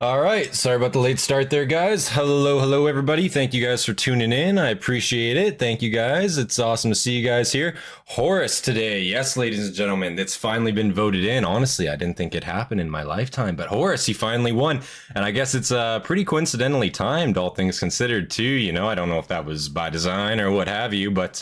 All right, sorry about the late start there, guys. Hello, everybody. Thank you guys for tuning in. I appreciate it. Thank you, guys. It's awesome to see you guys here. Horus today. Yes, ladies and gentlemen, it's finally been voted in. Honestly, I didn't think it happened in my lifetime, but Horus, he finally won. And I guess it's pretty coincidentally timed, all things considered, too. You know, I don't know if that was by design or what have you, but...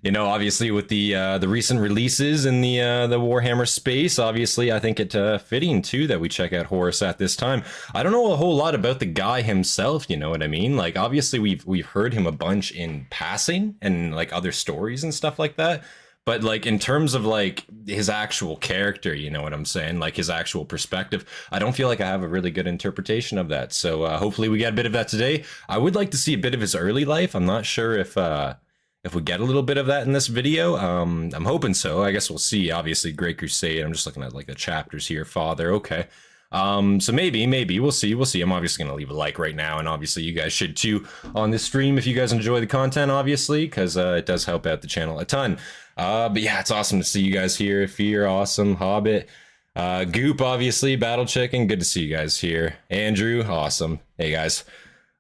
you know, obviously with the recent releases in the Warhammer space, obviously I think it fitting too that we check out Horus at this time. I don't know a whole lot about the guy himself, you know what I mean? Like obviously we've heard him a bunch in passing and like other stories and stuff like that. But like in terms of like his actual character, you know what I'm saying? Like his actual perspective, I don't feel like I have a really good interpretation of that. So hopefully we get a bit of that today. I would like to see a bit of his early life. I'm not sure if we get a little bit of that in this video. I'm hoping so. I guess we'll see. Obviously, Great Crusade. I'm just looking at like the chapters here. Father, okay. So maybe we'll see. I'm obviously gonna leave a like right now, and obviously you guys should too on this stream if you guys enjoy the content, obviously, because it does help out the channel a ton. But yeah, it's awesome to see you guys here. Fear, awesome. Hobbit, Goop, obviously. Battle Chicken, good to see you guys here. Andrew, awesome. Hey guys.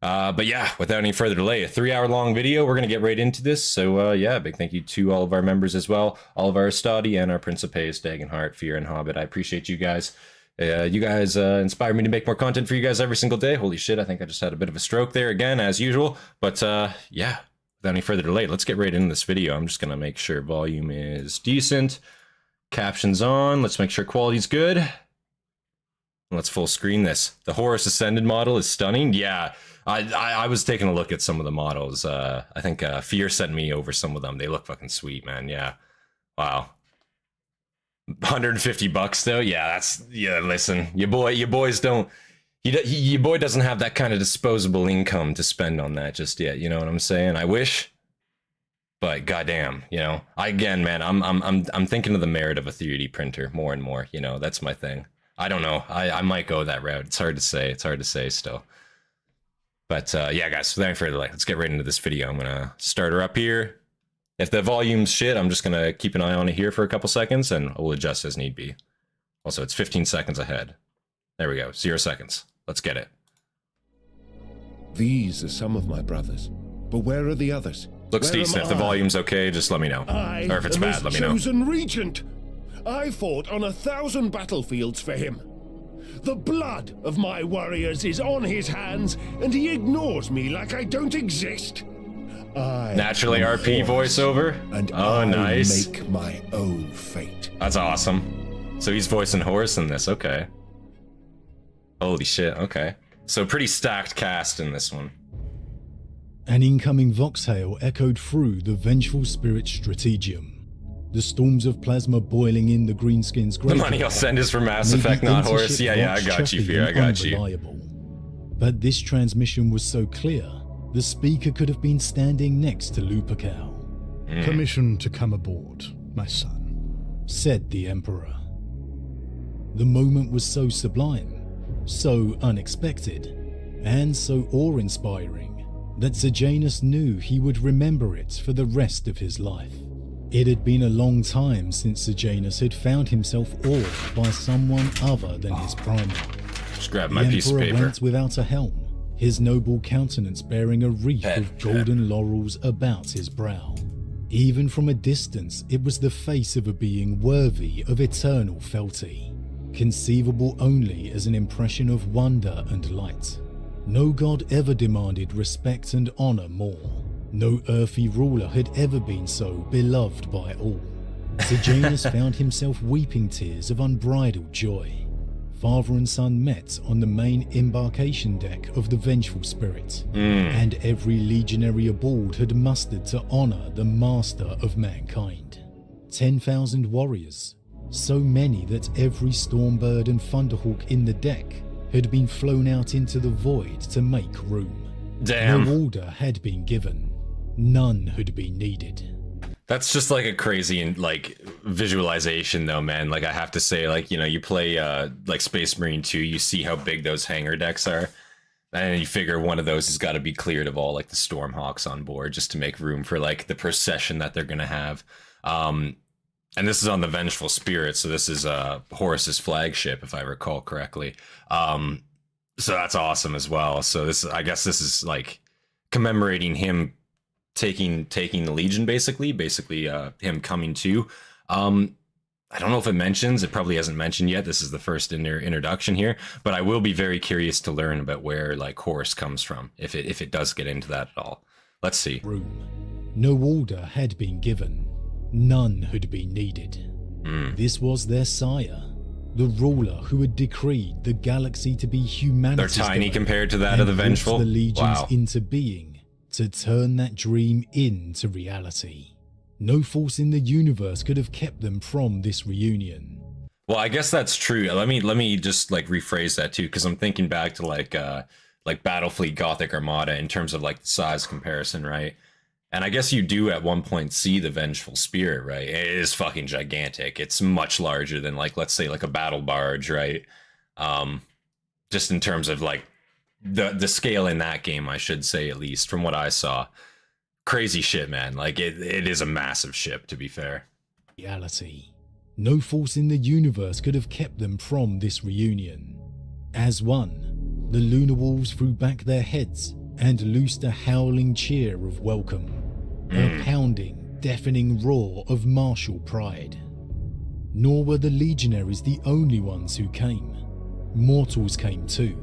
But yeah, without any further delay, a 3-hour long video. We're going to get right into this. So yeah, big thank you to all of our members as well. All of our Hastati and our Principes, Dagenhart, Fear, and Hobbit. I appreciate you guys. You guys inspire me to make more content for you guys every single day. Holy shit, I think I just had a bit of a stroke there again, as usual. But yeah, without any further delay, let's get right into this video. I'm just going to make sure volume is decent. Captions on. Let's make sure quality's good. Let's full screen this. The Horus Ascended model is stunning. Yeah. I was taking a look at some of the models. I think Fear sent me over some of them. They look fucking sweet, man. Yeah. Wow. $150 though. Yeah, listen, your boys don't. Your boy doesn't have that kind of disposable income to spend on that just yet. You know what I'm saying? I wish. But goddamn, you know. Again, man, I'm thinking of the merit of a 3D printer more and more. You know, that's my thing. I don't know. I might go that route. It's hard to say. It's hard to say still. But yeah, guys, without any further delay, let's get right into this video. I'm going to start her up here. If the volume's shit, I'm just going to keep an eye on it here for a couple seconds, and we'll adjust as need be. Also, it's 15 seconds ahead. There we go. 0 seconds. Let's get it. These are some of my brothers, but where are the others? Looks decent. If the volume's okay, just let me know. Or if it's bad, let me know. Chosen regent. I fought on 1,000 battlefields for him. The blood of my warriors is on his hands, and he ignores me like I don't exist. Naturally RP voiceover. And nice. Make my own fate. That's awesome. So he's voicing Horus in this. Okay. Holy shit. Okay. So pretty stacked cast in this one. An incoming voxhail echoed through the vengeful spirit strategium. The storms of plasma boiling in the greenskins. The money I'll send is for Mass Effect, not Horus. Yeah, I got you, Fear. I got you. But this transmission was so clear, the speaker could have been standing next to Lupercal. Permission to come aboard, my son, said the Emperor. The moment was so sublime, so unexpected, and so awe-inspiring that Sejanus knew he would remember it for the rest of his life. It had been a long time since Sejanus had found himself awed by someone other than his primate. Just grab my piece of paper. The Emperor went without a helm, his noble countenance bearing a wreath of golden laurels about his brow. Even from a distance, it was the face of a being worthy of eternal fealty, conceivable only as an impression of wonder and light. No god ever demanded respect and honor more. No earthly ruler had ever been so beloved by all. Sejanus found himself weeping tears of unbridled joy. Father and son met on the main embarkation deck of the Vengeful Spirit, and every legionary aboard had mustered to honor the master of mankind. 10,000 warriors, so many that every Stormbird and Thunderhawk in the deck had been flown out into the void to make room. Damn. No order had been given. None had been needed. That's just like a crazy like visualization though, man. Like I have to say, like, you know, you play like Space Marine 2, you see how big those hangar decks are, and you figure one of those has got to be cleared of all like the Stormhawks on board just to make room for like the procession that they're gonna have. And this is on the Vengeful Spirit, so this is Horus's flagship, if I recall correctly. So that's awesome as well. So I guess this is like commemorating him taking the Legion, basically him coming to. I don't know if it probably hasn't mentioned yet. This is the first in their introduction here, but I will be very curious to learn about where like Horus comes from, if it does get into that at all. Let's see. No order had been given. None had been needed. This was their sire, the ruler who had decreed the galaxy to be humanity's. They're tiny compared to that of the Vengeful. The legions into being to turn that dream into reality. No force in the universe could have kept them from this reunion. Well, I guess that's true. Let me just like rephrase that too, because I'm thinking back to like Battlefleet Gothic Armada in terms of like the size comparison, right? And I guess you do at one point see the Vengeful Spirit, right? It is fucking gigantic. It's much larger than like, let's say like a battle barge, right? Just in terms of like the scale in that game, I should say, at least from what I saw. Crazy shit, man. Like it is a massive ship, to be fair. Reality. No force in the universe could have kept them from this reunion. As one, the Lunar Wolves threw back their heads and loosed a howling cheer of welcome. A pounding, deafening roar of martial pride. Nor were the legionaries the only ones who came. Mortals came too.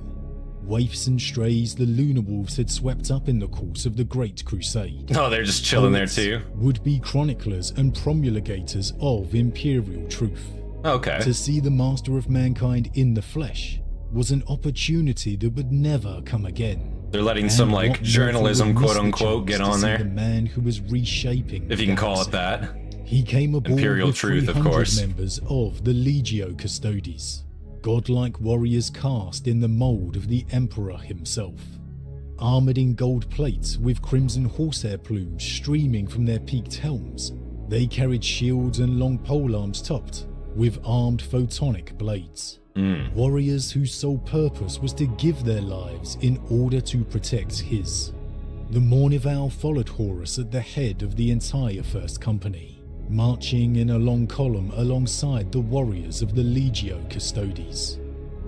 Waifs and strays the Lunar Wolves had swept up in the course of the Great Crusade. Oh, they're just chilling there too? Would-be chroniclers and promulgators of imperial truth. Okay. To see the master of mankind in the flesh was an opportunity that would never come again. They're letting some like journalism, quote unquote, get on there. The man who was reshaping, if you can call it that. He came aboard Imperial with truth, of 300 course. members of the Legio Custodes, godlike warriors cast in the mold of the Emperor himself. Armoured in gold plates with crimson horsehair plumes streaming from their peaked helms, they carried shields and long polearms topped with armed photonic blades. Warriors whose sole purpose was to give their lives in order to protect his. The Mournival followed Horus at the head of the entire First Company, marching in a long column alongside the warriors of the Legio Custodes.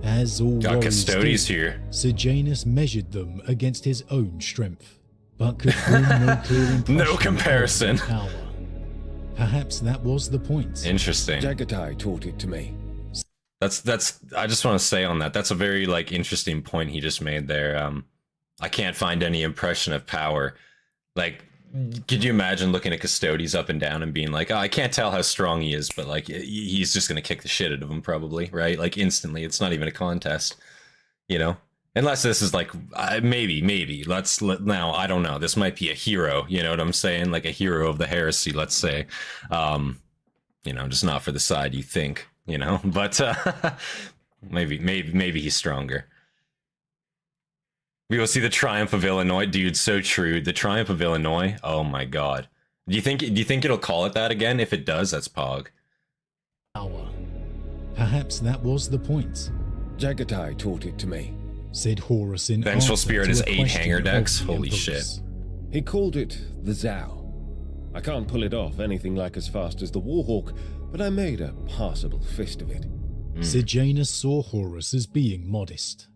As all Got warriors Custodes did, here. Sejanus measured them against his own strength, but could form no clear impression No comparison. of power. Perhaps that was the point. Interesting. Jagatai taught it to me. That's I just want to say on that, that's a very like interesting point he just made there. I can't find any impression of power. Like, could you imagine looking at Custodes up and down and being like, oh, I can't tell how strong he is, but like he's just gonna kick the shit out of him probably, right? Like instantly. It's not even a contest, you know? Unless this is like maybe now I don't know, this might be a hero, you know what I'm saying? Like a hero of the heresy, let's say. You know, just not for the side you think, you know, but maybe he's stronger. We will see the Triumph of Illinois, dude. So true. The Triumph of Illinois. Oh my god. Do you think it'll call it that again? If it does, that's Pog. Power. Perhaps that was the point. Jagatai taught it to me, said Horus in Vengeful answer Spirit to is a 8 question hanger of decks. the Holy Emperor's. shit. He called it the Zhao. I can't pull it off anything like as fast as the Warhawk, but I made a passable fist of it. Sejanus saw Horus as being modest.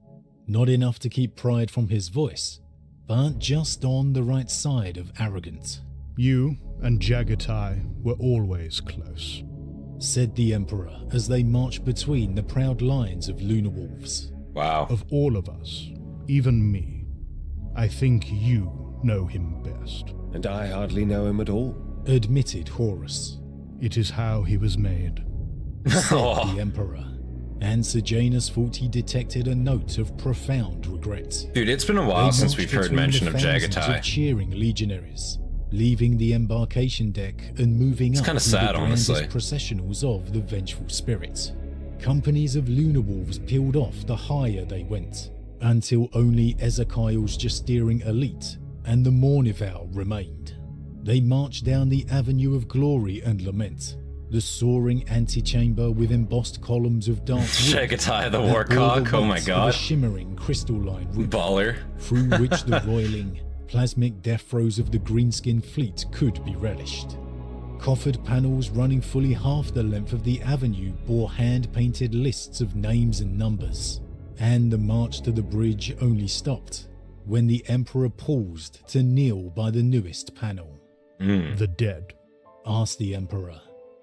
Not enough to keep pride from his voice, but just on the right side of arrogant. You and Jagatai were always close, said the Emperor as they marched between the proud lines of Lunar Wolves. Wow. Of all of us, even me, I think you know him best. And I hardly know him at all, admitted Horus. It is how he was made, said the Emperor. And Sejanus thought he detected a note of profound regret. Dude, it's been a while They since marched we've heard between mention the of thousands Jagatai. Of cheering legionaries, leaving the embarkation deck and moving It's up kinda through sad, the grandest honestly. processionals of the Vengeful Spirit. Companies of Lunar Wolves peeled off the higher they went, until only Ezekiel's Justering Elite and the Mournival remained. They marched down the Avenue of Glory and Lament, the soaring antechamber with embossed columns of dark wood Jagatai the that bore Warcock, oh my weight of god. a shimmering crystalline roof, Baller. through which the roiling, plasmic death throes of the greenskin fleet could be relished. Coffered panels running fully half the length of the avenue bore hand-painted lists of names and numbers, and the march to the bridge only stopped when the Emperor paused to kneel by the newest panel. The dead. Asked the Emperor,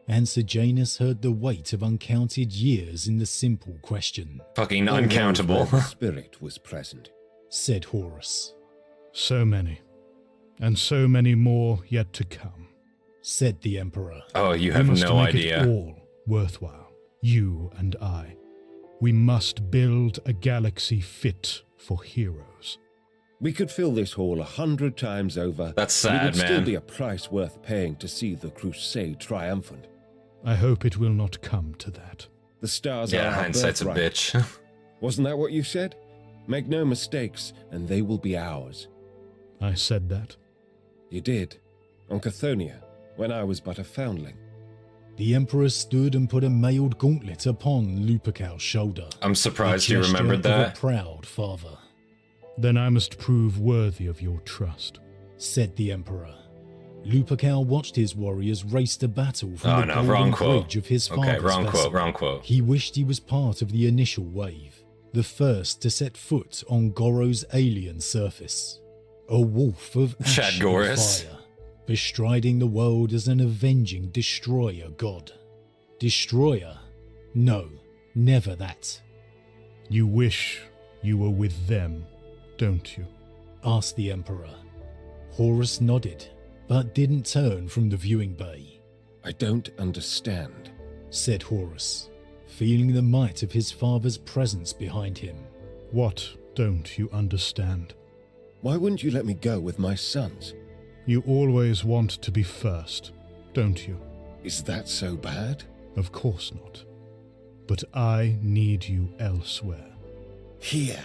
and Sejanus heard the weight of uncounted years in the simple question. Fucking uncountable. The spirit was present, said Horus. So many. And so many more yet to come, said the Emperor. Oh, you We have must no make idea. it all worthwhile, you and I. We must build a galaxy fit for heroes. We could fill this hall 100 times over. That's It sad, would still man. be a price worth paying to see the Crusade triumphant. I hope it will not come to that. The stars are Yeah, our hindsight's a birthright. bitch. Wasn't that what you said? Make no mistakes, and they will be ours. I said that. You did. On Cthonia, when I was but a foundling. The Emperor stood and put a mailed gauntlet upon Lupercal's shoulder. I'm surprised you A gesture remembered of that. a proud father, Then I must prove worthy of your trust. said the Emperor. Lupercal watched his warriors race to battle from Oh the no, golden wrong quote. bridge of his Okay, father's wrong vessel. quote, wrong quote. He wished he was part of the initial wave, the first to set foot on Goro's alien surface. A wolf of ash Chad and Goris. fire, bestriding the world as an avenging destroyer god. Destroyer? No, never that, You wish you were with them, don't you? asked the Emperor. Horus nodded, but didn't turn from the viewing bay. I don't understand. Said Horus, feeling the might of his father's presence behind him. What don't you understand? Why wouldn't you let me go with my sons? You always want to be first, don't you? Is that so bad? Of course not. But I need you elsewhere. Here.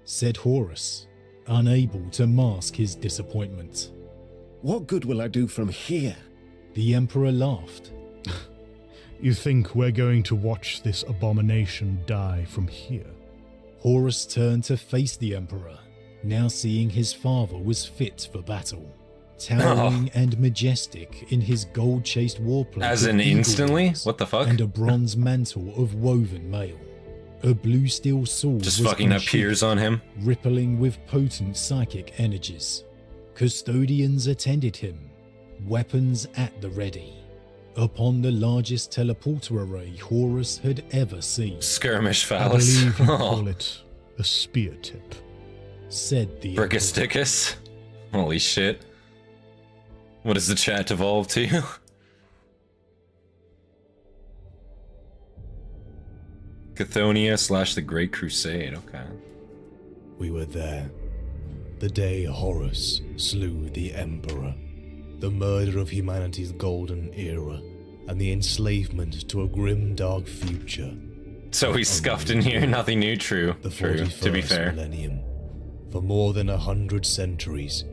Said Horus, unable to mask his disappointment. What good will I do from here? The Emperor laughed. You think we're going to watch this abomination die from here? Horus turned to face the Emperor, now seeing his father was fit for battle. Towering and majestic in his gold-chased warplate. As of in eagle instantly? wings What the fuck? And a bronze mantle of woven mail. A blue steel sword Just was fucking unsheathed, appears on him. rippling with potent psychic energies. Custodians attended him, weapons at the ready, upon the largest teleporter array Horus had ever seen, Skirmish I phallus. believe you Oh. call it a spear tip. said the Emperor. Brickisticus. Holy shit. What does the chat evolve to? Cthonia / the Great Crusade, okay. We were there. The day Horus slew the Emperor. The murder of humanity's golden era, and the enslavement to a grim dark future. So he's scuffed in here, nothing new, true. The True, 41st to be fair. millennium. For more than 100 centuries,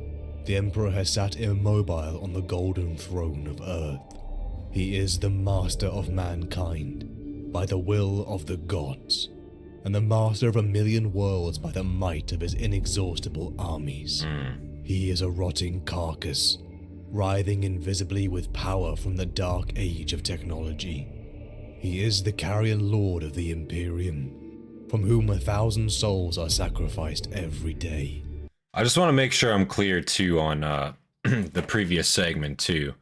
the Emperor has sat immobile on the golden throne of Earth. He is the master of mankind, by the will of the gods, and the master of 1,000,000 worlds by the might of his inexhaustible armies. He is a rotting carcass, writhing invisibly with power from the dark age of technology. He is the carrion lord of the Imperium, from whom 1,000 souls are sacrificed every day. I just want to make sure I'm clear too on the previous segment too.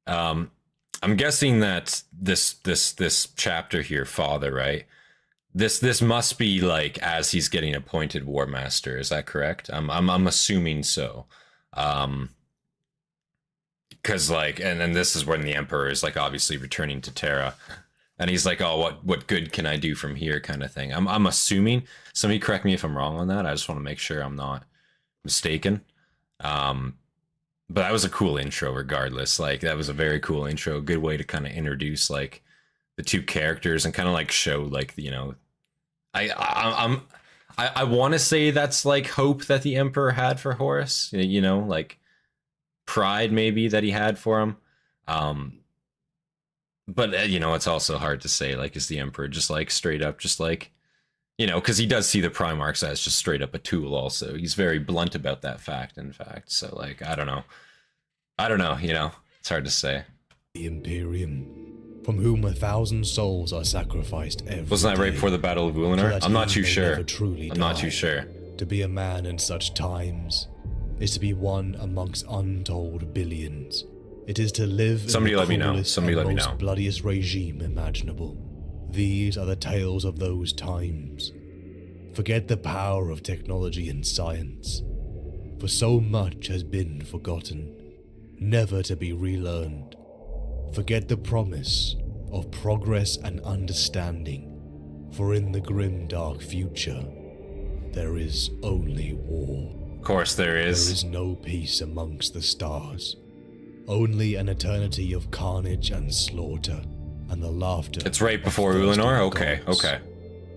I'm guessing that this chapter here, Father, right? This must be like as he's getting appointed War Master. Is that correct? I'm assuming so. Because like, and then this is when the Emperor is like obviously returning to Terra, and he's like, oh, what good can I do from here, kind of thing. I'm assuming. Somebody correct me if I'm wrong on that. I just want to make sure I'm not mistaken. But that was a cool intro regardless. Like that was a very cool intro, a good way to kind of introduce like the two characters and kind of like show like, you know, I want to say that's like hope that the Emperor had for Horus, you know, like pride maybe that he had for him. But you know, it's also hard to say, like, is the Emperor just like straight up just like, you know, because he does see the Primarchs as just straight up a tool also. He's very blunt about that fact, in fact. So, like, I don't know, you know, it's hard to say. The Imperium. from whom 1,000 souls are sacrificed every Wasn't that right day, before the Battle of so Ullanor? that I'm not he too may sure. never truly I'm not die. too sure. To be a man in such times is to be one amongst untold billions. It is to live Somebody in the let me know. cruelest Somebody and let me most know. bloodiest regime imaginable. These are the tales of those times. Forget the power of technology and science, for so much has been forgotten, never to be relearned. Forget the promise of progress and understanding, for in the grim dark future, there is only war. Of course there There is. is no peace amongst the stars, only an eternity of carnage and slaughter, and the laughter. It's right of before thirsty Ullanor? Okay, gods. okay.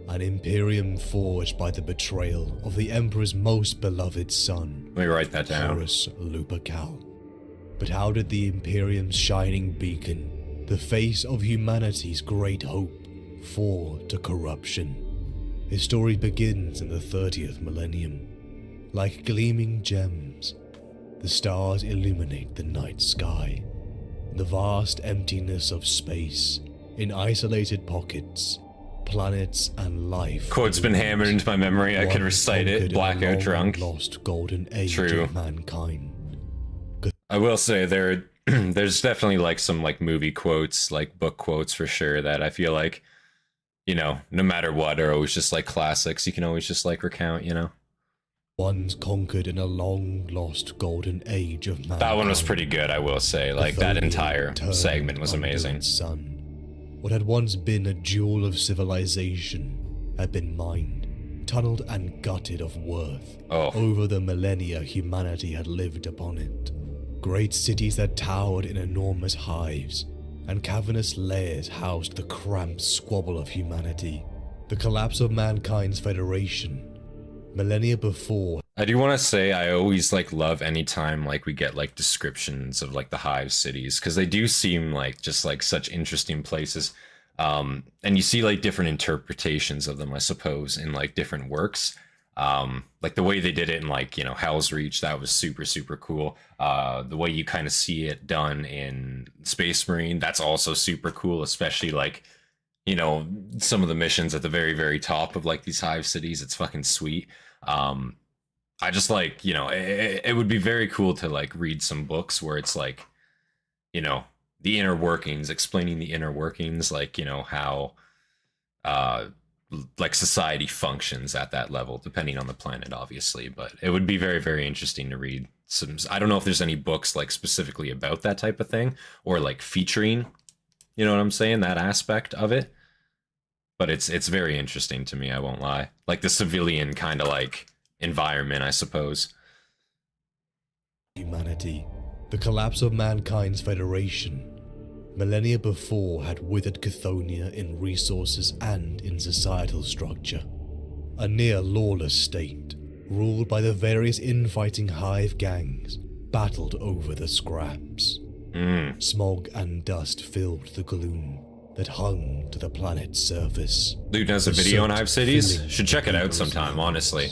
An imperium forged by the betrayal of the Emperor's most beloved son, Let me write that down. HORUS LUPERCAL. But how did the Imperium's shining beacon, the face of humanity's great hope, fall to corruption? His story begins in the 30th millennium. Like gleaming gems, the stars illuminate the night sky. In the vast emptiness of space, in isolated pockets, planets and life. Quote's been hammered into my memory. I could recite it, blackout drunk. Lost golden age True. of mankind. I will say there's definitely like some like movie quotes, like book quotes for sure that I feel like, you know, no matter what are always just like classics you can always just like recount, you know. Once conquered in a long lost golden age of mankind. That one was pretty good, I will say. Like that entire segment was amazing. Sun. What had once been a jewel of civilization had been mined, tunneled and gutted of worth. Oh. Over the millennia humanity had lived upon it. Great cities that towered in enormous hives, and cavernous lairs housed the cramped squabble of humanity. The collapse of mankind's federation, millennia before. I do want to say I always like love anytime like we get like descriptions of like the hive cities, because they do seem like just like such interesting places, and you see like different interpretations of them, I suppose, in like different works. Like the way they did it in like, you know, Hell's Reach, that was super cool. The way you kind of see it done in Space Marine, that's also super cool, especially like, you know, some of the missions at the very top of like these hive cities. It's fucking sweet. I just like, you know, it would be very cool to like read some books where it's like, you know, the inner workings, explaining the inner workings, like, you know, how like society functions at that level, depending on the planet, obviously. But it would be very interesting to read some. I don't know if there's any books like specifically about that type of thing, or like featuring, you know what I'm saying, that aspect of it. But it's very interesting to me, I won't lie. Like the civilian kind of like environment, I suppose. Humanity, the collapse of mankind's federation, millennia before had withered Cthonia in resources and in societal structure. A near lawless state, ruled by the various infighting hive gangs, battled over the scraps. Smog and dust filled the gloom that hung to the planet's surface. Luke has a The video on soot Hive Cities. filling Should check it the out hero's sometime, lungs. honestly.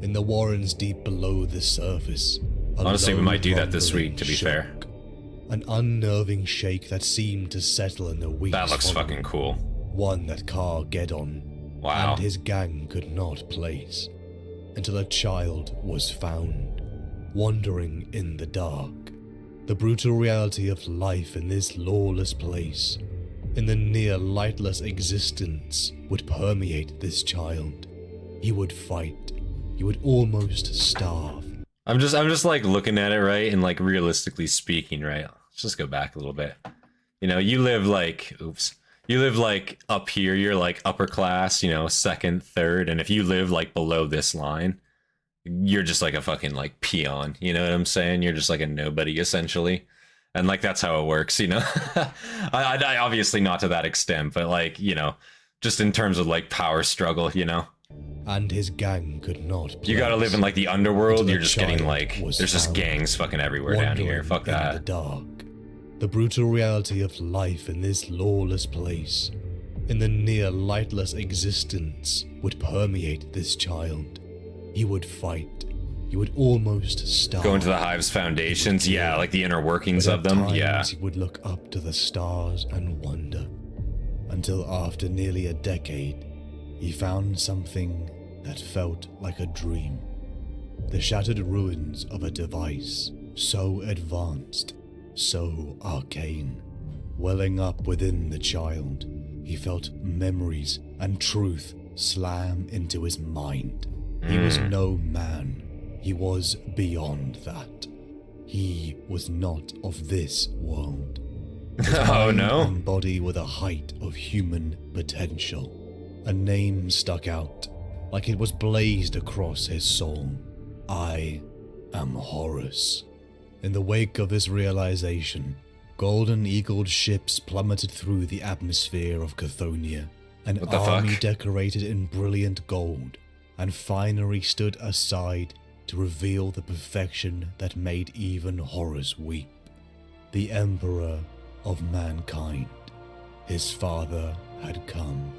In the warrens deep below the surface. a Honestly, we low might do that this rumbling week, to be shook. fair. An unnerving shake that seemed to settle in the weeks That looks following. fucking cool. One that Cargeddon Wow. and his gang could not place, until a child was found, wandering in the dark. The brutal reality of life in this lawless place, in the near lightless existence, would permeate this child. He would fight. He would almost starve. I'm just like looking at it, right? And like realistically speaking, right? Let's just go back a little bit. You know, you live like, you live like up here, you're like upper class, you know, second, third. And if you live like below this line, you're just like a fucking like peon. You know what I'm saying? You're just like a nobody essentially. And like, that's how it works, you know? I obviously not to that extent, but like, you know, just in terms of like power struggle, you know? And his gang could not You gotta live in like the underworld, until you're a just getting child like, was there's just found, gangs fucking everywhere down here. wandering Fuck in the that. dark. The brutal reality of life in this lawless place, in the near lightless existence, would permeate this child. He would fight. he would almost starve. Go into the hive's foundations, yeah, like the inner workings But of at them, times yeah. he would look up to the stars and wonder, until after nearly a decade, he found something that felt like a dream. The shattered ruins of a device so advanced, so arcane. Welling up within the child, he felt memories and truth slam into his mind. He was no man. He was beyond that. He was not of this world. His Oh mind no. and body were the height of human potential. A name stuck out, like it was blazed across his soul. I am Horus. In the wake of this realization, golden-eagled ships plummeted through the atmosphere of Cthonia, an What the army fuck? decorated in brilliant gold, and finery stood aside to reveal the perfection that made even Horus weep. The Emperor of mankind. His father had come.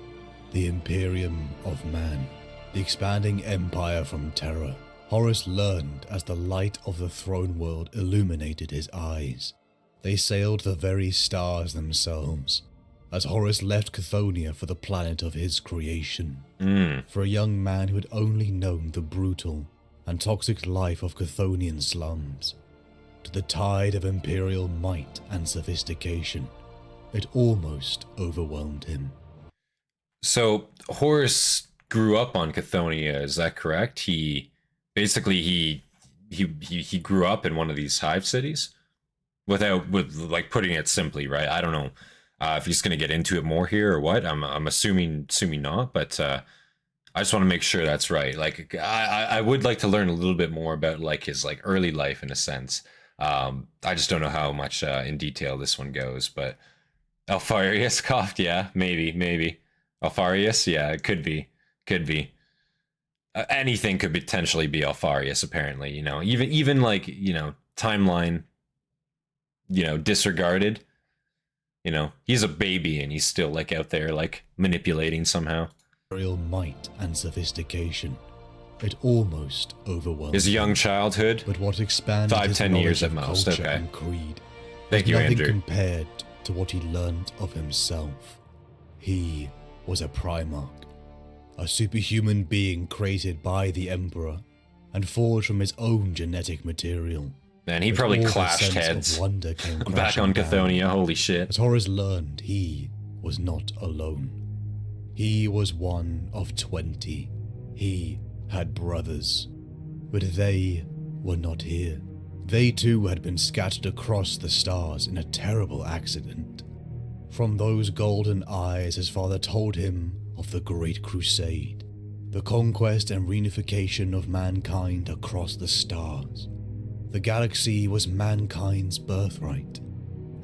The Imperium of man. The expanding empire from terror. Horus learned as the light of the throne world illuminated his eyes. They sailed the very stars themselves, as Horus left Cthonia for the planet of his creation. For a young man who had only known the brutal and toxic life of Chthonian slums, to the tide of imperial might and sophistication, it almost overwhelmed him. So Horus grew up on Cthonia, is that correct? He grew up in one of these hive cities? With like putting it simply, right? I don't know if he's going to get into it more here or what. I'm assuming not, but I just want to make sure that's right. Like I would like to learn a little bit more about like his like early life in a sense. I just don't know how much in detail this one goes, but Alfarius coughed, yeah, maybe. Alfarius, yeah, it could be. Anything could potentially be Alfarius, apparently, you know, even like, you know, timeline, you know, disregarded, you know, he's a baby and he's still like out there like manipulating somehow. Imperial might and sophistication. It almost overwhelmed His young him. childhood, But what expanded 5-10 his years knowledge at of most, culture okay. and creed Thank was you, nothing Andrew. compared to what he learned of himself. He was a Primarch, a superhuman being created by the Emperor and forged from his own genetic material. Man, he But probably all the clashed sense of heads. wonder came Back crashing on down. Cthonia, holy shit. As Horus learned, he was not alone. He was one of 20. He had brothers, but they were not here. They too had been scattered across the stars in a terrible accident. From those golden eyes, his father told him of the Great Crusade, the conquest and reunification of mankind across the stars. The galaxy was mankind's birthright,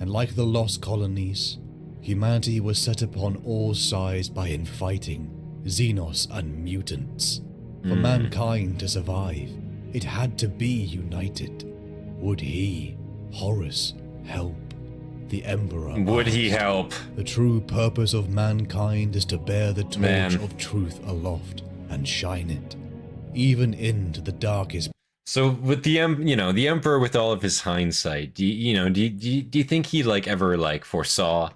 and like the lost colonies, humanity was set upon all sides by infighting, xenos and mutants. For mankind to survive, it had to be united. Would he, Horus, help? The Emperor Would he asked. help? The true purpose of mankind is to bear the torch Man. of truth aloft and shine it, even into the darkest. So with the the Emperor, with all of his hindsight, do you think he like ever like foresaw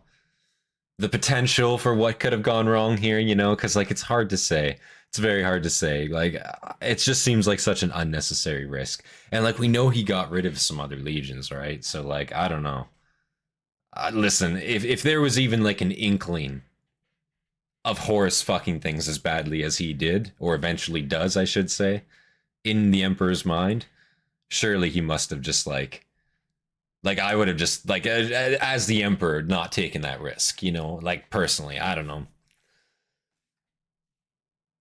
the potential for what could have gone wrong here? You know, because like it's hard to say. It's very hard to say. Like it just seems like such an unnecessary risk. And like we know he got rid of some other legions, right? So like I don't know. Listen, if there was even like an inkling of Horus fucking things as badly as he did, or eventually does, I should say, in the Emperor's mind, surely he must have just like I would have just like as the Emperor not taken that risk, you know, like personally, I don't know.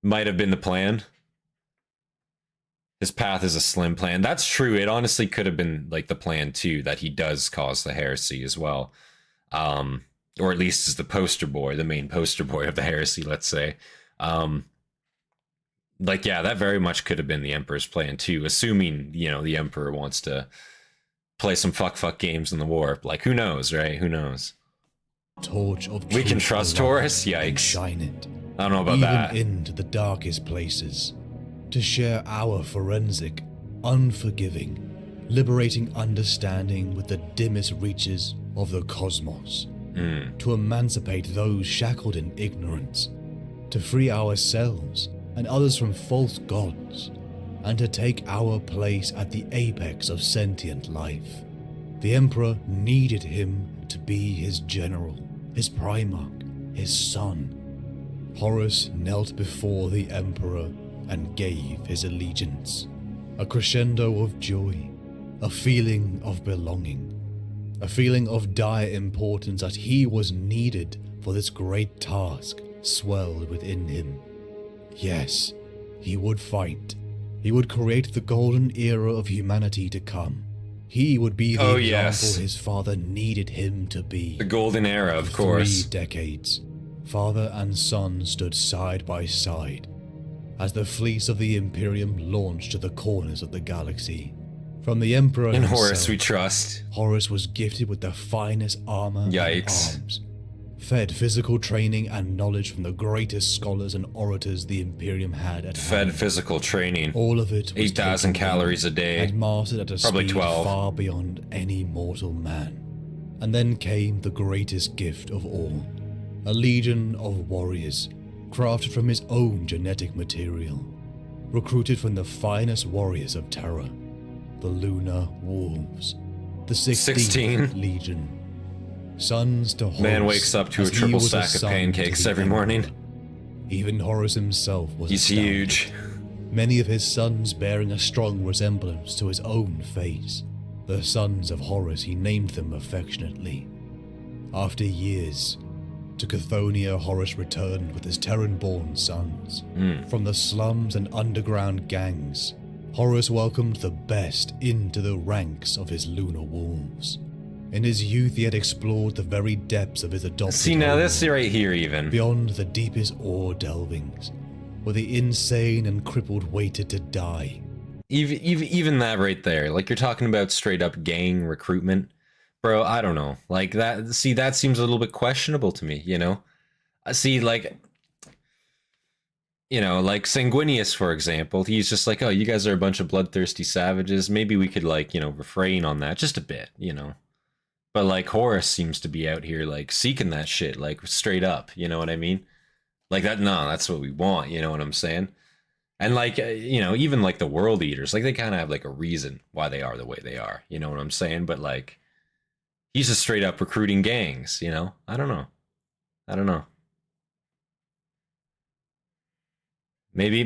Might have been the plan. His path is a slim plan. That's true. It honestly could have been like the plan too, that he does cause the heresy as well. Or at least is the poster boy, the main poster boy of the heresy, let's say. Like, yeah, that very much could have been the Emperor's plan too, assuming, you know, the Emperor wants to play some fuck games in the war. Like, who knows, right? Who knows? Torch of We can truth trust aloft Horus? and Yikes. shine it, I don't know about even that. into the darkest places, to share our forensic unforgiving, liberating understanding with the dimmest reaches of the cosmos, to emancipate those shackled in ignorance, to free ourselves and others from false gods, and to take our place at the apex of sentient life. The Emperor needed him to be his general, his Primarch, his son. Horus knelt before the Emperor and gave his allegiance. A crescendo of joy, a feeling of belonging, a feeling of dire importance that he was needed for this great task swelled within him. Yes, he would fight. He would create the golden era of humanity to come. He would be the example his father needed him to be. The golden era, of course. 3 decades, father and son stood side by side as the fleets of the Imperium launched to the corners of the galaxy. From the Emperor In himself, Horus we trust. Horus was gifted with the finest armor and arms, fed physical training and knowledge from the greatest scholars and orators the Imperium had at hand. Physical training. All of it was 8,000 taken calories a day. and mastered at a Probably speed 12. far beyond any mortal man. And then came the greatest gift of all, a legion of warriors, crafted from his own genetic material, recruited from the finest warriors of Terra, the Lunar Wolves, the 16th Legion. Sons to Horus. Man wakes up to a as he triple was stack of son pancakes to the every Emperor. morning. Even Horus himself was He's astounded. huge. Many of his sons bearing a strong resemblance to his own face. The sons of Horus, he named them affectionately. After years, to Cthonia Horus returned with his Terran-born sons. From the slums and underground gangs, Horus welcomed the best into the ranks of his lunar wolves. In his youth he had explored the very depths of his adopted See, now home, this right here even. beyond the deepest ore delvings, where the insane and crippled waited to die. Even that right there, like you're talking about straight up gang recruitment. Bro, I don't know. Like that, see, that seems a little bit questionable to me, you know? I see, like, you know, like Sanguinius, for example, he's just like, oh, you guys are a bunch of bloodthirsty savages. Maybe we could, like, you know, refrain on that just a bit, you know? But, like, Horus seems to be out here, like, seeking that shit, like, straight up, you know what I mean? Like, that, no, that's what we want, you know what I'm saying? And, like, you know, even, like, the World Eaters, like, they kind of have, like, a reason why they are the way they are, you know what I'm saying? But, like, he's just straight up recruiting gangs, you know? I don't know. Maybe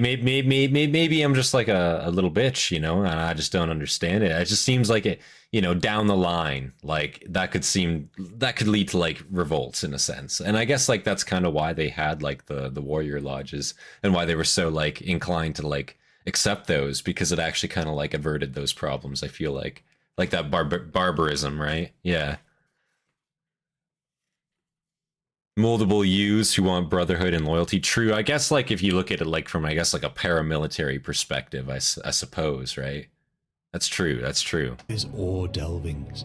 I'm just like a little bitch, you know, and I just don't understand it. It just seems like it, you know, down the line, like that could lead to like revolts in a sense. And I guess like that's kind of why they had like the warrior lodges and why they were so like inclined to like accept those, because it actually kind of like averted those problems. I feel like that barbarism, right? Yeah. Moldable youths who want brotherhood and loyalty. True. I guess like if you look at it like from, I guess, like a paramilitary perspective, I suppose, right? That's true. His ore delvings,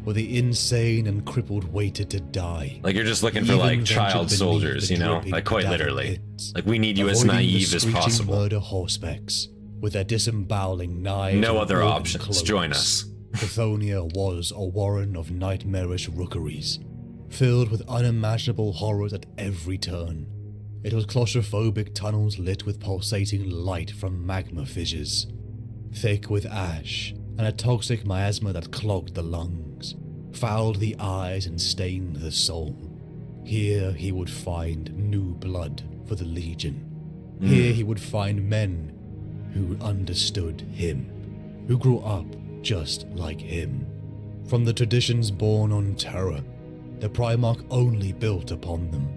where the insane and crippled waited to die. Like you're just looking for Even like ventured child beneath soldiers, the you know? dripping Like quite dagger literally. pits, Like we need you as avoiding the naive as screeching possible. murder horsebecks, with their disemboweling knives. No and other golden options. cloaks. Join us. Cthonia was a warren of nightmarish rookeries, filled with unimaginable horrors at every turn. It was claustrophobic tunnels lit with pulsating light from magma fissures, thick with ash and a toxic miasma that clogged the lungs, fouled the eyes and stained the soul. Here he would find new blood for the Legion. Here he would find men who understood him, who grew up just like him. From the traditions born on Terra, the Primarch only built upon them,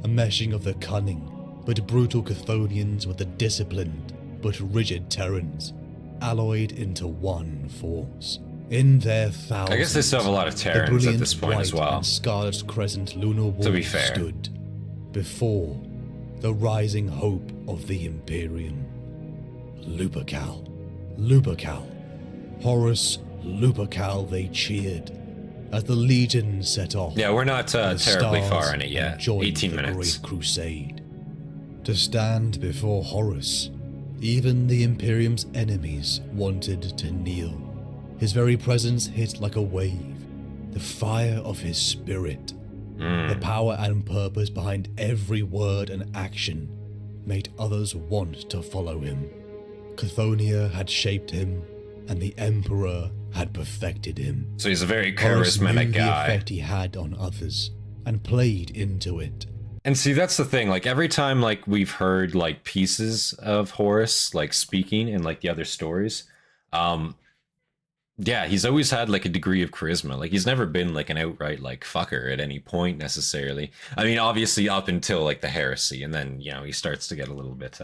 a meshing of the cunning but brutal Chthonians with the disciplined but rigid Terrans, alloyed into one force. In their thousands, I guess they still have a lot of the Terrans at brilliant this point as white well. and scarlet crescent lunar wolves To be fair. stood before the rising hope of the Imperium. Lupercal, Horus Lupercal, they cheered as the Legion set off. Yeah, we're not the terribly stars far in it and yet. joined 18 the minutes. Great Crusade. To stand before Horus, Even the Imperium's enemies wanted to kneel. His very presence hit like a wave. The fire of his spirit, the power and purpose behind every word and action made others want to follow him. Cthonia had shaped him, and the Emperor had perfected him. So he's a very Horus knew charismatic the guy. effect he had on others, and played into it. And see, that's the thing. Like every time, like we've heard like pieces of Horus like speaking in like the other stories, yeah, he's always had like a degree of charisma. Like he's never been like an outright like fucker at any point necessarily. I mean, obviously up until like the heresy, and then you know he starts to get a little bit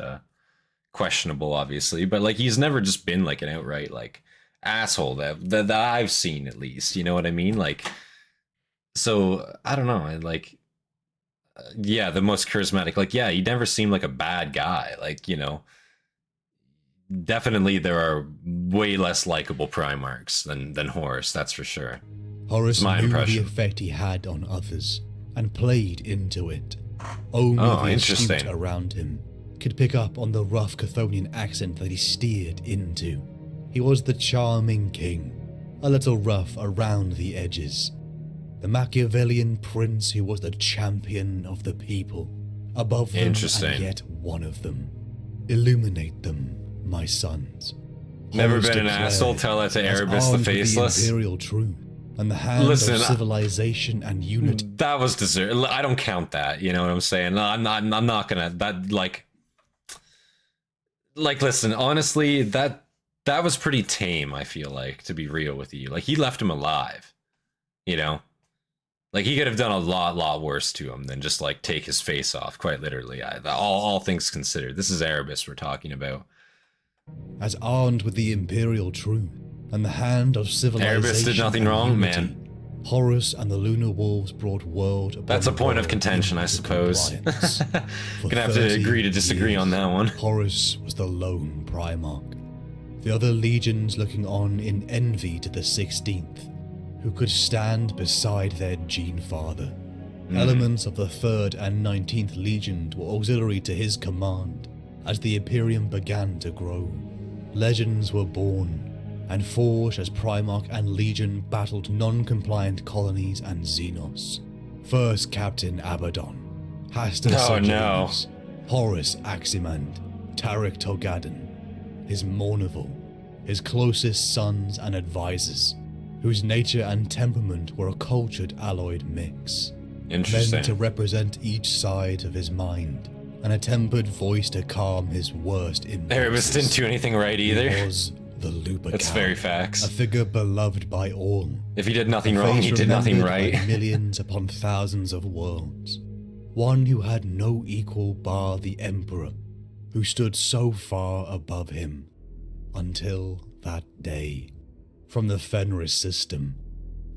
questionable, obviously. But like he's never just been like an outright like asshole that I've seen, at least. You know what I mean? Like, so I don't know. Like, yeah, the most charismatic. Like, yeah, he never seemed like a bad guy. Like, you know. Definitely there are way less likable Primarchs than Horus, that's for sure. Horus my knew impression. the effect he had on others, and played into it. Only the astute around him could pick up on the rough Chthonian accent that he steered into. He was the charming king, a little rough around the edges. The Machiavellian prince who was the champion of the people, above them and yet one of them. Illuminate them, my sons. Never Horus been an declared, asshole. Tell that to as Erebus the armed with Faceless. The imperial truth and the hand of civilization and unity. That was deserved. I don't count that. You know what I'm saying? I'm not gonna. That like. Listen. Honestly, that was pretty tame. I feel like, to be real with you. Like he left him alive. You know. Like he could have done a lot worse to him than just like take his face off. Quite literally. All things considered, this is Erebus we're talking about. As armed with the imperial truth and the hand of civilization, Erebus did nothing wrong, unity, man. Horus and the Lunar Wolves brought world upon That's a point of contention, I suppose. Gonna have to agree to disagree on that one. Horus was the lone Primarch. The other legions looking on in envy to the 16th, who could stand beside their gene father. Elements of the 3rd and 19th legions were auxiliary to his command as the Imperium began to grow. Legends were born and forged as Primarch and Legion battled non-compliant colonies and Xenos. First Captain Abaddon, Hastati, Horus Aximand, Tarek Togaden, his Mournival, his closest sons and advisors, whose nature and temperament were a cultured alloyed mix. Interesting. Meant to represent each side of his mind, and a tempered voice to calm his worst impulses. Erebus didn't do anything right either. He was the Lupercal. That's very facts. A figure beloved by all. If he did nothing wrong, he did nothing right. By millions upon thousands of worlds. One who had no equal bar the Emperor, who stood so far above him, until that day. From the Fenris system,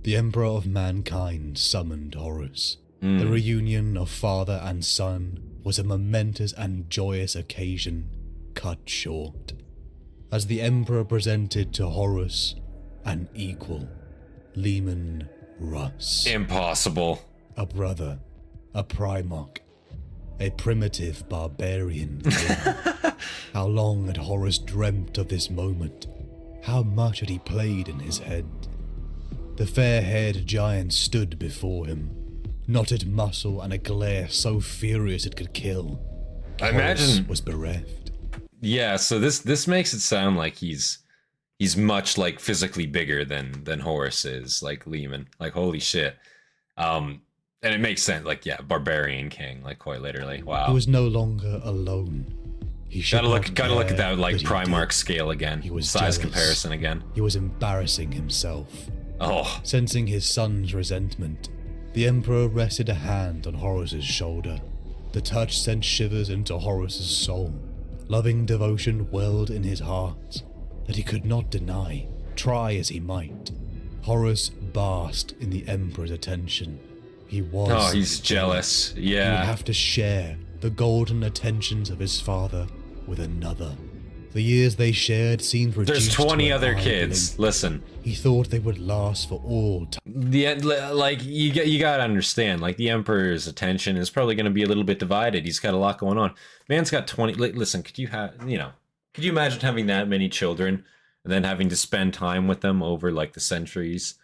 the Emperor of mankind summoned Horus. The reunion of father and son was a momentous and joyous occasion cut short, as the Emperor presented to Horus an equal, Leman Russ. Impossible. A brother, a Primarch, a primitive barbarian king. How long had Horus dreamt of this moment? How much had he played in his head? The fair-haired giant stood before him, knotted muscle and a glare so furious it could kill. I imagine was bereft. Yeah, so this makes it sound like he's much like physically bigger than Horus is, like Leman. Like holy shit. And it makes sense, like yeah, barbarian king, like quite literally. Wow. He was no longer alone. He gotta look at that like Primarch scale again. He was size jealous. Comparison again. He was embarrassing himself. Oh. Sensing his son's resentment, the Emperor rested a hand on Horus's shoulder. The touch sent shivers into Horus's soul. Loving devotion welled in his heart that he could not deny, try as he might. Horus basked in the Emperor's attention. He was. Oh, he's jealous. Yeah. He would have to share the golden attentions of his father with another. The years they shared seemed reduced. There's 20 to other kids. Listen. He thought they would last for all time. Like you gotta understand, like the Emperor's attention is probably gonna be a little bit divided. He's got a lot going on. Man's got 20. Listen, could you have, you know, Could you imagine having that many children and then having to spend time with them over like the centuries?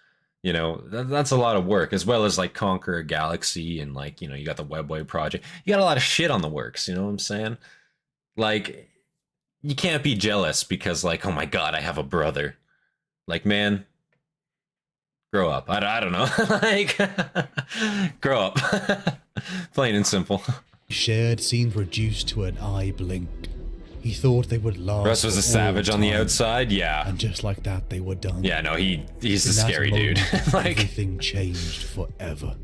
You know, that's a lot of work, as well as like conquer a galaxy and like, you know, you got the Webway project. You got a lot of shit on the works, you know what I'm saying? Like, you can't be jealous because like, oh my god, I have a brother. Like, man, grow up. I don't know. Like, grow up. Plain and simple. Shared seemed reduced to an eye blink. He thought they would last. Russ was a savage on the outside, yeah. And just like that, they were done. Yeah, no, he's a In that scary moment, dude. Like, everything changed forever.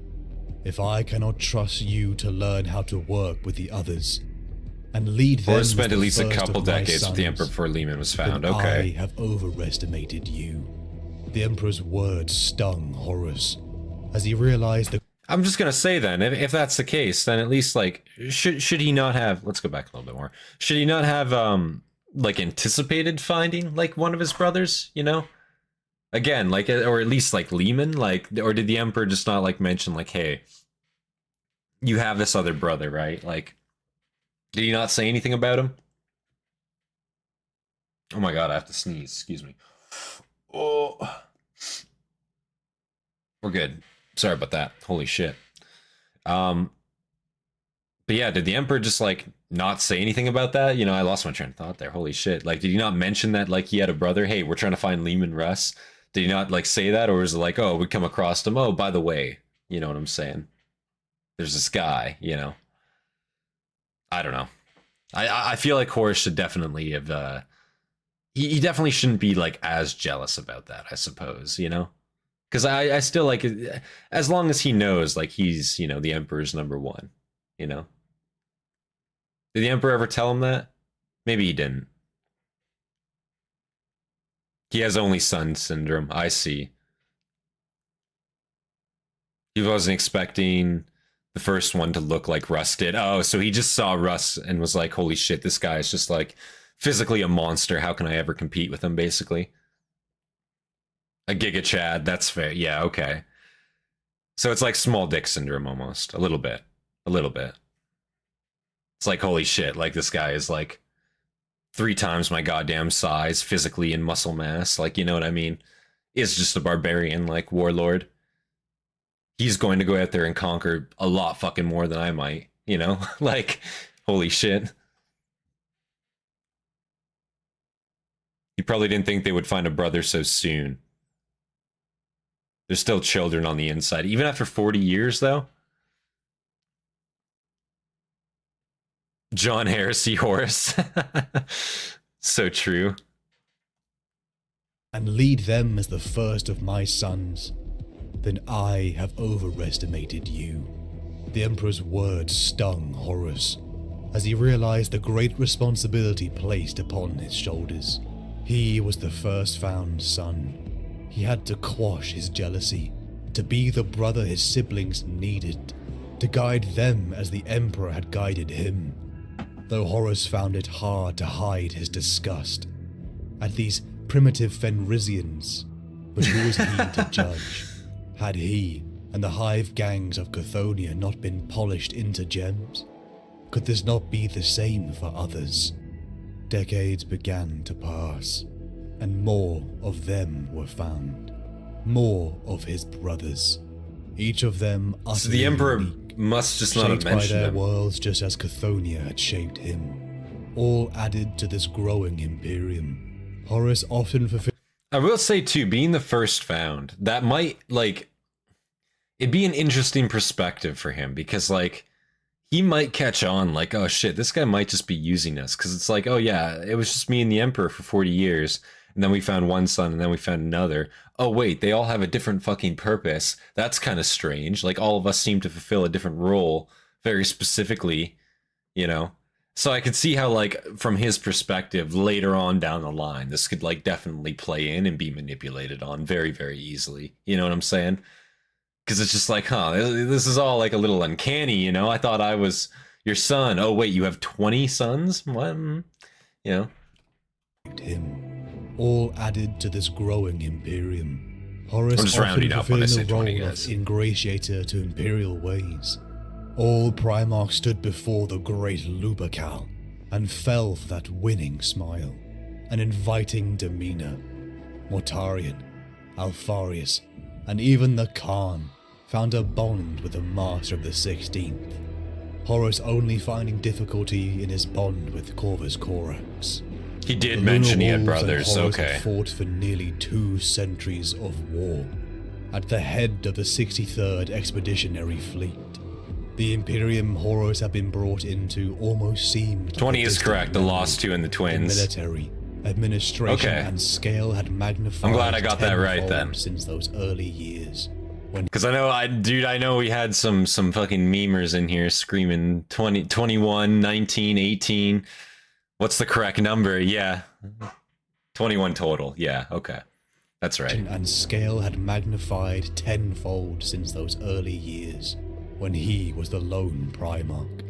If I cannot trust you to learn how to work with the others and lead them, Horus spent as at the least a first couple of my decades with the Emperor sons, before Leman was found. then Okay. I have overestimated you. The Emperor's words stung Horus as he realized the I'm just gonna say then, if that's the case, then at least like should he not have? Let's go back a little bit more. Should he not have like anticipated finding like one of his brothers? You know, again, like, or at least like Leman, like, or did the Emperor just not like mention like, hey, you have this other brother, right? Like, did he not say anything about him? Oh my god, I have to sneeze. Excuse me. Oh, we're good. Sorry about that. Holy shit. But yeah, did the Emperor just like not say anything about that? You know, I lost my train of thought there. Holy shit. Like, did he not mention that like he had a brother? Hey, we're trying to find Leman Russ. Did he not like say that? Or was it like, oh, we come across him. Oh, by the way, you know what I'm saying? There's this guy, you know. I don't know. I feel like Horus should definitely have he definitely shouldn't be like as jealous about that, I suppose, you know? Because I still like, as long as he knows, like, he's, you know, the Emperor's #1, you know? Did the Emperor ever tell him that? Maybe he didn't. He has only son syndrome, I see. He wasn't expecting the first one to look like Russ did. Oh, so he just saw Russ and was like, holy shit, this guy is just like physically a monster. How can I ever compete with him, basically? A Giga Chad, that's fair. Yeah, okay. So it's like small dick syndrome almost. A little bit. A little bit. It's like, holy shit, like this guy is like 3 times my goddamn size, physically and muscle mass. Like, you know what I mean? Is just a barbarian, like, warlord. He's going to go out there and conquer a lot fucking more than I might, you know? Like, holy shit. You probably didn't think they would find a brother so soon. There's still children on the inside. Even after 40 years, though? John Heresy Horus. So true. and lead them as the first of my sons, then I have overestimated you. The Emperor's words stung Horus, as he realized the great responsibility placed upon his shoulders. He was the first found son. He had to quash his jealousy, to be the brother his siblings needed, to guide them as the Emperor had guided him. Though Horus found it hard to hide his disgust at these primitive Fenrisians, but who was he to judge? Had he and the hive gangs of Cthonia not been polished into gems? Could this not be the same for others? Decades began to pass, and more of them were found. More of his brothers. Each of them utterly So the Emperor unique, must just not have shaped by mentioned their them. worlds just as Cthonia had shaped him. All added to this growing imperium. Horus often fulfilled. I will say too, being the first found, that might, like, it'd be an interesting perspective for him, because, like, he might catch on, like, oh shit, this guy might just be using us, because it's like, oh yeah, it was just me and the Emperor for 40 years, and then we found one son, and then we found another. Oh wait, they all have a different fucking purpose. That's kind of strange. Like, all of us seem to fulfill a different role very specifically, you know? So I could see how, like, from his perspective, later on down the line, this could, like, definitely play in and be manipulated on very, very easily. You know what I'm saying? Because it's just like, huh, this is all, like, a little uncanny, you know? I thought I was your son. Oh, wait, you have 20 sons? What? You know? Him. All added to this growing imperium. Horus I'm just often rounding up when I fulfilling say the role 20, of guys. ingratiator to imperial ways. All Primarchs stood before the great Lupercal and fell for that winning smile, an inviting demeanor. Mortarion, Alfarius, and even the Khan found a bond with the Master of the 16th, Horus only finding difficulty in his bond with Corvus Corax. He did mention he had Wolves and brothers, Horus okay. had fought for nearly 2 centuries of war, at the head of the 63rd Expeditionary Fleet. The Imperium Horus have been brought into almost seemed 20 like a is correct, the distant lost two and the memory. twins. The military, administration, Okay. and scale had magnified. I'm glad I got that right tenfold then. Since those early years, when Because I know we had some fucking memers in here screaming 20, 21, 19, 18. What's the correct number? Yeah. 21 total. Yeah, okay. That's right. and scale had magnified tenfold since those early years, when he was the lone Primarch.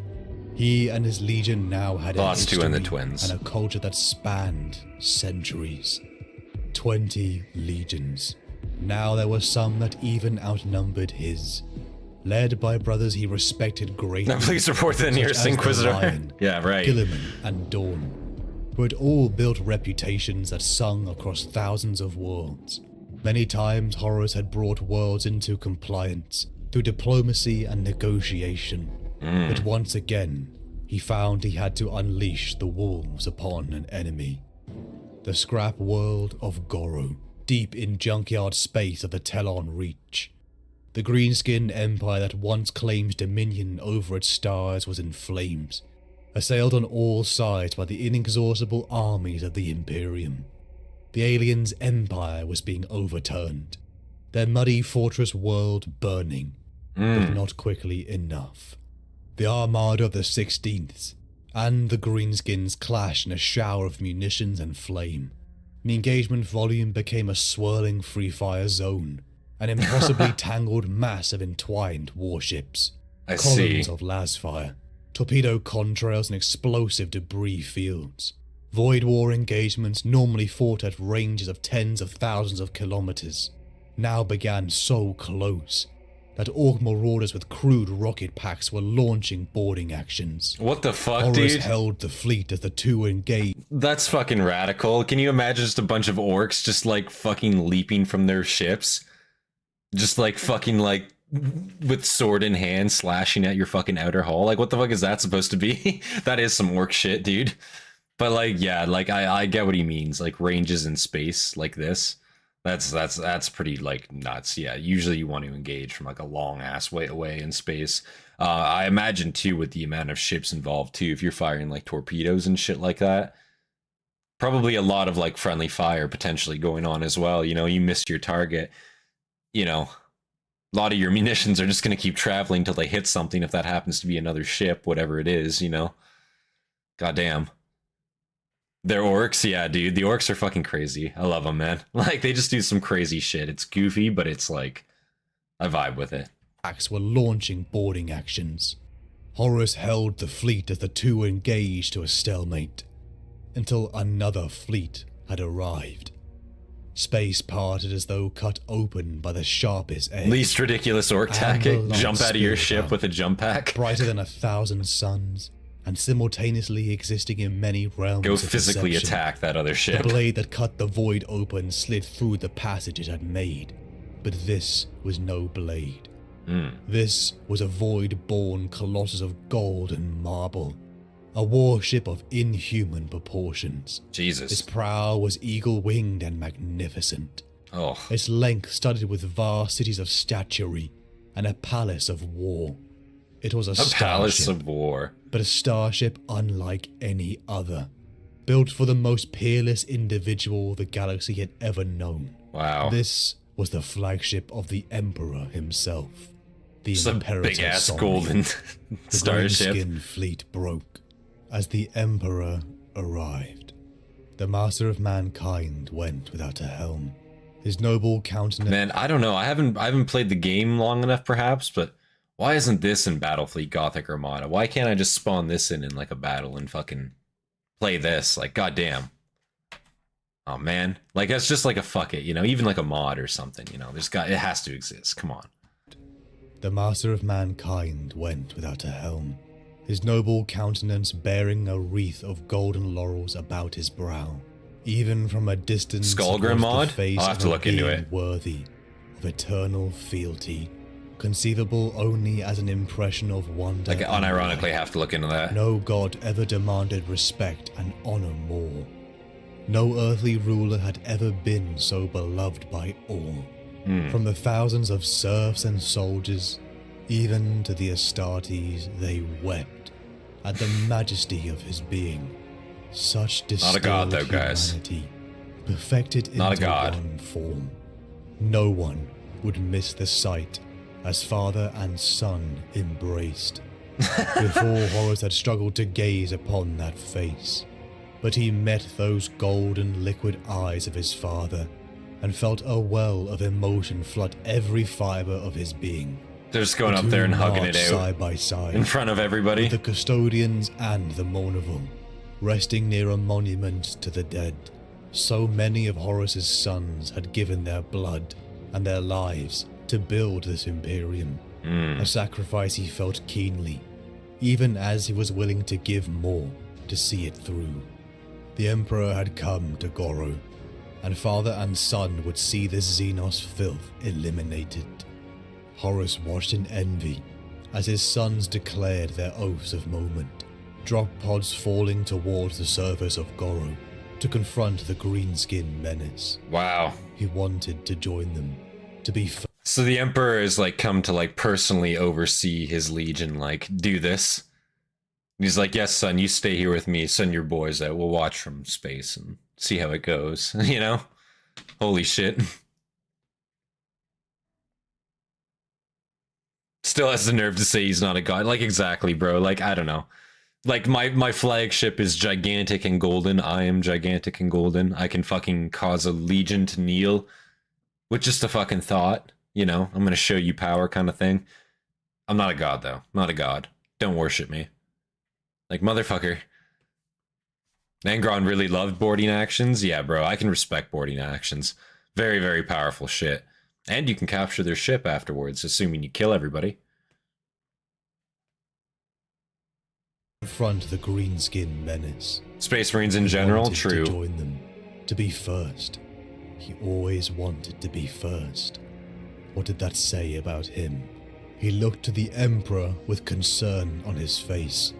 He and his legion now had a Lost two and the history twins. and a culture that spanned centuries. 20 legions. Now there were some that even outnumbered his, led by brothers he respected greatly. Now please report to the such nearest as the Inquisitor. Lion, Yeah, right. Guilliman, and Dawn, who had all built reputations that sung across thousands of worlds. Many times Horus had brought worlds into compliance through diplomacy and negotiation, but once again, he found he had to unleash the wolves upon an enemy. The scrap world of Goro, deep in junkyard space of the Telon Reach. The green-skinned empire that once claimed dominion over its stars was in flames, assailed on all sides by the inexhaustible armies of the Imperium. The aliens' empire was being overturned, their muddy fortress world burning, but not quickly enough. The armada of the 16th and the greenskins clashed in a shower of munitions and flame. The engagement volume became a swirling free-fire zone, an impossibly tangled mass of entwined warships, I columns see. of lasfire, torpedo contrails and explosive debris fields. Void war engagements normally fought at ranges of tens of thousands of kilometers now began so close that Orc marauders with crude rocket packs were launching boarding actions. What the fuck, Horus dude? held the fleet as the two engaged. That's fucking radical. Can you imagine just a bunch of orcs just like fucking leaping from their ships? Just like fucking like with sword in hand slashing at your fucking outer hull? Like what the fuck is that supposed to be? That is some orc shit, dude. But like, yeah, like I get what he means. Like ranges in space like this. That's pretty like nuts. Yeah, usually you want to engage from like a long ass way away in space. I imagine too with the amount of ships involved too, if you're firing like torpedoes and shit like that, probably a lot of like friendly fire potentially going on as well. You know, you missed your target, you know, a lot of your munitions are just going to keep traveling till they hit something, if that happens to be another ship, whatever it is, you know. Goddamn. They're orcs, yeah, dude. The orcs are fucking crazy. I love them, man. Like, they just do some crazy shit. It's goofy, but it's like, I vibe with it. Packs were launching boarding actions. Horus held the fleet as the two engaged to a stalemate, until another fleet had arrived. Space parted as though cut open by the sharpest edge. Least ridiculous orc And tactic. the Jump out of your light ship spilled with a jump pack. brighter than 1,000 suns, and simultaneously existing in many realms Go of physically perception. attack that other The ship. blade that cut the void open slid through the passage it had made, but this was no blade. This was a void-born colossus of gold and marble, a warship of inhuman proportions. Its Jesus. prow was eagle-winged and magnificent, Oh. its length studded with vast cities of statuary and a palace of war. It was a Palace starship, of War. but a starship unlike any other, built for the most peerless individual the galaxy had ever known. Wow. This was the flagship of the Emperor himself, the Just a Imperator big ass Somnium. golden The starship. green-skinned fleet broke as the Emperor arrived. The master of mankind went without a helm. His noble countenance. Man, I don't know. I haven't played the game long enough, perhaps, but why isn't this in Battlefleet Gothic Armada? Why can't I just spawn this in like a battle and fucking play this? Like, goddamn. Oh man, like that's just like a fuck it, you know, even like a mod or something, you know. It has to exist. Come on. The master of mankind went without a helm. his noble countenance bearing a wreath of golden laurels about his brow. Even from a distance, Skullgrim mod? Face I'll have to look into it. Worthy of eternal fealty, conceivable only as an impression of wonder. Like, unironically, have to look into that. No god ever demanded respect and honor more. No earthly ruler had ever been so beloved by all. From the thousands of serfs and soldiers, even to the Astartes, they wept at the majesty of his being. Such distilled Not a god, though, guys. humanity, perfected into Not a god. one form. No one would miss the sight as father and son embraced. Before Horus had struggled to gaze upon that face, but he met those golden liquid eyes of his father and felt a well of emotion flood every fiber of his being. They're just going up there and hugging it out side by side in front of everybody. the custodians and the mournful, resting near a monument to the dead. So many of Horus's sons had given their blood and their lives to build this Imperium, a sacrifice he felt keenly, even as he was willing to give more to see it through. The Emperor had come to Goro, and father and son would see this Xenos filth eliminated. Horus watched in envy as his sons declared their oaths of moment, drop pods falling towards the surface of Goro to confront the greenskin menace. Wow. He wanted to join them, to be So the Emperor has, like, come to, like, personally oversee his legion, like, do this. And he's like, yes, son, you stay here with me, send your boys out, we'll watch from space and see how it goes, you know? Holy shit. Still has the nerve to say he's not a god. Like, exactly, bro. Like, I don't know. Like, my flagship is gigantic and golden. I am gigantic and golden. I can fucking cause a legion to kneel with just a fucking thought. You know, I'm gonna show you power kind of thing. I'm not a god, though. Not a god. Don't worship me. Like, motherfucker. Angron really loved boarding actions. Yeah, bro, I can respect boarding actions. Very, very powerful shit. And you can capture their ship afterwards, assuming you kill everybody. confront the greenskin menace. Space Marines in He general, wanted true. to join them, to be first. He always wanted to be first. What did that say about him? He looked to the Emperor with concern on his face,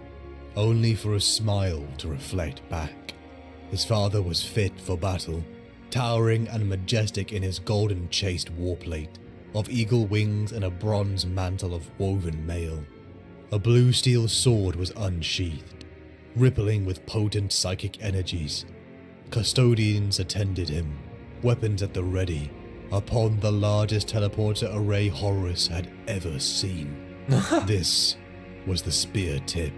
only for a smile to reflect back. His father was fit for battle, towering and majestic in his golden chased warplate, of eagle wings and a bronze mantle of woven mail. A blue steel sword was unsheathed, rippling with potent psychic energies. Custodians attended him, weapons at the ready, upon the largest teleporter array Horus had ever seen. This was the spear tip.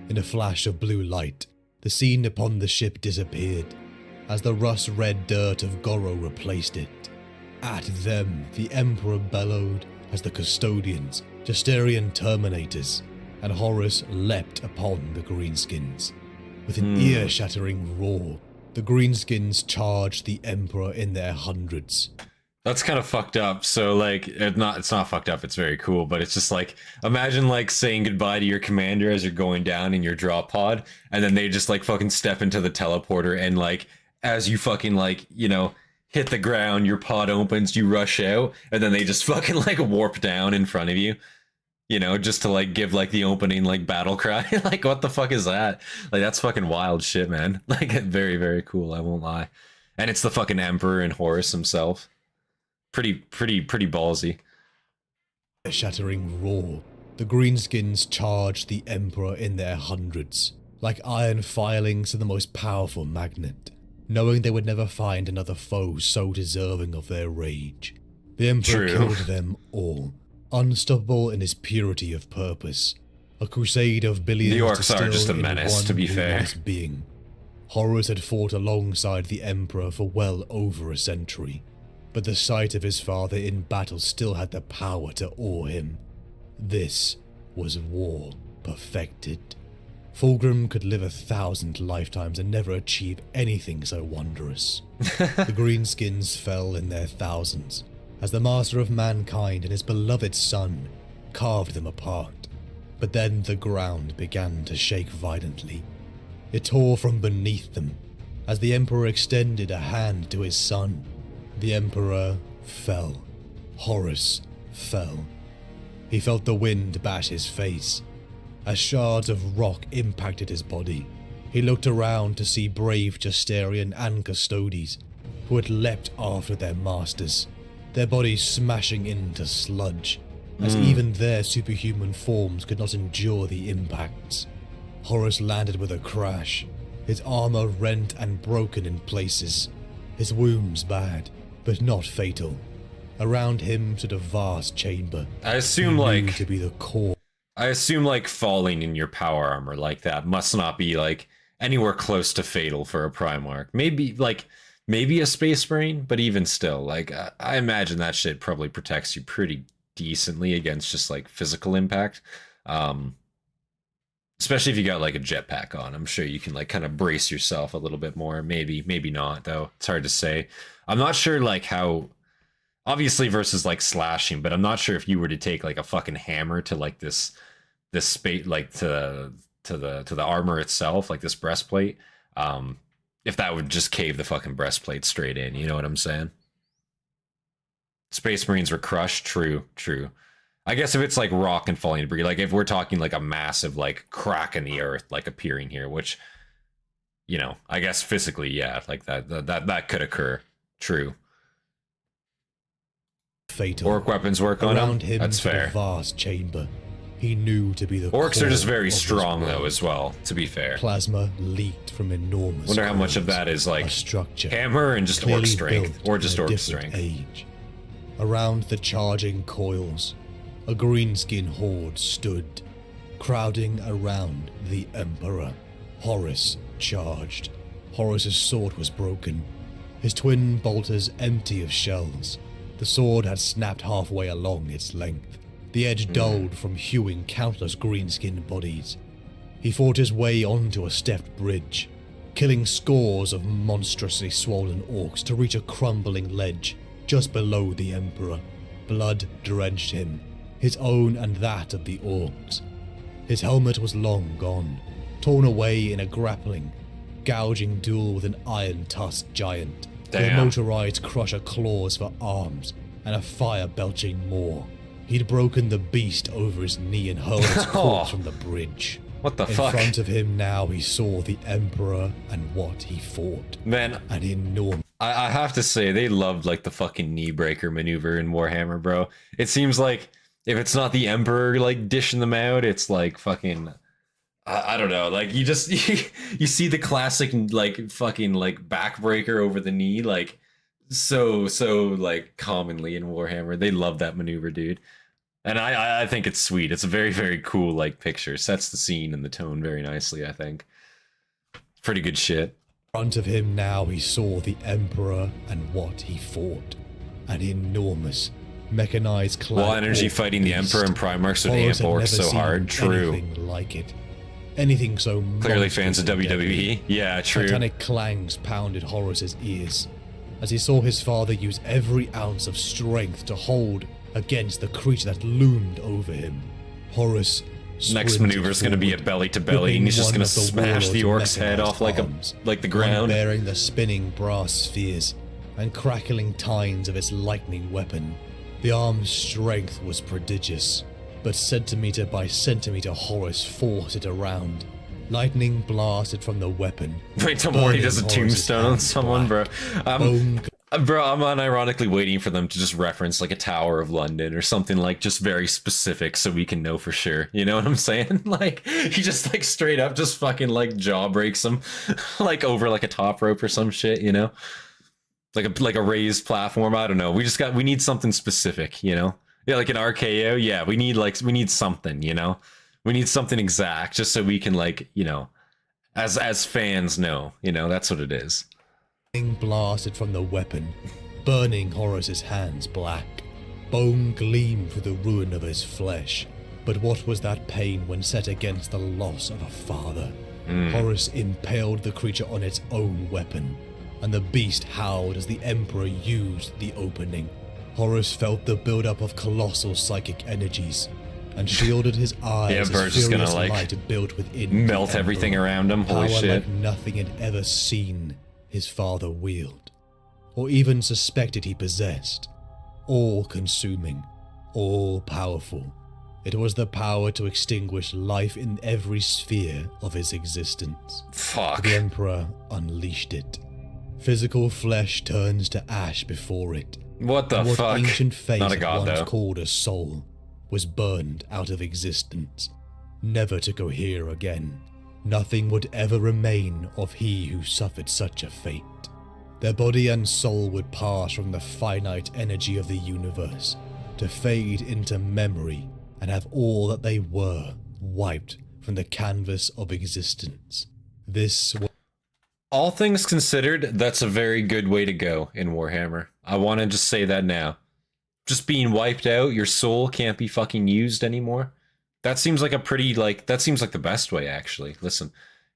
In a flash of blue light, the scene upon the ship disappeared, as the rust-red dirt of Goro replaced it. At them, the Emperor bellowed as the custodians, Justerian Terminators, and Horus leapt upon the Greenskins. With an ear-shattering roar, the Greenskins charged the Emperor in their hundreds. That's kind of fucked up. So, like, it's not fucked up, it's very cool, but it's just like, imagine, like, saying goodbye to your commander as you're going down in your drop pod, and then they just, like, fucking step into the teleporter, and, like, as you fucking, like, you know, hit the ground, your pod opens, you rush out, and then they just fucking, like, warp down in front of you. You know, just to, like, give, like, the opening, like, battle cry. Like, what the fuck is that? Like, that's fucking wild shit, man. Like, very, very cool, I won't lie. And it's the fucking Emperor and Horus himself. Pretty ballsy. A shattering roar, the Greenskins charged the Emperor in their hundreds, like iron filings to the most powerful magnet, knowing they would never find another foe so deserving of their rage. The Emperor killed them all, unstoppable in his purity of purpose, a crusade of billions. The orcs are just a menace, to be fair. Being. Horus had fought alongside the Emperor for well over a century, but the sight of his father in battle still had the power to awe him. This was war perfected. Fulgrim could live 1,000 lifetimes and never achieve anything so wondrous. The Greenskins fell in their thousands, as the master of mankind and his beloved son carved them apart. But then the ground began to shake violently. It tore from beneath them as the Emperor extended a hand to his son. The Emperor fell. Horus fell. He felt the wind bash his face as shards of rock impacted his body. He looked around to see brave Justarian and Custodes who had leapt after their masters, their bodies smashing into sludge, as even their superhuman forms could not endure the impacts. Horus landed with a crash, his armor rent and broken in places, his wounds bad, but not fatal. Around him stood a vast chamber. I assume he knew like to be the core. I assume like falling in your power armor like that must not be like anywhere close to fatal for a Primarch. Maybe a Space Marine, but even still, like I imagine that shit probably protects you pretty decently against just like physical impact. Especially if you got like a jetpack on. I'm sure you can like kind of brace yourself a little bit more. Maybe not though. It's hard to say. I'm not sure like how, obviously versus like slashing, but I'm not sure if you were to take like a fucking hammer to like this space, like to the armor itself, like this breastplate, if that would just cave the fucking breastplate straight in, you know what I'm saying? Space Marines were crushed, true. I guess if it's like rock and falling debris, like if we're talking like a massive like crack in the earth like appearing here, which, you know, I guess physically, yeah, like that could occur, true. Fatal. Orc weapons work on him. That's fair. A vast chamber. He knew to be the orcs are just core very of strong this though world. as well, to be fair. Plasma leaked from enormous. Wonder how much of coils, that is like a structure hammer and just orc clearly strength, built or just in a orc different strength. Age. Around the charging coils, a greenskin horde stood, crowding around the Emperor. Horus charged. Horus's sword was broken, his twin bolters empty of shells. The sword had snapped halfway along its length, the edge dulled from hewing countless green-skinned bodies. He fought his way onto a stepped bridge, killing scores of monstrously swollen orcs to reach a crumbling ledge just below the Emperor. Blood drenched him, his own and that of the orcs. His helmet was long gone, torn away in a grappling, gouging duel with an iron-tusked giant, with motorized crusher claws for arms and a fire-belching maw. He'd broken the beast over his knee and hurled its corpse from the bridge. What the In fuck? front of him now he saw the Emperor and what he fought. Man, An enormous... I have to say, they loved like the fucking knee breaker maneuver in Warhammer, bro. It seems like if it's not the Emperor like dishing them out, it's like fucking, I don't know, like you just you see the classic like fucking like backbreaker over the knee, like so like commonly in Warhammer. They love that maneuver, dude. And I think it's sweet. It's a very, very cool like picture. Sets the scene and the tone very nicely, I think. Pretty good shit. In front of him now he saw the Emperor and what he fought. An enormous, mechanized clad Wall energy orc fighting the beast. Emperor and Primarchs would Horus amp had orcs never so seen hard. True. Anything like it. Anything so Clearly fans of monstrous and WWE. deadly. Yeah, true. Titanic clangs pounded Horus's ears as he saw his father use every ounce of strength to hold against the creature that loomed over him. Horus Next sprinted maneuver is going to be a forward, belly to belly, and whipping he's just one going to of the smash the warlord's orc's head off like mechanized arms, the one ground. bearing the spinning brass spheres and crackling tines of its lightning weapon. The arm's strength was prodigious, but centimeter by centimeter Horus forced it around. Lightning blasted from the weapon. Wait till Morty burning does a Horus's tombstone on hands someone, black. bro. Bone Bro, I'm unironically waiting for them to just reference like a Tower of London or something like just very specific so we can know for sure. You know what I'm saying? Like he just like straight up just fucking like jaw breaks him like over like a top rope or some shit, you know? Like a raised platform. I don't know. We need something specific, you know? Yeah, like an RKO. Yeah, we need something, you know? We need something exact just so we can like, you know, as fans know, you know, that's what it is. Blasted from the weapon, burning Horus's hands black. Bone gleamed through the ruin of his flesh, but what was that pain when set against the loss of a father? Horus impaled the creature on its own weapon, and the beast howled as the Emperor used the opening. Horus felt the buildup of colossal psychic energies, and shielded his eyes Yeah, as Burge is gonna, furious like, light built within melt the everything Emperor. around him. Holy Power shit. like nothing he'd ever seen his father wield, or even suspected he possessed. All-consuming, all-powerful. It was the power to extinguish life in every sphere of his existence. Fuck. The Emperor unleashed it. Physical flesh turns to ash before it. What the And what fuck? ancient faith Not a had god, once though. called a soul was burned out of existence, never to cohere again. Nothing would ever remain of he who suffered such a fate. Their body and soul would pass from the finite energy of the universe to fade into memory and have all that they were wiped from the canvas of existence. This was All things considered, that's a very good way to go in Warhammer. I want to just say that now. Just being wiped out, your soul can't be fucking used anymore. That seems like a pretty, like, that seems like the best way, actually. Listen.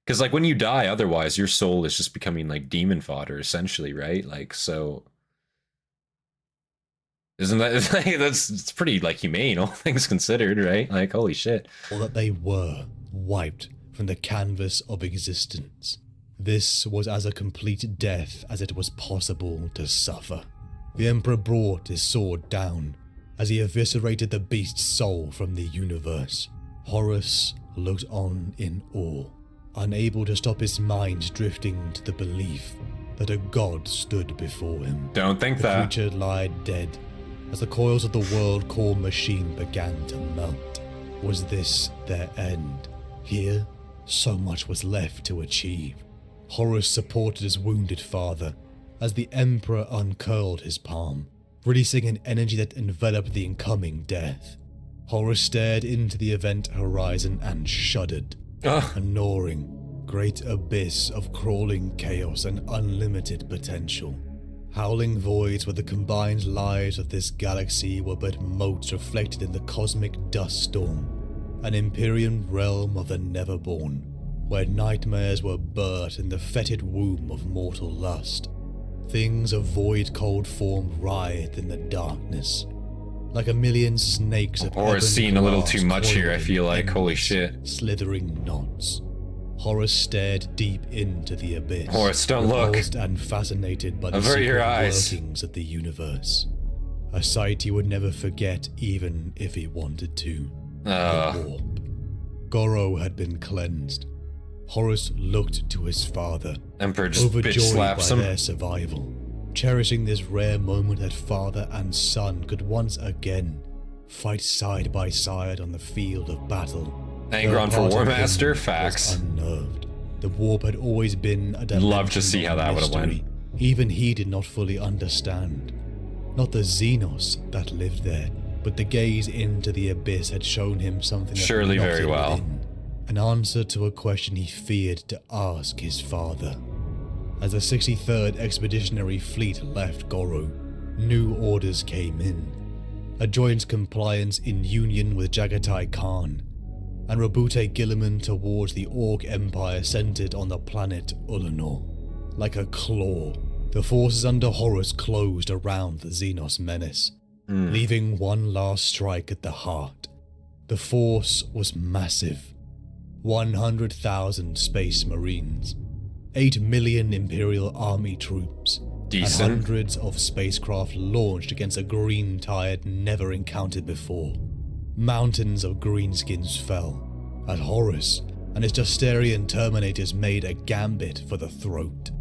Because, like, when you die, otherwise, your soul is just becoming, like, demon fodder, essentially, right? Like, so... Isn't that, like, it's pretty, like, humane, all things considered, right? Like, holy shit. all that they were wiped from the canvas of existence. This was as a complete death as it was possible to suffer. The Emperor brought his sword down as he eviscerated the beast's soul from the universe. Horus looked on in awe, unable to stop his mind drifting to the belief that a god stood before him. Don't think The that. creature lied dead as the coils of the world-core machine began to melt. Was this their end? Here, so much was left to achieve. Horus supported his wounded father as the Emperor uncurled his palm, releasing an energy that enveloped the incoming death. Horus stared into the event horizon and shuddered. Ugh. A gnawing, great abyss of crawling chaos and unlimited potential. Howling voids where the combined lives of this galaxy were but motes reflected in the cosmic dust storm. An Empyrean realm of the Neverborn, where nightmares were birthed in the fetid womb of mortal lust. Things of void-cold form writhed in the darkness. Like a million snakes of Or ebon seeing a little glass too much here, I coiled feel in like. Holy endless, shit. slithering knots. Horus stared deep into the abyss. Horus, don't look. repulsed and fascinated by the Avert your secret eyes. workings of the universe. A sight he would never forget even if he wanted to. The warp. Goro had been cleansed. Horus looked to his father, Emperor just bitch overjoyed slaps by him. their survival, cherishing this rare moment that father and son could once again fight side by side on the field of battle. Anger Though on for part of War him Master? was Facts. unnerved. The warp had always been a Love to dimension see how of that would've went. mystery. Even he did not fully understand. Not the Xenos that lived there, but the gaze into the abyss had shown him something that Surely very rotted well. within. An answer to a question he feared to ask his father. As the 63rd Expeditionary Fleet left Goro, new orders came in. A joint compliance in union with Jagatai Khan, and Rabute Gilliman towards the Orc Empire centered on the planet Ullanor. Like a claw, the forces under Horus closed around the Xenos menace, leaving one last strike at the heart. The force was massive. 100,000 space marines, 8 million Imperial Army troops, Decent. and hundreds of spacecraft launched against a green tide never encountered before. Mountains of greenskins fell, and Horus and his Justerian Terminators made a gambit for the throat.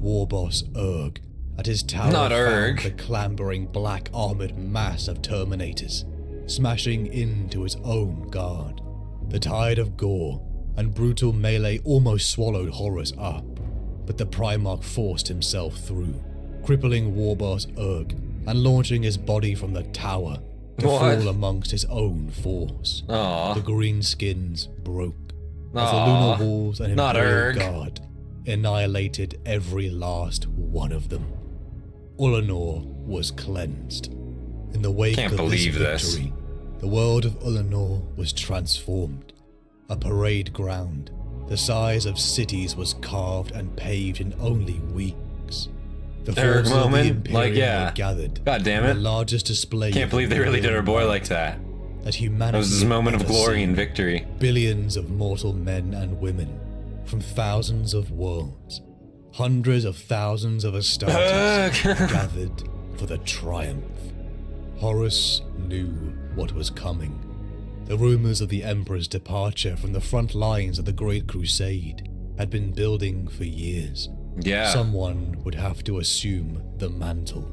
Warboss Urg at his tower Not found Urg. the clambering black armored mass of Terminators, smashing into his own guard. The tide of gore and brutal melee almost swallowed Horus up, but the Primarch forced himself through, crippling Warboss Urg and launching his body from the tower to What? fall amongst his own force. Aw. The greenskins broke as the Aw. Lunar Wolves and Not Imperial Urg. Guard annihilated every last one of them. Ullanor was cleansed. In the wake Can't of believe this this. victory, the world of Ullanor was transformed. A parade ground, the size of cities, was carved and paved in only weeks. The Erg forces of the moment? Imperium Like, yeah. were gathered. God damn in it. the largest display. Can't of believe they really did our boy Imperial like that. that humanity... That was his moment of ever glory seen. and victory. Billions of mortal men and women from thousands of worlds, hundreds of thousands of Astartes gathered for the triumph. Horus knew what was coming. The rumors of the Emperor's departure from the front lines of the Great Crusade had been building for years. Yeah. Someone would have to assume the mantle.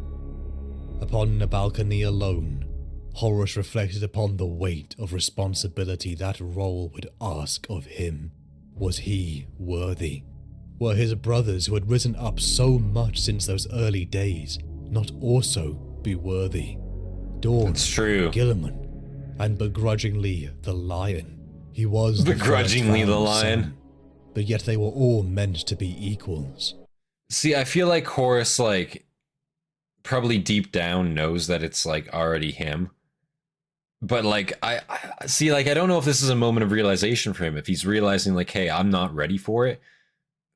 Upon a balcony alone, Horus reflected upon the weight of responsibility that role would ask of him. Was he worthy? Were his brothers who had risen up so much since those early days not also be worthy? Dawn, That's true. Guilliman, and begrudgingly the Lion. He was Begrudgingly the Lion. Son, but yet they were all meant to be equals. See, I feel like Horus, like, probably deep down knows that it's, like, already him. But, like, I see, like, I don't know if this is a moment of realization for him, if he's realizing, like, hey, I'm not ready for it,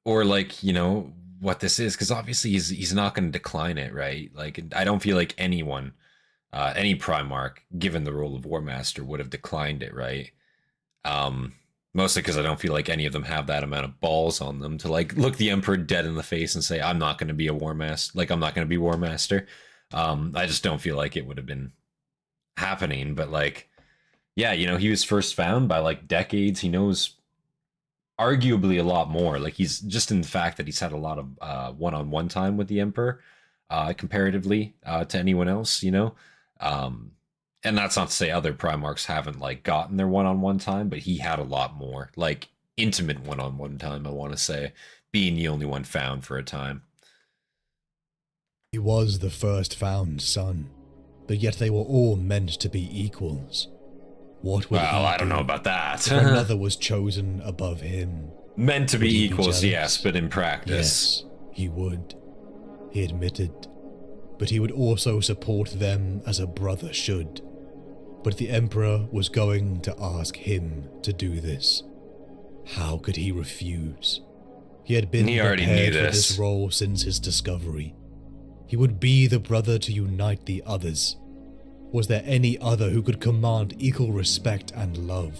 or, like, you know, what this is, because obviously he's not going to decline it, right? Like, I don't feel like anyone, any Primarch, given the role of War Master, would have declined it, right? Mostly because I don't feel like any of them have that amount of balls on them to, like, look the Emperor dead in the face and say, I'm not going to be a War Master, like, I'm not going to be War Master. I just don't feel like it would have been happening, but, like, yeah, you know, he was first found by, like, decades. He knows arguably a lot more. Like, he's just in the fact that he's had a lot of one-on-one time with the Emperor, comparatively to anyone else, you know? And that's not to say other Primarchs haven't, like, gotten their one-on-one time, but he had a lot more, like, intimate one-on-one time, I want to say, being the only one found for a time. He was the first found son, but yet they were all meant to be equals. What would Well, he I don't do know about that. if another was chosen above him? Meant to be Would he be equals, jealous? yes, but in practice. Yes, he would. He admitted. But he would also support them as a brother should. But the Emperor was going to ask him to do this. How could he refuse? He had been He already prepared knew for this. this role since his discovery. He would be the brother to unite the others. Was there any other who could command equal respect and love?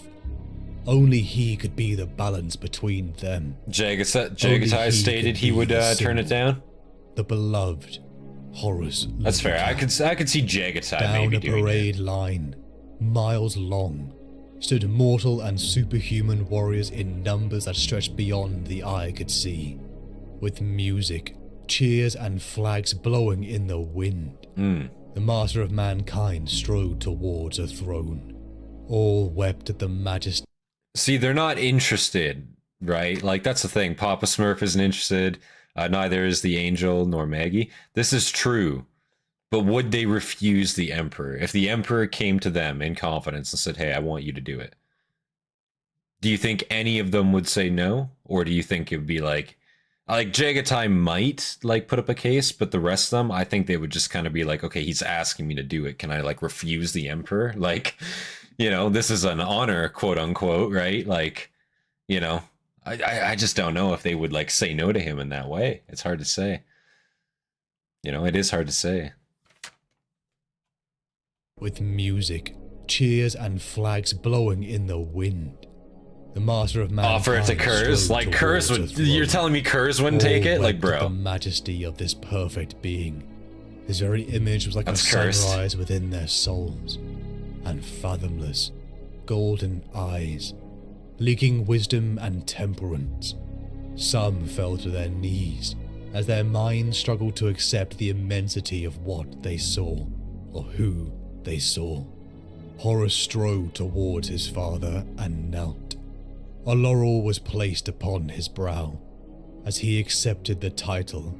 Only he could be the balance between them. Jagatai stated he would turn it down. The beloved Horus. That's fair. I could see Jagatai Down maybe a doing parade it. line, miles long, stood mortal and superhuman warriors in numbers that stretched beyond the eye could see, with music, cheers and flags blowing in the wind. The master of mankind strode towards a throne. All wept at the majesty. See, they're not interested, right? Like, that's the thing. Papa Smurf isn't interested. Neither is the Angel nor Maggie. This is true. But would they refuse the Emperor? If the Emperor came to them in confidence and said, hey, I want you to do it, do you think any of them would say no? Or do you think it would be like Jagatai might, like, put up a case, but the rest of them, I think they would just kind of be like, okay, he's asking me to do it. Can I, like, refuse the Emperor? Like, you know, this is an honor, quote unquote, right? Like, you know, I just don't know if they would, like, say no to him in that way. It's hard to say. You know, it is hard to say. With music, cheers and flags blowing in the wind. The master of mankind Offer it to Kurz? strode Like, Kurz towards would... a You're throne. telling me Kurz wouldn't take All it? Like, wept at the bro. majesty of this perfect being. His very image was like That's a cursed. sunrise within their souls. And fathomless, golden eyes, leaking wisdom and temperance. Some fell to their knees as their minds struggled to accept the immensity of what they saw, or who they saw. Horus strode towards his father and knelt. A laurel was placed upon his brow as he accepted the title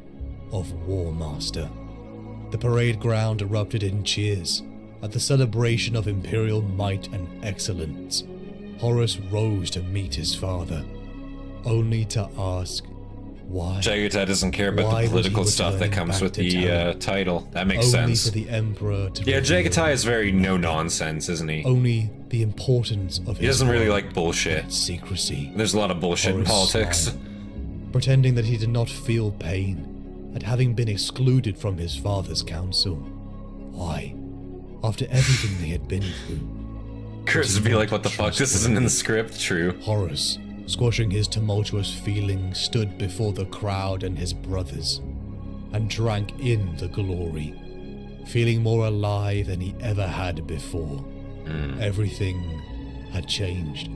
of War Master. The parade ground erupted in cheers at the celebration of imperial might and excellence. Horus rose to meet his father, only to ask why. Jagatai doesn't care about Why the was he political stuff that returning comes back with to the Talon? title. That makes Only sense. for the Emperor to Yeah, reveal Jagatai is very no-nonsense, isn't he? only the importance of his He doesn't really work like bullshit. and secrecy. There's a lot of bullshit in Horus politics. smiled, pretending that he did not feel pain at having been excluded from his father's council. Why? After everything they had been through, Chris would be like, what the fuck? This isn't in the script. True. Horus, squashing his tumultuous feelings, stood before the crowd and his brothers, and drank in the glory, feeling more alive than he ever had before. Everything had changed.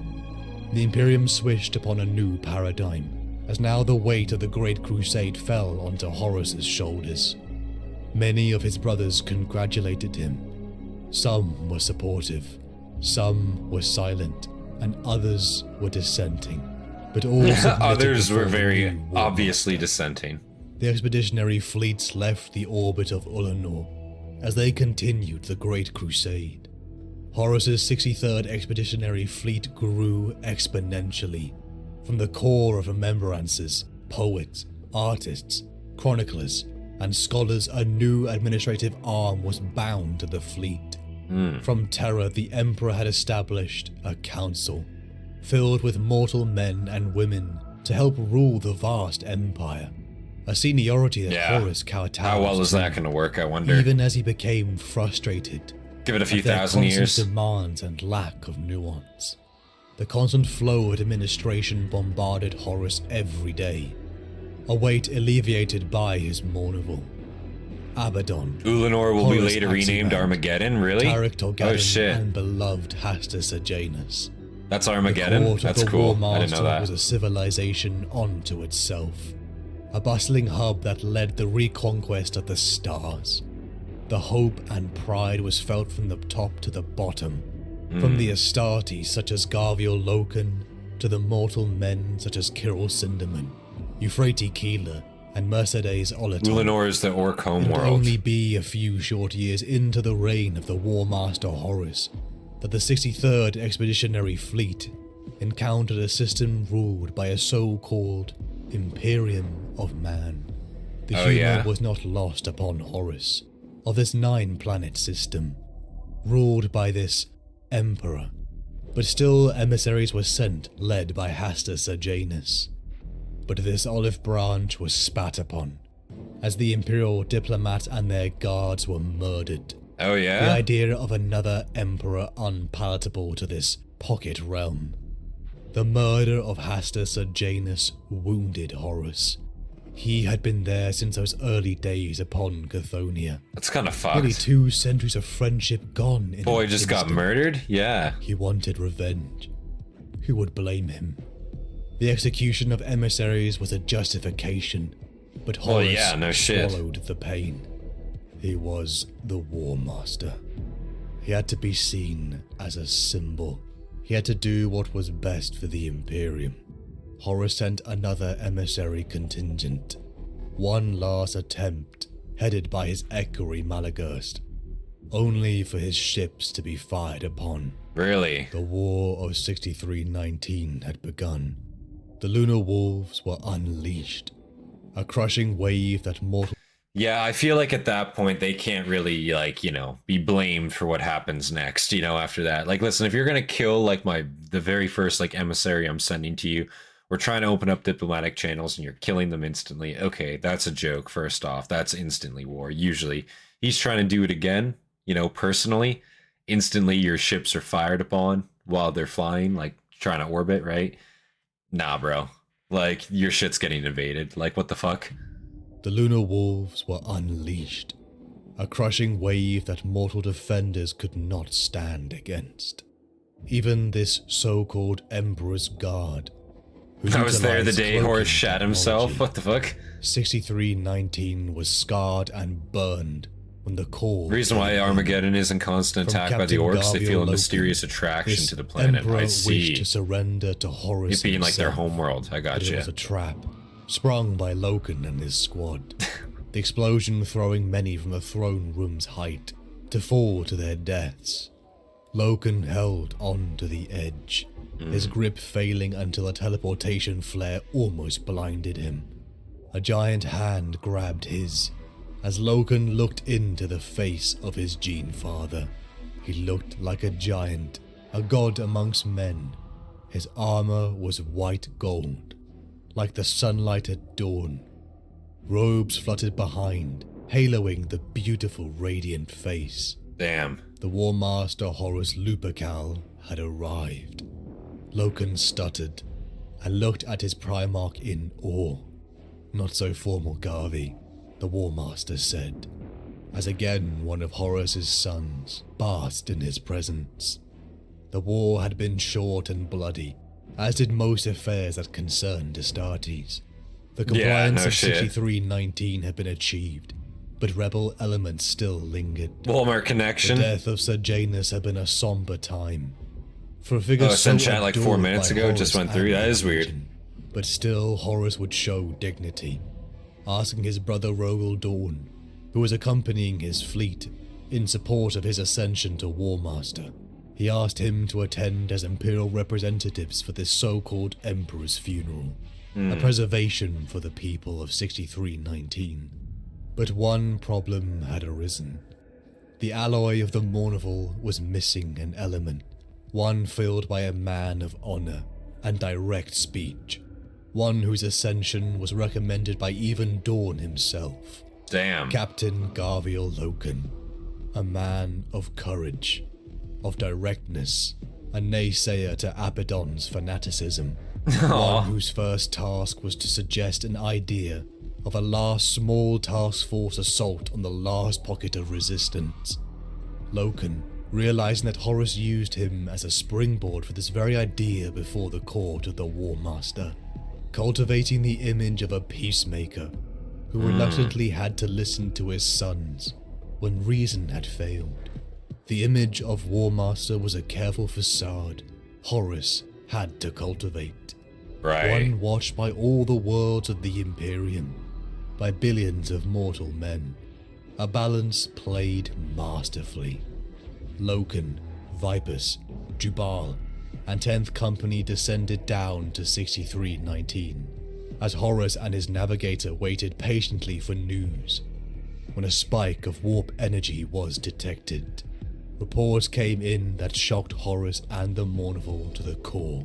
The Imperium switched upon a new paradigm, as now the weight of the Great Crusade fell onto Horus's shoulders. Many of his brothers congratulated him. Some were supportive, some were silent, and others were dissenting. But all others were very obviously dissenting. The expeditionary fleets left the orbit of Ullanor as they continued the Great Crusade. Horus's 63rd Expeditionary Fleet grew exponentially. From the core of remembrances, poets, artists, chroniclers, and scholars, a new administrative arm was bound to the fleet. From Terra, the Emperor had established a council, filled with mortal men and women to help rule the vast empire. A seniority that Horus kowtowed. How well is that going to work, I wonder? Even as he became frustrated. Give it a few at their thousand years. constant demands and lack of nuance. The constant flow of administration bombarded Horus every day, a weight alleviated by his Mournival. Abaddon. Ullanor will be Horus later renamed Axiom, Armageddon, really? Tarik Torgaddon, Oh shit. and beloved Hastati Janus. That's The Armageddon? court of That's the cool. War I didn't know Master was that. a civilization unto itself, a bustling hub that led the reconquest of the stars. The hope and pride was felt from the top to the bottom, from the Astarte such as Garviel Loken to the mortal men such as Kirill Sinderman, Euphrates Keeler, and Mercedes Olaton. Ullanor is the orc It would homeworld. only be a few short years into the reign of the War Master Horus that the 63rd Expeditionary Fleet encountered a system ruled by a so-called Imperium of Man. The humor was not lost upon Horus, of this 9-planet system, ruled by this Emperor, but still emissaries were sent led by Hastati Janus. But this olive branch was spat upon, as the Imperial diplomat and their guards were murdered. Oh The yeah? idea of another emperor unpalatable to this pocket realm. The murder of Hastati Janus wounded Horus. He had been there since those early days upon Cthonia. That's kind of Nearly fucked. 2 centuries of friendship gone in Boy an just got instant. murdered? Yeah. He wanted revenge. Who would blame him? The execution of emissaries was a justification, but Horus yeah, no shit. swallowed the pain. He was the War Master. He had to be seen as a symbol. He had to do what was best for the Imperium. Horus sent another emissary contingent. One last attempt, headed by his equerry Malagurst, only for his ships to be fired upon. Really? The War of 6319 had begun. The Lunar Wolves were unleashed. A crushing wave that mortal... Yeah, I feel like at that point they can't really, like, you know, be blamed for what happens next, you know, after that. Like, listen, if you're gonna kill, like, the very first, like, emissary I'm sending to you, we're trying to open up diplomatic channels and you're killing them instantly. Okay, that's a joke, first off. That's instantly war. Usually, he's trying to do it again, you know, personally. Instantly, your ships are fired upon while they're flying, like, trying to orbit, right? Nah, bro. Like, your shit's getting invaded. Like, what the fuck? The Lunar Wolves were unleashed. A crushing wave that mortal defenders could not stand against. Even this so-called Emperor's Guard, who I was there the utilized day cloaking Horus shat himself. technology. What the fuck? 6319 was scarred and burned when the call... The reason why Armageddon is in constant From attack by the Captain orcs, they Garviel feel a Loken, mysterious attraction this to the planet. Emperor I wished see. to surrender to Horus It being like their himself, homeworld. I but got it you. was a trap, sprung by Loken and his squad. The explosion throwing many from the throne room's height to fall to their deaths. Loken held on to the edge, his grip failing until a teleportation flare almost blinded him. A giant hand grabbed his, as Loken looked into the face of his Gene Father. He looked like a giant, a god amongst men. His armor was white gold, like the sunlight at dawn. Robes fluttered behind, haloing the beautiful radiant face. Damn. The War Master Horus Lupercal had arrived. Loken stuttered and looked at his Primarch in awe. Not so formal, Garvey, the War Master said, as again one of Horus's sons basked in his presence. The war had been short and bloody, as did most affairs that concerned Astartes. The compliance of 6319 had been achieved, but rebel elements still lingered. Walmart connection. The death of Sejanus had been a somber time. For a figure I so sent chat like 4 adored minutes by ago, it just Horus went through. and That is the weird. Legion, but still Horus would show dignity, asking his brother Rogel Dawn, who was accompanying his fleet in support of his ascension to War Master. He asked him to attend as imperial representatives for this so-called Emperor's funeral, a preservation for the people of 6319. But one problem had arisen. The alloy of the Mournival was missing an element, one filled by a man of honor and direct speech, one whose ascension was recommended by even Dawn himself. Damn. Captain Garviel Loken, a man of courage, of directness, a naysayer to Abaddon's fanaticism, one whose first task was to suggest an idea of a last small task force assault on the last pocket of resistance. Loken, realizing that Horus used him as a springboard for this very idea before the court of the War Master, cultivating the image of a peacemaker who reluctantly had to listen to his sons when reason had failed. The image of War Master was a careful facade Horus had to cultivate. Right. One watched by all the worlds of the Imperium, by billions of mortal men. A balance played masterfully. Loken, Vipus, Jubal, and 10th Company descended down to 6319, as Horus and his navigator waited patiently for news. When a spike of warp energy was detected, reports came in that shocked Horus and the Mournival to the core.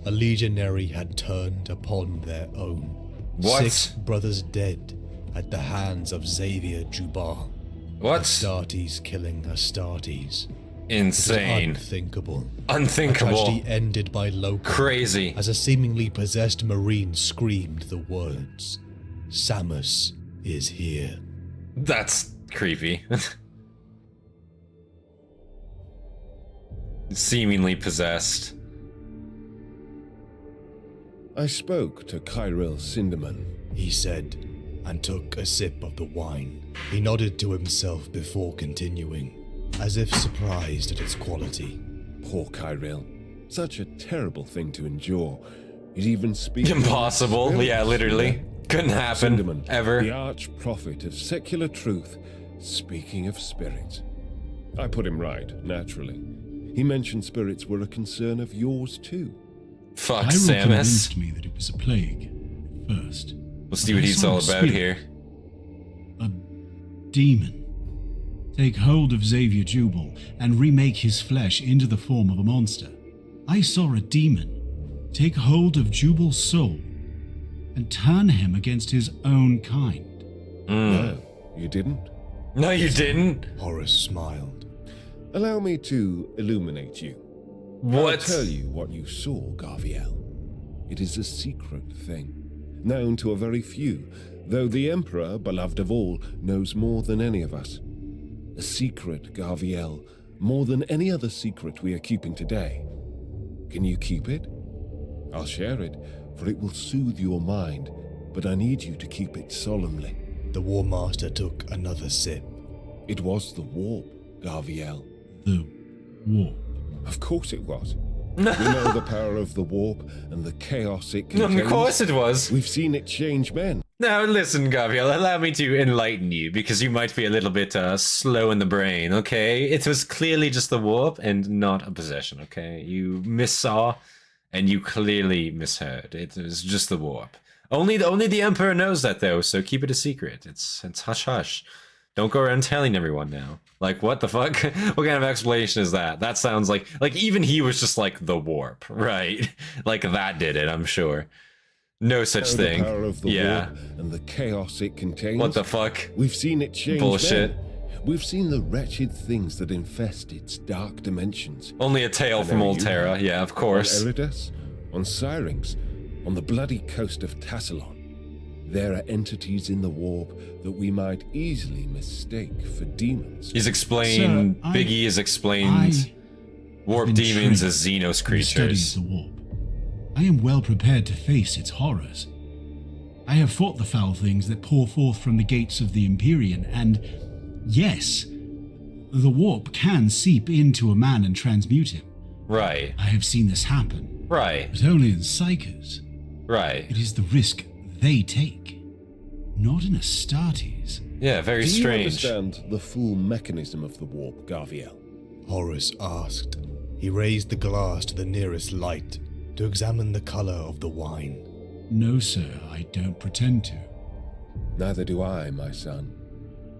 A legionary had turned upon their own. What? 6 brothers dead at the hands of Xavier Jubal. What? Astartes killing Astartes. Insane. Unthinkable. Unthinkable. A tragedy ended by Loken. Crazy. As a seemingly possessed marine screamed the words, "Samus is here." That's creepy. Seemingly possessed. I spoke to Kyril Sinderman. He said, and took a sip of the wine. He nodded to himself before continuing, as if surprised at its quality. Poor Kyril. Such a terrible thing to endure. It even speaks... Impossible. Yeah, literally. Couldn't happen. Sinderman, Ever. the arch-prophet of secular truth, speaking of spirits. I put him right, naturally. He mentioned spirits were a concern of yours too. Fuck Hyrule Samus. convinced me that it was a plague at first. We'll see what he's all about here. A demon. Take hold of Xavier Jubal and remake his flesh into the form of a monster. I saw a demon take hold of Jubal's soul and turn him against his own kind. No, you didn't. No, you didn't. Horus smiled. Allow me to illuminate you. What? I'll tell you what you saw, Garviel. It is a secret thing, known to a very few, though the Emperor, beloved of all, knows more than any of us. A secret, Garviel, more than any other secret we are keeping today. Can you keep it? I'll share it, for it will soothe your mind, but I need you to keep it solemnly. The War Master took another sip. It was the warp, Garviel. The warp. Of course it was. We know the power of the warp and the chaos it contains. Of course it was. We've seen it change men. Now listen, Gabriel, allow me to enlighten you, because you might be a little bit slow in the brain, okay? It was clearly just the warp and not a possession, okay? You missaw and you clearly misheard. It was just the warp. Only the Emperor knows that, though, so keep it a secret. It's hush-hush. Don't go around telling everyone now. Like, what the fuck? What kind of explanation is that? That sounds like even he was just like the warp, right? Like that did it, I'm sure. No such thing. The power of the yeah. warp and the chaos it contains. What the fuck? We've seen it change Bullshit. men. We've seen the wretched things that infest its dark dimensions. Only a tale from old Terra, yeah, of course. On Eridas, on Syrinx, on the bloody coast of Tassalon. There are entities in the warp that we might easily mistake for demons. He's explained, Sir, Big E has explained warp demons as Xenos creatures. The warp. I am well prepared to face its horrors. I have fought the foul things that pour forth from the gates of the Empyrean, and yes, the warp can seep into a man and transmute him. Right. I have seen this happen. Right. But only in psychos. Right. It is the risk they take, not in Astartes. Yeah, very strange. Do you understand the full mechanism of the warp, Garviel? Horus asked. He raised the glass to the nearest light to examine the color of the wine. No, sir, I don't pretend to. Neither do I, my son.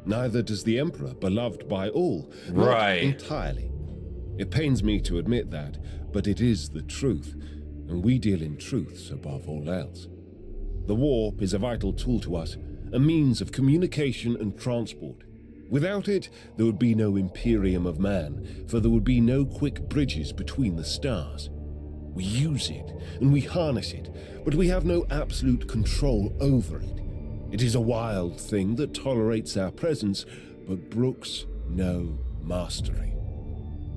Neither does the Emperor, beloved by all. Right. Not entirely. It pains me to admit that, but it is the truth, and we deal in truths above all else. The warp is a vital tool to us, a means of communication and transport. Without it, there would be no Imperium of Man, for there would be no quick bridges between the stars. We use it, and we harness it, but we have no absolute control over it. It is a wild thing that tolerates our presence, but brooks no mastery.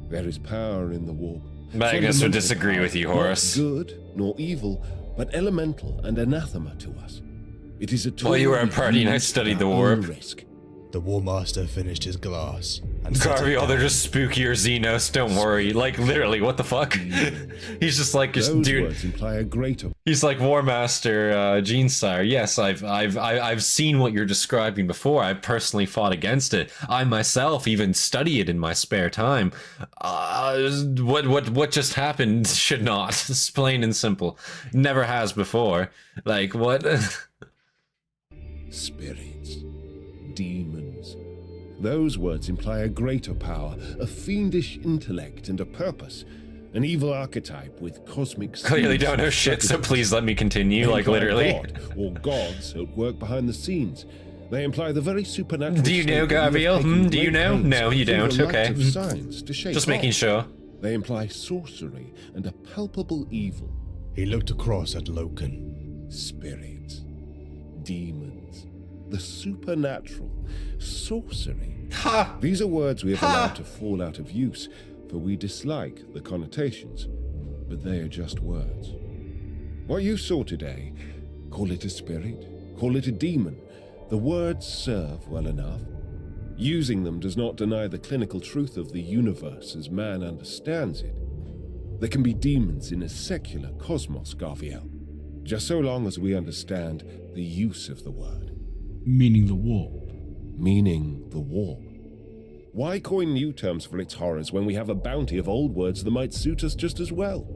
There is power in the warp. I guess I disagree with you, Horus. Not good, nor evil, but elemental and anathema to us. It is a tool. While you were at party and I studied the warp. Risk. The War Master finished his glass and set it Garviel, they're down. just spookier Xenos, don't worry. Like, literally, what the fuck? He's just like, Those dude. words imply a greater. He's like War Master, Genesire. Yes, I've seen what you're describing before. I've personally fought against it. I myself even study it in my spare time. What just happened should not. It's plain and simple. Never has before. Like, what? Spirits. Demons. Those words imply a greater power, a fiendish intellect and a purpose, an evil archetype with cosmic. Clearly don't know shit, so please let me continue, They like imply literally. God or gods at work behind the scenes. They imply the very supernatural. Do you know, state that we have Garviel? taken Do you great know? pains No, you through the don't. light Okay. of science to shape Just making off. sure. They imply sorcery and a palpable evil. He looked across at Loken. Spirits, demons, the supernatural, sorcery. Ha! These are words we have allowed to fall out of use, for we dislike the connotations, but they are just words. What you saw today, call it a spirit, call it a demon, the words serve well enough. Using them does not deny the clinical truth of the universe as man understands it. There can be demons in a secular cosmos, Garviel, just so long as we understand the use of the word. Meaning the warp. Meaning the warp. Why coin new terms for its horrors when we have a bounty of old words that might suit us just as well?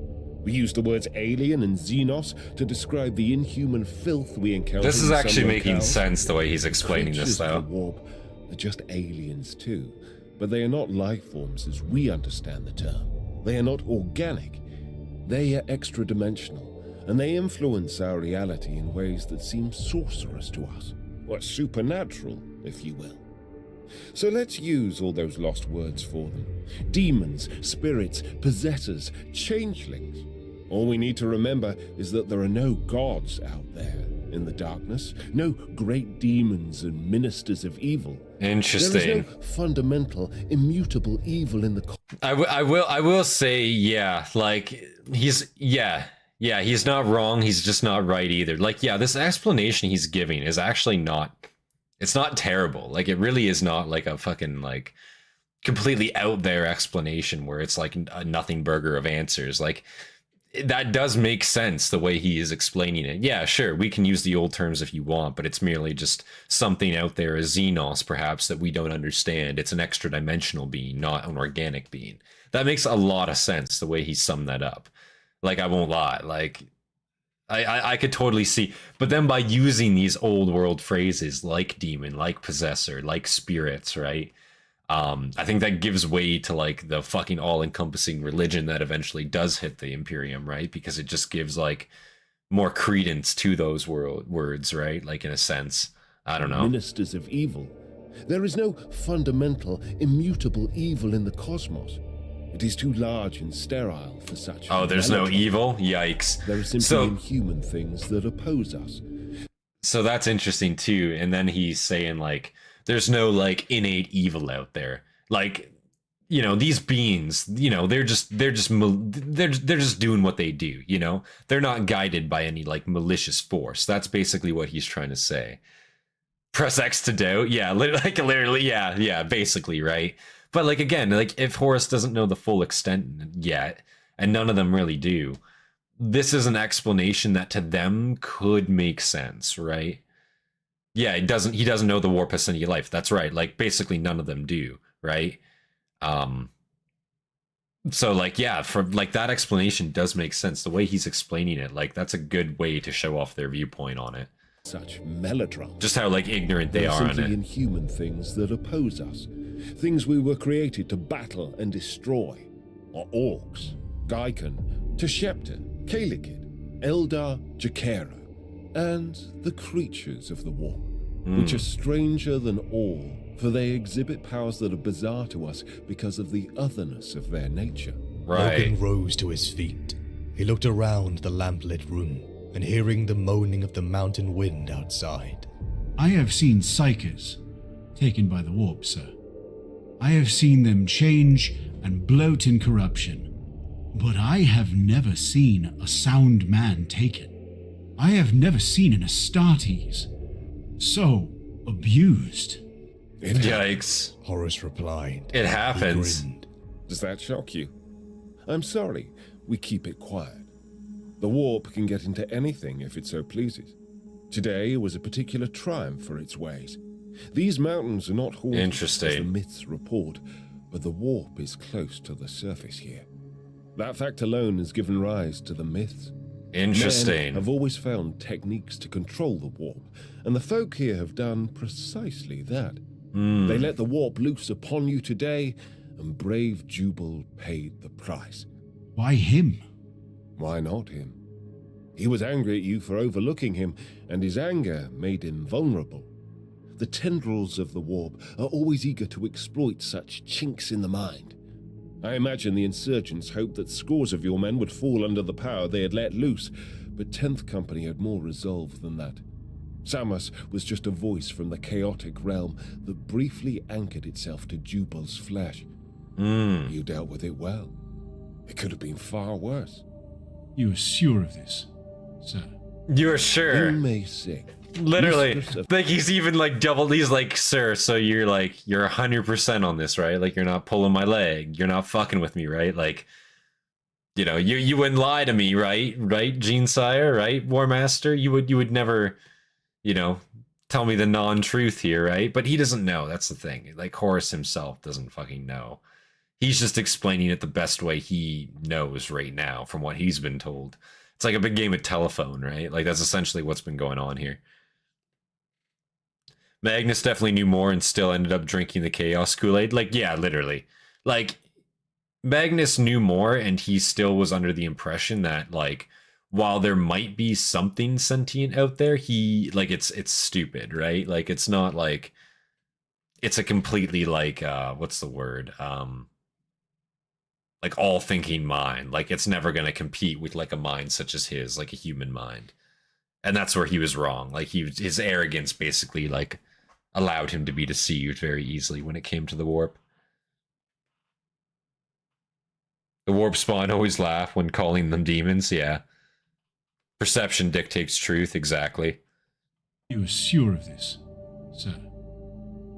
We use the words alien and xenos to describe the inhuman filth we encounter. This is in actually some making locales. sense the way he's explaining this, Creatures of though. the warp are just aliens too, but they are not life forms as we understand the term. They are not organic. They are extra-dimensional, and they influence our reality in ways that seem sorcerous to us, or supernatural, if you will. So let's use all those lost words for them. Demons, spirits, possessors, changelings. All we need to remember is that there are no gods out there in the darkness, no great demons and ministers of evil. Interesting. There is no fundamental, immutable evil in the... I will say, yeah, like, he's not wrong, he's just not right either. Like, yeah, this explanation he's giving is actually not, it's not terrible. Like, it really is not like a fucking, like, completely out there explanation where it's like a nothing burger of answers. Like, that does make sense the way he is explaining it. Yeah, sure, we can use the old terms if you want, but it's merely just something out there, a xenos perhaps, that we don't understand. It's an extra dimensional being, not an organic being. That makes a lot of sense the way he summed that up. Like, I won't lie, like, I could totally see. But then by using these old world phrases like demon, like possessor, like spirits, right? I think that gives way to like the fucking all-encompassing religion that eventually does hit the Imperium, right? Because it just gives like more credence to those words, right? Like in a sense, I don't know. Ministers of evil. There is no fundamental, immutable evil in the cosmos. It is too large and sterile for such. Oh, there's no evil? Yikes. There are simply inhuman things that oppose us. So that's interesting too. And then he's saying like, there's no like innate evil out there. Like, you know, these beings, you know, they're just doing what they do. You know, they're not guided by any like malicious force. That's basically what he's trying to say. Press X to doubt. Yeah, literally. Yeah, basically, right. But like, again, like if Horus doesn't know the full extent yet, and none of them really do, this is an explanation that to them could make sense, right? Yeah, he doesn't know the warp has any life. That's right. Like basically none of them do, right? So like, yeah, for like that explanation does make sense. The way he's explaining it, like that's a good way to show off their viewpoint on it. Such melodrama. Just how like ignorant they are on it. Inhuman things that oppose us. Things we were created to battle and destroy. Are orcs, Gaiken, Teshepta, Kalikid, Eldar, Jakero, and the creatures of the warp, which are stranger than all, for they exhibit powers that are bizarre to us because of the otherness of their nature. Right. Logan rose to his feet. He looked around the lamplit room, and hearing the moaning of the mountain wind outside. I have seen psychers taken by the warp, sir. I have seen them change and bloat in corruption, but I have never seen a sound man taken. I have never seen an Astartes so abused. Yikes. Horus replied. It happens. He grinned. Does that shock you? I'm sorry, we keep it quiet. The warp can get into anything if it so pleases. Today was a particular triumph for its ways. These mountains are not haunted, Interesting. as the myths report, but the warp is close to the surface here. That fact alone has given rise to the myths. Interesting. Men have always found techniques to control the warp, and the folk here have done precisely that. They let the warp loose upon you today, and brave Jubal paid the price. Why him? Why not him? He was angry at you for overlooking him, and his anger made him vulnerable. The tendrils of the warp are always eager to exploit such chinks in the mind. I imagine the insurgents hoped that scores of your men would fall under the power they had let loose, but 10th Company had more resolve than that. Samus was just a voice from the chaotic realm that briefly anchored itself to Jubal's flesh. You dealt with it well. It could have been far worse. You are sure of this, sir? You are sure? You may sing. Literally, like he's even like doubled. He's like, sir, so you're 100% on this, right? Like you're not pulling my leg. You're not fucking with me, right? Like, you know, you wouldn't lie to me, right? Right, Gene Sire, right? War Master, you would never, you know, tell me the non-truth here, right? But he doesn't know. That's the thing. Like Horus himself doesn't fucking know. He's just explaining it the best way he knows right now from what he's been told. It's like a big game of telephone, right? Like that's essentially what's been going on here. Magnus definitely knew more and still ended up drinking the Chaos Kool-Aid. Like, yeah, literally. Like, Magnus knew more and he still was under the impression that, like, while there might be something sentient out there, it's stupid, right? Like, it's not like, it's a completely, like, what's the word? Like, all-thinking mind. Like, it's never going to compete with, like, a mind such as his, like a human mind. And that's where he was wrong. Like, his arrogance basically, like, allowed him to be deceived very easily when it came to the warp. The warp spawn always laugh when calling them demons, yeah. Perception dictates truth, exactly. You are sure of this, sir?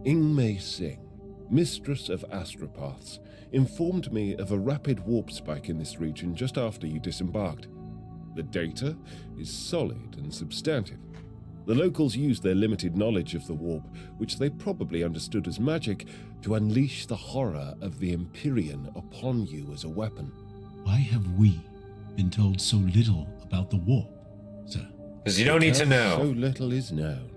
Ingmei Singh, mistress of astropaths, informed me of a rapid warp spike in this region just after you disembarked. The data is solid and substantive. The locals used their limited knowledge of the warp, which they probably understood as magic, to unleash the horror of the Empyrean upon you as a weapon. Why have we been told so little about the warp, sir? Because you don't need to know. So little is known.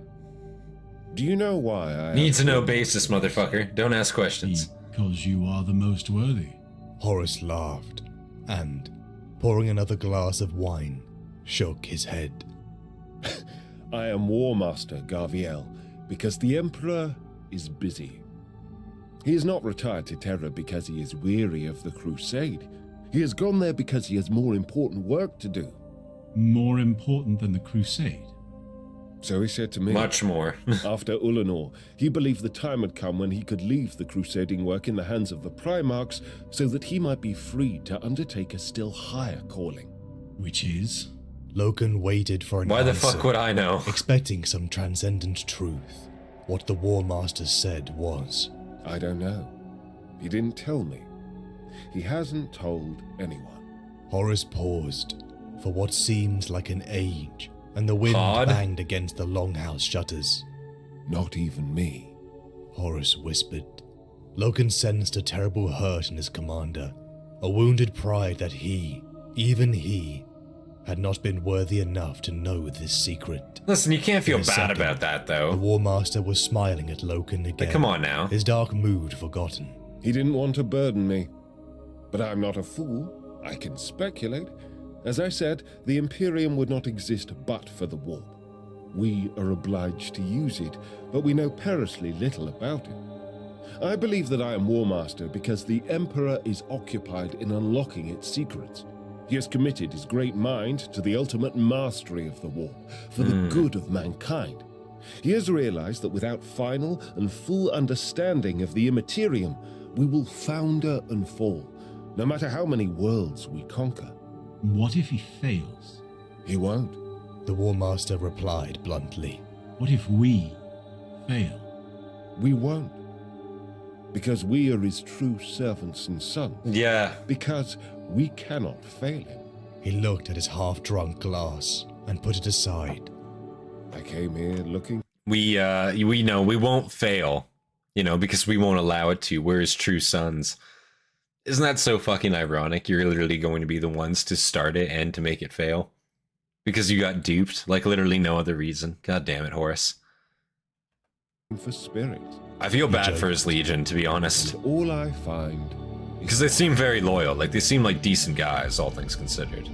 Do you know why I... Need to know basis, motherfucker. Don't ask questions. Because you are the most worthy. Horus laughed, and, pouring another glass of wine, shook his head. I am War Master Garviel, because the Emperor is busy. He has not retired to Terra because he is weary of the Crusade. He has gone there because he has more important work to do. More important than the Crusade? So he said to me. Much more. After Ullanor, he believed the time had come when he could leave the crusading work in the hands of the Primarchs so that he might be freed to undertake a still higher calling. Which is? Loken waited for an Why the answer, fuck would I know? expecting some transcendent truth. What the War Master said was, I don't know. He didn't tell me. He hasn't told anyone. Horus paused for what seemed like an age, and the wind Pod? banged against the longhouse shutters. Not even me. Horus whispered. Loken sensed a terrible hurt in his commander, a wounded pride that he, even he, had not been worthy enough to know this secret. Listen, you can't feel In a bad second, about that, The though. War Master was smiling at Loken again. Like, come on now. His dark mood forgotten. He didn't want to burden me. But I'm not a fool. I can speculate. As I said, the Imperium would not exist but for the warp. We are obliged to use it, but we know perilously little about it. I believe that I am War Master because the Emperor is occupied in unlocking its secrets. He has committed his great mind to the ultimate mastery of the warp, for the good of mankind. He has realized that without final and full understanding of the Immaterium, we will founder and fall, no matter how many worlds we conquer. What if he fails? He won't. The War Master replied bluntly. What if we fail? We won't. Because we are his true servants and sons. Yeah. Because we cannot fail him. He looked at his half-drunk glass and put it aside. I came here looking. We know we won't fail, you know, because we won't allow it to. We're his true sons. Isn't that so fucking ironic? You're literally going to be the ones to start it and to make it fail. Because you got duped, like literally no other reason. God damn it, Horus. For spirit. I feel bad for his legion, to be honest. And all I find Because they seem very loyal. Like, they seem like decent guys, all things considered.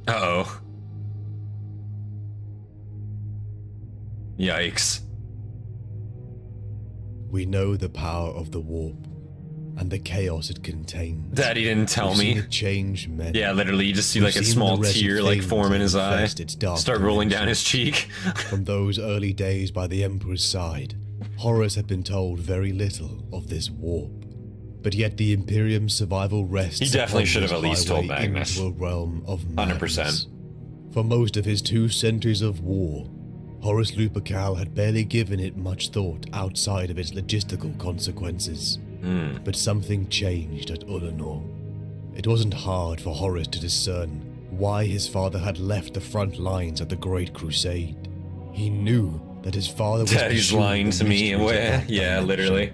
Uh-oh. Yikes. We know the power of the warp and the chaos it contains. Daddy didn't tell We've me. seen it change men. Yeah, literally, you just see We've like a seen small the wretched tear like things form in that his eye. infest its dark Start rolling down his dimensions. cheek. From those early days by the Emperor's side, Horus had been told very little of this warp. But yet the Imperium's survival rests He definitely upon should have this at least told highway Magnus. into a realm of 100%. madness. For most of his 2 centuries of war, Horus Lupercal had barely given it much thought outside of its logistical consequences. But something changed at Ullanor. It wasn't hard for Horus to discern why his father had left the front lines of the Great Crusade. He knew that his father was Daddy's pursuing lying the to me. mysteries of that Yeah, dimension, literally.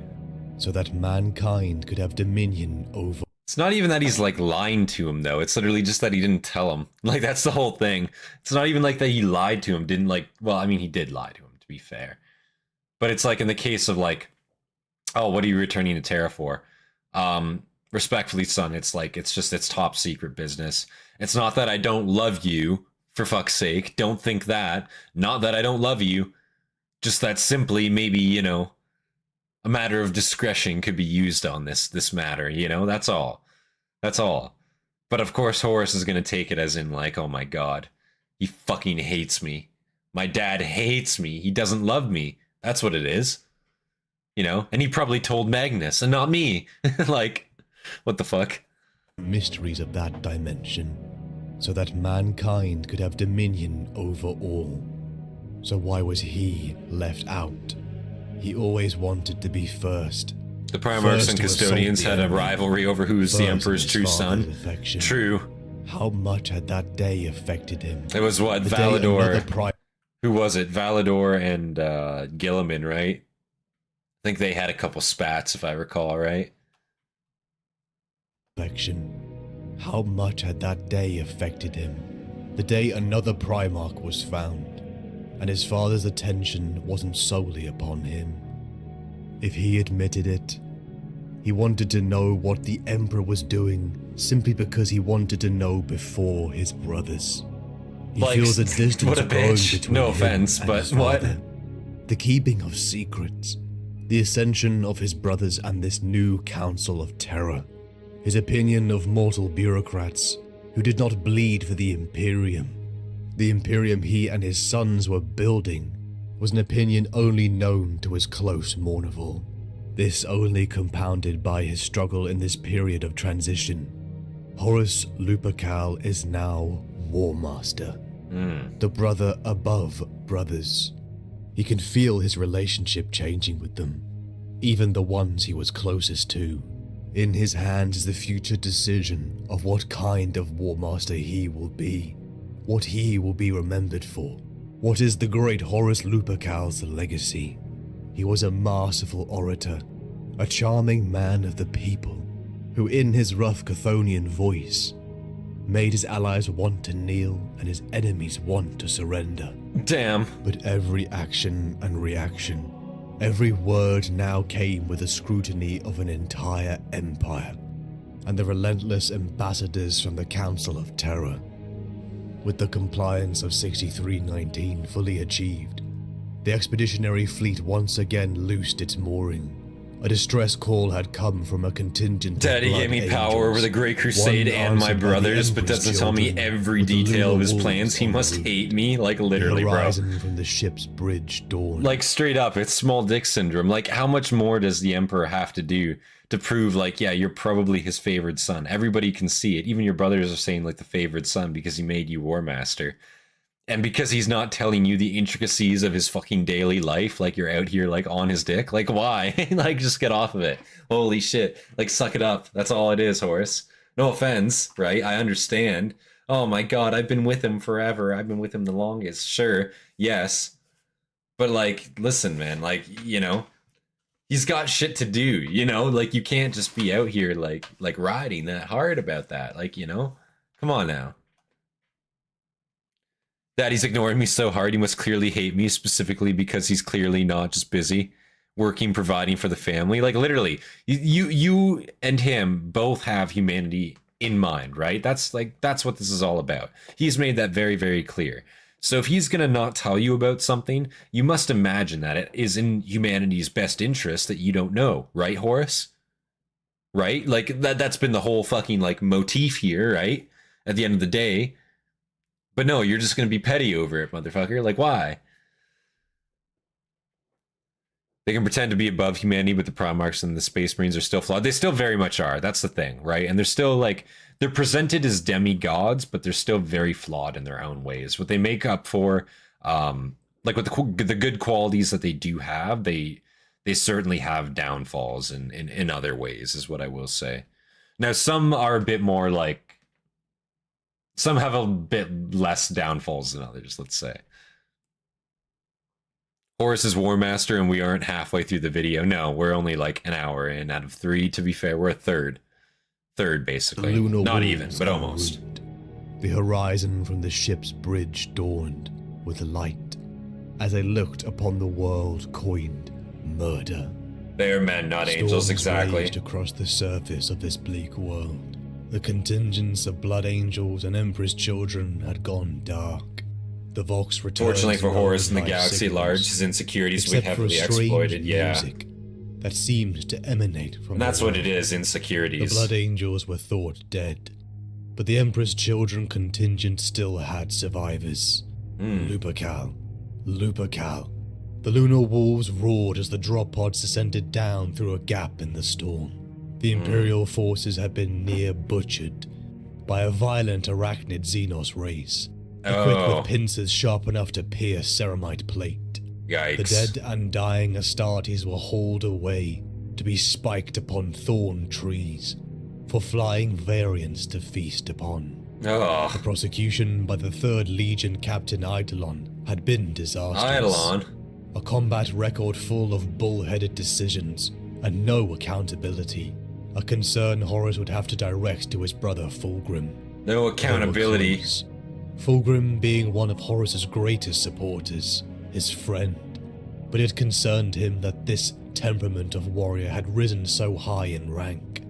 so that mankind could have dominion over. It's not even that he's like lying to him though. It's literally just that he didn't tell him. Like, that's the whole thing. It's not even like that he lied to him. Didn't like, well, I mean, he did lie to him, to be fair. But it's like in the case of like, oh, what are you returning to Terra for? Respectfully, son, it's like, it's top secret business. It's not that I don't love you, for fuck's sake. Don't think that. Not that I don't love you. Just that simply maybe, you know, a matter of discretion could be used on this matter, you know? That's all. That's all. But of course, Horus is going to take it as in like, oh my god, he fucking hates me. My dad hates me. He doesn't love me. That's what it is. You know? And he probably told Magnus and not me. Like, what the fuck? Mysteries of that dimension, so that mankind could have dominion over all. So why was he left out? He always wanted to be first. The Primarchs First and to assault Custodians the had a enemy, rivalry over who's the first in Emperor's his true father's son. affection. True. How much had that day affected him? It was what, The day another Valador. Who was it? Valador and Gilliman, right? I think they had a couple spats, if I recall, right? affection. How much had that day affected him? The day another Primarch was found, and his father's attention wasn't solely upon him. If he admitted it, he wanted to know what the Emperor was doing simply because he wanted to know before his brothers. He feels a distance what a growing bitch. between No him offense, and but his what? father. The keeping of secrets, the ascension of his brothers and this new council of terror, his opinion of mortal bureaucrats who did not bleed for the Imperium he and his sons were building, was an opinion only known to his close Mournival. This only compounded by his struggle in this period of transition. HORUS LUPERCAL is now War Master, the brother above brothers. He can feel his relationship changing with them, even the ones he was closest to. In his hands is the future decision of what kind of War Master he will be, what he will be remembered for. What is the great HORUS LUPERCAL's legacy? He was a masterful orator, a charming man of the people, who in his rough Chthonian voice made his allies want to kneel and his enemies want to surrender. Damn. But every action and reaction, every word now came with the scrutiny of an entire empire, and the relentless ambassadors from the Council of Terror. With the compliance of 6319 fully achieved, the expeditionary fleet once again loosed its mooring. A distress call had come from a contingent of Daddy blood gave me power angels, over the Great Crusade one and my answered by the brothers, but Emperor's doesn't tell me children, every with the detail of his lunar plans. wolves He on the must roof. hate me, like literally, The bro. horizon from the ship's bridge dawned. Like straight up, it's small dick syndrome. Like how much more does the Emperor have to do to prove like, yeah, you're probably his favored son? Everybody can see it. Even your brothers are saying like the favored son because he made you War Master. And because he's not telling you the intricacies of his fucking daily life, like you're out here like on his dick. Like why? Like just get off of it. Holy shit. Like suck it up. That's all it is, Horus. No offense, right? I understand. Oh my god, I've been with him forever. I've been with him the longest. Sure. Yes. But like, listen, man, like, you know, he's got shit to do, you know? Like you can't just be out here like riding that hard about that. Like, you know? Come on now. Daddy's ignoring me so hard, he must clearly hate me, specifically because he's clearly not just busy working, providing for the family. Like literally, you and him both have humanity in mind, right? That's what this is all about. He's made that very, very clear. So if he's gonna not tell you about something, you must imagine that it is in humanity's best interest that you don't know, right, Horus? Right? Like that's been the whole fucking like motif here, right? At the end of the day. But no, you're just going to be petty over it, motherfucker. Like, why? They can pretend to be above humanity, but the Primarchs and the Space Marines are still flawed. They still very much are. That's the thing, right? And they're still, like, they're presented as demigods, but they're still very flawed in their own ways. What they make up for, like, with the good qualities that they do have, they certainly have downfalls in other ways, is what I will say. Now, some are a bit more, like, some have a bit less downfalls than others, let's say. Horus is War Master and we aren't halfway through the video. No, we're only like an hour in out of 3, to be fair. We're a third. Third, basically. Not even, but almost. The horizon from the ship's bridge dawned with light as they looked upon the world coined murder. They are men, not angels, Storms exactly. raged across the surface of this bleak world. The contingents of blood angels and Emperor's children had gone dark. The Vox returned. Fortunately for Horus and the life galaxy at signals, large, his insecurities will be except for a heavily strange exploited. Yeah. music that seemed to emanate from And that's the what it world. is, The insecurities. blood angels were thought dead, but the Emperor's children contingent still had survivors. Lupercal. The lunar wolves roared as the drop pods descended down through a gap in the storm. The Imperial forces had been near butchered by a violent arachnid Xenos race, equipped with pincers sharp enough to pierce ceramite plate. Yikes. The dead and dying Astartes were hauled away to be spiked upon thorn trees for flying variants to feast upon. Oh. The prosecution by the 3rd Legion Captain Eidolon had been disastrous. Eidolon. A combat record full of bull-headed decisions and no accountability. A concern Horus would have to direct to his brother Fulgrim. No accountability. They were close. Fulgrim being one of Horus's greatest supporters, his friend. But it concerned him that this temperament of warrior had risen so high in rank.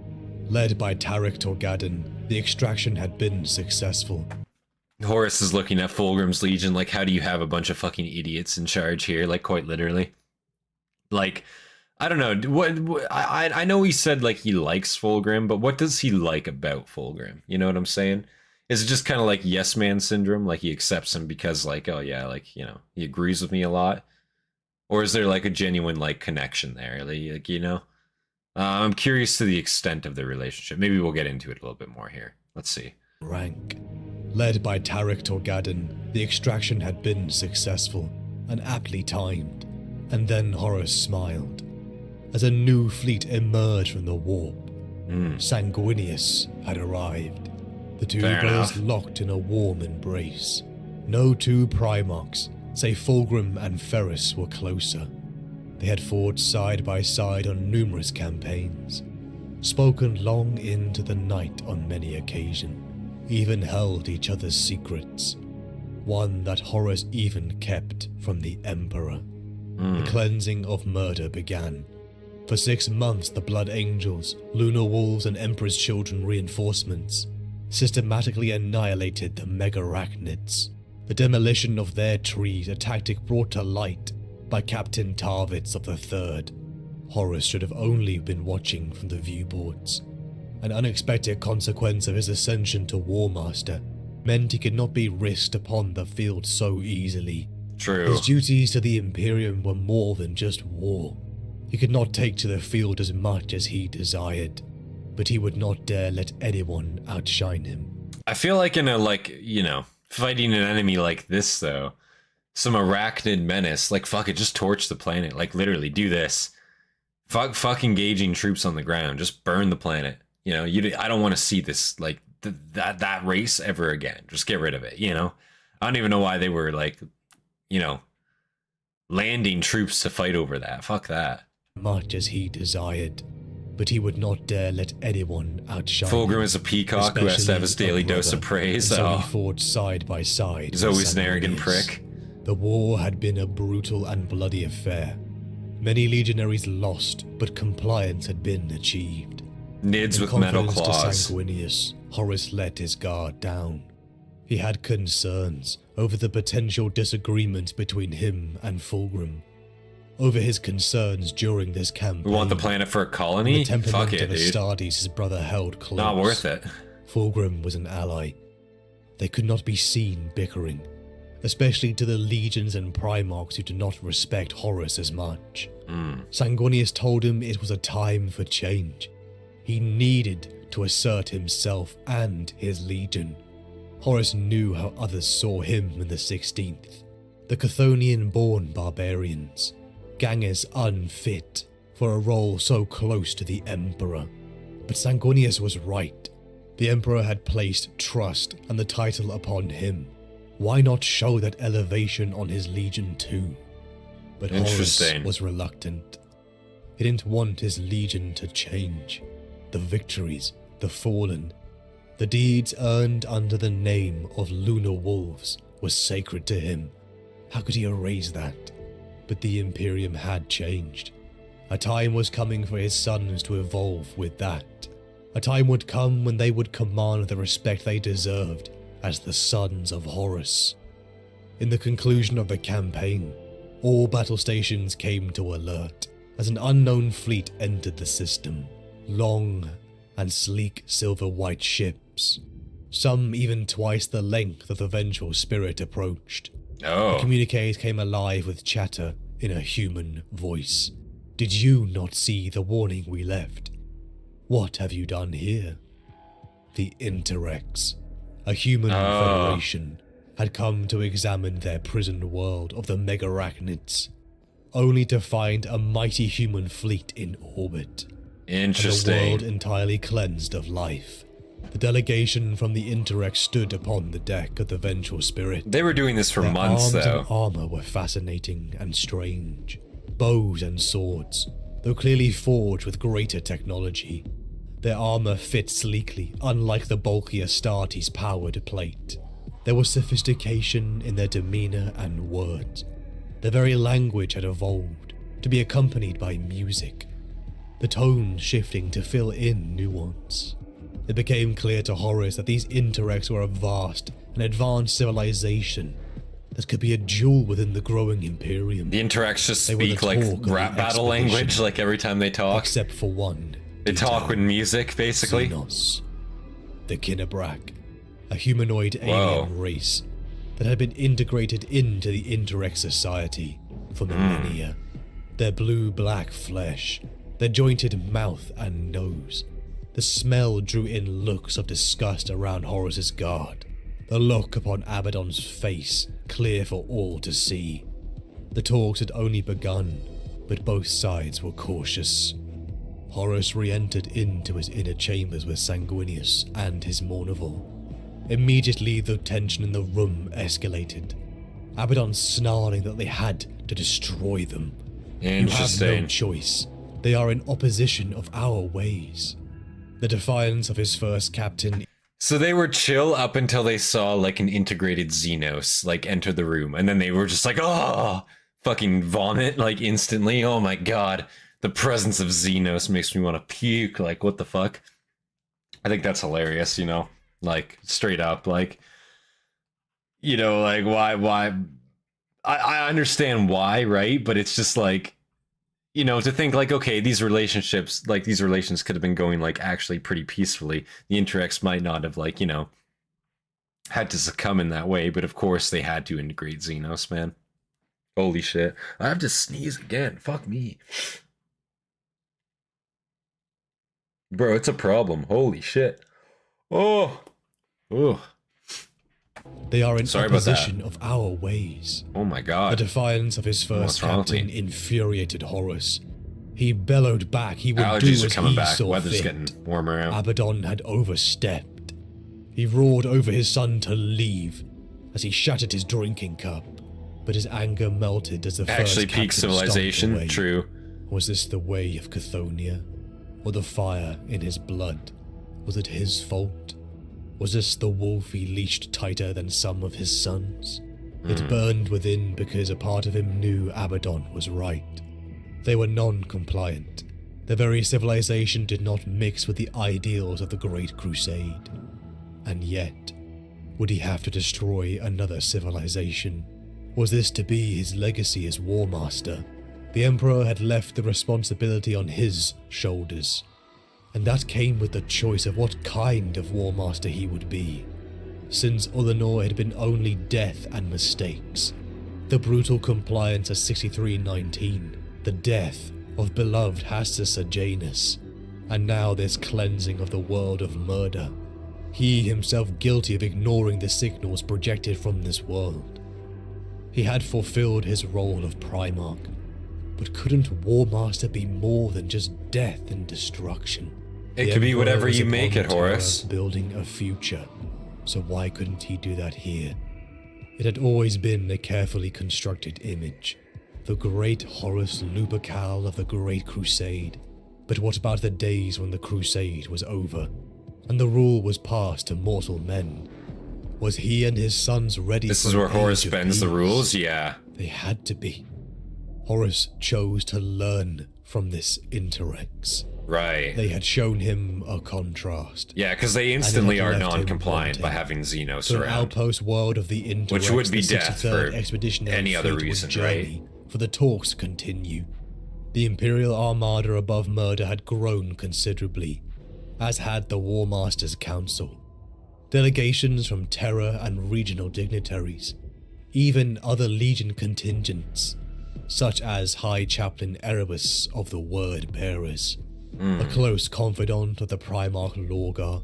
Led by Tarik Torgadon, the extraction had been successful. Horus is looking at Fulgrim's Legion like, how do you have a bunch of fucking idiots in charge here? Like, quite literally. Like, I don't know. I know he said, like, he likes Fulgrim, but what does he like about Fulgrim? You know what I'm saying? Is it just kind of like yes man syndrome? Like, he accepts him because, like, oh, yeah, like, you know, he agrees with me a lot? Or is there, like, a genuine, like, connection there? Like, you know? I'm curious to the extent of the relationship. Maybe we'll get into it a little bit more here. Let's see. Rank. Led by Tarek Torgadon, the extraction had been successful and aptly timed. And then Horus smiled. As a new fleet emerged from the warp, Sanguinius had arrived. The two brothers locked in a warm embrace. No two Primarchs, save Fulgrim and Ferrus, were closer. They had fought side by side on numerous campaigns, spoken long into the night on many occasions, even held each other's secrets, one that Horus even kept from the Emperor. The cleansing of murder began. For 6 months, the Blood Angels, Lunar Wolves, and Emperor's Children reinforcements systematically annihilated the Megarachnids. The demolition of their trees, a tactic brought to light by Captain Tarvitz of the Third. Horus should have only been watching from the viewboards. An unexpected consequence of his ascension to War Master meant he could not be risked upon the field so easily. True. His duties to the Imperium were more than just war. He could not take to the field as much as he desired, but he would not dare let anyone outshine him. I feel like in a, like, you know, fighting an enemy like this, though, some arachnid menace, like, fuck it, just torch the planet. Like, literally, do this. Fuck engaging troops on the ground. Just burn the planet. You know, I don't want to see this, like, that race ever again. Just get rid of it, you know? I don't even know why they were, like, you know, landing troops to fight over that. Fuck that. Much as he desired, but he would not dare let anyone outshine him. Fulgrim is a peacock who has to have his daily dose of praise. So he fought side by side. He's always an arrogant prick. The war had been a brutal and bloody affair. Many legionaries lost, but compliance had been achieved. Nids with metal claws. To Sanguinius, Horus let his guard down. He had concerns over the potential disagreement between him and Fulgrim. Over his concerns during this campaign. We want the planet for a colony? Fuck it, dude. Astartes his brother held close. Not worth it. Fulgrim was an ally. They could not be seen bickering, especially to the legions and Primarchs who did not respect Horus as much. Sanguinius told him it was a time for change. He needed to assert himself and his legion. Horus knew how others saw him in the 16th. The Chthonian-born barbarians. Gangers unfit for a role so close to the Emperor. But Sanguinius was right. The Emperor had placed trust and the title upon him. Why not show that elevation on his legion too? But Horus was reluctant. He didn't want his legion to change. The victories, the fallen, the deeds earned under the name of Lunar Wolves was sacred to him. How could he erase that? But the Imperium had changed. A time was coming for his sons to evolve with that. A time would come when they would command the respect they deserved as the sons of Horus. In the conclusion of the campaign, all battle stations came to alert as an unknown fleet entered the system. Long and sleek silver-white ships. Some even twice the length of the vengeful spirit approached. The communiques came alive with chatter in a human voice. Did you not see the warning we left? What have you done here? The Interrex, a human federation, had come to examine their prison world of the Megarachnids, only to find a mighty human fleet in orbit. Interesting. And a world entirely cleansed of life. The delegation from the Interrex stood upon the deck of the Vengeful Spirit. They were doing this for months, though. Their arms though. and armor were fascinating and strange. Bows and swords, though clearly forged with greater technology. Their armor fit sleekly, unlike the bulky Astartes' powered plate. There was sophistication in their demeanor and words. Their very language had evolved, to be accompanied by music. The tone shifting to fill in nuance. It became clear to Horus that these Interrex were a vast and advanced civilization that could be a jewel within the growing Imperium. The Interrex just They were the speak like talk of the rap battle expedition. language, like every time they talk. Except for one. They talk with music, basically. Xenos, the Kinnebrak, a humanoid Whoa. alien race that had been integrated into the Interrex society for millennia. Their blue-black flesh, their jointed mouth and nose. The smell drew in looks of disgust around Horus's guard. The look upon Abaddon's face, clear for all to see. The talks had only begun, but both sides were cautious. Horus re-entered into his inner chambers with Sanguinius and his Mournival. Immediately the tension in the room escalated. Abaddon snarling that they had to destroy them. You have no Interesting. choice. They are in opposition of our ways. The defiance of his first captain. So they were chill up until they saw like an integrated Xenos like enter the room, and then they were just like, oh, fucking vomit like instantly. Oh my god, the presence of Xenos makes me want to puke. Like, what the fuck? I think that's hilarious, you know, like straight up, like, you know, like why? I understand why, right? But it's just like, you know, to think like, okay, these relations could have been going like actually pretty peacefully. The Interrex might not have like, you know, had to succumb in that way, but of course they had to integrate Xenos, man. Holy shit. I have to sneeze again. Fuck me. Bro, it's a problem. Holy shit. Oh. Oh. They are in Sorry about that. opposition of our ways. Oh my The god. defiance of his first What's wrong with captain me? infuriated Horus. He bellowed back he would do Allergies are as coming he back. saw Weather's fit. getting warmer out. Abaddon had overstepped. He roared over his son to leave as he shattered his drinking cup, but his anger melted as the Actually, first peak captain stomped civilization. away. True. Was this the way of Cthonia? Or the fire in his blood? Was it his fault? Was this the wolf he leashed tighter than some of his sons? It burned within because a part of him knew Abaddon was right. They were non-compliant. Their very civilization did not mix with the ideals of the Great Crusade. And yet, would he have to destroy another civilization? Was this to be his legacy as War Master? The Emperor had left the responsibility on his shoulders, and that came with the choice of what kind of War Master he would be. Since Ullanor had been only death and mistakes, the brutal compliance of 6319, the death of beloved Hastati Janus, and now this cleansing of the world of murder. He himself guilty of ignoring the signals projected from this world. He had fulfilled his role of Primarch, but couldn't War Master be more than just death and destruction? It The could be Emperor whatever was you upon make it, Terra Horus. Building a future, so why couldn't he do that here? It had always been a carefully constructed image, the great HORUS LUPERCAL of the Great Crusade. But what about the days when the Crusade was over, and the rule was passed to mortal men? Was he and his sons ready This for is where an Horus age of bends the peace? rules, yeah. They had to be. Horus chose to learn from this Interrex. Right. They had shown him a contrast. Yeah, because they instantly had are left him non-compliant by wanting. having Xenos To an around. outpost world of the Interrex, Which would be the death 63rd for Expeditionary any other Fleet was reason, journey for the talks to continue. The Imperial Armada above Murder had grown considerably, as had the War Masters' Council. Delegations from Terra and regional dignitaries, even other Legion contingents, such as High Chaplain Erebus of the Word Bearers, a close confidant of the Primarch Lorgar,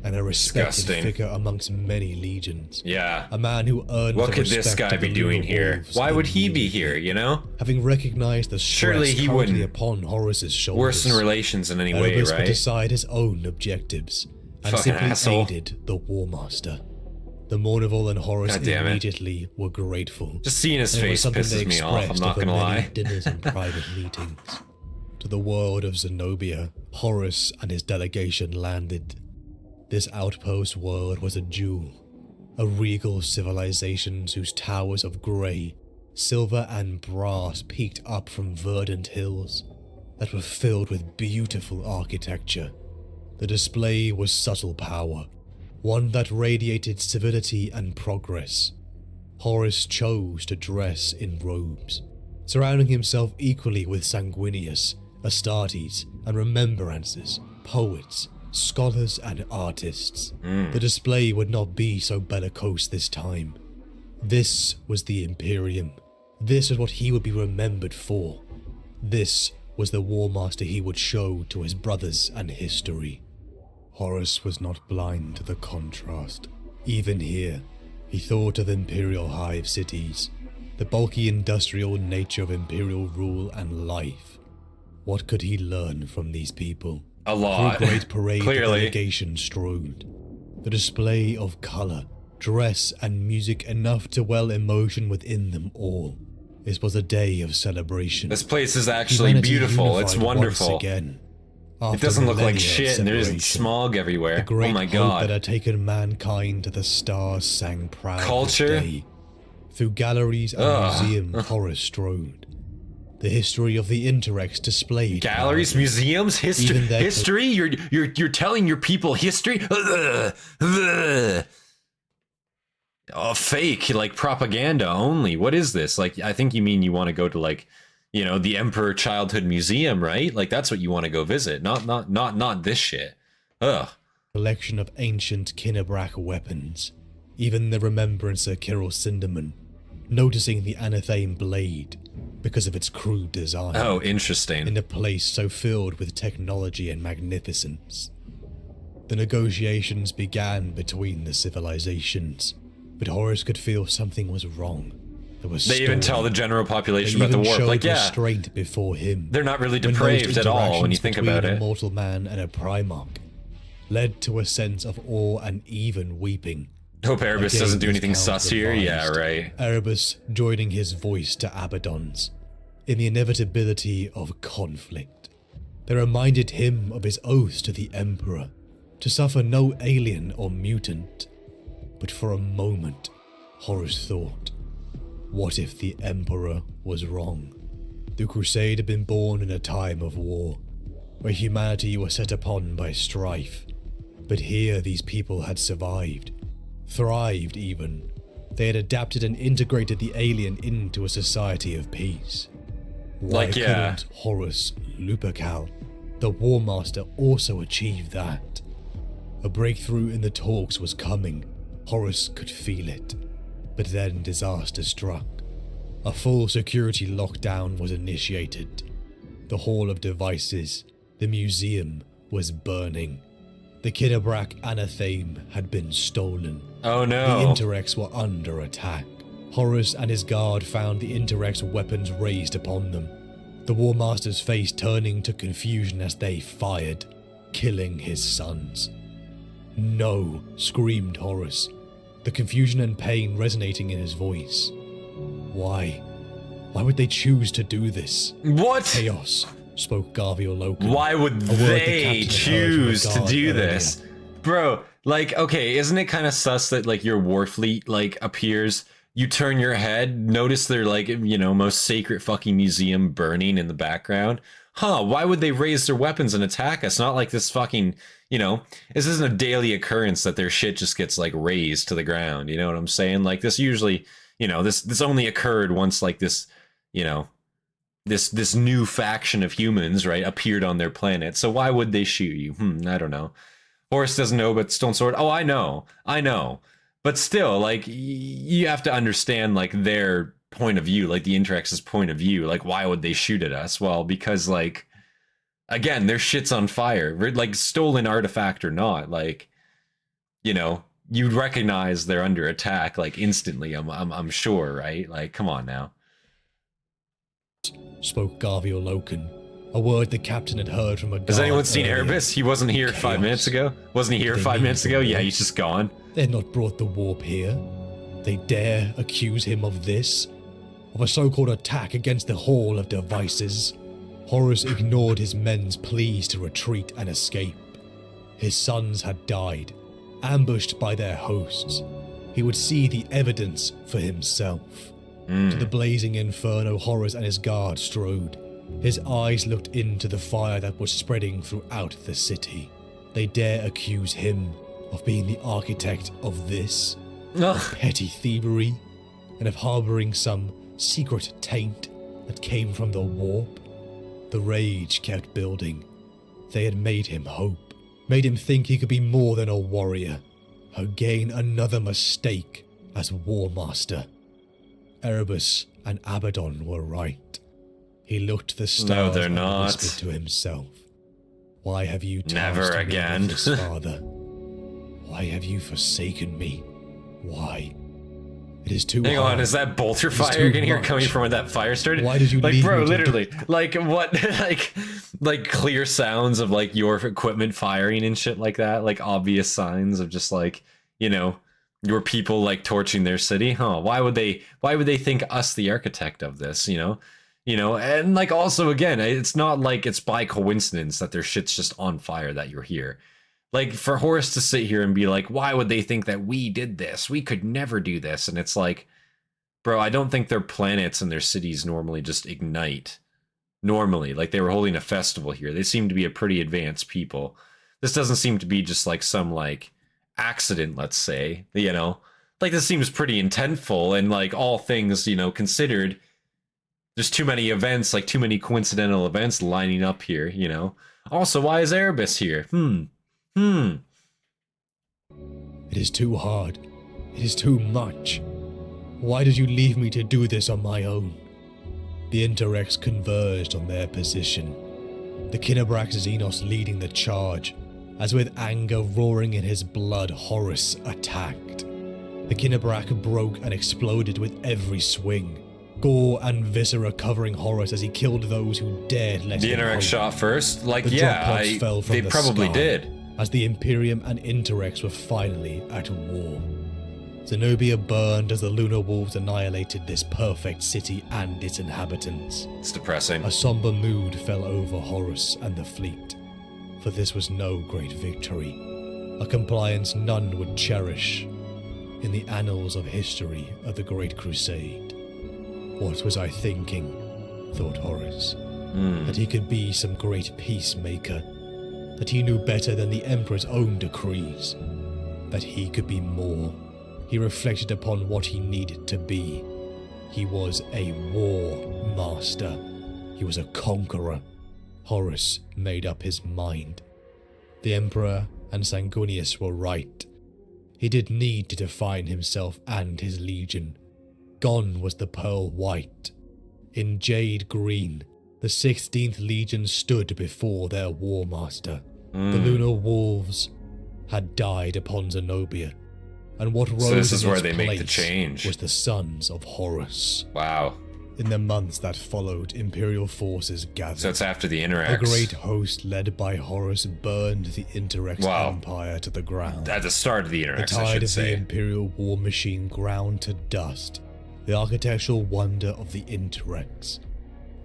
and a respected Disgusting. figure amongst many legions. Yeah. A man who earned What the could this respect guy of be the doing Lunar here? Wolves Why and would he be Lunar here, you know? Having recognized the stress Surely he currently wouldn't. upon Horus's shoulders, Worse in relations in any way, Erebus put right? aside his own objectives and Fucking simply asshole. aided the War Master. The Mournival and Horus God damn it. immediately were grateful. Just seeing his And it was face something they pisses me off, I'm expressed not over gonna many lie. dinners and private meetings. To the world of Zenobia, Horus and his delegation landed. This outpost world was a jewel, a regal civilization whose towers of grey, silver and brass peeked up from verdant hills that were filled with beautiful architecture. The display was subtle power, one that radiated civility and progress. Horus chose to dress in robes, surrounding himself equally with sanguinius, Astartes, and remembrances, poets, scholars, and artists. The display would not be so bellicose this time. This was the Imperium. This was what he would be remembered for. This was the War Master he would show to his brothers and history. Horus was not blind to the contrast. Even here, he thought of imperial hive cities, the bulky industrial nature of imperial rule and life. What could he learn from these people? A lot. Through a great parade Clearly. delegation strode. The display of colour, dress, and music enough to well emotion within them all. This was a day of celebration. This place is actually Humanity beautiful. It's unified wonderful. once again. It After doesn't look like millennia of shit, and there's separation. smog everywhere. The great Oh my hope god. that had taken mankind to the stars sang proud Culture? this day. Through galleries and museums, Horus strode. The history of the Interrex displayed. Galleries, proudly. museums, history. Even their- History? You're telling your people history? Oh, fake, like propaganda only. What is this? Like, I think you mean you want to go to, like, you know, the Emperor Childhood Museum, right? Like, that's what you want to go visit. Not this shit. Ugh. Collection of ancient Kinnebrak weapons. Even the remembrancer Kirill Sinderman, noticing the Anathame blade because of its crude design. Oh, interesting. In a place so filled with technology and magnificence. The negotiations began between the civilizations, but Horus could feel something was wrong. There was They even tell the general population They about the even warp. showed Like, yeah, restraint before him. they're not really When depraved most at all when you interactions think between about a it. mortal man and a Primarch led to a sense of awe and even weeping. Hope Erebus Again, doesn't do this anything count sus here. Yeah, revised. right. Erebus joining his voice to Abaddon's in the inevitability of conflict. They reminded him of his oaths to the Emperor, to suffer no alien or mutant. But for a moment, Horus thought, what if the Emperor was wrong? The Crusade had been born in a time of war, where humanity was set upon by strife. But here these people had survived, thrived even. They had adapted and integrated the alien into a society of peace. Why Like, yeah. couldn't Horus Lupercal, the War Master, also achieve that? A breakthrough in the talks was coming. Horus could feel it. But then disaster struck. A full security lockdown was initiated. The Hall of Devices, the museum, was burning. The Kinnebrak Anathame had been stolen. Oh The no. Interrex were under attack. Horus and his guard found the Interrex weapons raised upon them. The War Master's face turning to confusion as they fired, killing his sons. No, screamed Horus, the confusion and pain resonating in his voice. Why? Why would they choose to do this? What? Chaos, spoke Garviel Loken. Why would A word the they captain had heard from the choose to guard do earlier. this? Bro, like, okay, isn't it kind of sus that, like, your Warfleet, like, appears, you turn your head, notice their, like, you know, most sacred fucking museum burning in the background? Huh, why would they raise their weapons and attack us? Not like this fucking, you know, this isn't a daily occurrence that their shit just gets, like, razed to the ground, you know what I'm saying? Like, this usually, you know, this only occurred once, like, this, you know, this new faction of humans, right, appeared on their planet. So why would they shoot you? I don't know. Horus doesn't know, but Stone Sword, oh, I know. But still, like, you have to understand, like, their point of view, like the Interrex's point of view. Like, why would they shoot at us? Well, because, like, again, their shit's on fire. Like, stolen artifact or not, like, you know, you'd recognize they're under attack, like, instantly, I'm sure, right? Like, come on now. Spoke Garviel Loken, a word the captain had heard from a guard Has anyone seen earlier. Erebus? He wasn't here 5 Chaos. minutes ago? Wasn't he here They 5 mean minutes the ago? Yeah, warp. he's just gone. They had not brought the warp here. They dare accuse him of this? Of a so-called attack against the Hall of Devices? Horus ignored his men's pleas to retreat and escape. His sons had died, ambushed by their hosts. He would see the evidence for himself. To the blazing inferno Horus and his guard strode. His eyes looked into the fire that was spreading throughout the city. They dare accuse him of being the architect of this, Ugh. petty thievery, and of harboring some secret taint that came from the warp. The rage kept building. They had made him hope, made him think he could be more than a warrior. Again, another mistake as War Master. Erebus and Abaddon were right. He looked the stars No, they're and not. whispered to himself, "Why have you Never tasked me again." with this, Father? Why have you forsaken me? Why? It is too Hang hard. on, is that bolter It's fire too again here much. coming from where that fire started? Why did you like, leave bro, me to literally, like what, like clear sounds of like your equipment firing and shit like that, like obvious signs of just like, you know, your people like torching their city, huh? Why would they think us the architect of this, you know, and like also again, it's not like it's by coincidence that their shit's just on fire that you're here. Like for Horus to sit here and be like, why would they think that we did this? We could never do this. And it's like, bro, I don't think their planets and their cities normally just ignite. Normally, like they were holding a festival here. They seem to be a pretty advanced people. This doesn't seem to be just like some like accident, let's say, you know, like this seems pretty intentful and like all things, you know, considered, there's too many events, like too many coincidental events lining up here, you know. Also, why is Erebus here? It is too hard. It is too much. Why did you leave me to do this on my own? The Interrex converged on their position. The Kinnebrax Xenos leading the charge, as with anger roaring in his blood, Horus attacked. The Kinnebrak broke and exploded with every swing. Gore and viscera covering Horus as he killed those who dared let The him Interrex hope. shot first? Like, The yeah, drop pods fell from they the probably sky, did. as the Imperium and Interrex were finally at war. Zenobia burned as the Lunar Wolves annihilated this perfect city and its inhabitants. It's depressing. A somber mood fell over Horus and the fleet, for this was no great victory, a compliance none would cherish in the annals of history of the Great Crusade. What was I thinking, thought Horus, that he could be some great peacemaker, that he knew better than the Emperor's own decrees, that he could be more. He reflected upon what he needed to be. He was a war master. He was a conqueror. Horus made up his mind. The Emperor and Sanguinius were right. He did need to define himself and his legion. Gone was the pearl white. In jade green, the 16th Legion stood before their war master. The Lunar Wolves had died upon Zenobia, and what rose So this is in where its they make the place change. was the sons of Horus. Wow. In the months that followed, Imperial forces gathered. So it's after the A Interrex. great host led by Horus burned the Interrex Wow. Empire to the ground. At the start of the The Interrex, I tide should of the say. Imperial war machine ground to dust, the architectural wonder of the Interrex,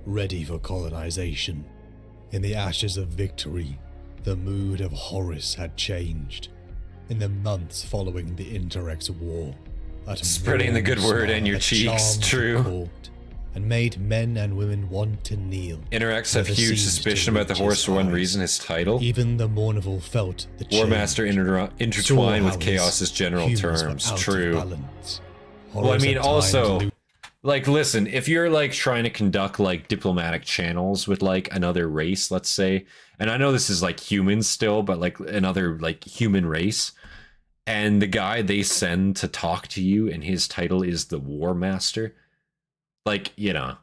ready for colonization. In the ashes of victory, the mood of Horus had changed. In the months following the Interrex war, that Spreading the good warm word in smile your that cheeks, charmed the true. court and made men and women want to kneel. Interrex have never huge seemed suspicion to about the reach Horus his for one eyes. reason, his title. Even the Mournival felt the War Master change. intertwined Saw with how Chaos's his general humans were terms. out of True. balance. Well, I Horus mean, at times also, lo- like, listen, if you're like trying to conduct like diplomatic channels with like another race, let's say, and I know this is like humans still, but like another like human race, and the guy they send to talk to you and his title is the War Master, like, you know,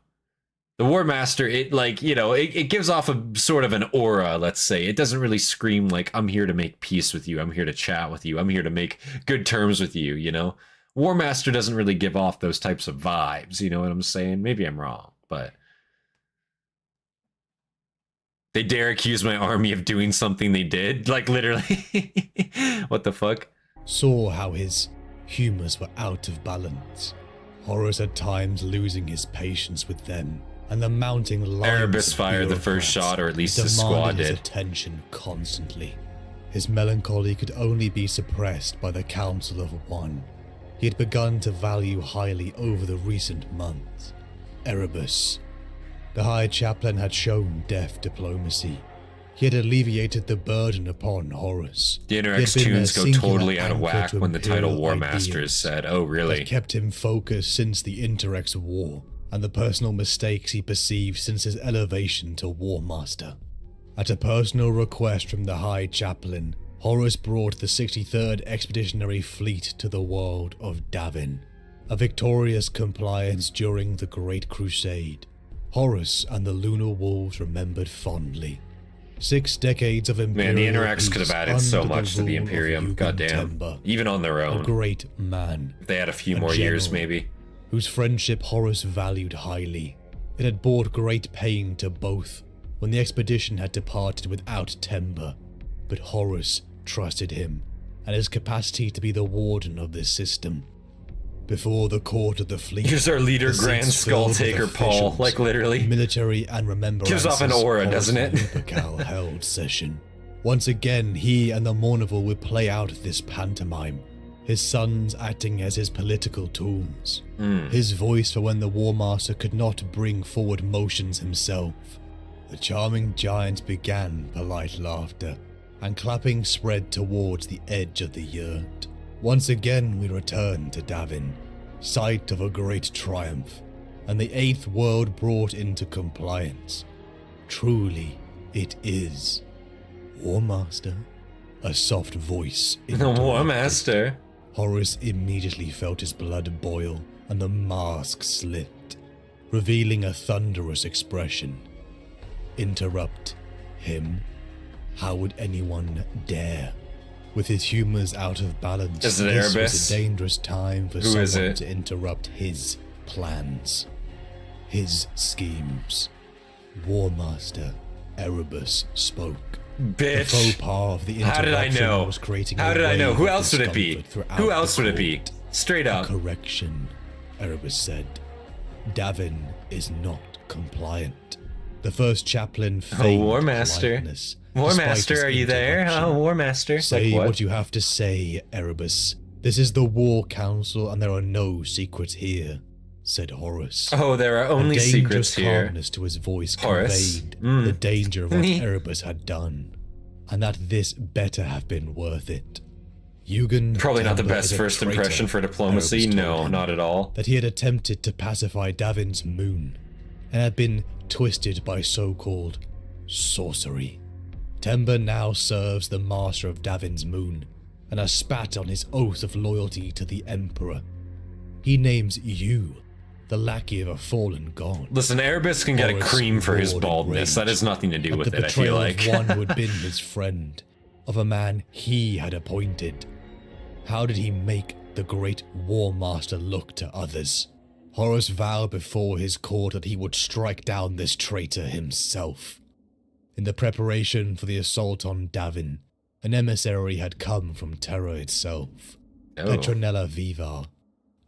the War Master, it like, you know, it gives off a sort of an aura, let's say. It doesn't really scream like, I'm here to make peace with you, I'm here to chat with you, I'm here to make good terms with you, you know? War Master doesn't really give off those types of vibes, you know what I'm saying? Maybe I'm wrong, but they dare accuse my army of doing something they did? Like, literally. What the fuck? saw how his humors were out of balance. Horus at times losing his patience with them, and the mounting lines Erebus of fired the first bureaucrats shot, or at least his demanded squad his did. attention constantly. His melancholy could only be suppressed by the Council of One. He had begun to value highly over the recent months. Erebus. The High Chaplain had shown deft diplomacy. He had alleviated the burden upon Horus. The He had Interx been a tunes go singular totally out of anchor whack to when the title imperial War Master ideals is said. Oh, that really? kept him focused since the Interx War, and the personal mistakes he perceived since his elevation to War Master. At a personal request from the High Chaplain, Horus brought the 63rd Expeditionary Fleet to the world of Davin, a victorious compliance during the Great Crusade. Horus and the Lunar Wolves remembered fondly. 6 decades of Imperial Man, the Interx peace could have added so under the much to the rule of Imperium. Yugen Goddamn. Temba, Even on their a own. great man, If they had a few a more years, general. maybe. whose friendship Horus valued highly. It had brought great pain to both when the expedition had departed without Temba, but Horus trusted him and his capacity to be the warden of this system. Before the court of the fleet, Here's our leader, the seats Grand Skull filled with Taker Paul. officials, Like, literally. military and remembrance. Gives off an aura, doesn't it? Lupercal held session. Once again, he and the Mournival would play out this pantomime, his sons acting as his political tools. His voice for when the War Master could not bring forward motions himself. The charming giant began polite laughter, and clapping spread towards the edge of the yurt. Once again we return to Davin, site of a great triumph, and the 8th world brought into compliance. Truly, it is. War Master? A soft voice The interrupted. War Master. Horus immediately felt his blood boil, and the mask slipped, revealing a thunderous expression. Interrupt him? How would anyone dare? With his humors out of balance, Is it this Erebus? was a dangerous time for Who is someone it? to interrupt his plans, his schemes. War Master Erebus spoke. The faux Bitch. pas of the How did I interruption know? was creating How a did I know? wave Who of else would it be? discomfort throughout Who else the would it be? court. Straight up. Correction, Erebus said. Davin is not compliant. The first chaplain feigned War Master. politeness, War despite Master, his are you there? interruption. Oh, War Master. Say Like what you have to say, Erebus. This is the War Council and there are no secrets here, said Horus. Oh, there are only a secrets dangerous here. calmness to his voice Horus. conveyed the danger of what Erebus had done, and that this better have been worth it. Yugen Probably not the Temba best is a first traitor, impression for diplomacy. Erebus told No, him. not at all. That he had attempted to pacify Davin's moon, and had been twisted by so-called sorcery. Temba now serves the master of Davin's moon, and has spat on his oath of loyalty to the Emperor. He names you the lackey of a fallen god. Listen, Erebus can get a Horus cream for his roared in baldness. rage That has nothing to do at with the it, I feel betrayal like. of one who had been his friend, of a man he had appointed. How did he make the great War Master look to others? Horus vowed before his court that he would strike down this traitor himself. In the preparation for the assault on Davin, an emissary had come from Terra itself. Oh. Petronella Vivar,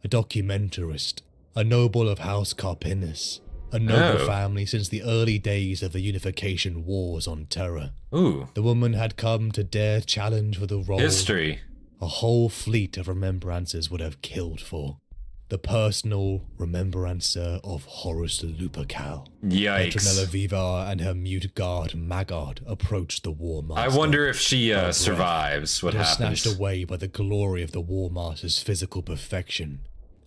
a documentarist, a noble of House Carpinus, a noble Oh. family since the early days of the unification wars on Terra. Ooh, The woman had come to dare challenge for the role history. a whole fleet of remembrances would have killed for. The personal remembrancer of Horus Lupercal. Petronella Yikes. Vivar and her mute guard Magard approached the War Master. I wonder if she breath. survives what But was happens. snatched away by the glory of the War Master's physical perfection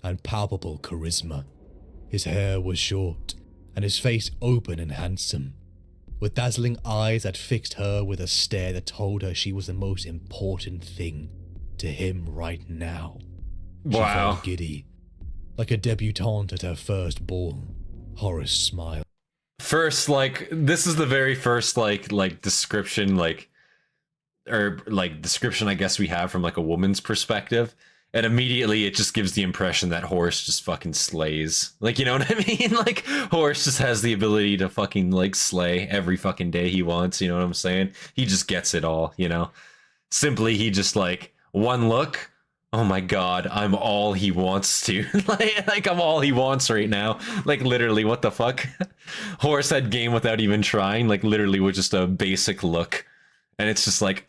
and palpable charisma. His hair was short, and his face open and handsome, with dazzling eyes that fixed her with a stare that told her she was the most important thing to him right now. She Wow. felt giddy, like a debutante at her first ball. Horus smiled. First, like, this is the very first, like description, description, I guess, we have from, like, a woman's perspective. And immediately it just gives the impression that Horus just fucking slays. Like, you know what I mean? Like, Horus just has the ability to fucking, like, slay every fucking day he wants, you know what I'm saying? He just gets it all, you know? Simply, he just, like, one look, oh my god, I'm all he wants to. like, I'm all he wants right now. Like, literally, what the fuck? Horus had game without even trying, like, literally with just a basic look. And it's just like,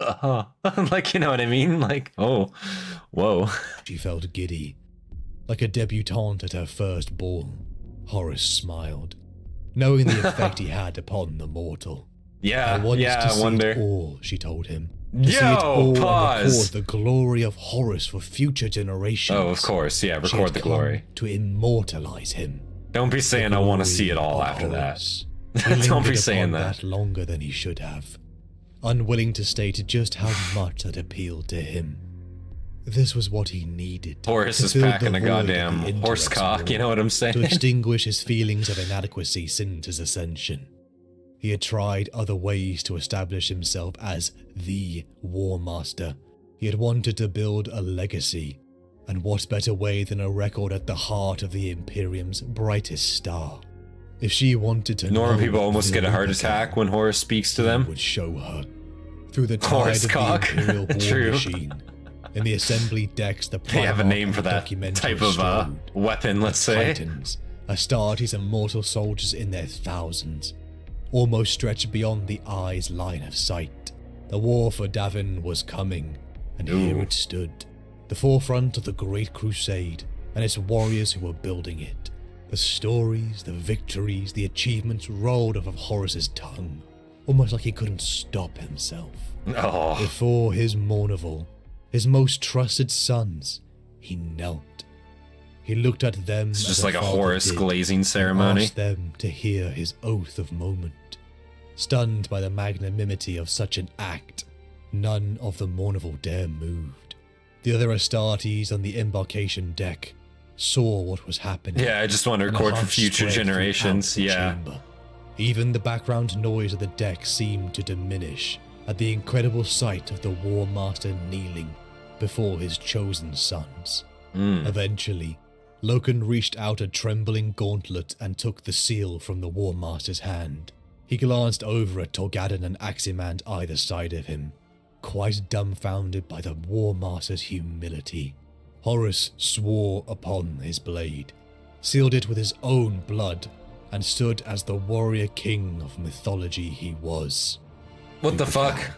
like, you know what I mean? Like, oh, whoa. She felt giddy, like a debutante at her first ball. Horus smiled, knowing the effect he had upon the mortal. Yeah, I want yeah, to I see wonder. it all, she told him. To see it all and Pause. record the glory of Horus for future generations. Oh, of course, yeah, She record had the come glory. to immortalize him. Don't be saying I want to see it all after that. He Don't be lingered saying upon that. longer than he should have, unwilling to state just how much that appealed to him. This was what he needed. Horus to is fill the packing a void of the goddamn Interrex horse cock, war, you know what I'm saying? to extinguish his feelings of inadequacy since his ascension. He had tried other ways to establish himself as the War Master. He had wanted to build a legacy, and what better way than a record at the heart of the Imperium's brightest star? If she wanted to Normal know people what almost get a heart Lrmeka attack when Horus speaks to he them. would show her. Through the Horse tide cock. of the Imperial war True. machine. In the assembly decks, the They have a Primarch name for and that documentary type of strode. weapon, let's say. Titans, Astartes and mortal soldiers in their thousands, almost stretched beyond the eye's line of sight. The war for Davin was coming, and here Ooh. it stood, the forefront of the Great Crusade, and its warriors who were building it. The stories, the victories, the achievements rolled off of Horus's tongue, almost like he couldn't stop himself. Oh, Before his Mournival, his most trusted sons, he knelt. He looked at them it's as just like a father Horus did, glazing and ceremony. asked them to hear his oath of moment. Stunned by the magnanimity of such an act, none of the Mournival dare moved. The other Astartes on the embarkation deck saw what was happening. Yeah, I just want to and record for hearts future spread generations. throughout the Yeah. chamber. Even the background noise of the deck seemed to diminish at the incredible sight of the War Master kneeling before his chosen sons. Eventually, Loken reached out a trembling gauntlet and took the seal from the War Master's hand. He glanced over at Torgadon and Aximand either side of him, quite dumbfounded by the War Master's humility. Horus swore upon his blade, sealed it with his own blood, and stood as the warrior king of mythology he was. What the fuck?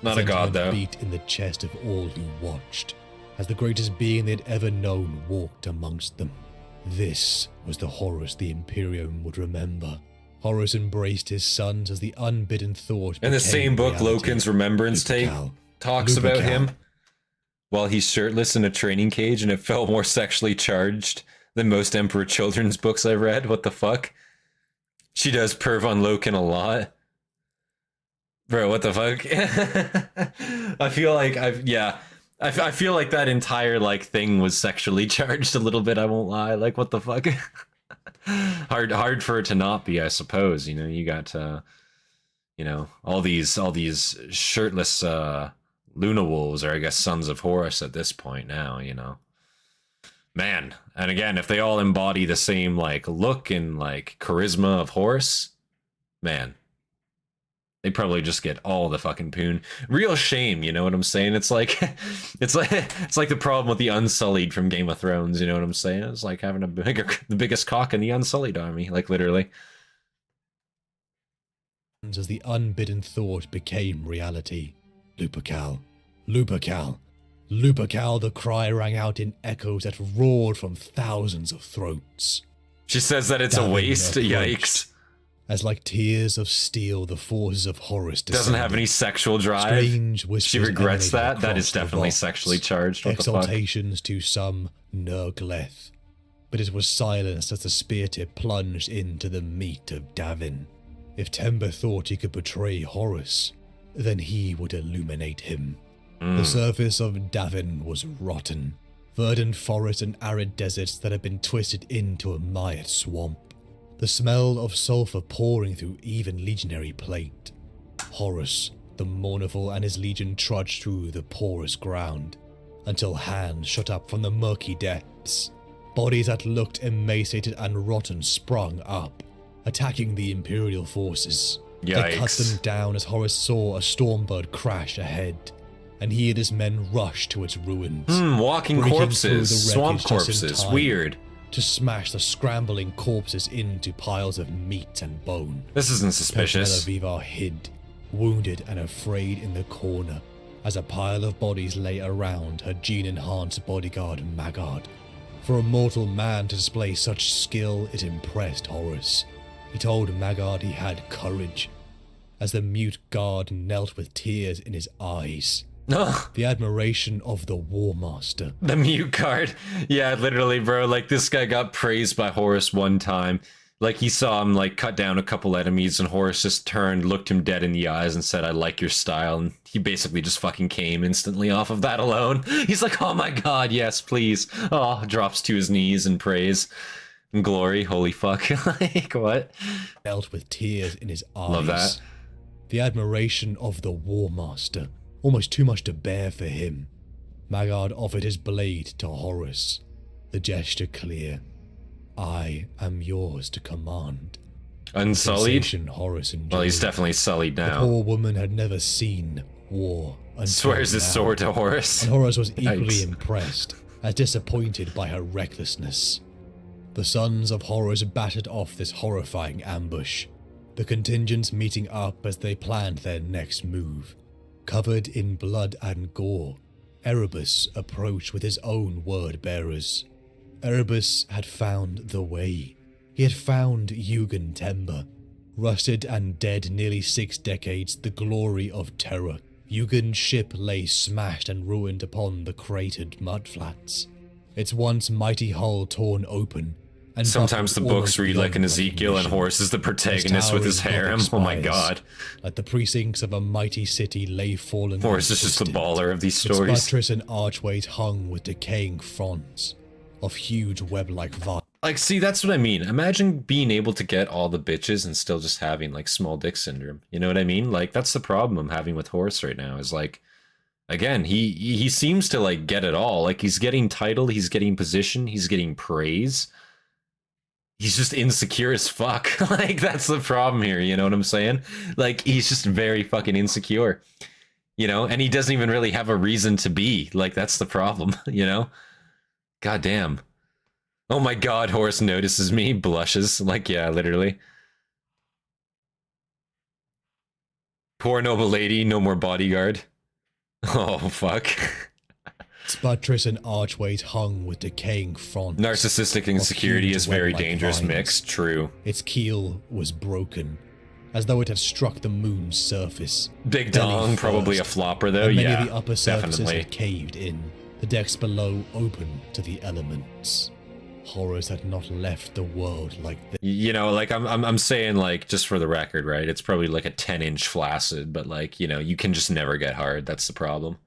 Not a god, Sentiment though. beat in the chest of all who watched, as the greatest being they'd ever known walked amongst them. This was the Horus the Imperium would remember. Horus embraced his sons as the unbidden thought In the became same book, reality. Loken's Remembrance Tape Lupercal. talks about Lupercal. him while he's shirtless in a training cage, and it felt more sexually charged than most Emperor children's books I've read. What the fuck? She does perv on Loken a lot. Bro, what the fuck? I feel like I feel like that entire like thing was sexually charged a little bit, I won't lie. Like, what the fuck? hard for it to not be, I suppose. You know, you got all these shirtless Luna wolves, or I guess sons of Horus at this point now, you know. Man, and again, if they all embody the same like look and like charisma of Horus, man, they probably just get all the fucking poon. Real shame, you know what I'm saying? It's like it's like the problem with the Unsullied from Game of Thrones, you know what I'm saying? It's like having the biggest cock in the Unsullied army, like literally. As the unbidden thought became reality. Lupercal, Lupercal, Lupercal, the cry rang out in echoes that roared from thousands of throats. She says that it's a Davin waste. approached. Yikes. As like tears of steel, the forces of Horus Doesn't have any sexual drive. Strange whispers She regrets emanated that. That across is the definitely rocks. sexually charged. What the fuck? Exaltations to some Nergleth. But it was silenced as the spear tip plunged into the meat of Davin. If Tember thought he could betray Horus, then he would illuminate him. The surface of Davin was rotten. Verdant forests and arid deserts that had been twisted into a mired swamp. The smell of sulfur pouring through even legionary plate. Horus, the Mournful, and his legion trudged through the porous ground, until hands shot up from the murky depths. Bodies that looked emaciated and rotten sprung up, attacking the Imperial forces. They cut Yikes. them down as Horus saw a Stormbird crash ahead, and he and his men rushed to its ruins. Walking breaking through corpses, the swamp wreckage just in corpses. time Weird. To smash the scrambling corpses into piles of meat and bone. This isn't suspicious. Vivar hid, wounded and afraid in the corner, as a pile of bodies lay around her gene-enhanced bodyguard Magard. For a mortal man to display such skill, it impressed Horus. He told Magard he had courage. as the mute guard knelt with tears in his eyes. No. The admiration of the War Master. The mute card. Yeah, literally, bro. Like, this guy got praised by Horus one time. Like, he saw him, like, cut down a couple enemies, and Horus just turned, looked him dead in the eyes, and said, "I like your style." And he basically just fucking came instantly off of that alone. He's like, "Oh my god, yes, please." Oh, drops to his knees in praise and glory. Holy fuck. Like, what? Knelt with tears in his eyes. Love that. The admiration of the War Master. Almost too much to bear for him. Magard offered his blade to Horus, the gesture clear. "I am yours to command." Unsullied? Horus enjoyed. Well, he's definitely sullied now. The poor woman had never seen war until Swears his now. sword to Horus. And Horus was equally Yikes. impressed, as disappointed by her recklessness. The sons of Horus battered off this horrifying ambush, the contingents meeting up as they planned their next move. Covered in blood and gore, Erebus approached with his own word-bearers. Erebus had found the way. He had found Jugendtember. Rusted and dead nearly 6 decades, the glory of terror. Jugend's ship lay smashed and ruined upon the cratered mudflats. Its once mighty hull torn open. And Sometimes the books read like an Ezekiel and Horus is the protagonist with his harem. Oh my god. Like the precincts of a mighty city lay fallen. Horus is just the baller of these Its stories. buttress and archways hung with decaying fronds of huge web-like vines. Like, see, that's what I mean. Imagine being able to get all the bitches and still just having, like, small dick syndrome. You know what I mean? Like, that's the problem I'm having with Horus right now, is, like, again, he seems to, like, get it all. Like, he's getting title, he's getting position, he's getting praise. He's just insecure as fuck. Like, that's the problem here, you know what I'm saying? Like, he's just very fucking insecure. You know? And he doesn't even really have a reason to be. Like, that's the problem, you know? God damn. Oh my god, Horus notices me, blushes. Like, yeah, literally. Poor noble lady, no more bodyguard. Oh, fuck. Its buttress and archways hung with decaying fronds. Narcissistic insecurity is very dangerous mix, true. Its keel was broken, as though it had struck the moon's surface. Big Belly dong, probably a first, flopper though, and many yeah, of the upper surfaces definitely. had caved in, the decks below open to the elements. Horus had not left the world like this. You know, like, I'm saying, like, just for the record, right? It's probably like a 10-inch flaccid, but, like, you know, you can just never get hard. That's the problem.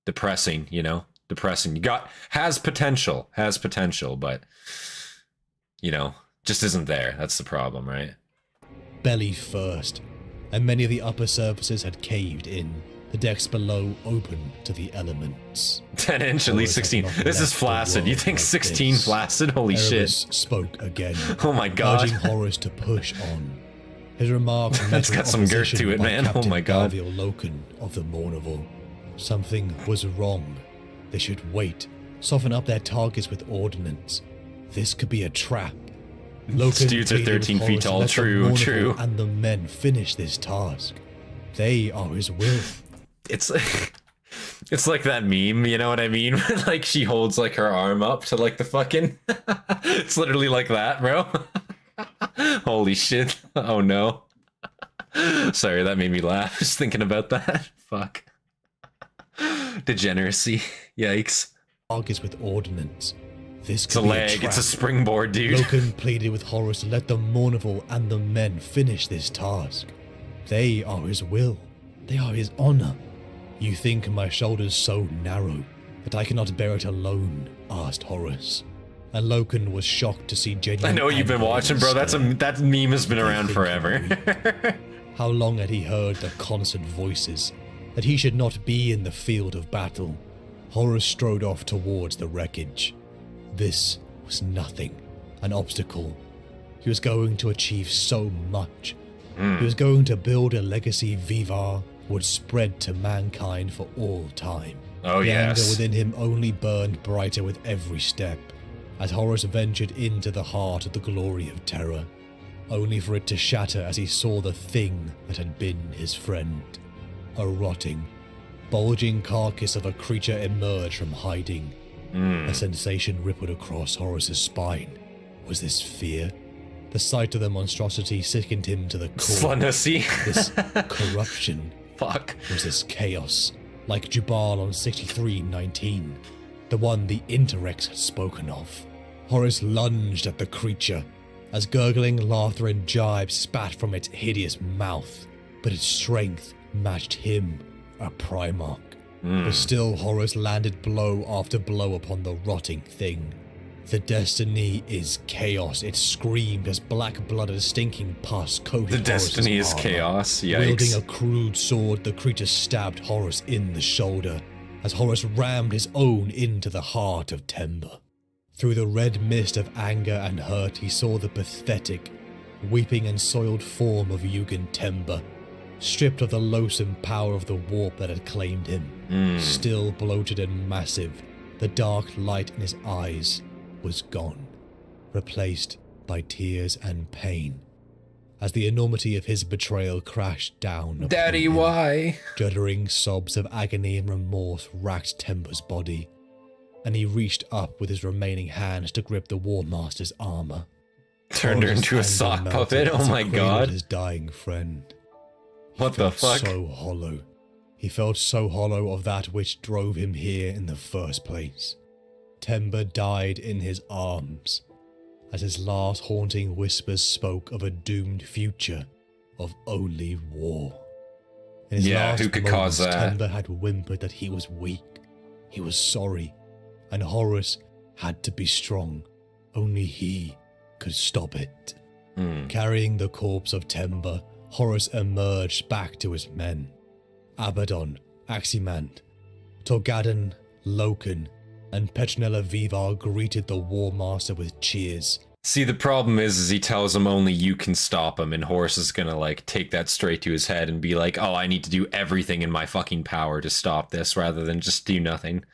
Depressing, you know? Depressing. Has potential, but, you know, just isn't there. That's the problem, right? Belly first, and many of the upper surfaces had caved in, the decks below open to the elements. 10-inch, at least 16. This is flaccid. You think 16 flaccid? Holy Erebus shit. spoke again. Oh my god. Urging Horus to push on. His remarks That's got some girth to it, man. Oh my god. Loken of the Mournival. Something was wrong. They should wait. Soften up their targets with ordnance. This could be a trap. These dudes are 13 feet tall. True, true. And the men finish this task. They are his will. It's like that meme, you know what I mean? Like, she holds, like, her arm up to, like, the fucking... It's literally like that, bro. Holy shit. Oh, no. Sorry, that made me laugh just thinking about that. Fuck. Degeneracy. Yikes. Targets with ordnance. This It's a could be leg. trap. It's a springboard, dude. Loken pleaded with Horus to let the Mournival and the men finish this task. They are his will. They are his honor. You think my shoulders so narrow that I cannot bear it alone? Asked Horus. And Loken was shocked to see genuine. I know you've been anger in watching, his bro. stare. That meme has been They around think forever. How long had he heard the constant voices that he should not be in the field of battle? Horus strode off towards the wreckage. This was nothing, an obstacle. He was going to achieve so much. He was going to build a legacy Vivar would spread to mankind for all time. Oh, the yes. anger within him only burned brighter with every step, as Horus ventured into the heart of the glory of terror, only for it to shatter as he saw the thing that had been his friend. A rotting, bulging carcass of a creature emerged from hiding. A sensation rippled across Horus's spine. Was this fear? The sight of the monstrosity sickened him to the core. Slunussy. This corruption Fuck. was this chaos, like Jubal on 6319, the one the Interrex had spoken of. Horus lunged at the creature, as gurgling laughter and jibes spat from its hideous mouth, but its strength matched him, a Primarch. But still Horus landed blow after blow upon the rotting thing. The destiny is chaos, it screamed as black-blooded stinking pus coated The destiny is armor. chaos, yikes. Wielding a crude sword, the creature stabbed Horus in the shoulder, as Horus rammed his own into the heart of Temba. Through the red mist of anger and hurt, he saw the pathetic, weeping and soiled form of Yugen Temba, stripped of the loathsome power of the warp that had claimed him. Still bloated and massive, the dark light in his eyes was gone, replaced by tears and pain, as the enormity of his betrayal crashed down upon Daddy, him. why? Juddering sobs of agony and remorse racked Temba's body, and he reached up with his remaining hands to grip the War Master's armor. Turned her Horus' into a anger sock melted puppet? as Oh he my cradled god. his dying friend. He What the felt fuck? So hollow. He felt so hollow of that which drove him here in the first place. Temba died in his arms, as his last haunting whispers spoke of a doomed future of only war. In his Yeah, last who could moments, cause that? Temba had whimpered that he was weak, he was sorry, and Horus had to be strong. Only he could stop it. Carrying the corpse of Temba, Horus emerged back to his men. Abaddon, Aximand, Torgadon, Loken, and Petronella Vivar greeted the War Master with cheers. See, the problem is he tells him only you can stop him, and Horus is gonna, like, take that straight to his head and be like, oh, I need to do everything in my fucking power to stop this, rather than just do nothing.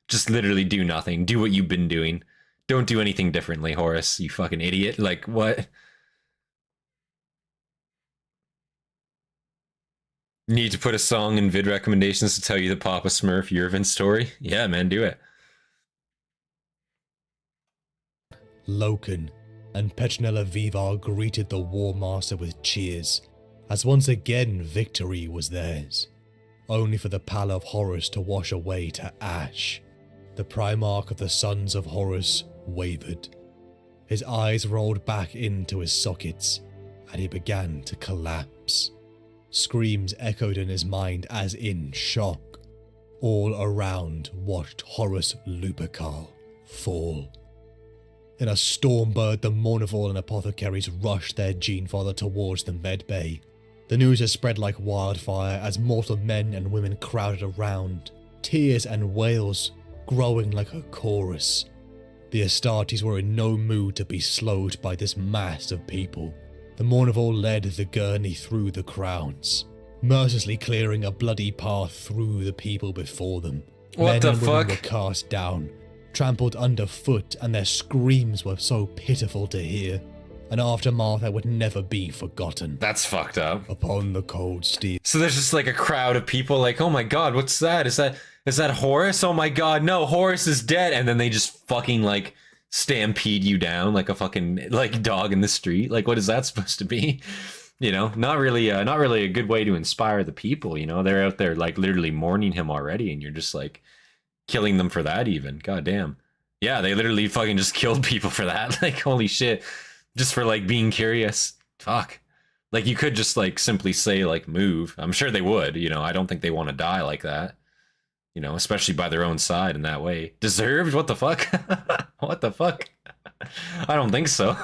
Just literally do nothing. Do what you've been doing. Don't do anything differently, Horus, you fucking idiot. Like, what? Need to put a song in vid recommendations to tell you the Papa Smurf Yervin story? Yeah, man, do it. Loken and Petronella Vivar greeted the War Master with cheers, as once again victory was theirs, only for the pallor of Horus to wash away to ash. The Primarch of the Sons of Horus wavered. His eyes rolled back into his sockets, and he began to collapse. Screams echoed in his mind as in shock. All around watched Horus Lupercal fall. In a stormbird, the Mournival and apothecaries rushed their Genefather towards the med bay. The news had spread like wildfire as mortal men and women crowded around, tears and wails growing like a chorus. The Astartes were in no mood to be slowed by this mass of people. The Mournival led the gurney through the crowds, mercilessly clearing a bloody path through the people before them. What the Men and women fuck? were cast down, trampled underfoot, and their screams were so pitiful to hear, an aftermath that would never be forgotten. That's fucked up. Upon the cold steel. So there's just like a crowd of people like, oh my god, what's that? Is that Horus? Oh my god, no, Horus is dead. And then they just fucking like stampede you down like a fucking like dog in the street. Like, what is that supposed to be? You know, not really a good way to inspire the people. You know, they're out there like literally mourning him already, and you're just like killing them for that even. God damn. Yeah, they literally fucking just killed people for that. Like, holy shit. Just for like being curious. Fuck. Like, you could just like simply say like move. I'm sure they would, you know. I don't think they want to die like that. You know, especially by their own side in that way. Deserved? What the fuck? What the fuck? I don't think so.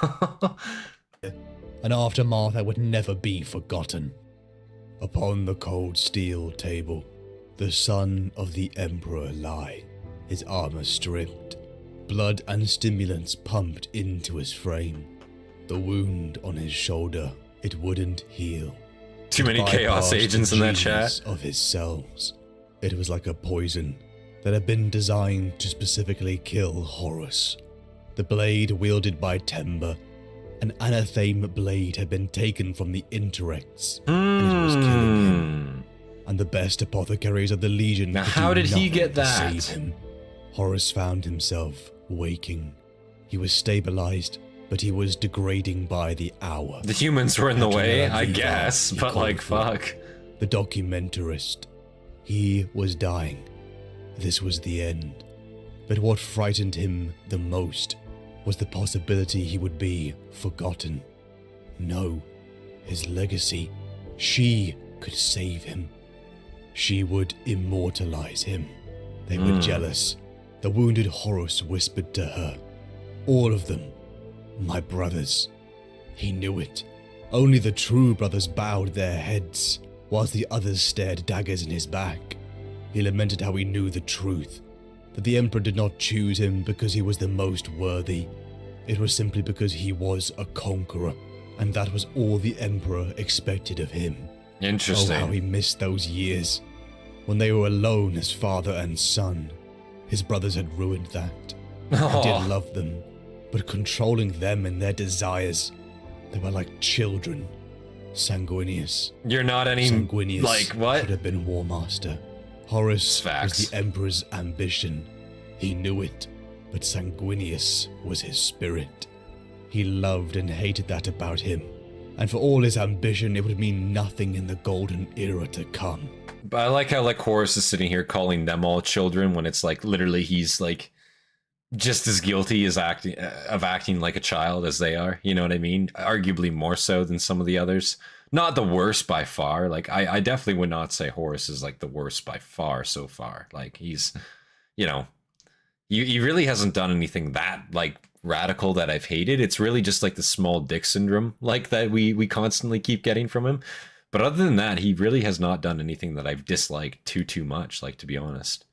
An aftermath that would never be forgotten. Upon the cold steel table, the son of the Emperor lay, his armor stripped, blood and stimulants pumped into his frame. The wound on his shoulder, it wouldn't heal. Too many It chaos bypassed agents the in that genes chat. of his cells. It was like a poison that had been designed to specifically kill Horus. The blade wielded by Temba, an anathema blade, had been taken from the Interrex, and it was killing him. And the best apothecaries of the Legion Now, could how do did he nothing get to that? save him. Horus found himself waking. He was stabilized, but he was degrading by the hour. The humans were in the way, I Viva, guess, he but called like, for fuck. The documentarist. He was dying. This was the end. But what frightened him the most was the possibility he would be forgotten. No, his legacy. She could save him. She would immortalize him. They were jealous. The wounded Horus whispered to her. All of them. My brothers. He knew it. Only the true brothers bowed their heads, whilst the others stared daggers in his back. He lamented how he knew the truth, that the Emperor did not choose him because he was the most worthy. It was simply because he was a conqueror, and that was all the Emperor expected of him. Interesting. Oh, how he missed those years, when they were alone as father and son. His brothers had ruined that. He did love them, but controlling them and their desires, they were like children. Sanguinius. You're not any, Sanguinius like, what? could have been War Master. Horus Facts. was the Emperor's ambition. He knew it, but Sanguinius was his spirit. He loved and hated that about him, and for all his ambition, it would mean nothing in the golden era to come. But I like how, like, Horus is sitting here calling them all children when it's like literally he's like just as guilty as acting like a child as they are. You know what I mean? Arguably more so than some of the others. Not the worst by far. Like, I definitely would not say Horus is like the worst by far so far. Like, he's, you know, he really hasn't done anything that like radical that I've hated. It's really just like the small dick syndrome like that we constantly keep getting from him. But other than that, he really has not done anything that I've disliked too much, like, to be honest.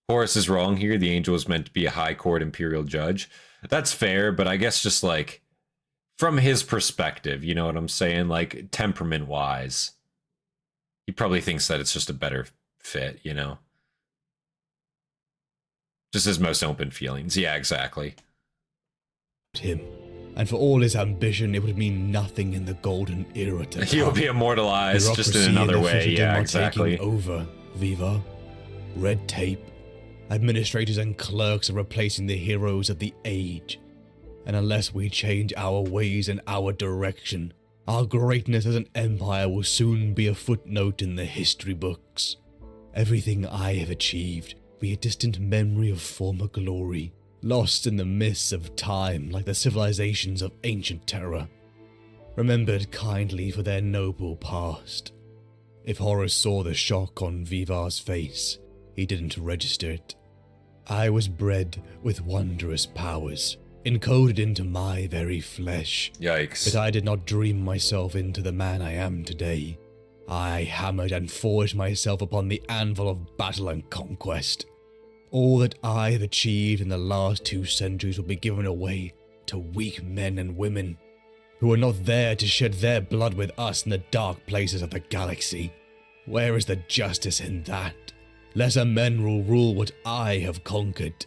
Horus is wrong here. The angel is meant to be a high court imperial judge. That's fair, but I guess just like from his perspective, you know what I'm saying? Like, temperament wise, he probably thinks that it's just a better fit, you know? Just his most open feelings. Yeah, exactly. Him. And for all his ambition, it would mean nothing in the golden era to come. He'll be immortalized just in another way. Yeah, exactly. Over, Viva. Red tape. Administrators and clerks are replacing the heroes of the age. And unless we change our ways and our direction, our greatness as an empire will soon be a footnote in the history books. Everything I have achieved will be a distant memory of former glory, lost in the mists of time like the civilizations of ancient terror, remembered kindly for their noble past. If Horus saw the shock on Vivar's face, he didn't register it. I was bred with wondrous powers, encoded into my very flesh. Yikes. But I did not dream myself into the man I am today. I hammered and forged myself upon the anvil of battle and conquest. All that I have achieved in the last 2 centuries will be given away to weak men and women who are not there to shed their blood with us in the dark places of the galaxy. Where is the justice in that? Lesser men will rule what I have conquered.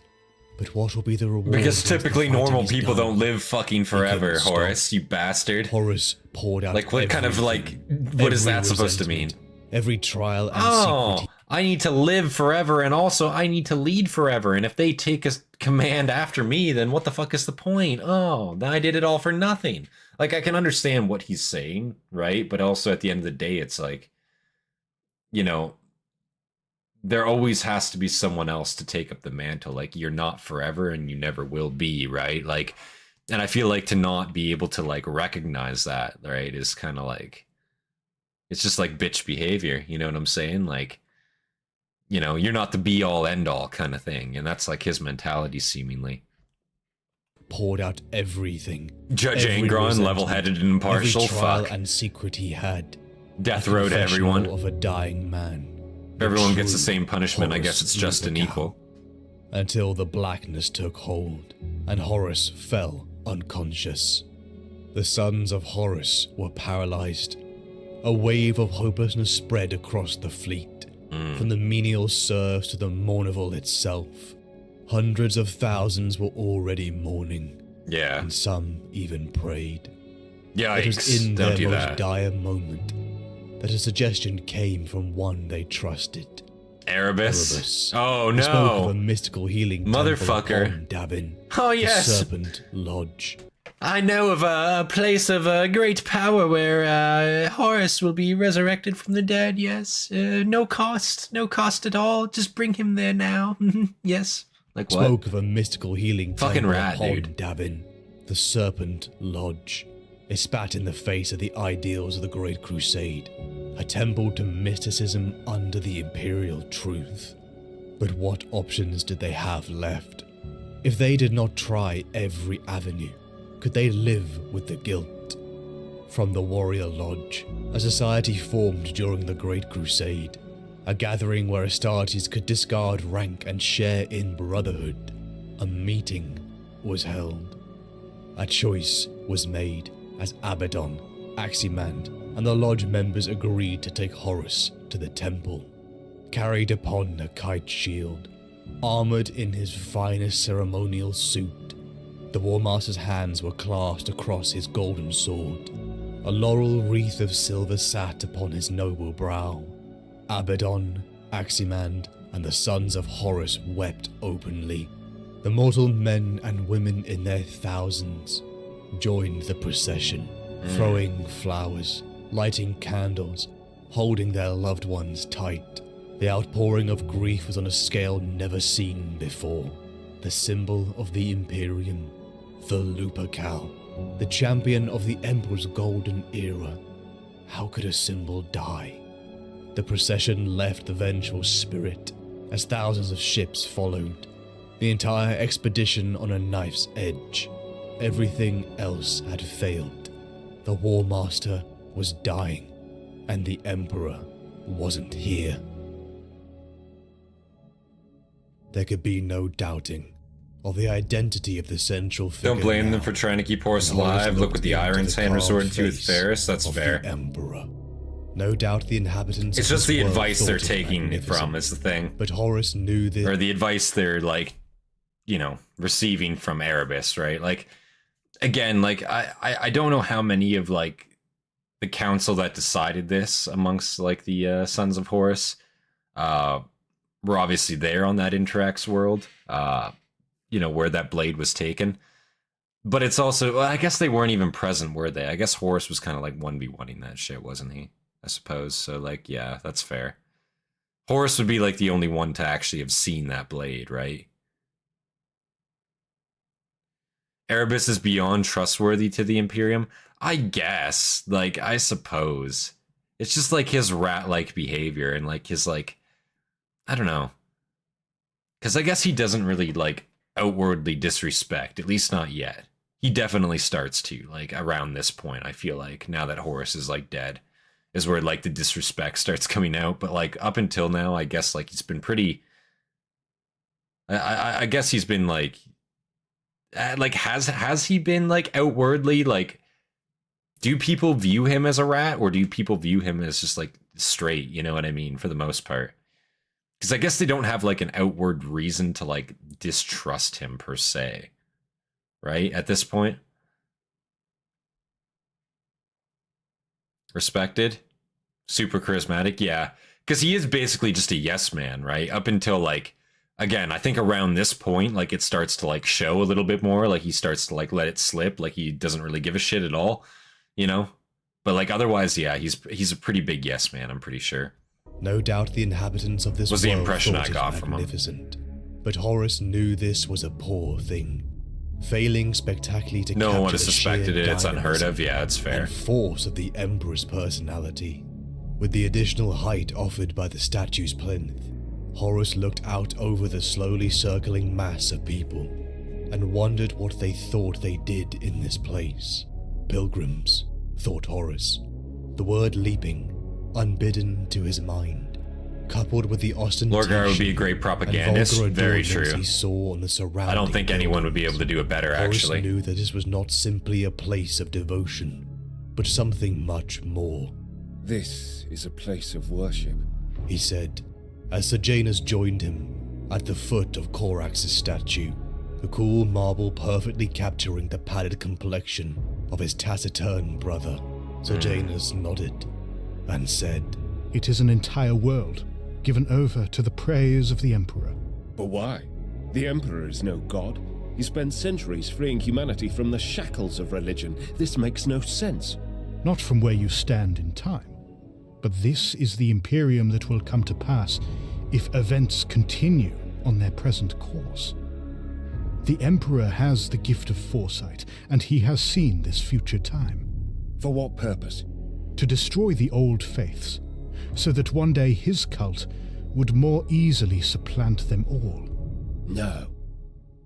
But what will be the reward? Because typically normal people don't live fucking forever, Horus, you bastard. Horus poured out like, what kind of, like, what is that supposed to mean? Every trial and secret. I need to live forever, and also I need to lead forever, and if they take a command after me, then what the fuck is the point? Oh, then I did it all for nothing. Like, I can understand what he's saying, right? But also at the end of the day, it's like, you know, there always has to be someone else to take up the mantle. Like, you're not forever and you never will be, right? Like, and I feel like to not be able to, like, recognize that, right, is kind of like, it's just like bitch behavior, you know what I'm saying? Like, you know, you're not the be-all, end-all kind of thing, and that's like his mentality, seemingly. Poured out everything. Judge Angron, level-headed and impartial, every trial fuck. and secret he had. Death row to everyone. Of a dying man. If everyone gets the same punishment, I guess it's just an equal. Until the blackness took hold, and Horus fell unconscious. The sons of Horus were paralyzed. A wave of hopelessness spread across the fleet. From the menial serfs to the Mournival itself. Hundreds of thousands were already mourning. Yeah. And some even prayed. Yikes, it was in don't their do most that. dire moment that a suggestion came from one they trusted. Erebus. Oh no. He spoke of a mystical healing Motherfucker. temple upon Davin, Oh the yes. Serpent Lodge. I know of a place of great power where Horus will be resurrected from the dead, yes. No cost at all. Just bring him there now. Yes. Like what? Spoke of a mystical healing Fucking temple rat, upon dude. Davin, the Serpent Lodge. It spat in the face of the ideals of the Great Crusade, a temple to mysticism under the imperial truth. But what options did they have left? If they did not try every avenue, could they live with the guilt? From the Warrior Lodge, a society formed during the Great Crusade, a gathering where Astartes could discard rank and share in brotherhood, a meeting was held. A choice was made as Abaddon, Aximand, and the Lodge members agreed to take Horus to the temple. Carried upon a kite shield, armored in his finest ceremonial suit, the War Master's hands were clasped across his golden sword. A laurel wreath of silver sat upon his noble brow. Abaddon, Aximand, and the sons of Horus wept openly. The mortal men and women in their thousands joined the procession, throwing flowers, lighting candles, holding their loved ones tight. The outpouring of grief was on a scale never seen before. The symbol of the Imperium, the Lupercal, the champion of the Emperor's golden era. How could a symbol die? The procession left the vengeful spirit as thousands of ships followed, the entire expedition on a knife's edge. Everything else had failed. The War Master was dying, and the Emperor wasn't here. There could be no doubting of the identity of the central figure. Don't blame them now, for trying to keep Horus and Horus alive. Look what the looked into Ironhand resorted to with face Ferris. That's of fair. The Emperor. No doubt the inhabitants It's of just this the world advice thought they're it taking magnificent, from is the thing. But Horus knew this. Or the advice they're like, you know, receiving from Erebus, right? Like, again, like I don't know how many of like the council that decided this amongst like the Sons of Horus were obviously there on that Interax world, you know, where that blade was taken. But it's also, well, I guess they weren't even present, were they? I guess Horus was kind of like 1v1ing that shit, wasn't he? I suppose. So like, yeah, that's fair. Horus would be like the only one to actually have seen that blade, right? Erebus is beyond trustworthy to the Imperium. I guess, like, I suppose. It's just like his rat-like behavior and like his like, I don't know. Because I guess he doesn't really like outwardly disrespect, at least not yet. He definitely starts to, like, around this point, I feel like, now that Horus is like dead, is where like the disrespect starts coming out. But like up until now, I guess like he's been pretty, I guess he's been like has he been like outwardly like, do people view him as a rat or do people view him as just like straight, you know what I mean, for the most part? Because I guess they don't have like an outward reason to like distrust him per se, right? At this point, respected, super charismatic, yeah, because he is basically just a yes man, right? Up until like, again, I think around this point, like it starts to like show a little bit more, like he starts to like let it slip, like he doesn't really give a shit at all, you know? But like otherwise, yeah, he's a pretty big yes man, I'm pretty sure. No doubt the inhabitants of this Was the world impression thought I it got from him. magnificent. But Horus knew this was a poor thing, failing spectacularly to No capture one would have the suspected sheer it, it's unheard dynamism of, yeah, it's fair. and force of the Emperor's personality. With the additional height offered by the statue's plinth, Horus looked out over the slowly circling mass of people and wondered what they thought they did in this place. Pilgrims, thought Horus, the word leaping, unbidden to his mind, coupled with the ostentation Lorgar would be a great propagandist, and vulgar very adornments true. he saw on the surrounding I don't think anyone would be able to do it better, Horus actually. knew that this was not simply a place of devotion, but something much more. This is a place of worship. He said, as Sejanus joined him at the foot of Korax's statue, the cool marble perfectly capturing the pallid complexion of his taciturn brother. Sejanus nodded and said, It is an entire world given over to the praise of the Emperor. But why? The Emperor is no god. He spent centuries freeing humanity from the shackles of religion. This makes no sense. Not from where you stand in time, but this is the Imperium that will come to pass if events continue on their present course. The Emperor has the gift of foresight, and he has seen this future time. For what purpose? To destroy the old faiths, so that one day his cult would more easily supplant them all. No,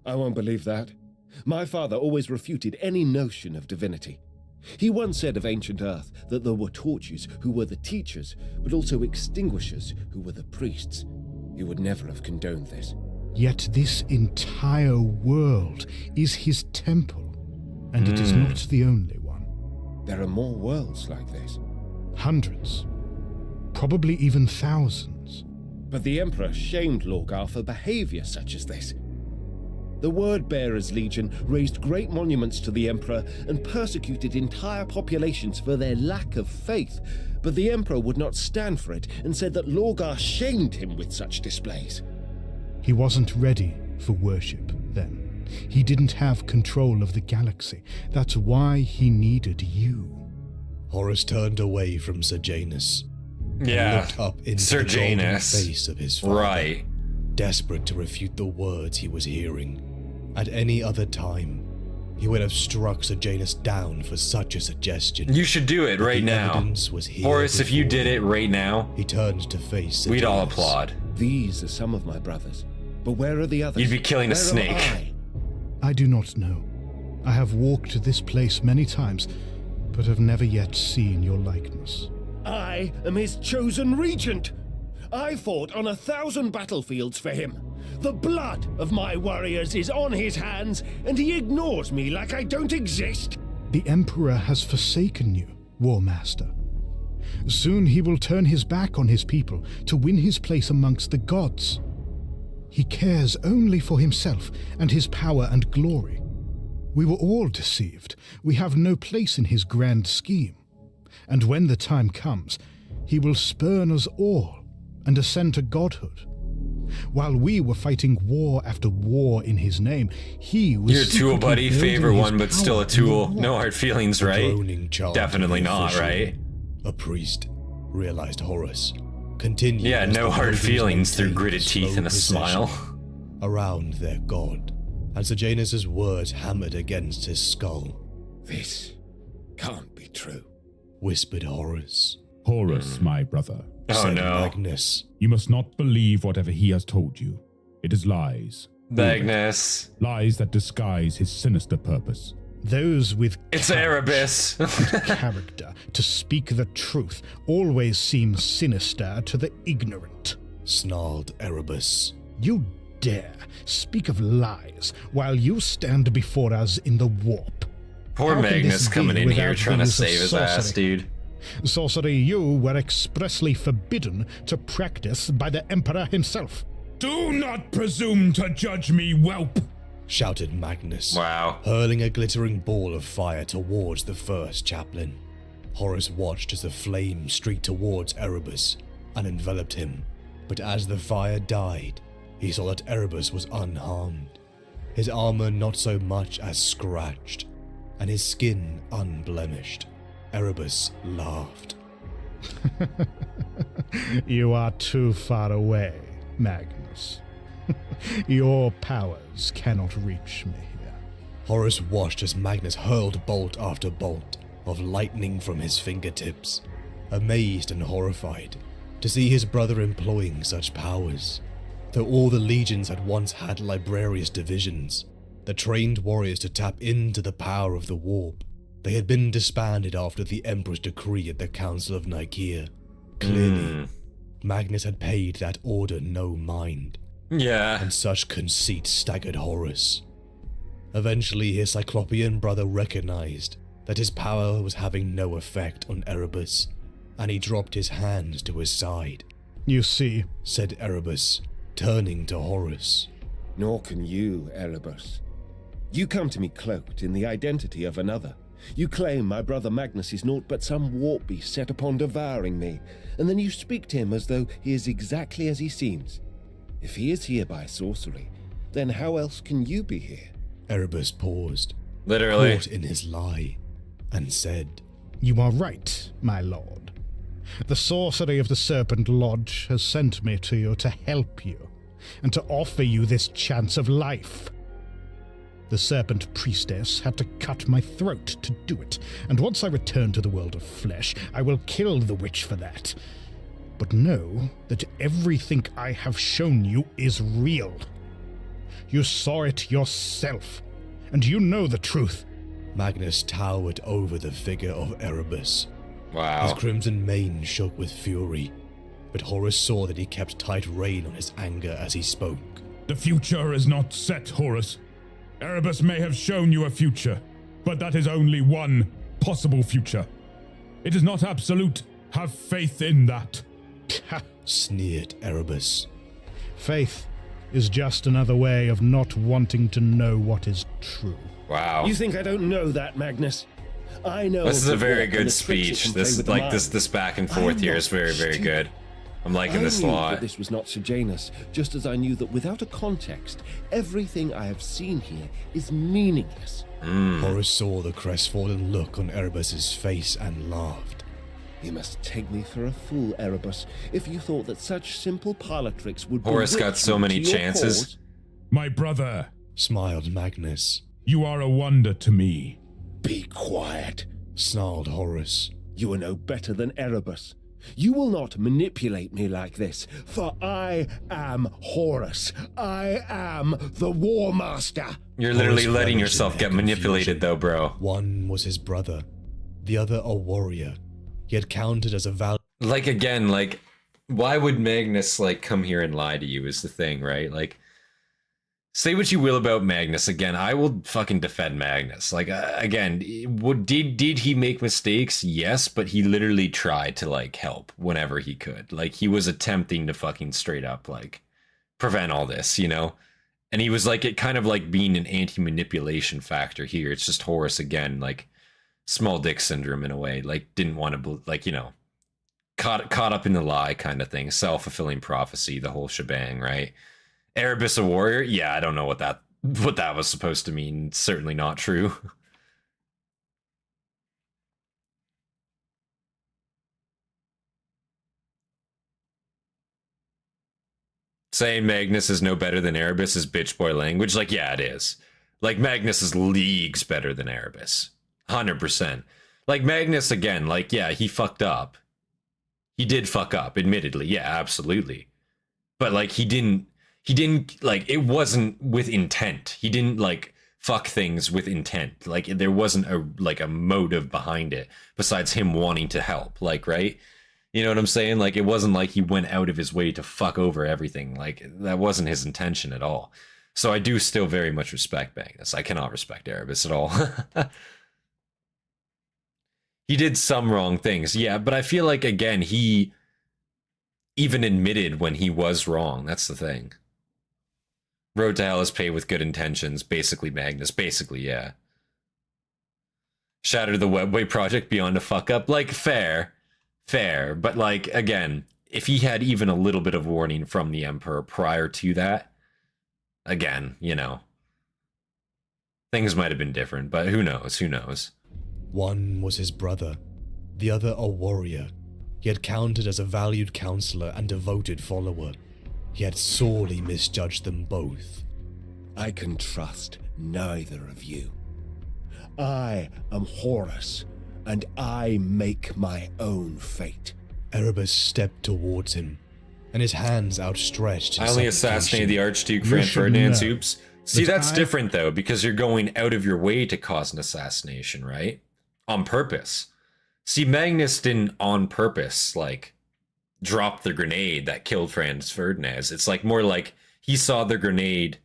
I won't believe that. My father always refuted any notion of divinity. He once said of ancient Earth that there were torches who were the teachers, but also extinguishers who were the priests. He would never have condoned this. Yet this entire world is his temple, and it is not the only one. There are more worlds like this. Hundreds, probably even thousands. But the Emperor shamed Lorgar for behavior such as this. The Word-Bearers Legion raised great monuments to the Emperor and persecuted entire populations for their lack of faith, but the Emperor would not stand for it and said that Lorgar shamed him with such displays. He wasn't ready for worship then. He didn't have control of the galaxy. That's why he needed you. Horus turned away from Sejanus. Yeah, Looked up into the golden Sejanus. face of his father, Right. desperate to refute the words he was hearing. At any other time, he would have struck Sejanus down for such a suggestion. You should do it But right the now. evidence was here Horace, if you before did it right now, he turned to face we'd all Sejanus. applaud. These are some of my brothers. But where are the others? You'd be killing a Where am snake. I? I do not know. I have walked this place many times, but have never yet seen your likeness. I am his chosen regent. I fought on 1,000 battlefields for him. The blood of my warriors is on his hands, and he ignores me like I don't exist. The Emperor has forsaken you, War Master. Soon he will turn his back on his people to win his place amongst the gods. He cares only for himself and his power and glory. We were all deceived. We have no place in his grand scheme. And when the time comes, he will spurn us all and ascend to godhood. While we were fighting war after war in his name, he was You're a tool, secretly buddy. building Favorite his one, but still power a tool. in the No war. hard feelings, The right? droning chant Definitely of the not, official. right? A priest, realized Horus. Continued Yeah, as no the hard Romans feelings through maintained gritted slow teeth and a procession smile. around their god, and Sejanus' words hammered against his skull. This can't be true. Whispered Horus. Horus, my brother, Oh Said no. Magnus. you must not believe whatever he has told you. It is lies. Magnus. Lies that disguise his sinister purpose. Those with It's courage Erebus. and character to speak the truth always seem sinister to the ignorant. Snarled Erebus. You dare speak of lies while you stand before us in the warp. Poor How can Magnus this be coming in here without trying the to use of save his ass, sorcery? dude. Sorcery you were expressly forbidden to practice by the Emperor himself. Do not presume to judge me, whelp! Shouted Magnus. Wow. Hurling a glittering ball of fire towards the first chaplain. Horus watched as the flame streaked towards Erebus and enveloped him, but as the fire died, he saw that Erebus was unharmed, his armor not so much as scratched, and his skin unblemished. Erebus laughed. You are too far away, Magnus. Your powers cannot reach me here. Horus watched as Magnus hurled bolt after bolt of lightning from his fingertips, amazed and horrified to see his brother employing such powers. Though all the legions had once had librarious divisions that trained warriors to tap into the power of the warp, they had been disbanded after the Emperor's decree at the Council of Nicaea. Clearly, Magnus had paid that order no mind, Yeah. and such conceit staggered Horus. Eventually, his Cyclopean brother recognized that his power was having no effect on Erebus, and he dropped his hands to his side. You see, Said Erebus, turning to Horus. Nor can you, Erebus. You come to me cloaked in the identity of another, You claim my brother Magnus is naught but some warp beast set upon devouring me, and then you speak to him as though he is exactly as he seems. If he is here by sorcery, then how else can you be here? Erebus paused, Literally. caught in his lie, and said, You are right, my lord. The sorcery of the Serpent Lodge has sent me to you to help you, and to offer you this chance of life. The Serpent Priestess had to cut my throat to do it, and once I return to the world of flesh, I will kill the witch for that. But know that everything I have shown you is real. You saw it yourself, and you know the truth. Magnus towered over the figure of Erebus. Wow. His crimson mane shook with fury, but Horus saw that he kept tight rein on his anger as he spoke. The future is not set, Horus. Erebus may have shown you a future, but that is only one possible future. It is not absolute. Have faith in that. Ha! Sneered Erebus. Faith is just another way of not wanting to know what is true. Wow. You think I don't know that, Magnus? I know. This is of a the very warp and good the tricks it speech. can play This with the like mind. this back and I forth am here not is very, very stupid. good. I'm liking this a I knew lot. that this was not Sejanus, just as I knew that without a context, everything I have seen here is meaningless. Horus saw the crestfallen look on Erebus's face and laughed. You must take me for a fool, Erebus, if you thought that such simple parlor tricks would Horus got bewitch so you many to your chances. cause. My brother, Smiled Magnus. you are a wonder to me. Be quiet. Snarled Horus. You are no better than Erebus. You will not manipulate me like this, for I am Horus. I am the War Master. You're literally Horus letting vanished yourself in get their manipulated confusion. though, bro. One was his brother, the other a warrior. He had counted as a valiant. Like again, like why would Magnus like come here and lie to you is the thing, right? Like say what you will about Magnus. Again, I will fucking defend Magnus. Like again, did he make mistakes? Yes, but he literally tried to like help whenever he could. Like he was attempting to fucking straight up like prevent all this, you know? And he was like it kind of like being an anti-manipulation factor here. It's just Horus again, like small dick syndrome in a way. Like didn't want to like, you know, caught up in the lie kind of thing, self-fulfilling prophecy, the whole shebang, right? Erebus a warrior? Yeah, I don't know what that was supposed to mean. Certainly not true. Saying Magnus is no better than Erebus is bitch boy language. Like, yeah, it is. Like, Magnus is leagues better than Erebus. 100%. Like, Magnus, again, like, yeah, he fucked up. He did fuck up, admittedly. Yeah, absolutely. But, like, he didn't, like, it wasn't with intent. He didn't, like, fuck things with intent. Like, there wasn't a motive behind it besides him wanting to help. Like, right? You know what I'm saying? Like, it wasn't like he went out of his way to fuck over everything. Like, that wasn't his intention at all. So I do still very much respect Magnus. I cannot respect Erebus at all. He did some wrong things, yeah, but I feel like, again, he even admitted when he was wrong. That's the thing. Road to Hell is paved with good intentions. Basically, Magnus. Basically, yeah. Shatter the Webway project beyond a fuck up. Like, fair. But, like, again, if he had even a little bit of warning from the Emperor prior to that, again, you know, things might have been different, but who knows? One was his brother, the other a warrior. He had counted as a valued counselor and devoted follower. He had sorely misjudged them both. I can trust neither of you. I am Horus, and I make my own fate. Erebus stepped towards him, and his hands outstretched. in I only supplication. assassinated the Archduke You Franz should Ferdinand's know oops. See, that that's I- different, though, because you're going out of your way to cause an assassination, right? On purpose. See, Magnus didn't on purpose, like, drop the grenade that killed Franz Ferdinand. It's like more like he saw the grenade.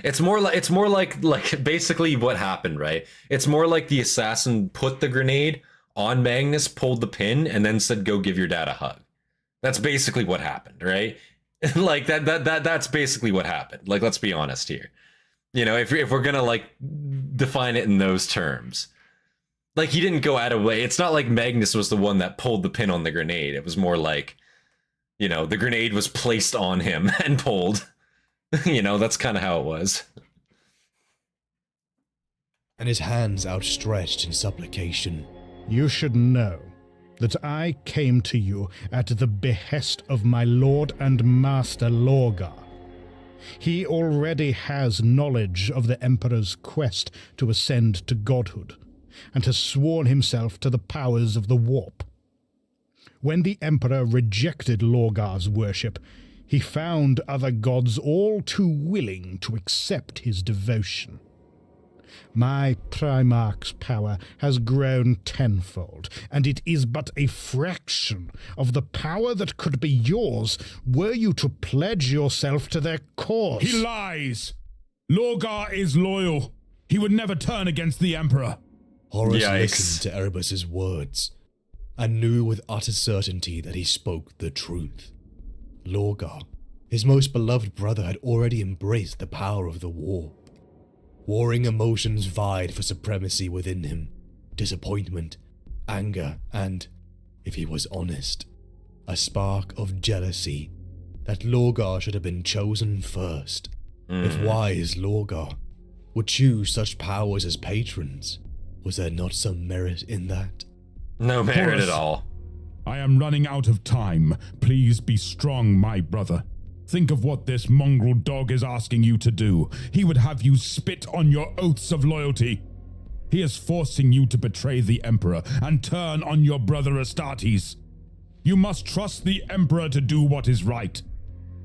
It's more like basically what happened, right? It's more like the assassin put the grenade on Magnus, pulled the pin, and then said, "Go give your dad a hug." That's basically what happened, right? Like that's basically what happened. Like, let's be honest here. You know, if we're gonna like define it in those terms. Like, he didn't go out of way. It's not like Magnus was the one that pulled the pin on the grenade. It was more like, you know, the grenade was placed on him and pulled. You know, that's kind of how it was. And his hands outstretched in supplication. You should know that I came to you at the behest of my lord and master Lorgar. He already has knowledge of the Emperor's quest to ascend to godhood, and has sworn himself to the powers of the warp. When the Emperor rejected Lorgar's worship, he found other gods all too willing to accept his devotion. My Primarch's power has grown tenfold, and it is but a fraction of the power that could be yours were you to pledge yourself to their cause. He lies! Lorgar is loyal. He would never turn against the Emperor. Horus Yikes. listened to Erebus's words, and knew with utter certainty that he spoke the truth. Lorgar, his most beloved brother, had already embraced the power of the warp. Warring emotions vied for supremacy within him, disappointment, anger, and, if he was honest, a spark of jealousy that Lorgar should have been chosen first. If wise Lorgar would choose such powers as patrons, was there not some merit in that? No merit Horus, at all. I am running out of time. Please be strong, my brother. Think of what this mongrel dog is asking you to do. He would have you spit on your oaths of loyalty. He is forcing you to betray the Emperor and turn on your brother Hastatis. You must trust the Emperor to do what is right.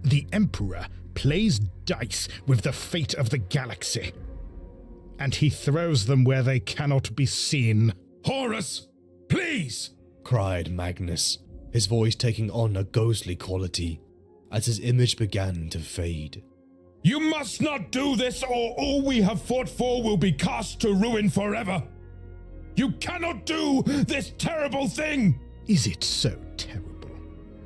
The Emperor plays dice with the fate of the galaxy, and he throws them where they cannot be seen. Horus, please! Cried Magnus, his voice taking on a ghostly quality as his image began to fade. You must not do this, or all we have fought for will be cast to ruin forever. You cannot do this terrible thing! Is it so terrible?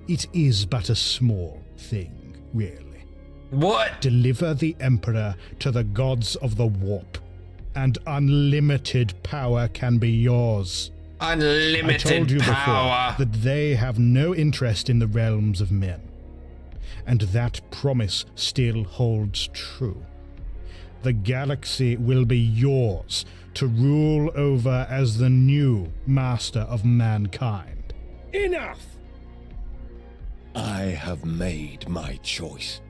It is but a small thing, really. What? Deliver the Emperor to the gods of the warp, and unlimited power can be yours. Unlimited I told you power. before that they have no interest in the realms of men, and that promise still holds true. The galaxy will be yours to rule over as the new master of mankind. Enough! I have made my choice.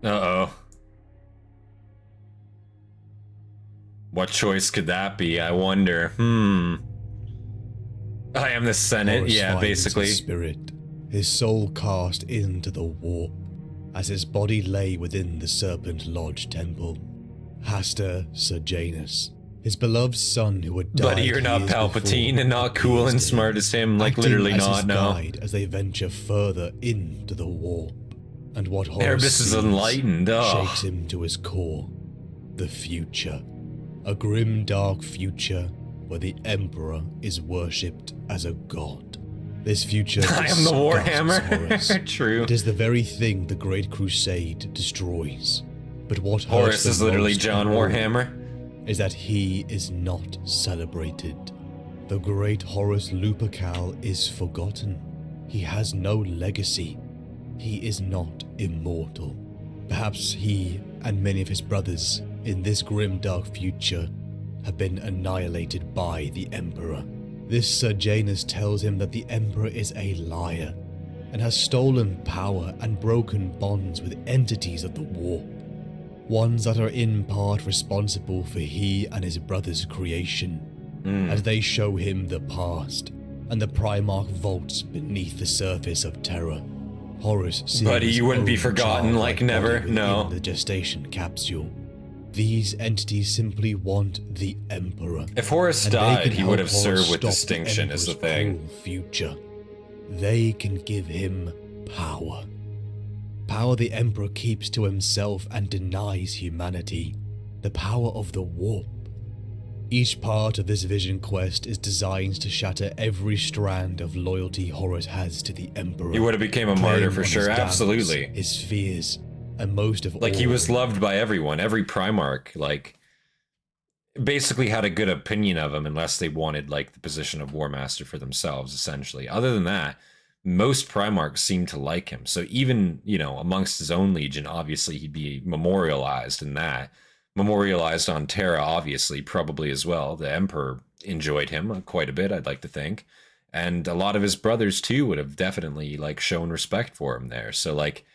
Uh-oh. What choice could that be, I wonder? I am the Senate, Horus yeah, finds basically. His spirit, his soul cast into the warp, as his body lay within the Serpent Lodge temple. Hasta Sejanus, his beloved son who had died. But you're not years Palpatine before, and not cool and is smart dead, as him, like acting literally as not, his no. guide as they venture further into the warp. And what Horus Erebus is sees enlightened, shakes him to his core. The future. A grim, dark future where the Emperor is worshipped as a god. This future I am the Warhammer. Horus. True. It is the very thing the Great Crusade destroys. But what Horus hurts is the literally most John of all Warhammer. is that he is not celebrated. The great Horus Lupercal is forgotten. He has no legacy. He is not immortal. Perhaps he and many of his brothers in this grim dark future have been annihilated by the Emperor. This Sejanus tells him that the Emperor is a liar and has stolen power and broken bonds with entities of the warp, ones that are in part responsible for he and his brother's creation, as they show him the past and the Primarch vaults beneath the surface of terror. Horus sees Buddy, you wouldn't be his own forgotten, like childlike never, body no. within the gestation capsule. These entities simply want the Emperor. If Horus and they died, can he would help have served Horus with stop distinction, is the Emperor's thing. cruel future. They can give him power. Power the Emperor keeps to himself and denies humanity. The power of the warp. Each part of this vision quest is designed to shatter every strand of loyalty Horus has to the Emperor. He would have became a martyr for sure, absolutely. His fears, and most of all... Like, he was loved by everyone. Every Primarch, like, basically had a good opinion of him unless they wanted, like, the position of War Master for themselves, essentially. Other than that, most Primarchs seemed to like him. So even, you know, amongst his own legion, obviously he'd be memorialized in that. Memorialized on Terra, obviously, probably as well. The Emperor enjoyed him quite a bit, I'd like to think. And a lot of his brothers, too, would have definitely, like, shown respect for him there. So, like,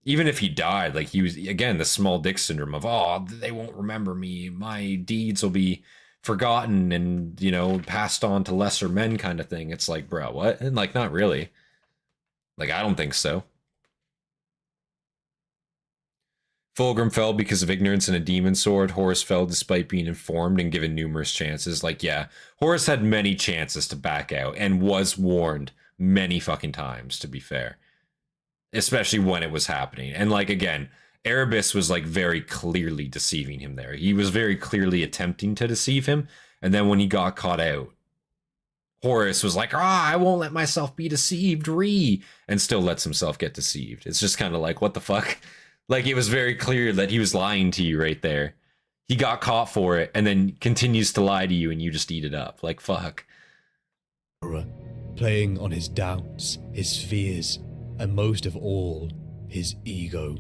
even if he died, like, he was, again, the small dick syndrome of, oh, they won't remember me. My deeds will be forgotten and, you know, passed on to lesser men kind of thing. It's like, bro, what? And, like, not really. Like, I don't think so. Fulgrim fell because of ignorance and a demon sword. Horus fell despite being informed and given numerous chances. Like, yeah, Horus had many chances to back out and was warned many fucking times, to be fair. Especially when it was happening. And, like, again, Erebus was, like, very clearly deceiving him there. He was very clearly attempting to deceive him. And then when he got caught out, Horus was like, I won't let myself be deceived, and still lets himself get deceived. It's just kind of like, what the fuck? Like, it was very clear that he was lying to you right there. He got caught for it and then continues to lie to you and you just eat it up. Like, fuck. Playing on his doubts, his fears, and most of all, his ego.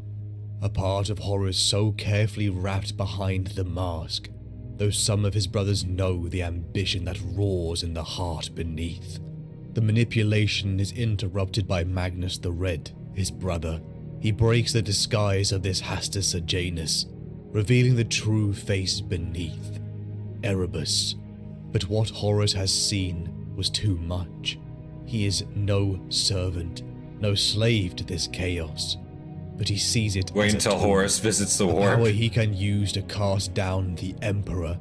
A part of Horus so carefully wrapped behind the mask, though some of his brothers know the ambition that roars in the heart beneath. The manipulation is interrupted by Magnus the Red, his brother. He breaks the disguise of this Hastus Janus, revealing the true face beneath. Erebus. But what Horus has seen was too much. He is no servant, no slave to this chaos. But he sees it Wait as until a tool, Horus visits the a warp. power he can use to cast down the Emperor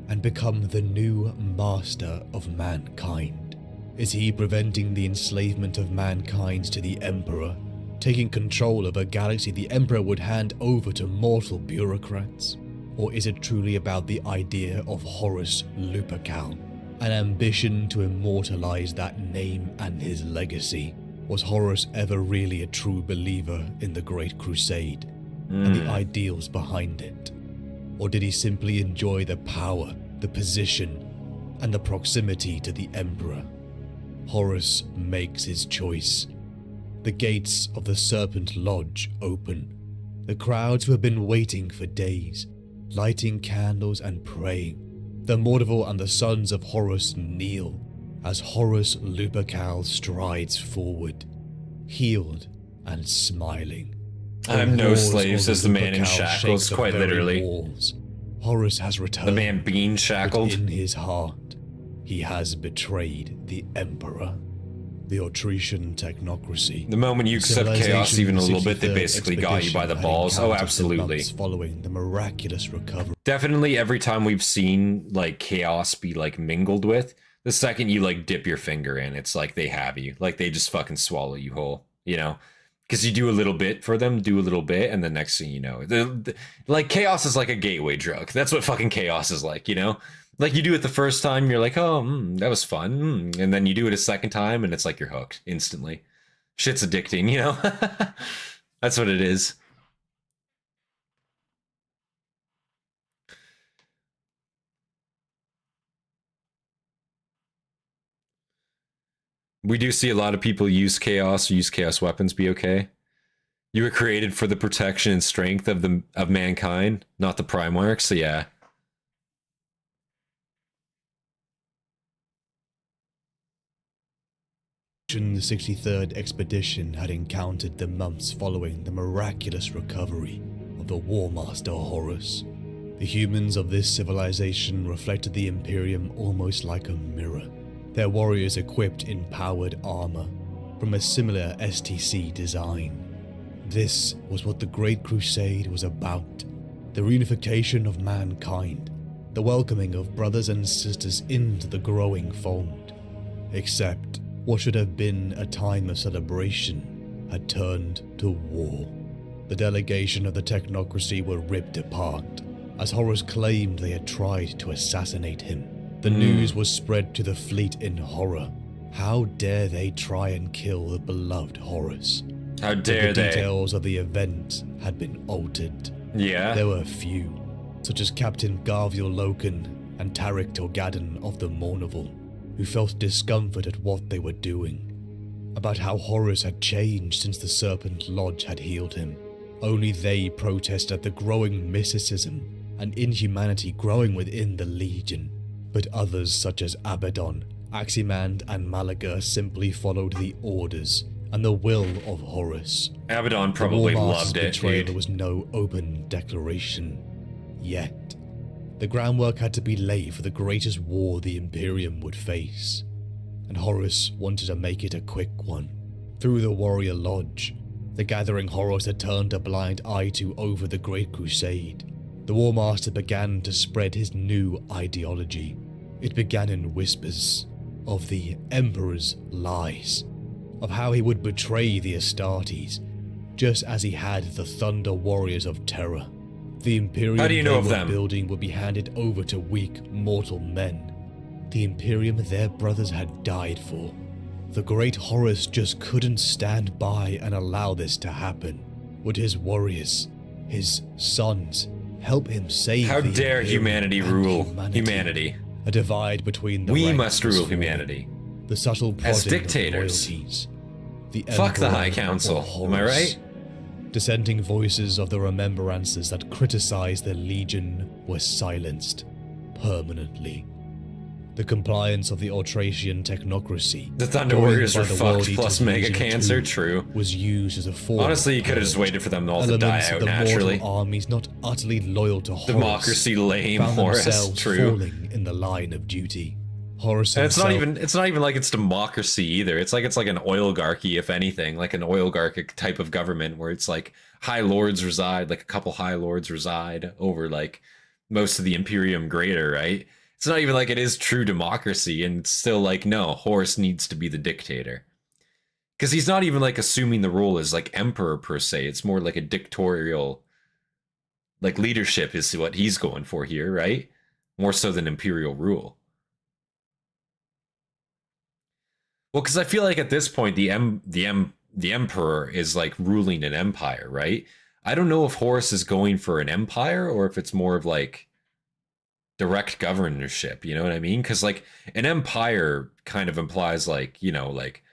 and become the new master of mankind. Is he preventing the enslavement of mankind to the Emperor? Taking control of a galaxy the Emperor would hand over to mortal bureaucrats? Or is it truly about the idea of Horus Lupercal, an ambition to immortalize that name and his legacy? Was Horus ever really a true believer in the Great Crusade and the ideals behind it? Or did he simply enjoy the power, the position, and the proximity to the Emperor? Horus makes his choice. The gates of the Serpent Lodge open. The crowds who have been waiting for days, lighting candles and praying. The Mordival and the sons of Horus kneel as Horus Lupercal strides forward, healed and smiling. I have no slaves, says the man in shackles, quite literally. Walls. Horus has returned. The man being shackled. But in his heart, he has betrayed the Emperor. The Autrician technocracy. The moment you accept chaos even a little bit, they basically got you by the balls. Oh, absolutely. Following the miraculous recovery. Definitely every time we've seen, like, chaos be, like, mingled with, the second you, like, dip your finger in, it's like they have you. Like, they just fucking swallow you whole, you know? Because you do a little bit for them, do a little bit, and the next thing you know. Like, chaos is like a gateway drug. That's what fucking chaos is like, you know? Like, you do it the first time, you're like, oh, that was fun. And then you do it a second time, and it's like you're hooked instantly. Shit's addicting, you know? That's what it is. We do see a lot of people use chaos weapons be okay. You were created for the protection and strength of mankind, not the Primarchs, so yeah. The 63rd expedition had encountered the months following the miraculous recovery of the War Master Horus. The humans of this civilization reflected the Imperium almost like a mirror, their warriors equipped in powered armor from a similar STC design. This was what the Great Crusade was about, the reunification of mankind, the welcoming of brothers and sisters into the growing fold. Except, what should have been a time of celebration had turned to war. The delegation of the technocracy were ripped apart. as Horus claimed they had tried to assassinate him. The news was spread to the fleet in horror. How dare they try and kill the beloved Horus? How dare The they? details of the event had been altered. Yeah. There were few, such as Captain Garviel Loken and Tarik Torgadon of the Mournival, who felt discomfort at what they were doing, about how Horus had changed since the Serpent Lodge had healed him. Only they protested at the growing mysticism and inhumanity growing within the Legion, but others such as Abaddon, Aximand and Malaga simply followed the orders and the will of Horus. Abaddon probably The War loved Master's it, betrayal dude. was no open declaration yet. The groundwork had to be laid for the greatest war the Imperium would face, and Horus wanted to make it a quick one. Through the Warrior Lodge, the gathering Horus had turned a blind eye to over the Great Crusade, the War Master began to spread his new ideology. It began in whispers of the Emperor's lies, of how he would betray the Astartes, just as he had the Thunder Warriors of Terra. The Imperium How do you know they of were them? building would be handed over to weak mortal men. The Imperium their brothers had died for. The great Horus just couldn't stand by and allow this to happen. Would his warriors, his sons, help him save How the dare Imperium humanity and rule humanity? humanity? A divide between the We ranks must was rule forming. humanity. The subtle As prodding dictators. of loyalties. The Fuck the Emperor High Council, or am I Horus. right? Dissenting voices of the remembrances that criticized the Legion were silenced permanently. The compliance of the Autrasian technocracy, The Thunder joined Warriors by were the fucked World plus Eaters mega Legion cancer, too, true. was used as a form Honestly, you of could have just purge. waited for them all to die Elements out of the naturally. mortal armies not utterly loyal to Horus Democracy lame, found Horus, themselves true. falling in the line of duty. Horus And it's not himself even like it's democracy either. It's like an oligarchy, if anything, like an oligarchic type of government where it's like high lords reside, like a couple high lords reside over like most of the Imperium Greater, right? It's not even like it is true democracy, and it's still like, no, Horus needs to be the dictator. Because he's not even like assuming the role as like emperor per se. It's more like a dictatorial, like leadership is what he's going for here, right? More so than imperial rule. Well, because I feel like at this point the emperor is like ruling an empire, right? I don't know if Horus is going for an empire or if it's more of like direct governorship. You know what I mean? Because like an empire kind of implies like, you know, like,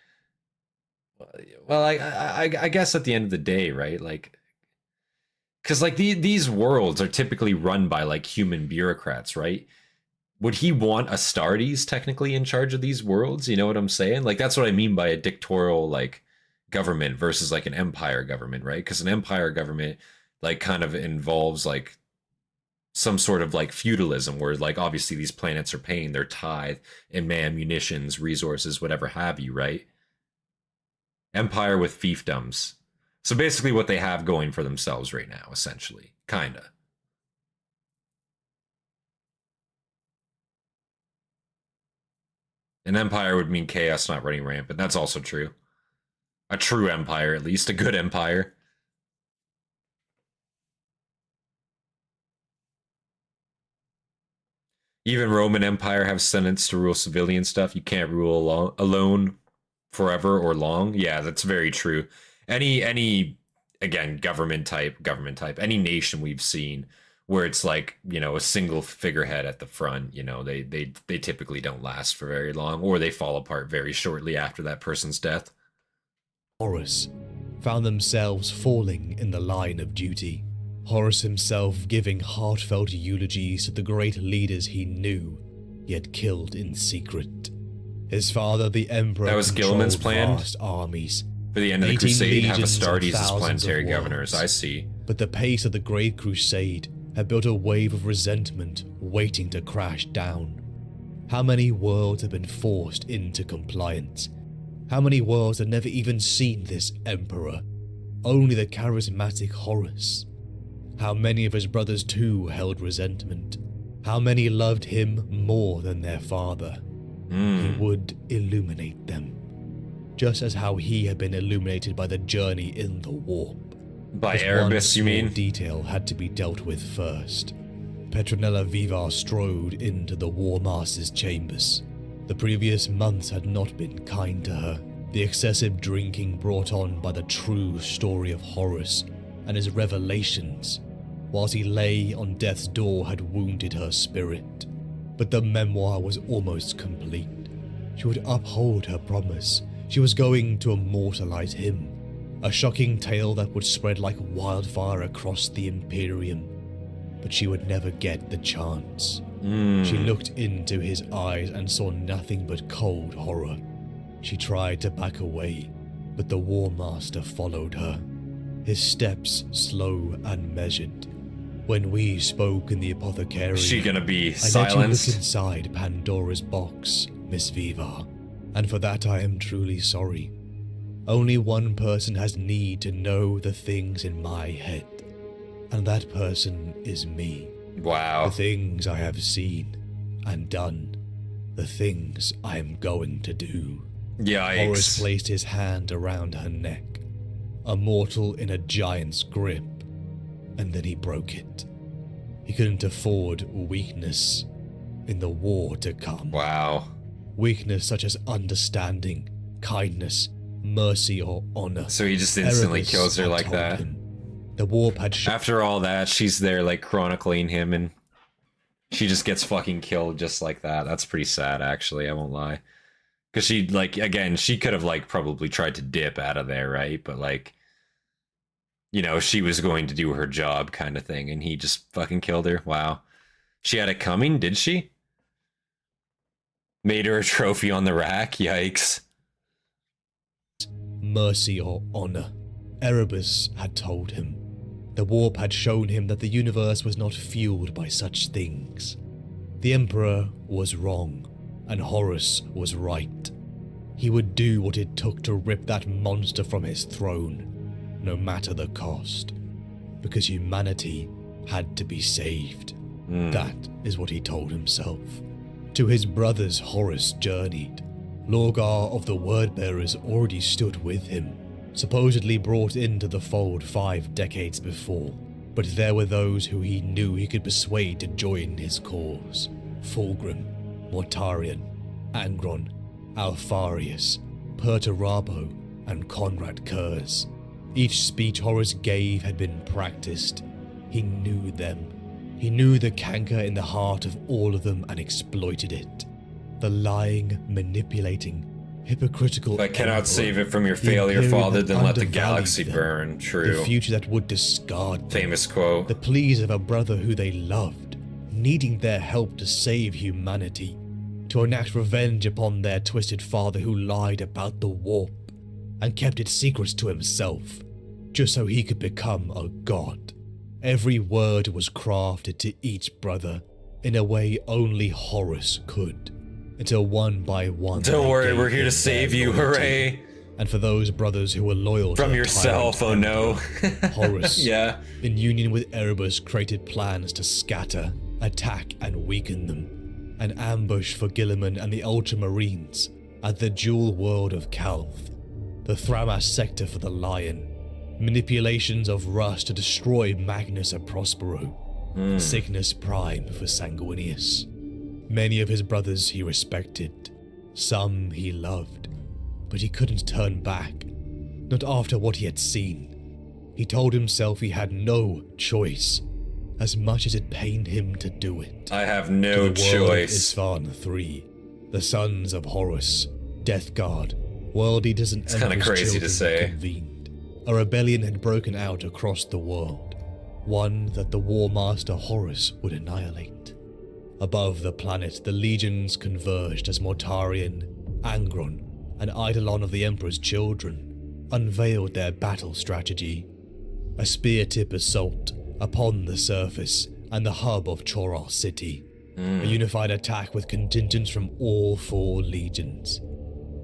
well, I guess at the end of the day, right? Like, because like these worlds are typically run by like human bureaucrats, right? Would he want Astartes technically in charge of these worlds? You know what I'm saying? Like, that's what I mean by a dictatorial, like, government versus, like, an empire government, right? Because an empire government, like, kind of involves, like, some sort of, like, feudalism where, like, obviously these planets are paying their tithe in man, munitions, resources, whatever have you, right? Empire with fiefdoms. So basically what they have going for themselves right now, essentially. Kinda. An empire would mean chaos not running rampant. That's also true. A true empire, at least. A good empire. Even Roman Empire have senates to rule civilian stuff. You can't rule alone forever or long. Yeah, that's very true. Any again, government type, any nation we've seen where it's like, you know, a single figurehead at the front, you know, they typically don't last for very long, or they fall apart very shortly after that person's death. Horus found themselves falling in the line of duty. Horus himself giving heartfelt eulogies to the great leaders he knew he had killed in secret. His father, the Emperor, That was controlled Gilman's plan? vast armies. For the end of the 18 Crusade, have legions and Astartes as thousands of planetary worlds. governors. I see. But the pace of the Great Crusade had built a wave of resentment waiting to crash down. How many worlds had been forced into compliance? How many worlds had never even seen this emperor? Only the charismatic Horus. How many of his brothers too held resentment? How many loved him more than their father? He would illuminate them, just as how he had been illuminated by the journey in the warp. By This one Erebus, you small mean? detail had to be dealt with first. Petronella Vivar strode into the War Master's chambers. The previous months had not been kind to her. The excessive drinking brought on by the true story of Horus and his revelations, whilst he lay on death's door, had wounded her spirit. But the memoir was almost complete. She would uphold her promise. She was going to immortalize him. A shocking tale that would spread like wildfire across the Imperium. But she would never get the chance. She looked into his eyes and saw nothing but cold horror. She tried to back away, but the War Master followed her, his steps slow and measured. When we spoke in the apothecary, Is she gonna be I let silenced? you look inside Pandora's box, Miss Vivar, and for that I am truly sorry. Only one person has need to know the things in my head, and that person is me. Wow. The things I have seen and done, the things I am going to do. Yikes. Horus placed his hand around her neck, a mortal in a giant's grip, and then he broke it. He couldn't afford weakness in the war to come. Wow. Weakness such as understanding, kindness, mercy, or honor. So he just instantly Erebus kills her had like told that. him. The warp had After all that, she's there like chronicling him and she just gets fucking killed just like that. That's pretty sad, actually, I won't lie. Because she, like, again, she could have, like, probably tried to dip out of there, right? But, like, you know, she was going to do her job kind of thing, and he just fucking killed her. Wow. She had it coming, did she? Made her a trophy on the rack? Yikes. mercy or honor. Erebus had told him. The warp had shown him that the universe was not fueled by such things. The Emperor was wrong, and Horus was right. He would do what it took to rip that monster from his throne, no matter the cost, because humanity had to be saved. That is what he told himself. To his brothers Horus journeyed. Lorgar of the Wordbearers already stood with him, supposedly brought into the fold 5 decades before, but there were those who he knew he could persuade to join his cause. Fulgrim, Mortarion, Angron, Alfarius, Perturabo, and Conrad Kurz. Each speech Horus gave had been practiced. He knew them. He knew the canker in the heart of all of them and exploited it. The lying, manipulating, hypocritical... If I cannot emperor, save it from your the failure, Imperium Father, had then let the undervalued galaxy them. burn. The True. future that would discard them. Famous quote. The pleas of a brother who they loved, needing their help to save humanity, to enact revenge upon their twisted father who lied about the warp and kept its secrets to himself, just so he could become a god. Every word was crafted to each brother in a way only Horus could, until one by one... Don't they worry, gave we're here to him save their you, loyalty. hooray! And for those brothers who were loyal to From the yourself, tyrant oh no. emperor, Horus, Yeah. in union with Erebus, created plans to scatter, attack, and weaken them. An ambush for Guilliman and the Ultramarines at the dual world of Calth, the Thramas sector for the Lion, manipulations of Russ to destroy Magnus and Prospero, Cygnus Prime for Sanguinius. Many of his brothers he respected, some he loved, but he couldn't turn back, not after what he had seen. He told himself he had no choice, as much as it pained him to do it. I have To no the world of choice. Istvaan III, the sons of Horus, Death Guard, World Eaters and It's kinda Emperor's crazy to children say. were convened. A rebellion had broken out across the world, one that the War Master Horus would annihilate. Above the planet, the legions converged as Mortarion, Angron, and Eidolon of the Emperor's children unveiled their battle strategy. A spear-tip assault upon the surface and the hub of Choral City. A unified attack with contingents from all 4 legions.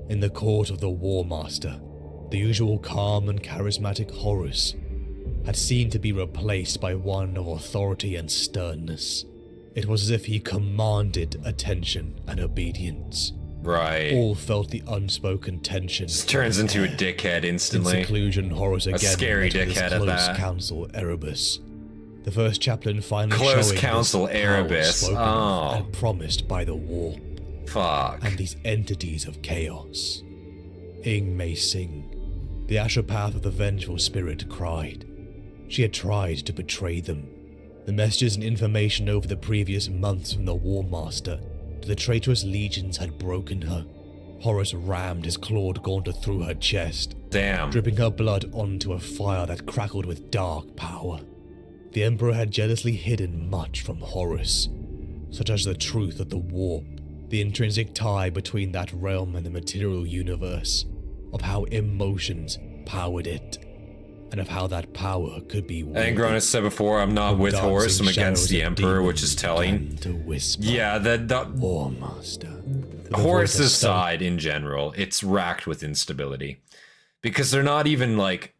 In the court of the War Master, the usual calm and charismatic Horus had seemed to be replaced by one of authority and sternness. It was as if he commanded attention and obedience. Right. All felt the unspoken tension. Just turns into a dickhead In instantly. seclusion, Horus again scary met with his dickhead at close that. counsel Erebus. The first chaplain finally Close showing Council this power Erebus. spoken of Oh. and promised by the warp Fuck. and these entities of chaos. Ing Mei Sing, the astropath of the vengeful spirit, cried. She had tried to betray them. The messages and information over the previous months from the War Master to the traitorous legions had broken her. Horus rammed his clawed gauntlet through her chest, Damn. dripping her blood onto a fire that crackled with dark power. The Emperor had jealously hidden much from Horus, such as the truth of the warp, the intrinsic tie between that realm and the material universe, of how emotions powered it, and of how that power could be wielded. And Gronus said before, I'm not with Horus, I'm against the Emperor, which is telling. To whisper, Yeah, that War Master. The voice that Horus's stung side in general, it's racked with instability. Because they're not even like,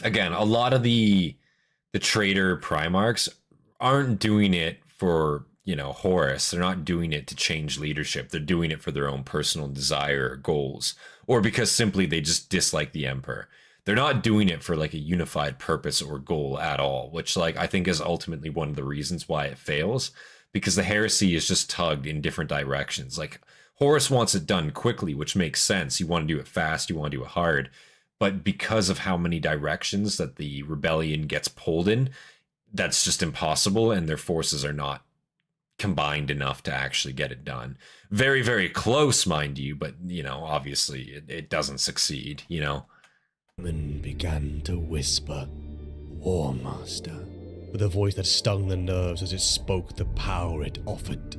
again, a lot of the traitor Primarchs aren't doing it for, you know, Horus. They're not doing it to change leadership. They're doing it for their own personal desire or goals, or because simply they just dislike the Emperor. They're not doing it for like a unified purpose or goal at all, which like I think is ultimately one of the reasons why it fails, because the heresy is just tugged in different directions. Like Horus wants it done quickly, which makes sense. You want to do it fast, you want to do it hard. But because of how many directions that the rebellion gets pulled in, that's just impossible, and their forces are not combined enough to actually get it done. Very, very close, mind you, but, you know, obviously it doesn't succeed, you know? Leman began to whisper, War Master, with a voice that stung the nerves as it spoke the power it offered.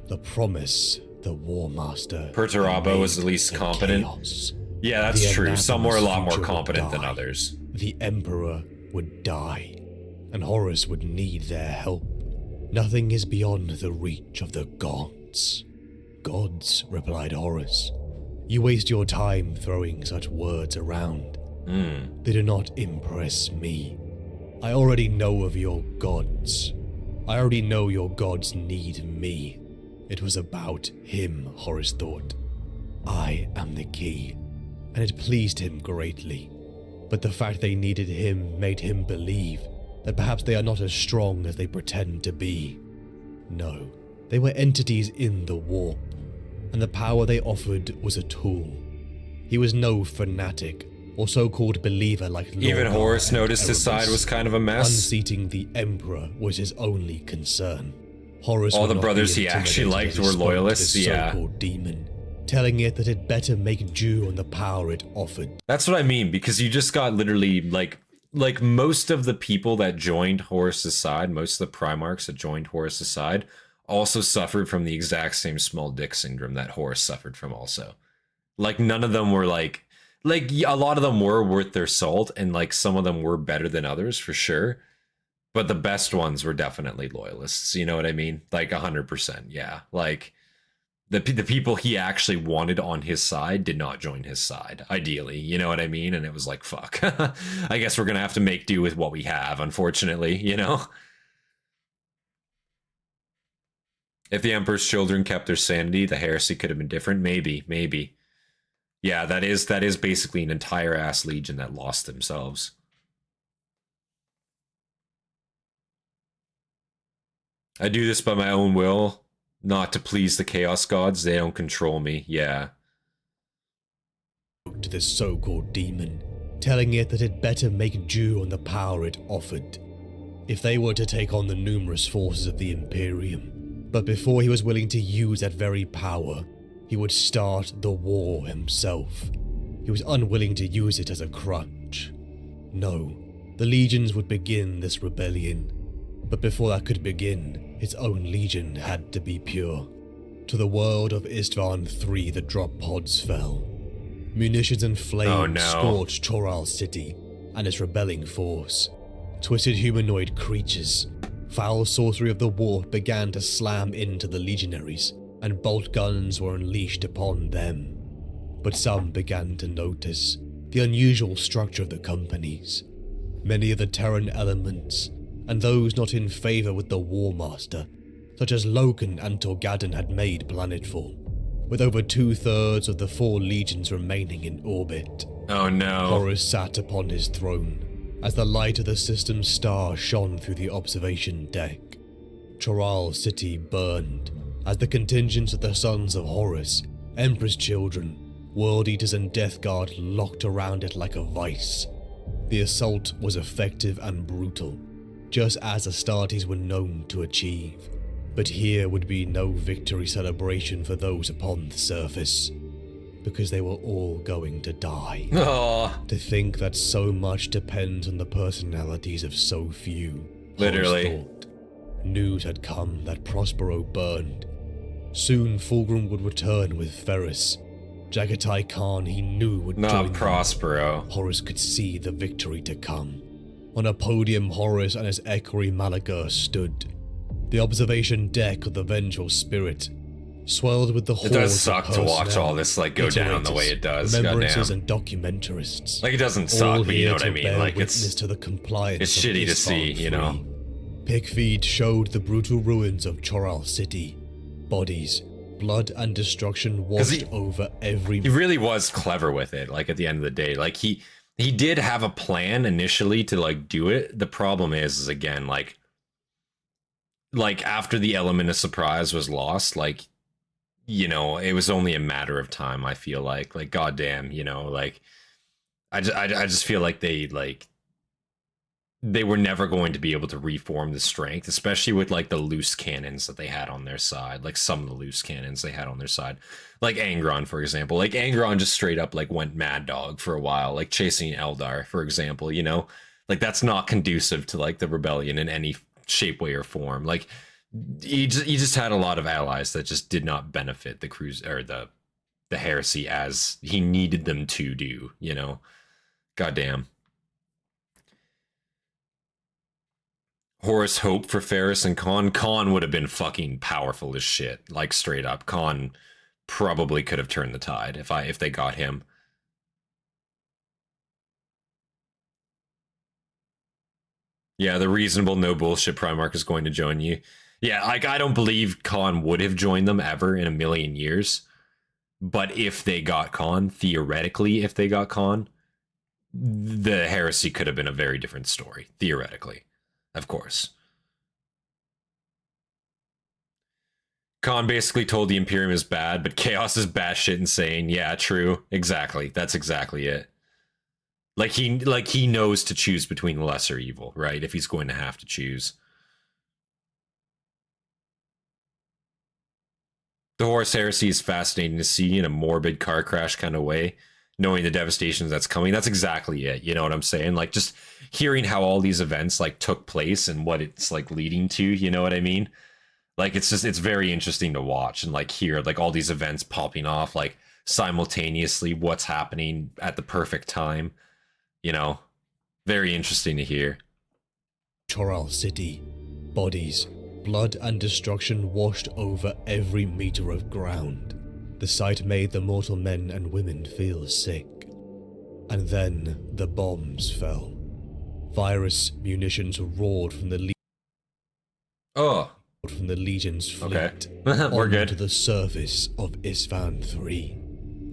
The promise the War Master Perturabo was at least in competent. chaos. Yeah, that's The true. Some were a lot more future would competent than die. others. The Emperor would die, and Horus would need their help. Nothing is beyond the reach of the gods. Gods, replied Horus. You waste your time throwing such words around. They do not impress me. I already know of your gods. I already know your gods need me. It was about him, Horus thought. I am the key, and it pleased him greatly. But the fact they needed him made him believe that perhaps they are not as strong as they pretend to be. No, they were entities in the warp, and the power they offered was a tool. He was no fanatic or so-called believer like Even Lorgar Horus and noticed his side Erebus. was kind of a mess. Unseating the Emperor was his only concern. Horus All would the not brothers be he actually intimidated liked as he were spoke to loyalists, this yeah. so-called demon, telling it that it better make due on the power it offered. That's what I mean, because you just got literally like most of the people that joined Horus's side, most of the Primarchs that joined Horus's side, also suffered from the exact same small dick syndrome that Horus suffered from also. Like none of them were like a lot of them were worth their salt, and like some of them were better than others for sure. But the best ones were definitely loyalists, you know what I mean? Like 100%, yeah. Like the people he actually wanted on his side did not join his side, ideally, you know what I mean? And it was like, fuck, I guess we're gonna have to make do with what we have, unfortunately, you know? If the Emperor's children kept their sanity, the heresy could have been different. Maybe. Yeah, that is basically an entire ass legion that lost themselves. I do this by my own will, not to please the Chaos Gods. They don't control me, yeah. To this so-called demon, telling it that it better make due on the power it offered, if they were to take on the numerous forces of the Imperium. But before he was willing to use that very power, he would start the war himself. He was unwilling to use it as a crutch. No, the legions would begin this rebellion. But before that could begin, its own legion had to be pure. To the world of Istvaan III, the drop pods fell. Munitions and flames scorched Choral City and its rebelling force. Twisted humanoid creatures, foul sorcery of the warp began to slam into the legionaries, and bolt guns were unleashed upon them. But some began to notice the unusual structure of the companies. Many of the Terran elements, and those not in favor with the War Master, such as Loken and Torgadon, had made planetfall, with over 2/3 of the 4 legions remaining in orbit. Oh no. Horus sat upon his throne, as the light of the system's star shone through the observation deck. Choral City burned as the contingents of the Sons of Horus, Emperor's Children, World Eaters and Death Guard locked around it like a vice. The assault was effective and brutal, just as Astartes were known to achieve. But here would be no victory celebration for those upon the surface, because they were all going to die. Aww. To think that so much depends on the personalities of so few. Literally. Horus thought. News had come that Prospero burned. Soon Fulgrim would return with Ferris. Jagatai Khan he knew would join Not them. Prospero. Horus could see the victory to come. On a podium, Horus and his equerry Malagur stood. The observation deck of the Vengeful Spirit swelled with the hordes It does suck of to watch personnel, all this like go down the way it does. remembrances Goddamn. and documentarists. Like it doesn't all suck, but you here know what to I mean. bear Like witness it's to the compliance it's of shitty to Istaavn see, you know. III. Pigfeed showed the brutal ruins of Choral City. Bodies, blood and destruction washed over every... He really was clever with it, like at the end of the day. Like he did have a plan initially to like do it. The problem is again, like after the element of surprise was lost, like, you know, it was only a matter of time, I feel like goddamn, you know, like I just feel like they were never going to be able to reform the strength, especially with like the loose cannons that they had on their side, like some of the loose cannons they had on their side, like Angron, for example. Like Angron just straight up like went mad dog for a while, like chasing Eldar, for example, you know, like that's not conducive to like the rebellion in any shape, way, or form. Like he just had a lot of allies that just did not benefit the or the heresy as he needed them to do, you know. Goddamn. Horus hoped for Ferris and Khan. Khan would have been fucking powerful as shit, like straight up. Khan probably could have turned the tide if they got him. Yeah, the reasonable, no bullshit Primarch is going to join you. Yeah, like I don't believe Khan would have joined them ever in a million years. But if they got Khan, theoretically, if they got Khan, the heresy could have been a very different story, theoretically. Of course. Khan basically told the Imperium is bad, but Chaos is batshit insane. Yeah, true. Exactly. That's exactly it. Like he knows to choose between the lesser evil, right? If he's going to have to choose. The Horus Heresy is fascinating to see in a morbid car crash kind of way, knowing the devastation that's coming. That's exactly it. You know what I'm saying? Like just hearing how all these events like took place and what it's like leading to, you know what I mean? Like it's very interesting to watch and like hear like all these events popping off like simultaneously, what's happening at the perfect time, you know. Very interesting to hear. Choral City, bodies, blood and destruction washed over every meter of ground. The sight made the mortal men and women feel sick. And then the bombs fell. Virus munitions roared from the Legion's fleet. Okay. We're good. To the surface of Istvaan III.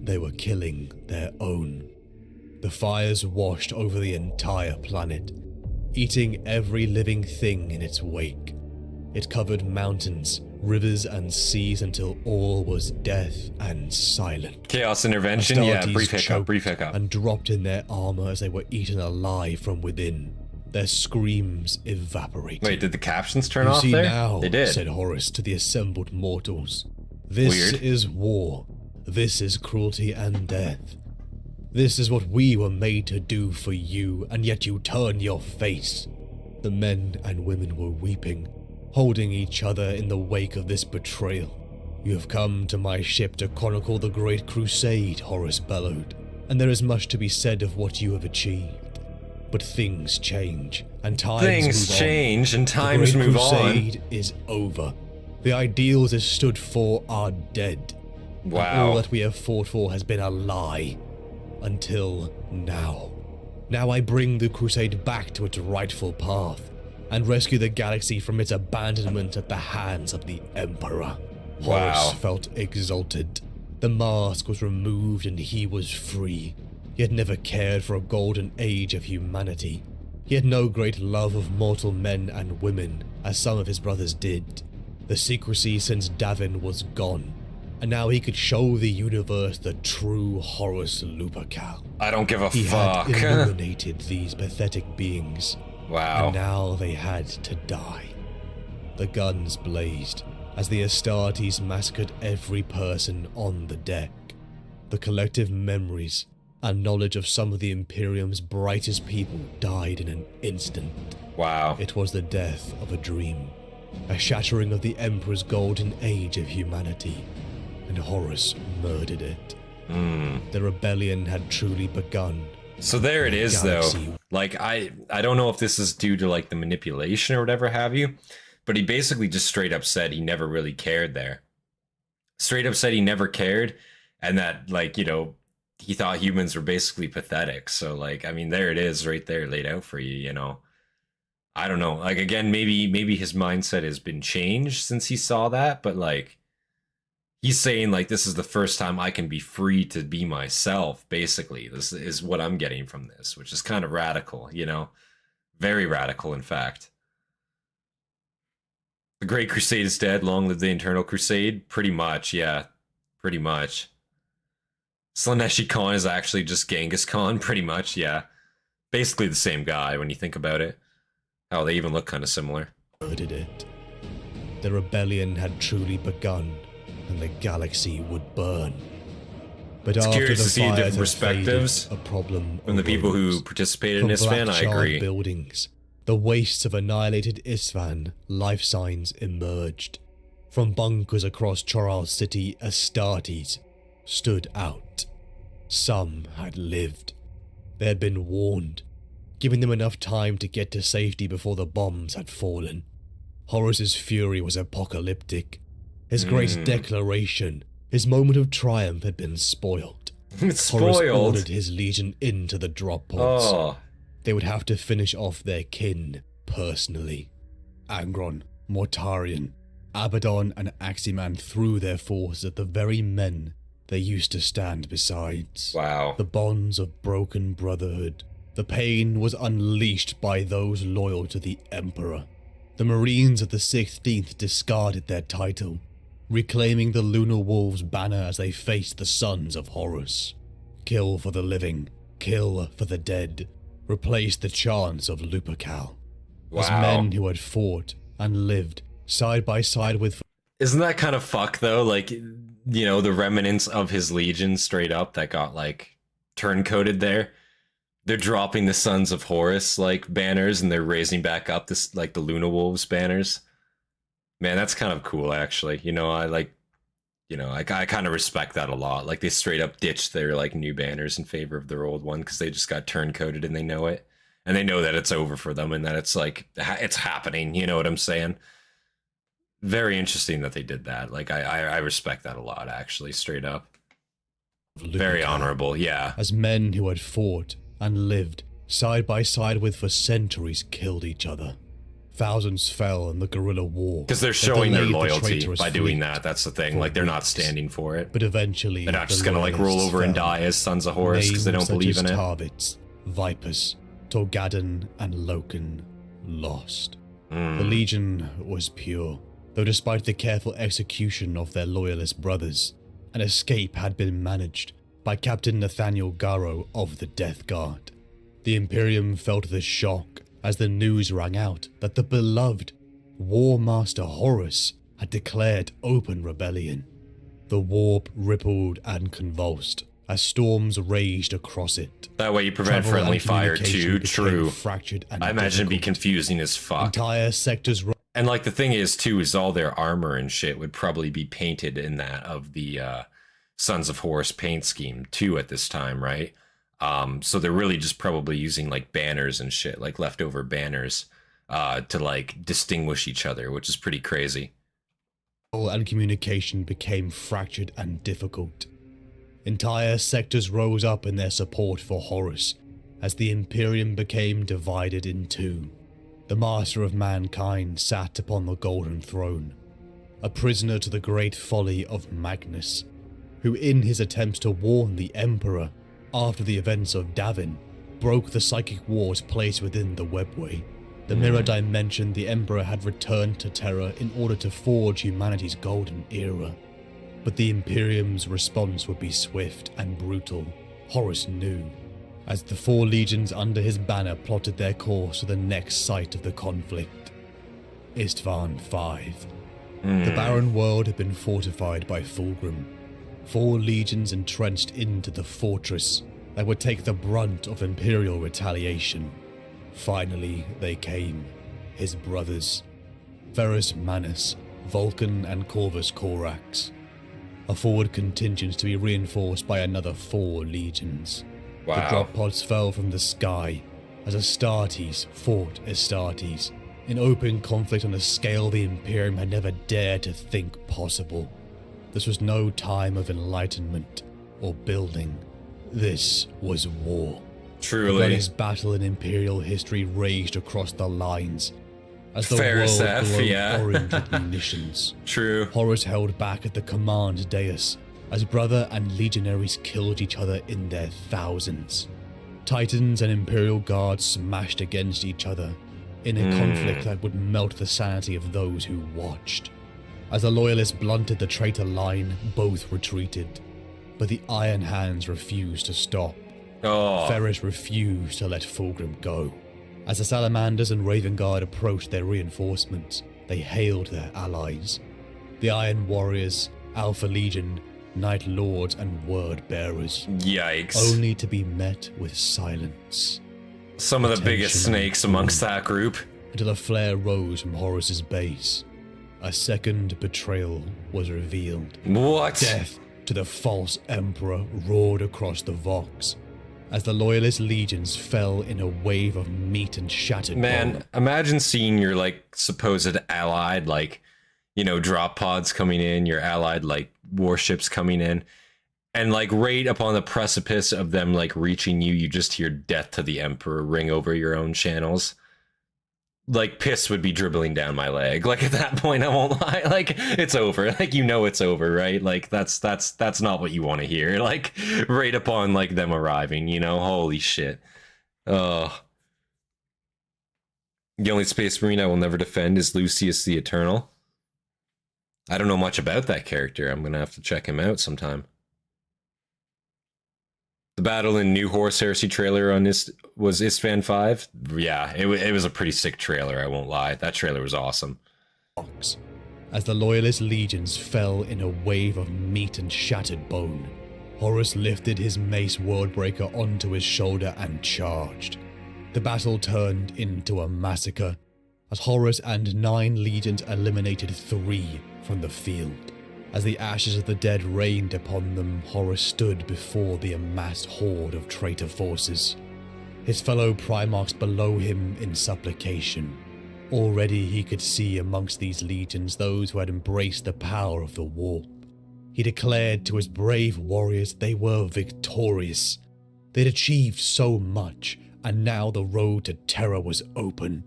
They were killing their own. The fires washed over the entire planet, eating every living thing in its wake. It covered mountains, rivers and seas until all was death and silent. Chaos intervention, Astartes yeah, brief hiccup. And dropped in their armor as they were eaten alive from within. Their screams evaporated. Wait, did the captions turn You off see there? now, They did. said Horus to the assembled mortals. This Weird. is war. This is cruelty and death. This is what we were made to do for you, and yet you turn your face. The men and women were weeping, holding each other in the wake of this betrayal. You have come to my ship to chronicle the Great Crusade, Horus bellowed, and there is much to be said of what you have achieved. But things change, and times move on. The Great Crusade is over. The ideals it stood for are dead. Wow. And all that we have fought for has been a lie. Until now. Now I bring the Crusade back to its rightful path, and rescue the galaxy from its abandonment at the hands of the Emperor. Horus felt exalted. The mask was removed and he was free. He had never cared for a golden age of humanity. He had no great love of mortal men and women, as some of his brothers did. The secrecy since Davin was gone, and now he could show the universe the true Horus Lupercal. I don't give a He fuck. had illuminated these pathetic beings, Wow. and now they had to die. The guns blazed as the Astartes massacred every person on the deck. The collective memories and knowledge of some of the Imperium's brightest people died in an instant. Wow. It was the death of a dream, a shattering of the Emperor's golden age of humanity, and Horus murdered it. The rebellion had truly begun. So there it is, though. Galaxy. Like, I don't know if this is due to, like, the manipulation or whatever have you, but he basically just straight up said he never really cared there. Straight up said he never cared, and that, like, you know, he thought humans were basically pathetic. So, like, I mean, there it is right there laid out for you, you know. I don't know. Like, again, maybe his mindset has been changed since he saw that, but, like, he's saying, like, this is the first time I can be free to be myself, basically. This is what I'm getting from this, which is kind of radical, you know? Very radical, in fact. The Great Crusade is dead. Long live the Internal Crusade. Pretty much, yeah. Pretty much. Slaneshi Khan is actually just Genghis Khan, pretty much, yeah. Basically the same guy when you think about it. Hell, they even look kind of similar. Murdered it. The rebellion had truly begun, and the galaxy would burn. But It's after curious the to see fires different had perspectives faded, a problem from the people who arose. participated in From Istvaan. I black-charred agree. buildings, the wastes of annihilated Istvaan, life signs emerged. From bunkers across Choral City, Astartes stood out. Some had lived. They had been warned, giving them enough time to get to safety before the bombs had fallen. Horus's fury was apocalyptic. His great declaration, his moment of triumph had been spoiled. It's Horus spoiled. ordered his legion into the drop pods. Oh. They would have to finish off their kin personally. Angron, Mortarion, Abaddon and Aximan threw their forces at the very men they used to stand beside. Wow. The bonds of broken brotherhood. The pain was unleashed by those loyal to the Emperor. The Marines of the 16th discarded their title, reclaiming the Lunar Wolves banner as they faced the sons of Horus. Kill for the living, kill for the dead, replaced the chants of Lupercal. As Wow. men who had fought and lived side by side with... Isn't that kind of fuck, though? Like, you know, the remnants of his legion straight up that got, like, turncoated there. They're dropping the Sons of Horus, like, banners, and they're raising back up this, like, the Luna Wolves banners. Man, that's kind of cool, actually. You know, I kind of respect that a lot. Like, they straight up ditched their, like, new banners in favor of their old one because they just got turncoated and they know it. And they know that it's over for them and that it's, like, it's happening. You know what I'm saying? Very interesting that they did that. Like, I respect that a lot, actually, straight up. Very Lupercal. honorable, yeah. As men who had fought and lived side by side with for centuries killed each other. Thousands fell in the guerrilla war. Because they're that showing their delayed the loyalty traitorous by doing fleet that. That's the thing. for Like, they're not weeks. standing for it. But eventually, They're not just the gonna, like, roll loyalists over and fell. die as Sons of Horus because they don't Names such believe as in it. Tarvitz, Vipers, Torgadon, and Loken lost. Hmm. The Legion was pure, though despite the careful execution of their loyalist brothers, an escape had been managed by Captain Nathaniel Goro of the Death Guard. The Imperium felt the shock as the news rang out that the beloved War Master Horus had declared open rebellion. The warp rippled and convulsed as storms raged across it. That way you prevent Travel friendly and fire communication too. became True. fractured and I imagine it'd be difficult. confusing as fuck. Entire sectors And, like, the thing is, too, is all their armor and shit would probably be painted in that of the Sons of Horus paint scheme, too, at this time, right? So they're really just probably using, like, banners and shit, like leftover banners, to, like, distinguish each other, which is pretty crazy. and communication became fractured and difficult. Entire sectors rose up in their support for Horus as the Imperium became divided in two. The Master of Mankind sat upon the Golden Throne, a prisoner to the great folly of Magnus, who in his attempts to warn the Emperor after the events of Davin, broke the psychic wards placed within the webway. The mirror dimension, the Emperor had returned to Terra in order to forge humanity's golden era. But the Imperium's response would be swift and brutal. Horus knew, as the 4 legions under his banner plotted their course to the next site of the conflict, Istvaan V. The barren world had been fortified by Fulgrim. 4 legions entrenched into the fortress that would take the brunt of Imperial retaliation. Finally, they came, his brothers, Ferrus Manus, Vulcan and Corvus Corax. A forward contingent to be reinforced by another 4 legions. Wow. The drop pods fell from the sky as Astartes fought Astartes, in open conflict on a scale the Imperium had never dared to think possible. This was no time of enlightenment or building. This was war. Truly. The bloodiest battle in Imperial history raged across the lines as the Ferrus world F, glowed yeah. orange with munitions. True. Horus held back at the command dais as brother and legionaries killed each other in their thousands. Titans and Imperial guards smashed against each other in a conflict that would melt the sanity of those who watched. As the Loyalists blunted the traitor line, both retreated, but the Iron Hands refused to stop. Oh. Ferrus refused to let Fulgrim go. As the Salamanders and Raven Guard approached their reinforcements, they hailed their allies. The Iron Warriors, Alpha Legion, Night Lords and Word Bearers. Yikes. Only to be met with silence. Some of the biggest Attention snakes amongst that group. Until a flare rose from Horus's base. A second betrayal was revealed. What? Death to the false Emperor roared across the Vox, as the Loyalist legions fell in a wave of meat and shattered Man, bone. imagine seeing your, like, supposed allied, like, you know, drop pods coming in, your allied, like, warships coming in, and, like, right upon the precipice of them, like, reaching you, you just hear death to the Emperor ring over your own channels. Like, piss would be dribbling down my leg. Like, at that point, I won't lie. Like, it's over. Like, you know it's over, right? Like, that's not what you want to hear. Like, right upon, like, them arriving, you know? Holy shit. Oh. The only Space Marine I will never defend is Lucius the Eternal. I don't know much about that character. I'm gonna have to check him out sometime. The battle in New Horus Heresy trailer on this was Istvaan V. Yeah, it was a pretty sick trailer, I won't lie. That trailer was awesome. As the Loyalist legions fell in a wave of meat and shattered bone, Horus lifted his mace Worldbreaker onto his shoulder and charged. The battle turned into a massacre, as Horus and 9 legions eliminated 3 from the field. As the ashes of the dead rained upon them, Horus stood before the amassed horde of traitor forces, his fellow Primarchs below him in supplication. Already he could see amongst these legions those who had embraced the power of the warp. He declared to his brave warriors they were victorious. They'd achieved so much, and now the road to Terra was open.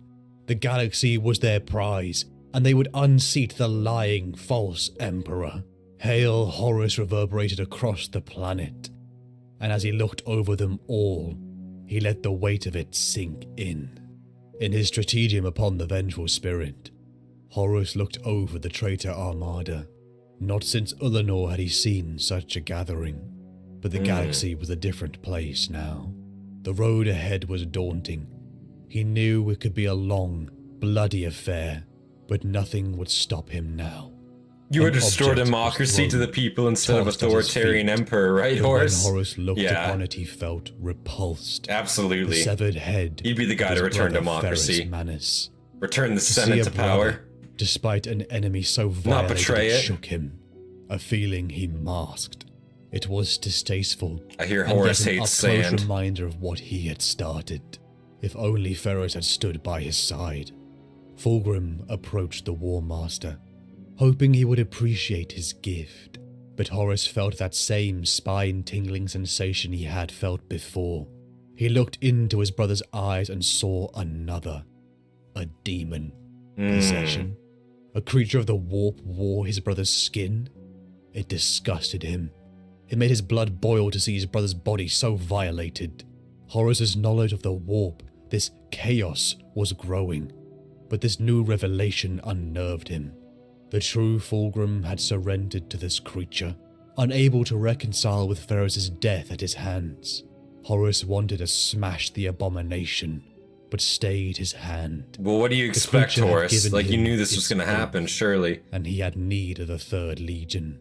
The galaxy was their prize, and they would unseat the lying, false Emperor. Hail Horus reverberated across the planet, and as he looked over them all, he let the weight of it sink in. In his stratagem upon the vengeful spirit, Horus looked over the traitor armada. Not since Ullanor had he seen such a gathering, but the galaxy was a different place now. The road ahead was daunting. He knew it could be a long, bloody affair, but nothing would stop him now. You would An restore object democracy was to the people instead of tossed at his authoritarian feet. emperor, right, But Horus? when Horus looked Yeah. upon it, he felt repulsed. Absolutely. The severed head. You'd be the guy of to his return brother democracy. Ferrus Manus. Return the To see Senate a to brother, power. despite an enemy so violated betray it it. shook him. A feeling he masked. It was distasteful. I hear and Horus yet an hates up-close sand. reminder of what he had started. If only Ferrus had stood by his side. Fulgrim approached the War Master, hoping he would appreciate his gift, but Horus felt that same spine-tingling sensation he had felt before. He looked into his brother's eyes and saw another. A demon. Possession. A creature of the warp wore his brother's skin. It disgusted him. It made his blood boil to see his brother's body so violated. Horus's knowledge of the warp, this chaos, was growing, but this new revelation unnerved him. The true Fulgrim had surrendered to this creature, unable to reconcile with Ferris's death at his hands. Horus wanted to smash the abomination, but stayed his hand. Well, what do you expect, Horus? Like, you knew this was going to happen, surely. And he had need of the Third Legion.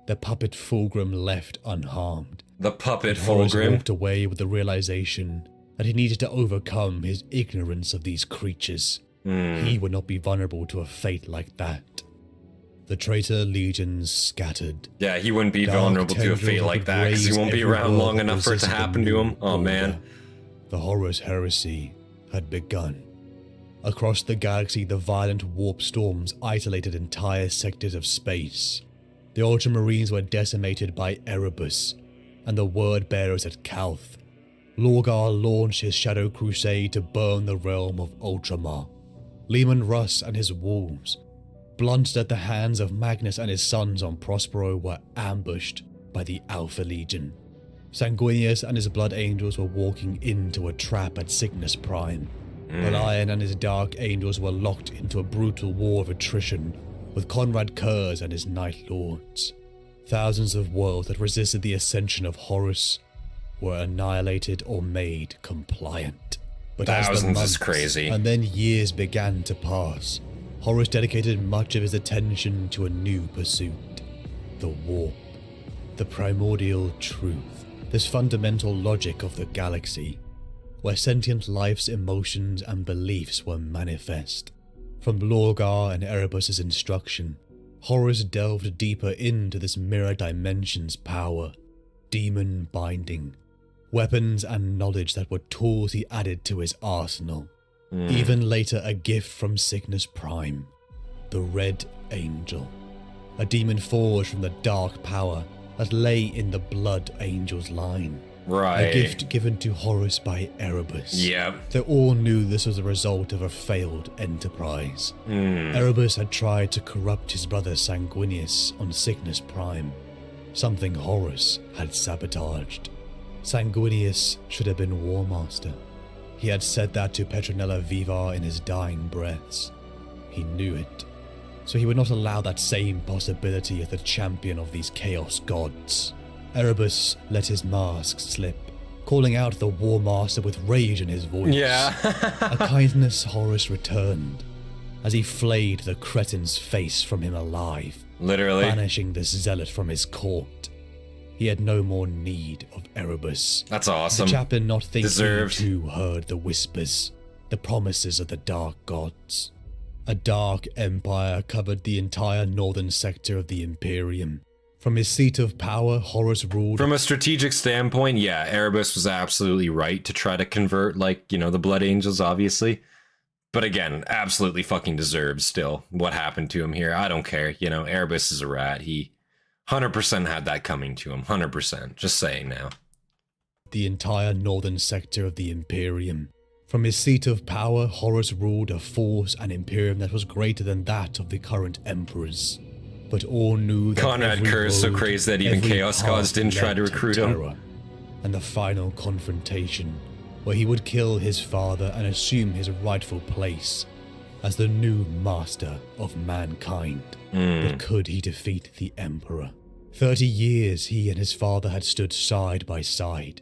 The puppet Fulgrim left unharmed. The puppet Horus Fulgrim? walked away with the realization that he needed to overcome his ignorance of these creatures. He would not be vulnerable to a fate like that. The traitor legions scattered. Yeah, he wouldn't be Dark vulnerable to a tendrils fate like would that, because he raise won't be every around world long that enough for it to resisted the happen to new him. Oh, order. man. The Horus heresy had begun. Across the galaxy, the violent warp storms isolated entire sectors of space. The Ultramarines were decimated by Erebus, and the word-bearers at Calth. Lorgar launched his Shadow Crusade to burn the realm of Ultramar. Leman Russ and his wolves, blunted at the hands of Magnus and his sons on Prospero, were ambushed by the Alpha Legion. Sanguinius and his Blood Angels were walking into a trap at Cygnus Prime. Lion and his Dark Angels were locked into a brutal war of attrition with Conrad Kurz and his Night Lords. Thousands of worlds that resisted the ascension of Horus were annihilated or made compliant. But as the Thousands months is crazy. and then years began to pass, Horus dedicated much of his attention to a new pursuit: the warp, the primordial truth, this fundamental logic of the galaxy, where sentient life's emotions and beliefs were manifest. From Lorgar and Erebus's instruction, Horus delved deeper into this mirror dimension's power, demon binding, weapons and knowledge that were tools he added to his arsenal. Even later, a gift from Cygnus Prime, the Red Angel, a demon forged from the dark power that lay in the Blood Angel's line. Right. A gift given to Horus by Erebus. Yep. They all knew this was a result of a failed enterprise. Erebus had tried to corrupt his brother Sanguinius on Cygnus Prime, something Horus had sabotaged. Sanguinius should have been War Master. He had said that to Petronella Vivar in his dying breaths. He knew it, so he would not allow that same possibility as the champion of these chaos gods. Erebus let his mask slip, calling out the War Master with rage in his voice. Yeah. A kindness Horus returned, as he flayed the cretin's face from him alive, Literally. banishing the zealot from his court. He had no more need of Erebus. That's awesome. The chaplain not thinking Deserved. he too heard the whispers, the promises of the dark gods. A dark empire covered the entire northern sector of the Imperium. From his seat of power, Horus ruled. From a strategic standpoint, yeah, Erebus was absolutely right to try to convert, like, the Blood Angels, obviously. But again, absolutely fucking deserves still what happened to him here. I don't care. Erebus is a rat. He 100% had that coming to him. 100%. Just saying now. The entire northern sector of the Imperium. From his seat of power, Horus ruled a force and Imperium that was greater than that of the current emperors. But all knew that Conrad every Kurz so road, crazy that even every Chaos path Gods didn't try led to recruit him. terror. And the final confrontation, where he would kill his father and assume his rightful place as the new master of mankind. But could he defeat the Emperor? 30 years he and his father had stood side by side.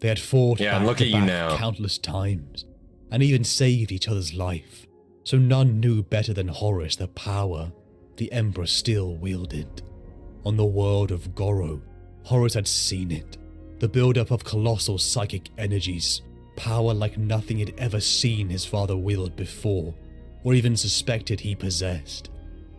They had fought Yeah, and back look to at you back now. countless times, and even saved each other's life. So none knew better than Horus the power the Emperor still wielded. On the world of Goro, Horus had seen it. The build-up of colossal psychic energies, power like nothing he'd ever seen his father wield before, or even suspected he possessed.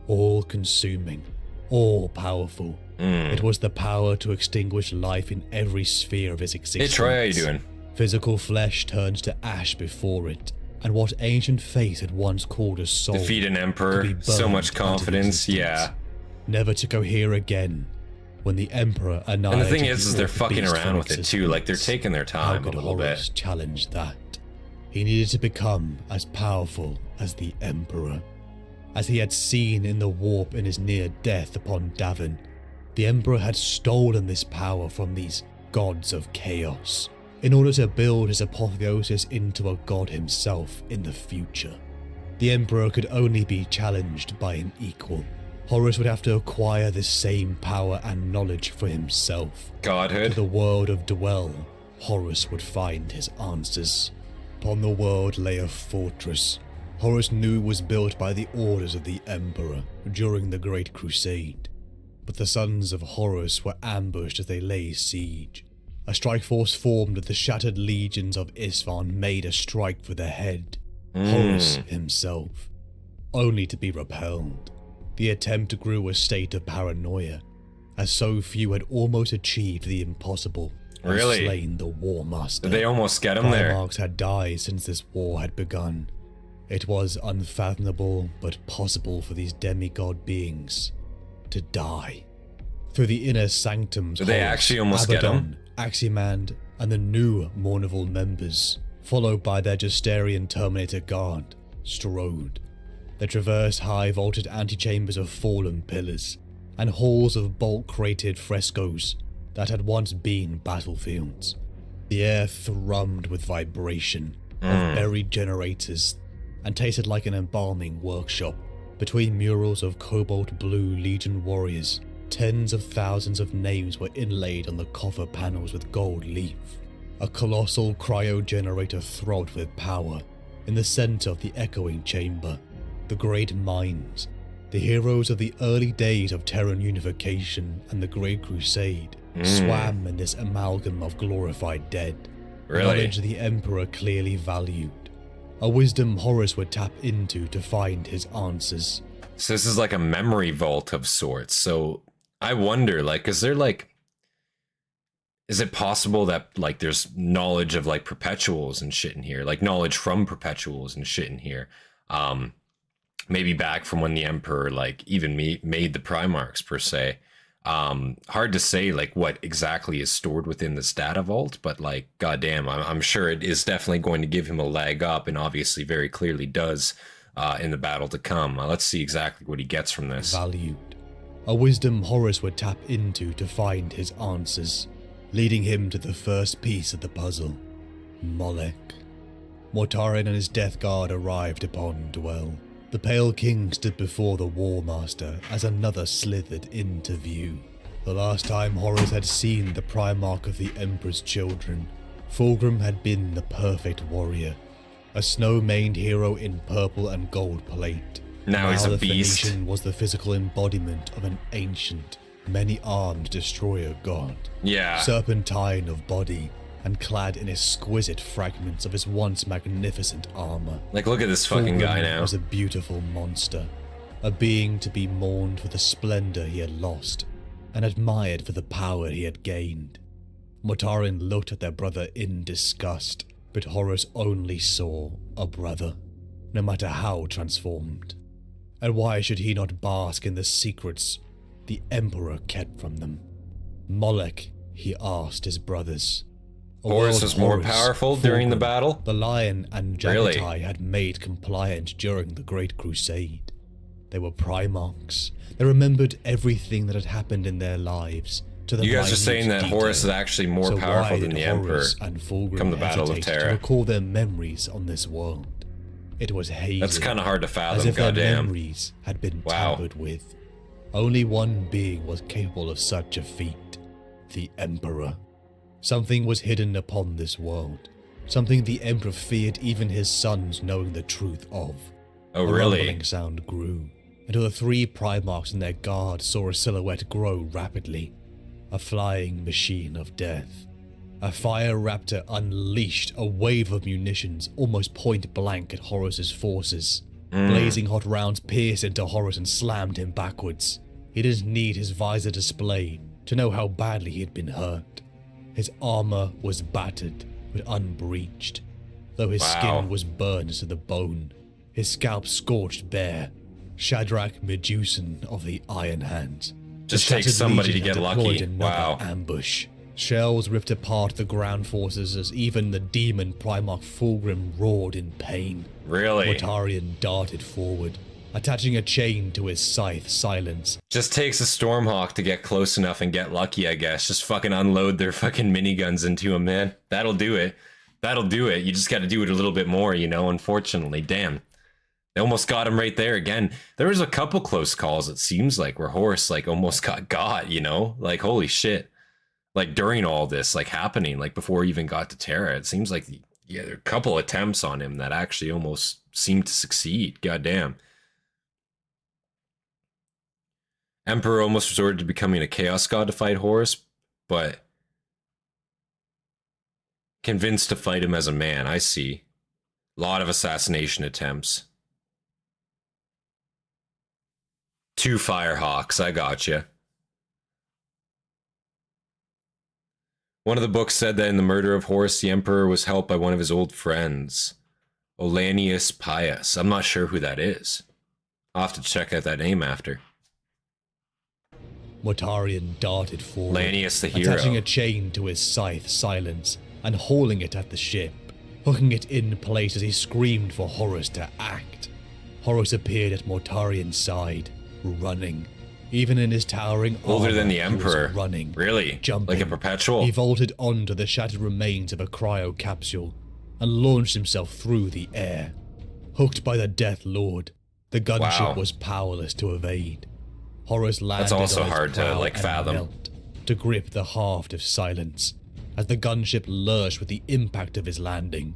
All-consuming, all-powerful. It was the power to extinguish life in every sphere of his Hey existence. Troy, how you doing? Physical flesh turns to ash before it, and what ancient faith had once called a soul Defeat an could be emperor, so burned much into confidence, existence, yeah. never to cohere again. When the Emperor And annihilated the thing is they're all fucking beast around with it too, like they're existence, taking their how time a could little Horus bit. challenge that? He needed to become as powerful as the Emperor. As he had seen in the warp in his near death upon Davin, the Emperor had stolen this power from these gods of chaos. in order to build his apotheosis into a god himself in the future. The Emperor could only be challenged by an equal. Horus would have to acquire this same power and knowledge for himself. Godhood. To the world of Dwell, Horus would find his answers. Upon the world lay a fortress Horus knew was built by the orders of the Emperor during the Great Crusade. But the sons of Horus were ambushed as they lay siege. A strike force formed of the shattered legions of Istvaan made a strike for the head, Horus himself, only to be repelled. The attempt grew a state of paranoia, as so few had almost achieved the impossible and Really? slain the War Master. Did they almost get him there? Primarchs had died since this war had begun. It was unfathomable but possible for these demigod beings to die. Through the inner sanctums, Did they Horus, actually almost get him? Aximand, and the new Mournival members, followed by their Justerian Terminator Guard, strode. They traversed high vaulted antechambers of fallen pillars, and halls of bolt-crated frescoes that had once been battlefields. The air thrummed with vibration of buried generators and tasted like an embalming workshop. Between murals of cobalt blue Legion warriors, tens of thousands of names were inlaid on the coffer panels with gold leaf. A colossal cryogenerator throbbed with power. In the center of the echoing chamber, the great minds, the heroes of the early days of Terran unification and the Great Crusade, swam in this amalgam of glorified dead. Really? Knowledge the Emperor clearly valued. A wisdom Horus would tap into to find his answers. So this is like a memory vault of sorts. So I wonder, like, is it possible that, like, there's knowledge of, like, perpetuals and shit in here? Like, knowledge from perpetuals and shit in here. Maybe back from when the Emperor, like, even made the Primarchs, per se. Hard to say, like, what exactly is stored within this data vault, but, like, goddamn, I'm sure it is definitely going to give him a leg up, and obviously very clearly does in the battle to come. Let's see exactly what he gets from this. Valued. A wisdom Horus would tap into to find his answers, leading him to the first piece of the puzzle, Molech. Mortarion and his death guard arrived upon Dwell. The Pale King stood before the War Master as another slithered into view. The last time Horus had seen the Primarch of the Emperor's children, Fulgrim had been the perfect warrior, a snow-maned hero in purple and gold plate. Now he's a the beast. Phoenician was the physical embodiment of an ancient, many-armed destroyer god. Yeah. Serpentine of body, and clad in exquisite fragments of his once magnificent armor. Like, look at this fucking guy Fulgrim now. was a beautiful monster, a being to be mourned for the splendor he had lost, and admired for the power he had gained. Mortarion looked at their brother in disgust, but Horus only saw a brother, no matter how transformed. And why should he not bask in the secrets the Emperor kept from them? Molech, he asked his brothers. Horus was more powerful during the battle? The Lion and Really? Jagatai had made compliant during the Great Crusade. They were Primarchs. They remembered everything that had happened in their lives. To the You guys are minute saying that detail. Horus is actually more So powerful why than did the Emperor Horus and Fulgrim come the Battle of hesitate Terra? to recall their memories on this world? It was hazy. That's kind of hard to as fathom, if their goddamn. memories had been Wow. tampered with. Only one being was capable of such a feat, the Emperor. Something was hidden upon this world, something the Emperor feared even his sons knowing the truth of. Oh, A really? rumbling sound grew, until the three Primarchs and their guard saw a silhouette grow rapidly, a flying machine of death. A fire raptor unleashed a wave of munitions almost point blank at Horus's forces. Blazing hot rounds pierced into Horus and slammed him backwards. He didn't need his visor displayed to know how badly he had been hurt. His armor was battered but unbreached, though his Wow. skin was burned to the bone, his scalp scorched bare. Shadrach Medusan of the Ironhand. Just The takes shattered somebody to legion get had deployed lucky. another Wow. ambush. Shells ripped apart the ground forces as even the demon Primarch Fulgrim roared in pain. Really? Mortarion darted forward, attaching a chain to his scythe Silence. Just takes a Stormhawk to get close enough and get lucky, I guess. Just fucking unload their fucking miniguns into him, man. That'll do it. That'll do it. You just got to do it a little bit more, you know, unfortunately. Damn. They almost got him right there again. There was a couple close calls, it seems like, where Horus, like, almost got, you know? Like, holy shit. Like, during all this, like, happening, like, before he even got to Terra, it seems like, yeah, there are a couple attempts on him that actually almost seemed to succeed. Goddamn. Emperor almost resorted to becoming a Chaos God to fight Horus, but convinced to fight him as a man. I see. A lot of assassination attempts. 2 Firehawks, I gotcha. One of the books said that in the murder of Horus, the Emperor was helped by one of his old friends, Olanius Pius. I'm not sure who that is. I'll have to check out that name after. Mortarion darted forward, Lanius the hero, attaching a chain to his scythe Silence and hauling it at the ship, hooking it in place as he screamed for Horus to act. Horus appeared at Mortarion's side, running. Even in his towering older armor, than the he Emperor. was running, Really? jumping. Like a perpetual? He vaulted onto the shattered remains of a cryo capsule and launched himself through the air. Hooked by the Death Lord, the gunship was powerless to evade. Horus landed That's also on his hard to, prow like, and fathom. knelt to grip the haft of Silence as the gunship lurched with the impact of his landing.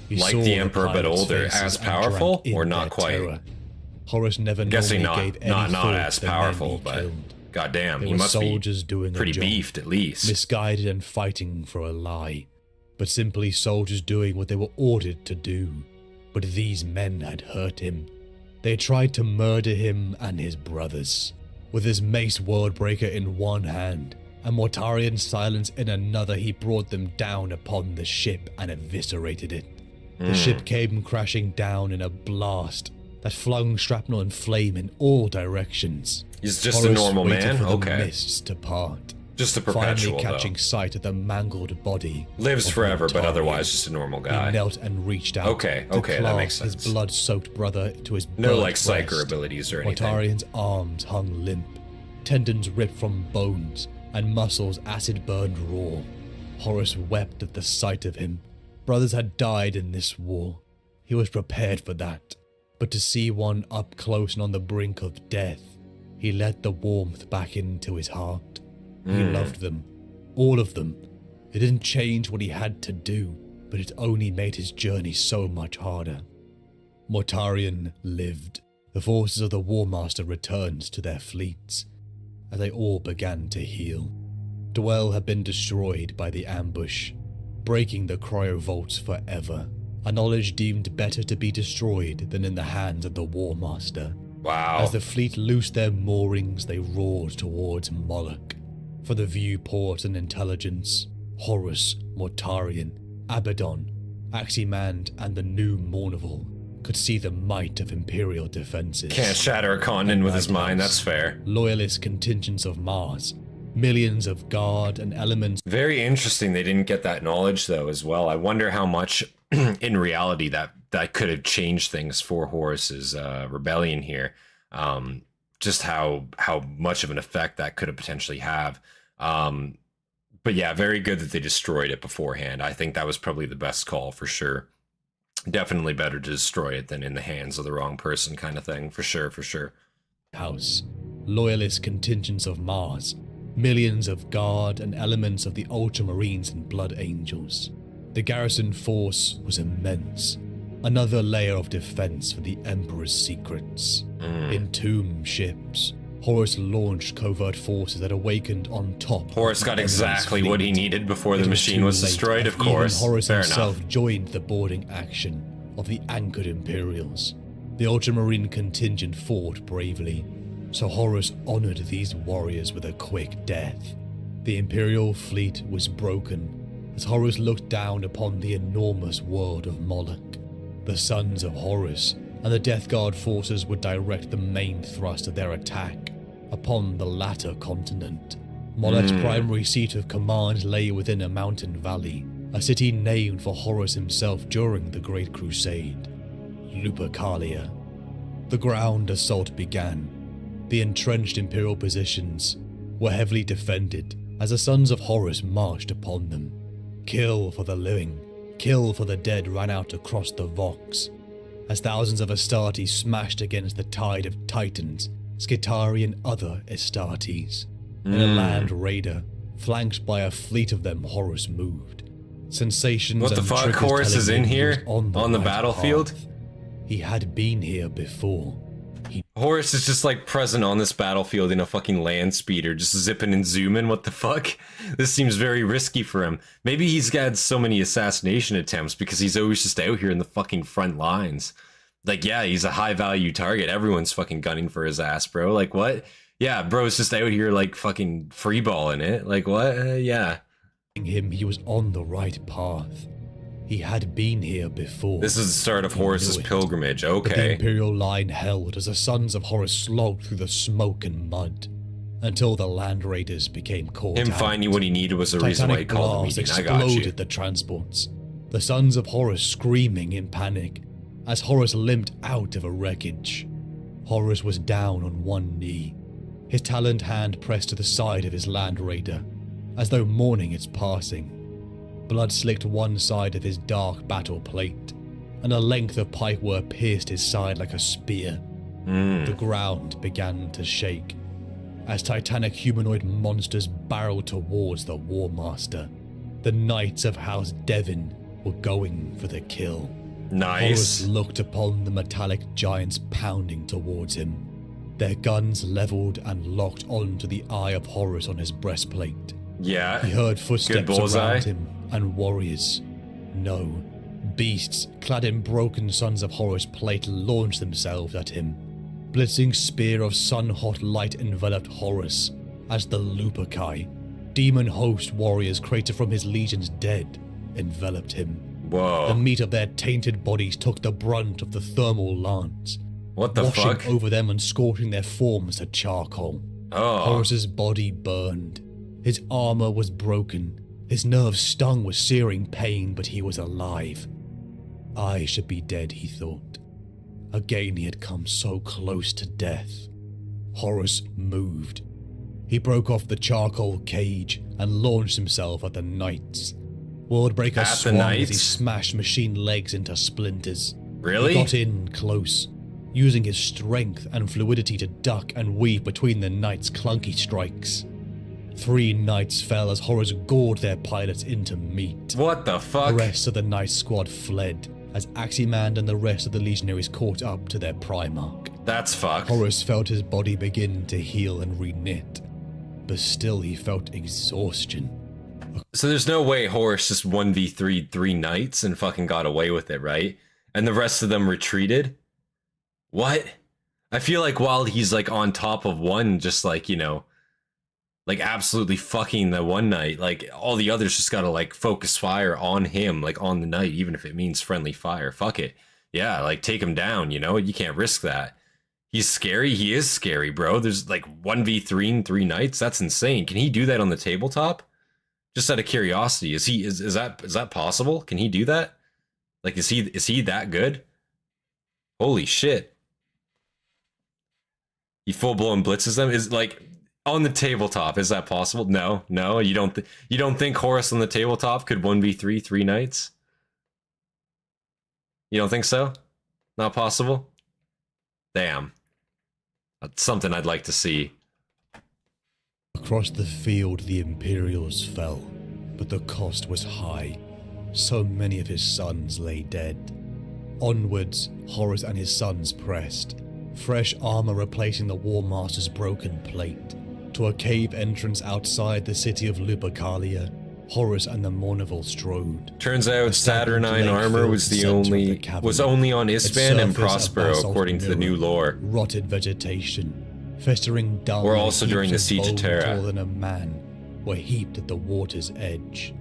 He Like saw the Emperor, but pilots' older. faces As and powerful, drank in or not their quite? terror. Horus never Guessing normally gave any not thought as to the men powerful, he but killed. goddamn, They he were must be soldiers doing pretty a job, beefed at least. misguided and fighting for a lie, but simply soldiers doing what they were ordered to do. But these men had hurt him. They tried to murder him and his brothers. With his mace Wordbreaker in one hand and Mortarion's Silence in another, he brought them down upon the ship and eviscerated it. The ship came crashing down in a blast that flung shrapnel and flame in all directions. He's just Horus a normal waited man? for the Okay. mists to part. Just a perpetual, Finally catching though. sight of the mangled body. Lives of forever, but Mortarion. otherwise just a normal guy. He knelt and reached out Okay, to okay, that makes clasp sense. his blood-soaked brother to his No, burnt like, psyker breast. abilities or anything. Mortarion's arms hung limp, tendons ripped from bones, and muscles acid-burned raw. Horus wept at the sight of him. Brothers had died in this war. He was prepared for that. But to see one up close and on the brink of death, he let the warmth back into his heart. He loved them. All of them. It didn't change what he had to do, but it only made his journey so much harder. Mortarion lived. The forces of the War Master returned to their fleets, as they all began to heal. Dwell had been destroyed by the ambush, breaking the cryovaults forever, a knowledge deemed better to be destroyed than in the hands of the War Master. Wow. As the fleet loosed their moorings, they roared towards Moloch. For the viewport and intelligence, Horus, Mortarion, Abaddon, Aximand, and the new Mournival could see the might of Imperial defenses. Can't shatter a continent with his mind, that's fair. Loyalist contingents of Mars, millions of guard and elements. Very interesting they didn't get that knowledge, though, as well. I wonder how much, in reality, that could have changed things for Horus's rebellion here. Just how much of an effect that could have potentially have. But yeah, very good that they destroyed it beforehand. I think that was probably the best call for sure. Definitely better to destroy it than in the hands of the wrong person kind of thing, for sure, for sure. House, loyalist contingents of Mars, millions of guard and elements of the Ultramarines and Blood Angels. The garrison force was immense. Another layer of defense for the Emperor's secrets. Entombed ships. Horus launched covert forces that awakened on top. Horus got exactly what he needed before the machine was destroyed, of course. Even Horus Fair himself enough. joined the boarding action of the anchored Imperials. The Ultramarine contingent fought bravely, so Horus honored these warriors with a quick death. The Imperial fleet was broken as Horus looked down upon the enormous world of Moloch. The sons of Horus and the Death Guard forces would direct the main thrust of their attack upon the latter continent. Moloch's primary seat of command lay within a mountain valley, a city named for Horus himself during the Great Crusade, Lupercalia. The ground assault began. The entrenched Imperial positions were heavily defended as the sons of Horus marched upon them. Kill for the living, kill for the dead ran out across the Vox, as thousands of Hastati smashed against the tide of Titans, Skitarii and other Astartes. In a land raider, flanked by a fleet of them, Horus moved. Sensations What the and fuck? triggers Horus telling is in him he was here? On the right battlefield? path. He had been here before. Horus is just like present on this battlefield in a fucking land speeder, just zipping and zooming. What the fuck? This seems very risky for him. Maybe he's had so many assassination attempts because he's always just out here in the fucking front lines. Like, yeah, he's a high value target. Everyone's fucking gunning for his ass, bro. Like, what? Yeah, bro's just out here like fucking freeballing it. Like, what? Yeah. Him, he was on the right path. He had been here before. This is the start of Horus's pilgrimage. But the Okay. Imperial line held as the sons of Horus slogged through the smoke and mud until the land raiders became caught Him out. finding what he needed was the reason why he Titanic called the blasts meeting. I got you. exploded the transports. The sons of Horus screaming in panic as Horus limped out of a wreckage. Horus was down on one knee, his taloned hand pressed to the side of his land raider, as though mourning its passing. Blood slicked one side of his dark battle plate, and a length of pipework pierced his side like a spear. The ground began to shake as titanic humanoid monsters barreled towards the War Master. The Knights of House Devon were going for the kill. Nice. Horus looked upon the metallic giants pounding towards him, their guns leveled and locked onto the eye of Horus on his breastplate. Yeah. He heard footsteps bullseye. around him, and warriors. No, beasts clad in broken sons of Horus plate launched themselves at him. Blitzing spear of sun-hot light enveloped Horus as the Lupercal, demon host warriors created from his legions dead, enveloped him. Whoa. The meat of their tainted bodies took the brunt of the thermal lance, What the washing fuck? over them and scorching their forms to charcoal. Oh. Horus's body burned. His armor was broken. His nerves stung with searing pain, but he was alive. I should be dead, he thought. Again he had come so close to death. Horus moved. He broke off the charcoal cage and launched himself at the Knights. Worldbreaker At the swung as he Knights? smashed machine legs into splinters. Really? He got in close, using his strength and fluidity to duck and weave between the Knights' clunky strikes. 3 Knights fell as Horus gored their pilots into meat. What the The fuck? rest of the Knight squad fled as Aximand and the rest of the legionaries caught up to their Primarch. That's fucked. Horus felt his body begin to heal and reknit, but still he felt exhaustion. So there's no way Horus just 1v3 3 knights and fucking got away with it, right? And the rest of them retreated? What? I feel like while he's like on top of one, just like, you know, like absolutely fucking the one knight, like all the others just gotta like focus fire on him, like on the knight, even if it means friendly fire. Fuck it. Yeah, like take him down, you know? You can't risk that. He's scary. He is scary, bro. There's like 1v3 and 3 knights. That's insane. Can he do that on the tabletop? Just out of curiosity, is that possible? Can he do that? Like, is he that good? Holy shit! He full blown blitzes them. Is like on the tabletop. Is that possible? No. You don't think Horus on the tabletop could 1v3 3 knights? You don't think so? Not possible. Damn. That's something I'd like to see. Across the field the Imperials fell, but the cost was high. So many of his sons lay dead. Onwards, Horus and his sons pressed, fresh armor replacing the War Master's broken plate. To a cave entrance outside the city of Lupercalia, Horus and the Mournival strode. Turns out The stagnant Saturnine lake armor filled was the the center of only the cavern. was only on Its Istvaan and surface a Prospero basalt according to the new mirror, lore. Rotted vegetation, festering dung, Or and also during heaps the of Siege of bone Terra. taller than a man were heaped at the water's edge.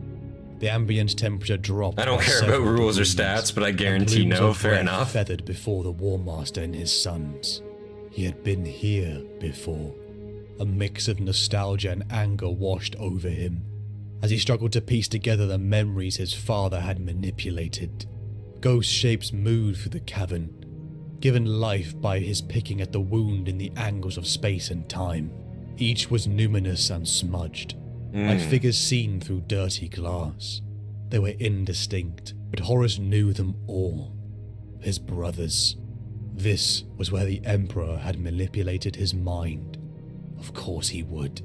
The ambient temperature dropped. I don't by care about several rules or degrees, stats, but I and guarantee plumes no. of Fair breath enough. Feathered before the War Master and his sons. He had been here before. A mix of nostalgia and anger washed over him as he struggled to piece together the memories his father had manipulated. Ghost shapes moved through the cavern, given life by his picking at the wound in the angles of space and time. Each was numinous and smudged, like figures seen through dirty glass. They were indistinct, but Horus knew them all. His brothers. This was where the Emperor had manipulated his mind. Of course he would.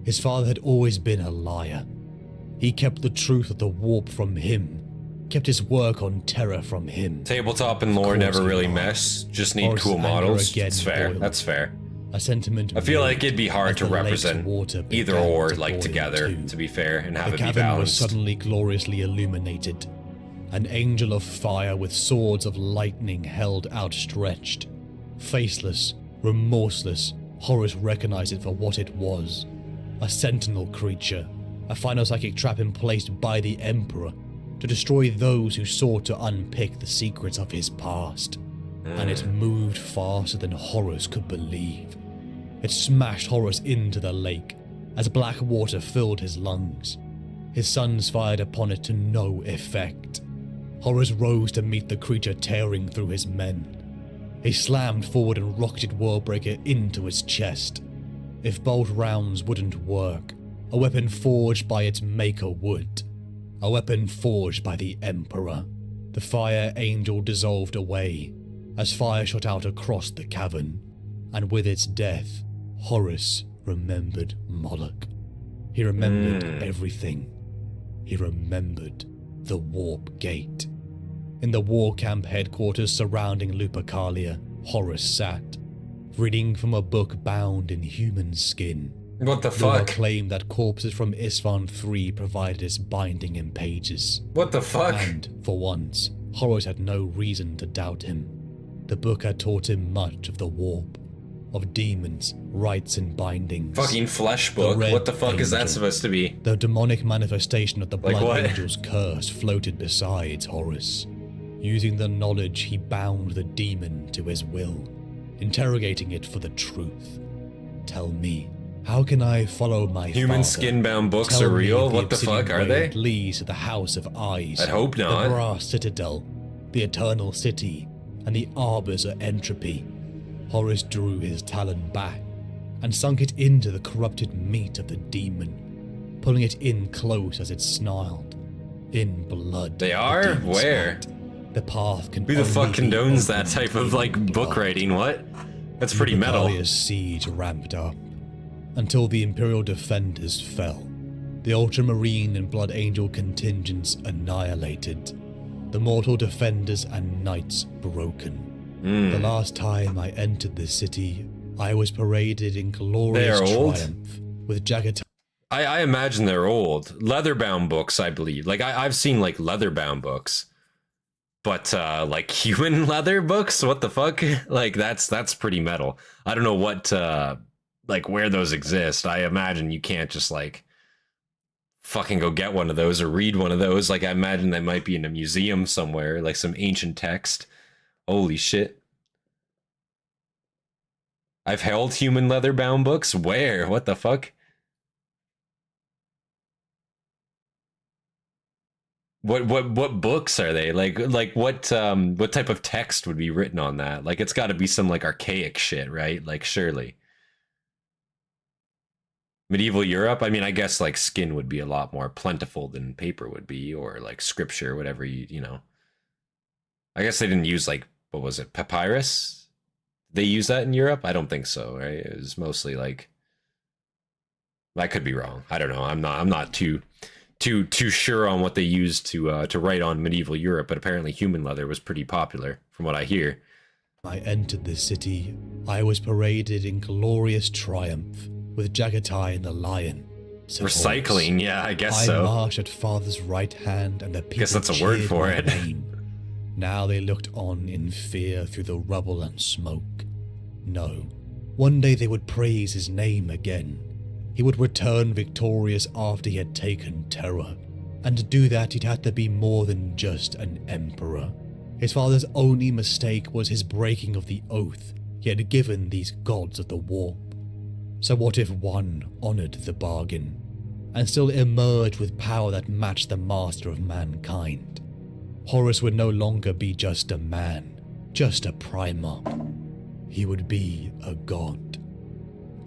His father had always been a liar. He kept the truth of the warp from him, kept his work on Terra from him. Tabletop and lore never really mesh. Just need Horus's cool anger models. again It's fair. boiled. That's fair. A sentiment I feel like mirrored it'd be hard as to the lake's represent water either began or to like boil together, too. to be fair, and have The it be cavern was balanced. suddenly gloriously illuminated. An angel of fire with swords of lightning held outstretched. Faceless, remorseless, Horus recognized it for what it was. A sentinel creature, a final psychic trap placed by the Emperor to destroy those who sought to unpick the secrets of his past. And it moved faster than Horus could believe. It smashed Horus into the lake as black water filled his lungs. His sons fired upon it to no effect. Horus rose to meet the creature tearing through his men. He slammed forward and rocketed Worldbreaker into its chest. If bolt rounds wouldn't work, a weapon forged by its maker would. A weapon forged by the Emperor. The fire angel dissolved away as fire shot out across the cavern, and with its death, Horus remembered Moloch. He remembered everything. He remembered the Warp Gate. In the war camp headquarters surrounding Lupercalia, Horus sat, reading from a book bound in human skin. What the Lore fuck? claimed that corpses from Istvaan III provided its binding in pages. What the fuck? And, for once, Horus had no reason to doubt him. The book had taught him much of the warp, of demons, rites and bindings. Fucking flesh book. Red What the fuck is that Angel. supposed to be? The demonic manifestation of the Like Blood what? Angel's curse floated beside Horus. Using the knowledge, he bound the demon to his will, interrogating it for the truth. Tell me, how can I follow my Human father? skin-bound books Tell are me real? the What the obsidian fuck, are way they? that leads to the House of Eyes. I'd hope not. The Brass Citadel, the Eternal City, and the Arbors of Entropy. Horus drew his talon back and sunk it into the corrupted meat of the demon, pulling it in close as it snarled. In blood. They the are? demon Where? spat. The path can Who the fuck only be condones that opened type of, in like, book blood. writing? What? That's pretty metal. Lupercalia's siege ramped up until the Imperial defenders fell. The Ultramarine and Blood Angel contingents annihilated. The mortal defenders and knights broken. The last time I entered the city, I was paraded in glorious They are old? triumph with jagged. I imagine they're old. Leather-bound books, I believe. Like, I've seen, like, leather-bound books. But, like, human leather books? What the fuck? Like, that's pretty metal. I don't know what, like, where those exist. I imagine you can't just, like, fucking go get one of those or read one of those. Like, I imagine they might be in a museum somewhere, like some ancient text. Holy shit. I've held human leather-bound books? Where? What the fuck? What books are they? Like what type of text would be written on that? Like, it's got to be some like archaic shit, right? Like, surely. Medieval Europe? I mean, I guess like skin would be a lot more plentiful than paper would be, or like scripture, whatever you know. I guess they didn't use like, what was it, papyrus? They use that in Europe? I don't think so, right? It was mostly like, I could be wrong. I don't know. I'm not too sure on what they used to write on medieval Europe, but apparently human leather was pretty popular, from what I hear. I entered the city. I was paraded in glorious triumph with Jagatai and the lion. said Recycling, Horus. yeah, I guess I so. marched at father's right hand, and the people Guess that's a word cheered for my it. name. Now they looked on in fear through the rubble and smoke. No, one day they would praise his name again. He would return victorious after he had taken Terra, and to do that he'd have to be more than just an emperor. His father's only mistake was his breaking of the oath he had given these gods of the warp. So what if one honored the bargain, and still emerged with power that matched the master of mankind? Horus would no longer be just a man. just a Primarch. He would be a god.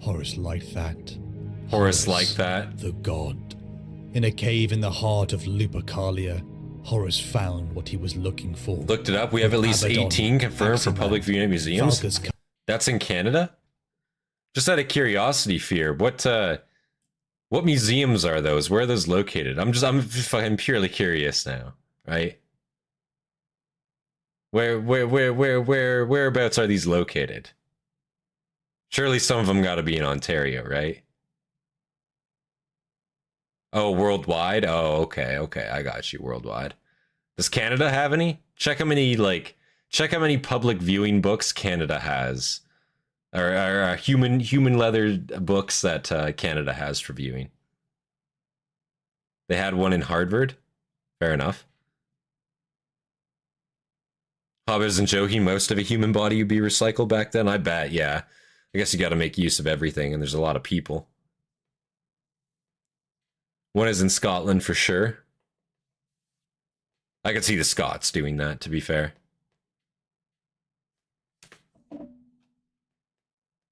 Horus liked that. Horus liked that. The god. In a cave in the heart of Lupercalia, Horus found what he was looking for. Looked it up. We have at least 18 confirmed for public viewing at museums. That's in Canada? Just out of curiosity, Fear, what museums are those? Where are those located? I'm purely curious now, right? Whereabouts are these located? Surely some of them got to be in Ontario, right? Oh, worldwide? Oh, okay, I got you, worldwide. Does Canada have any? Check how many public viewing books Canada has. Or human leather books that Canada has for viewing. They had one in Harvard. Fair enough. Hobbit isn't joking. Most of a human body would be recycled back then. I bet, yeah. I guess you got to make use of everything, and there's a lot of people. One is in Scotland for sure. I could see the Scots doing that, to be fair.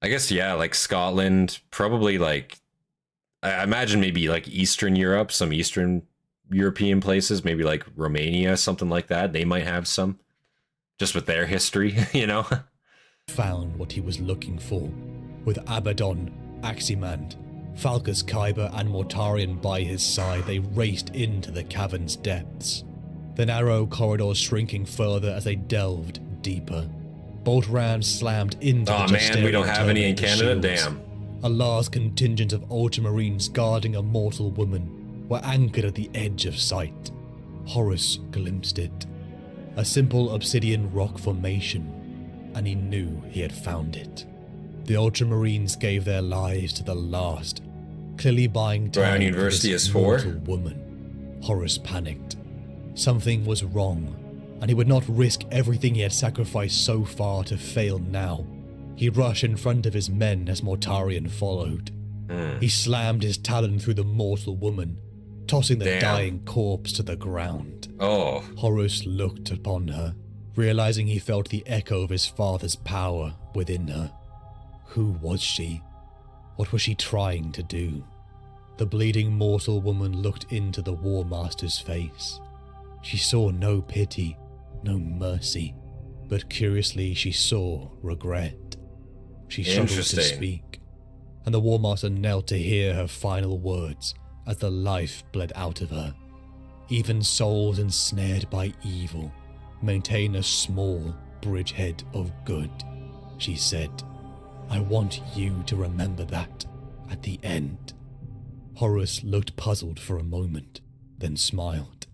I guess, yeah, like Scotland, probably like, I imagine maybe like Eastern Europe, some Eastern European places, maybe like Romania, something like that. They might have some, just with their history, you know? Found what he was looking for, with Abaddon, Aximand, Falcus Kyber and Mortarion by his side. They raced into the cavern's depths, the narrow corridors shrinking further as they delved deeper. Bolt rams slammed into the man, we don't have any in Canada? Damn. A large contingent of Ultramarines guarding a mortal woman were anchored at the edge of sight. Horus glimpsed it. A simple obsidian rock formation, and he knew he had found it. The Ultramarines gave their lives to the last, clearly buying time. Brown University is mortal woman. Horus panicked. Something was wrong, and he would not risk everything he had sacrificed so far to fail now. He rushed in front of his men as Mortarion followed. He slammed his talon through the mortal woman, tossing the dying corpse to the ground. Oh. Horus looked upon her, realizing he felt the echo of his father's power within her. Who was she? What was she trying to do? The bleeding mortal woman looked into the War Master's face. She saw no pity, no mercy, but curiously she saw regret. She struggled to speak, and the War Master knelt to hear her final words as the life bled out of her. Even souls ensnared by evil maintain a small bridgehead of good, she said. I want you to remember that at the end. Horus looked puzzled for a moment, then smiled.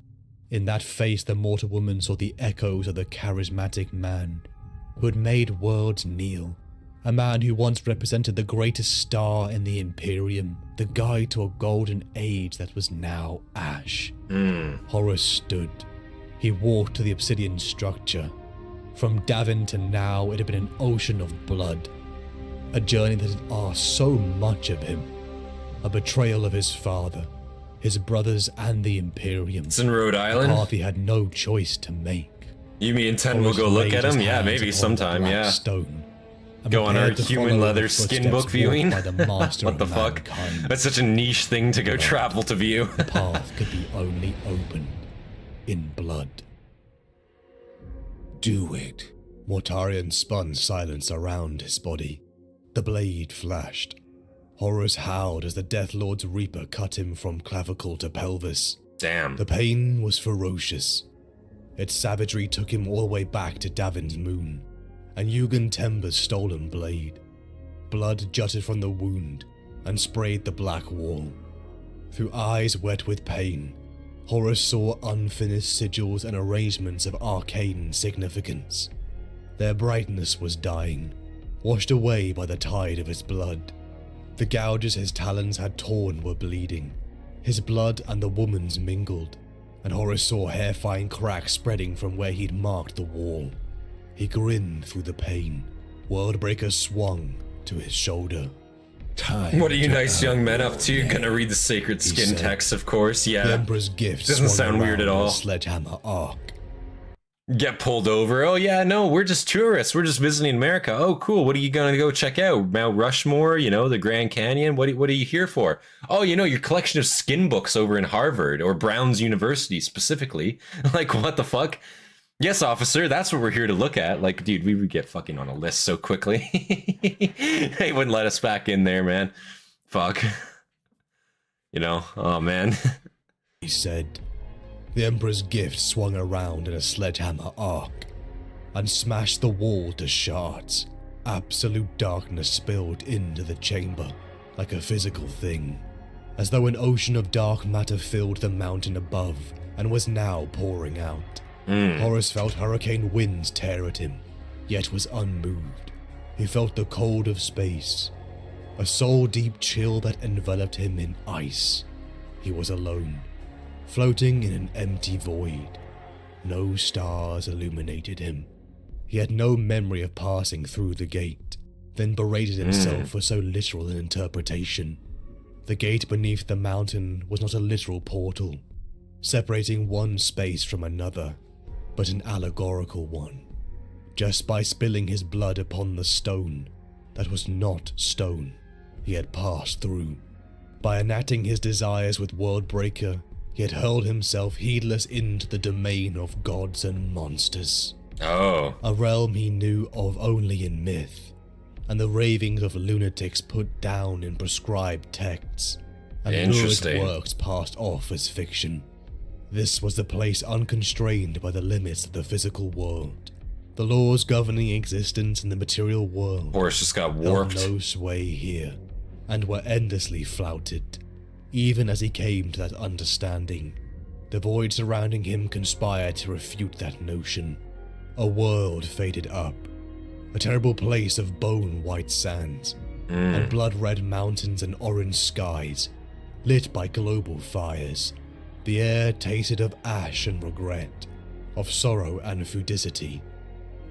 In that face, the mortal woman saw the echoes of the charismatic man who had made worlds kneel. A man who once represented the greatest star in the Imperium, the guide to a golden age that was now ash. Horus stood. He walked to the obsidian structure. From Davin to now, it had been an ocean of blood. A journey that had asked so much of him. A betrayal of his father, his brothers and the Imperium. It's in Rhode Island. A path he had no choice to make. You mean 10 will go look at him? Yeah, maybe sometime, yeah. Stone, go on our human leather skin book viewing? What the fuck? That's such a niche thing to go travel to view. The path could be only opened in blood. Do it. Mortarion spun silence around his body. The blade flashed. Horus howled as the Death Lord's Reaper cut him from clavicle to pelvis. Damn. The pain was ferocious. Its savagery took him all the way back to Davin's moon, and Yugen Temba's stolen blade. Blood jutted from the wound and sprayed the black wall. Through eyes wet with pain, Horus saw unfinished sigils and arrangements of arcane significance. Their brightness was dying, washed away by the tide of his blood. The gouges his talons had torn were bleeding. His blood and the woman's mingled, and Horus saw hair-fine cracks spreading from where he'd marked the wall. He grinned through the pain. Worldbreaker swung to his shoulder. What are you nice young men up to? Gonna read the sacred skin text, of course, yeah. The Emperor's gift doesn't sound weird at all. Sledgehammer arc. Get pulled over. Oh yeah, no, we're just tourists. We're just visiting America. Oh cool. What are you gonna go check out? Mount Rushmore, you know, the Grand Canyon. What are you here for? Oh, you know, your collection of skin books over in Harvard or Brown's University specifically. Like, what the fuck? Yes, officer, that's what we're here to look at. Like, dude, we would get fucking on a list so quickly. They wouldn't let us back in there, man. Fuck. You know, oh man. He said. The Emperor's gift swung around in a sledgehammer arc and smashed the wall to shards. Absolute darkness spilled into the chamber like a physical thing, as though an ocean of dark matter filled the mountain above and was now pouring out. Horus felt hurricane winds tear at him, yet was unmoved. He felt the cold of space, a soul-deep chill that enveloped him in ice. He was alone, floating in an empty void. No stars illuminated him. He had no memory of passing through the gate, then berated himself for so literal an interpretation. The gate beneath the mountain was not a literal portal, separating one space from another, but an allegorical one. Just by spilling his blood upon the stone that was not stone, he had passed through. By enacting his desires with Worldbreaker, he had hurled himself heedless into the domain of gods and monsters. Oh. A realm he knew of only in myth, and the ravings of lunatics put down in prescribed texts, and lurid works passed off as fiction. This was the place unconstrained by the limits of the physical world. The laws governing existence in the material world Horus just got warped. held no sway here, and were endlessly flouted. Even as he came to that understanding, the void surrounding him conspired to refute that notion. A world faded up, a terrible place of bone-white sands, and blood-red mountains and orange skies, lit by global fires. The air tasted of ash and regret, of sorrow and fudicity.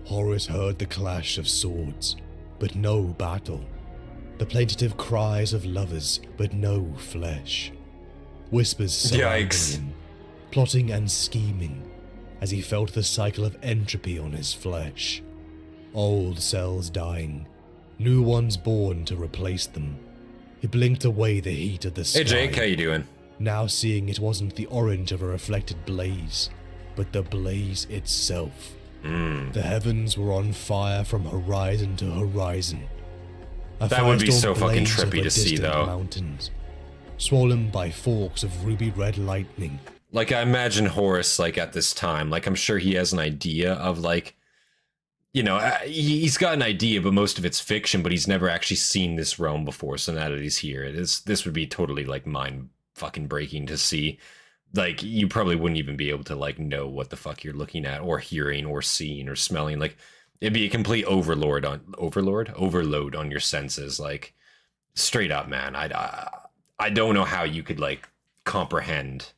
Horus heard the clash of swords, but no battle. The plaintive cries of lovers, but no flesh. Whispers surrounded him, plotting and scheming, as he felt the cycle of entropy on his flesh. Old cells dying, new ones born to replace them. He blinked away the heat of the sky. Hey Jake, how you doing? Now seeing it wasn't the orange of a reflected blaze, but the blaze itself. The heavens were on fire from horizon to horizon. That would be so fucking trippy to see, though. Mountains, swollen by forks of ruby red lightning. Like, I imagine Horus, like, at this time, like, I'm sure he has an idea of, like, you know, he's got an idea, but most of it's fiction, but he's never actually seen this realm before, so now that he's here, this would be totally, like, mind-fucking-breaking to see. Like, you probably wouldn't even be able to, like, know what the fuck you're looking at, or hearing, or seeing, or smelling, like... It'd be a complete overload on your senses, like, straight up, man. I don't know how you could, like, comprehend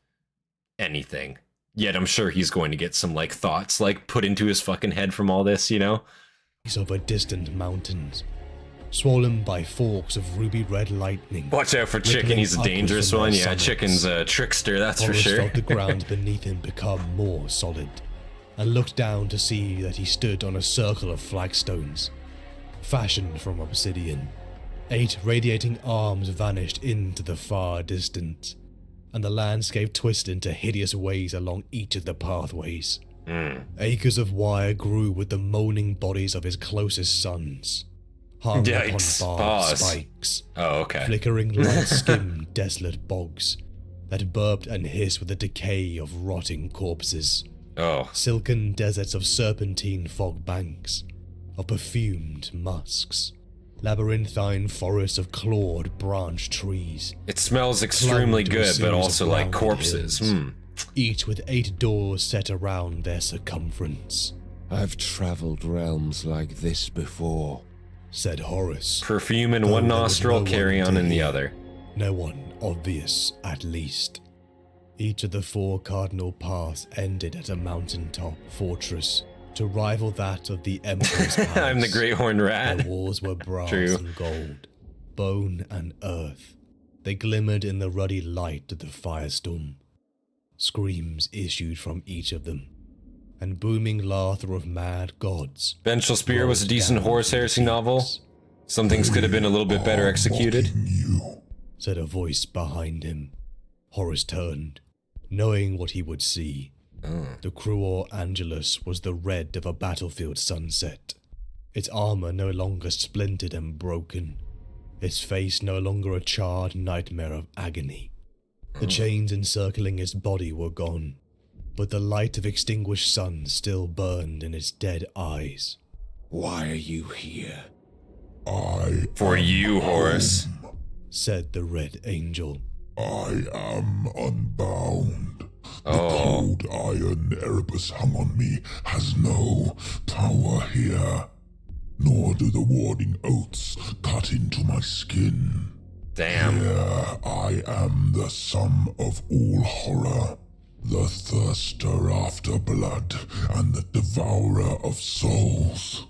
anything. Yet I'm sure he's going to get some, like, thoughts, like, put into his fucking head from all this, you know? Over distant mountains, swollen by forks of ruby red lightning. Watch out for Chicken, he's a dangerous one. Yeah, Chicken's a trickster, that's for sure. Felt the ground beneath him become more solid, and looked down to see that he stood on a circle of flagstones, fashioned from obsidian. 8 radiating arms vanished into the far distance, and the landscape twisted into hideous ways along each of the pathways. Acres of wire grew with the moaning bodies of his closest sons, hung upon barbed spikes, flickering light-skimmed desolate bogs that burped and hissed with the decay of rotting corpses. Silken deserts of serpentine fog banks, of perfumed musks, labyrinthine forests of clawed branch trees. It smells extremely good, but also like corpses. Each with 8 doors set around their circumference. I've traveled realms like this before, said Horus. Perfume in one nostril, carrion in the other. No one obvious, at least. Each of the 4 cardinal paths ended at a mountaintop fortress to rival that of the Emperor's palace. I'm the Great Horned Rat. Their walls were brass and gold, bone and earth. They glimmered in the ruddy light of the firestorm. Screams issued from each of them, and booming laughter of mad gods. Vengeful Spear was a rolled decent down Horus from the Heresy novel. seas. Some things could have been a little bit better executed. Said a voice behind him. Horus turned, knowing what he would see. The Cruor Angelus was the red of a battlefield sunset. Its armor no longer splintered and broken. Its face no longer a charred nightmare of agony. The chains encircling its body were gone, but the light of extinguished sun still burned in its dead eyes. Why are you here? For you, Horus. Said the Red Angel. I am unbound. The Oh. cold iron Erebus hung on me has no power here, nor do the warding oaths cut into my skin. Damn. Here I am the sum of all horror, the thirster after blood, and the devourer of souls.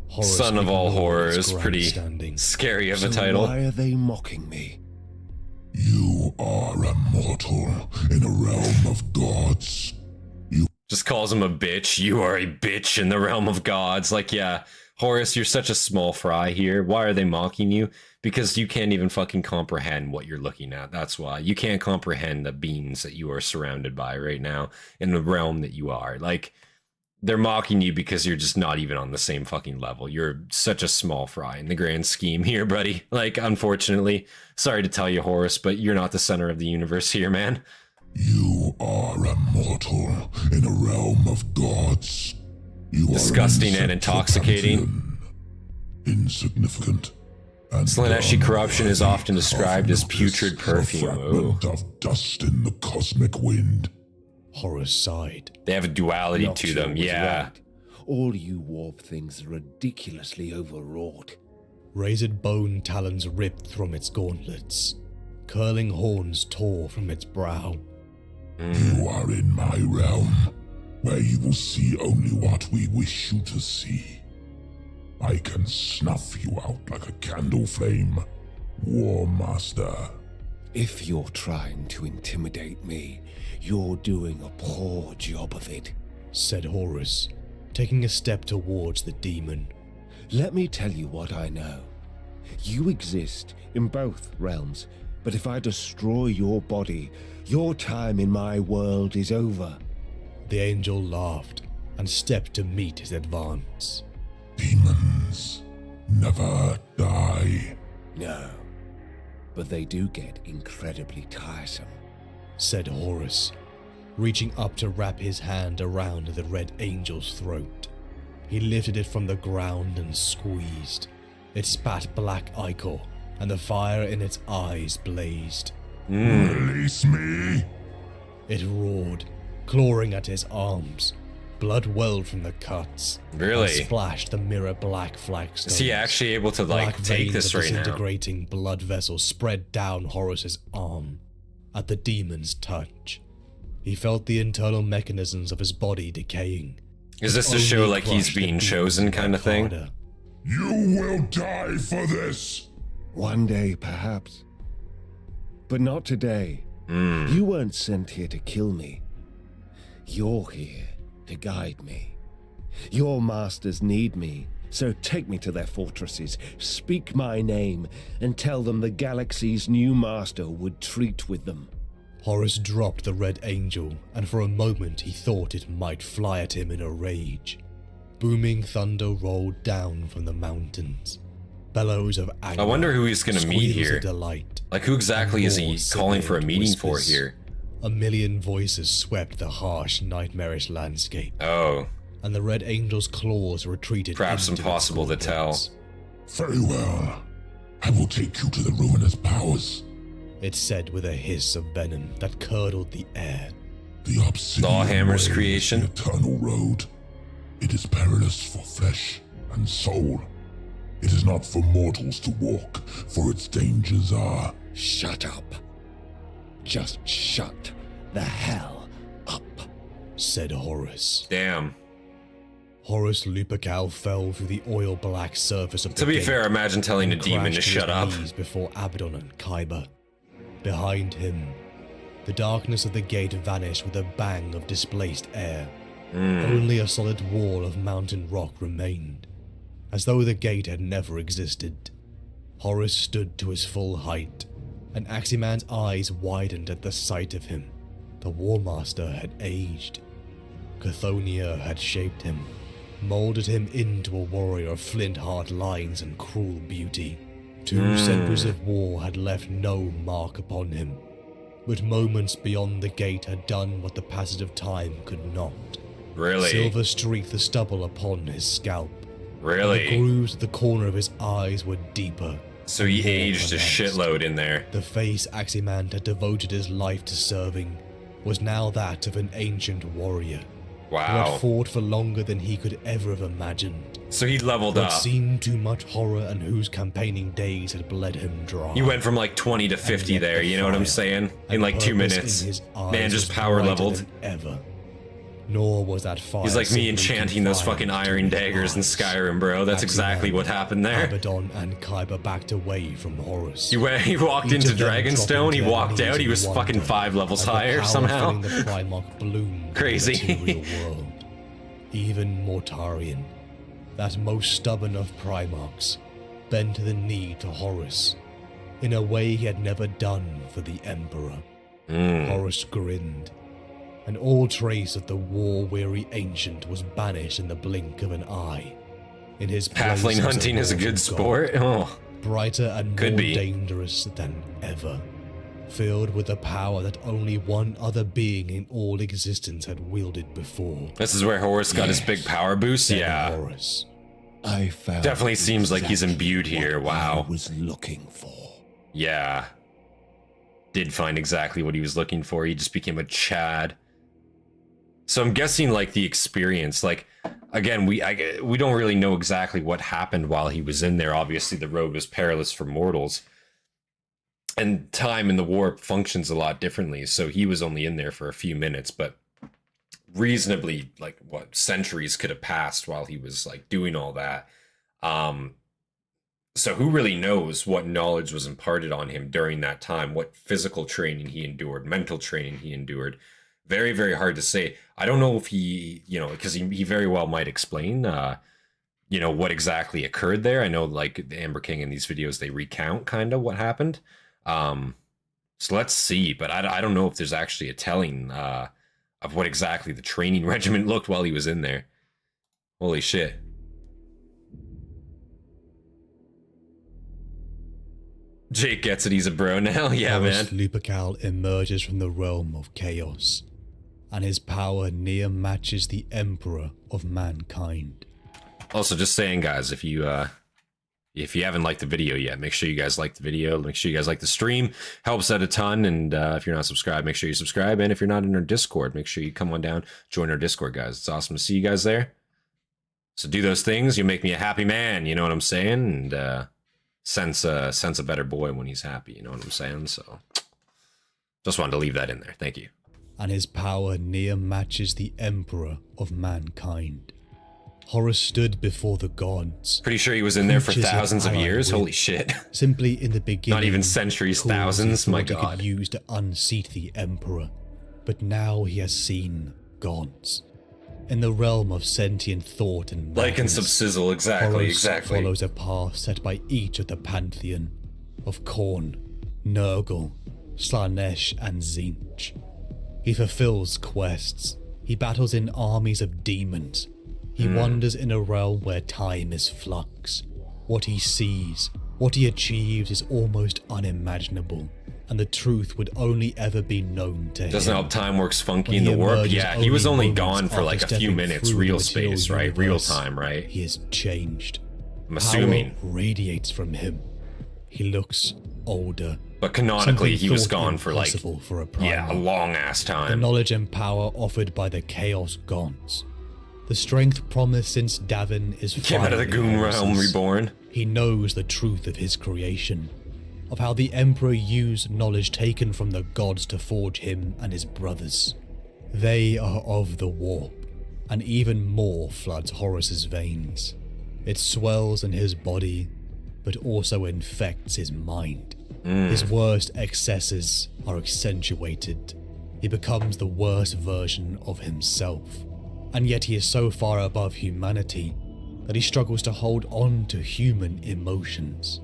Horus Son of all ignored horror its is pretty grandstanding. scary of a So title. why are they mocking me? You are a mortal in a realm of gods. Just calls him a bitch. You are a bitch in the realm of gods. Like, yeah, Horus, you're such a small fry here. Why are they mocking you? Because you can't even fucking comprehend what you're looking at. That's why. You can't comprehend the beings that you are surrounded by right now in the realm that you are. Like, they're mocking you because you're just not even on the same fucking level. You're such a small fry in the grand scheme here, buddy. Like, unfortunately, sorry to tell you, Horus, but you're not the center of the universe here, man. You are a mortal in a realm of gods. You Disgusting are and intoxicating. Insignificant. And Slaaneshi corruption is often described as putrid perfume. A fragment of dust in the cosmic wind. Horus sighed. They have a duality to Noxia them, was yeah. right. All you warp things are ridiculously overwrought. Razored bone talons ripped from its gauntlets. Curling horns tore from its brow. You are in my realm, where you will see only what we wish you to see. I can snuff you out like a candle flame, War Master. If you're trying to intimidate me, you're doing a poor job of it. Said Horus, taking a step towards the demon. Let me tell you what I know. You exist in both realms, but if I destroy your body, your time in my world is over. The angel laughed and stepped to meet his advance. Demons never die. No, but they do get incredibly tiresome. Said Horus, reaching up to wrap his hand around the red angel's throat. He lifted it from the ground and squeezed. It spat black ichor, and the fire in its eyes blazed. Release me! It roared, clawing at his arms. Blood welled from the cuts. Really? And splashed the mirror black flagstones. Is he actually able to, like, Black take veins this of right now? disintegrating blood vessels spread down Horus's arm. At the demon's touch, he felt the internal mechanisms of his body decaying. Is this to Only show, like, he's crushed the being demon chosen kind of back thing? harder. You will die for this! One day, perhaps. But not today. You weren't sent here to kill me. You're here to guide me. Your masters need me, so take me to their fortresses, speak my name, and tell them the galaxy's new master would treat with them. Horus dropped the red angel, and for a moment he thought it might fly at him in a rage. Booming thunder rolled down from the mountains. Bellows of anger. I wonder who he's gonna meet squeals here. of delight. Like, who exactly is he More calling for a sibilant meeting for whispers. here? A million voices swept the harsh, nightmarish landscape, Oh, and the red angel's claws retreated. Perhaps into its impossible to tell. gauntlets. Very well. I will take you to the ruinous powers. It said with a hiss of venom that curdled the air. The obsidian Lawhammer's way is creation. the eternal road. It is perilous for flesh and soul. It is not for mortals to walk, for its dangers are. Shut up. Just shut the hell up. Said Horus. damn. Horus Lupercal fell through the oil-black surface of the To be gate fair, imagine telling a and demon to crashed shut his up. knees before Abaddon and Kyber. Behind him, the darkness of the gate vanished with a bang of displaced air. Only a solid wall of mountain rock remained, as though the gate had never existed. Horus stood to his full height, and Aximan's eyes widened at the sight of him. The War Master had aged. Cthonia had shaped him, molded him into a warrior of flint-hard lines and cruel beauty. 2 centuries of war had left no mark upon him, but moments beyond the gate had done what the passage of time could not. Really? Silver streaked the stubble upon his scalp. Really? The grooves at the corner of his eyes were deeper. So he aged a shitload in there. The face Aximan had devoted his life to serving was now that of an ancient warrior. Who Wow. had fought for longer than he could ever have imagined. So he leveled Who had up. seen too much horror and whose campaigning days had bled him dry. You went from like 20 to 50 yet there, the you know what I'm fire saying? In and like 2 purpose minutes. in his eyes Man just was power brighter leveled. than ever. Nor was that fire He's like me simply enchanting those fucking confined to iron his daggers in eyes. Skyrim, bro. That's exactly Aximan, what happened there. Abaddon and Kyber backed away from Horus. He walked Each into of them Dragonstone, he dropping walked their out, he knees was in fucking wonder 5 levels as the higher power somehow. filling the Primarch bloomed Crazy. in the material world. Even Mortarion, that most stubborn of Primarchs, bent the knee to Horus in a way he had never done for the Emperor. Horus grinned, and all trace of the war-weary ancient was banished in the blink of an eye. In his place Halfling was hunting is a mortal good god, sport. Oh, brighter and Could more be. dangerous than ever, filled with the power that only one other being in all existence had wielded before. this is where Horus got his big power boost. Then Yeah, Horus. I found definitely seems like he's imbued exactly here. what Wow. I was looking for. Yeah. Did find exactly what he was looking for. He just became a Chad. So I'm guessing like the experience, like again, we don't really know exactly what happened while he was in there. Obviously, the road was perilous for mortals, and time in the warp functions a lot differently. So he was only in there for a few minutes, but reasonably, like what centuries could have passed while he was like doing all that. So who really knows what knowledge was imparted on him during that time? What physical training he endured, mental training he endured. Very, very hard to say. I don't know if he, because he very well might explain, what exactly occurred there. I know, like, the Amber King in these videos, they recount kind of what happened. So let's see. But I don't know if there's actually a telling of what exactly the training regimen looked while he was in there. Holy shit. Jake gets it, he's a bro now. Yeah, man. Horus Lupercal emerges from the realm of chaos, and his power near matches the Emperor of mankind. Also, just saying, guys, if you haven't liked the video yet, make sure you guys like the video. Make sure you guys like the stream. Helps out a ton. And if you're not subscribed, make sure you subscribe. And if you're not in our Discord, make sure you come on down, join our Discord, guys. It's awesome to see you guys there. So do those things. You make me a happy man. You know what I'm saying? And sense a better boy when he's happy. You know what I'm saying? So just wanted to leave that in there. Thank you. And his power near matches the Emperor of mankind. Horus stood before the gods. Pretty sure he was in there for creatures thousands of allied years. with- Holy shit. Simply in the beginning. Not even centuries, tools he thousands. My thought he God. could use to unseat the Emperor. But now he has seen gods. In the realm of sentient thought and Like and madness, subsizzle, exactly, Horus exactly. follows a path set by each of the pantheon of Khorne, Nurgle, Slanesh, and Tzeentch. He fulfills quests. He battles in armies of demons. He wanders in a realm where time is flux. What he sees, what he achieves is almost unimaginable, and the truth would only ever be known to him. Doesn't help time works funky When in the he warp. emerges Yeah, he was only moments gone for after like a few stepping minutes, through real the material space, right? Real universe, time, right? He is changed. I'm assuming. Power radiates from him. He looks older. But canonically, Something he was thought gone for like, impossible for a yeah, a Primarch. long ass The time. knowledge and power offered by the Chaos Gods. The strength promised since Davin is Came out of the finally Goon Realm Horus's. reborn. He knows the truth of his creation, of how the Emperor used knowledge taken from the gods to forge him and his brothers. They are of the warp, and even more floods Horus's veins. It swells in his body, but also infects his mind. His worst excesses are accentuated. He becomes the worst version of himself, and yet he is so far above humanity that he struggles to hold on to human emotions.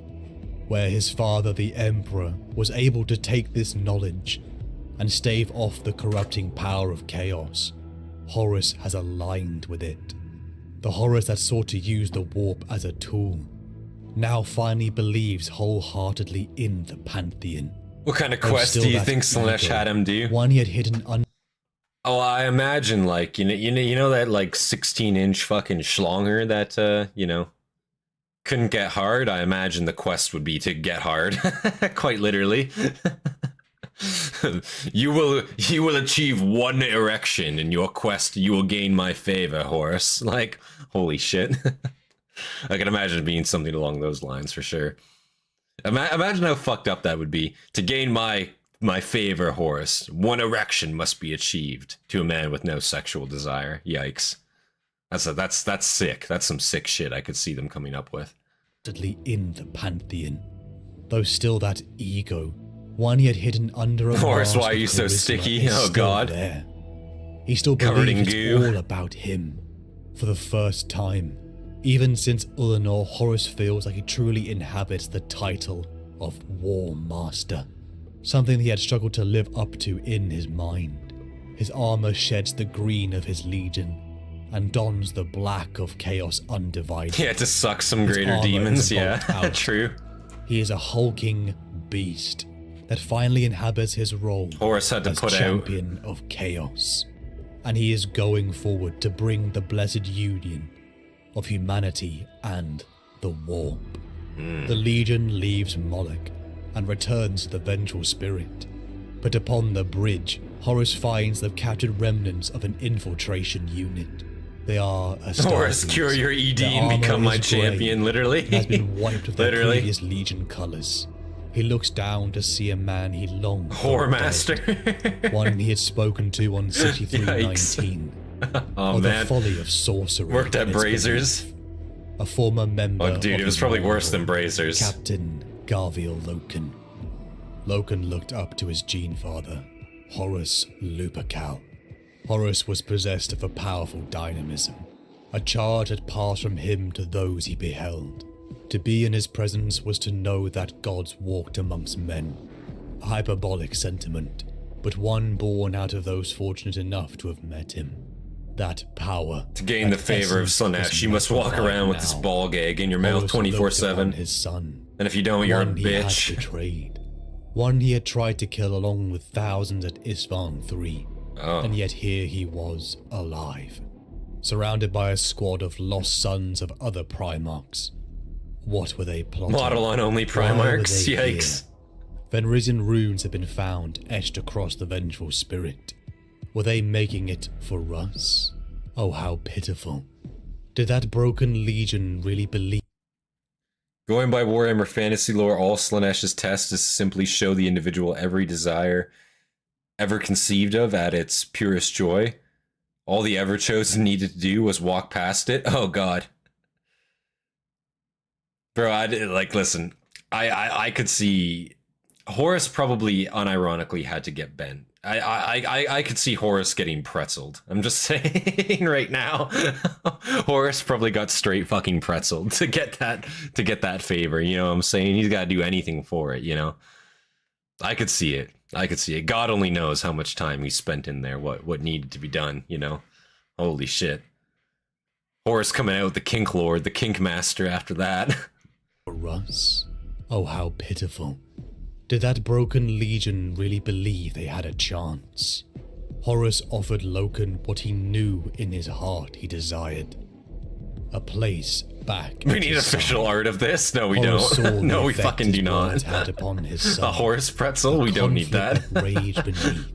Where his father, the Emperor, was able to take this knowledge and stave off the corrupting power of chaos, Horus has aligned with it. The Horus that sought to use the warp as a tool now finally believes wholeheartedly in the Pantheon. What kind of quest do you think Slaanesh had him do? One he had hidden Oh, I imagine, like, you know that, like, 16-inch fucking schlonger that, you know, couldn't get hard? I imagine the quest would be to get hard. Quite literally. You will achieve one erection in your quest. You will gain my favor, Horus. Like, holy shit. I can imagine it being something along those lines for sure. Imagine how fucked up that would be. To gain my favor, Horus, one erection must be achieved to a man with no sexual desire. Yikes. That's sick. That's some sick shit I could see them coming up with. In the Pantheon, though still that ego, one he had hidden under a Horus, mask why are you of so charisma, sticky? is Oh still god. There. He still Covered in believes it's goo. all about him. For the first time, even since Ullanor, Horus feels like he truly inhabits the title of War Master, something he had struggled to live up to in his mind. His armor sheds the green of his legion and dons the black of Chaos Undivided. He had to suck some His greater armor demons, is yeah, bulked out. true. He is a hulking beast that finally inhabits his role Horus had to as put out. champion of chaos, and he is going forward to bring the blessed union of humanity and the warp. The Legion leaves Moloch and returns to the vengeful spirit, but upon the bridge, Horus finds the captured remnants of an infiltration unit. They are Horus, cure your ED and become my champion, literally. Has been wiped with their Literally. previous Legion colors. He looks down to see a man he longed for Whoremaster. dead, one he had spoken to on 6319. Oh of man. the folly of sorcery. Worked at and its Brazers. belief. A former member Oh dude, of it was his probably warlord, worse than Brazers. Captain Garviel Loken. Loken looked up to his gene father, Horus Lupercal. Horus was possessed of a powerful dynamism. A charge had passed from him to those he beheld. To be in his presence was to know that gods walked amongst men. A hyperbolic sentiment, but one born out of those fortunate enough to have met him. That power. To gain the that favor of essence was Slaanesh, you must walk magnified around with now. this ball gag in your mouth Horus looked 24/7. upon his son, And if you don't, you're a one he had bitch. betrayed. One he had tried to kill along with thousands at Istvaan III. Oh. And yet here he was, alive, surrounded by a squad of lost sons of other Primarchs. What were they plotting? Model on only Why were Primarchs, they yikes. here? Venrisian runes had been found etched across the vengeful spirit. Were they making it for Russ? Oh, how pitiful. Did that broken legion really believe? Going by Warhammer fantasy lore, all Slaanesh's test is to simply show the individual every desire ever conceived of at its purest joy. All the Everchosen needed to do was walk past it. Oh god. Bro, listen, I could see Horus probably unironically had to get bent. I could see Horus getting pretzeled. I'm just saying right now. Horus probably got straight fucking pretzeled to get that favor, you know what I'm saying? He's got to do anything for it, you know? I could see it. God only knows how much time he spent in there, what needed to be done, you know? Holy shit. Horus coming out with the Kink Lord, the Kink Master after that. Russ? Oh, how pitiful. Did that broken legion really believe they had a chance? Horus offered Loken what he knew in his heart he desired. A place back. We at need his official side. art of this? No, we Horus saw don't. the No, we effect fucking his do not. words had upon his son. A Horus pretzel? The We don't need that. conflict raged beneath.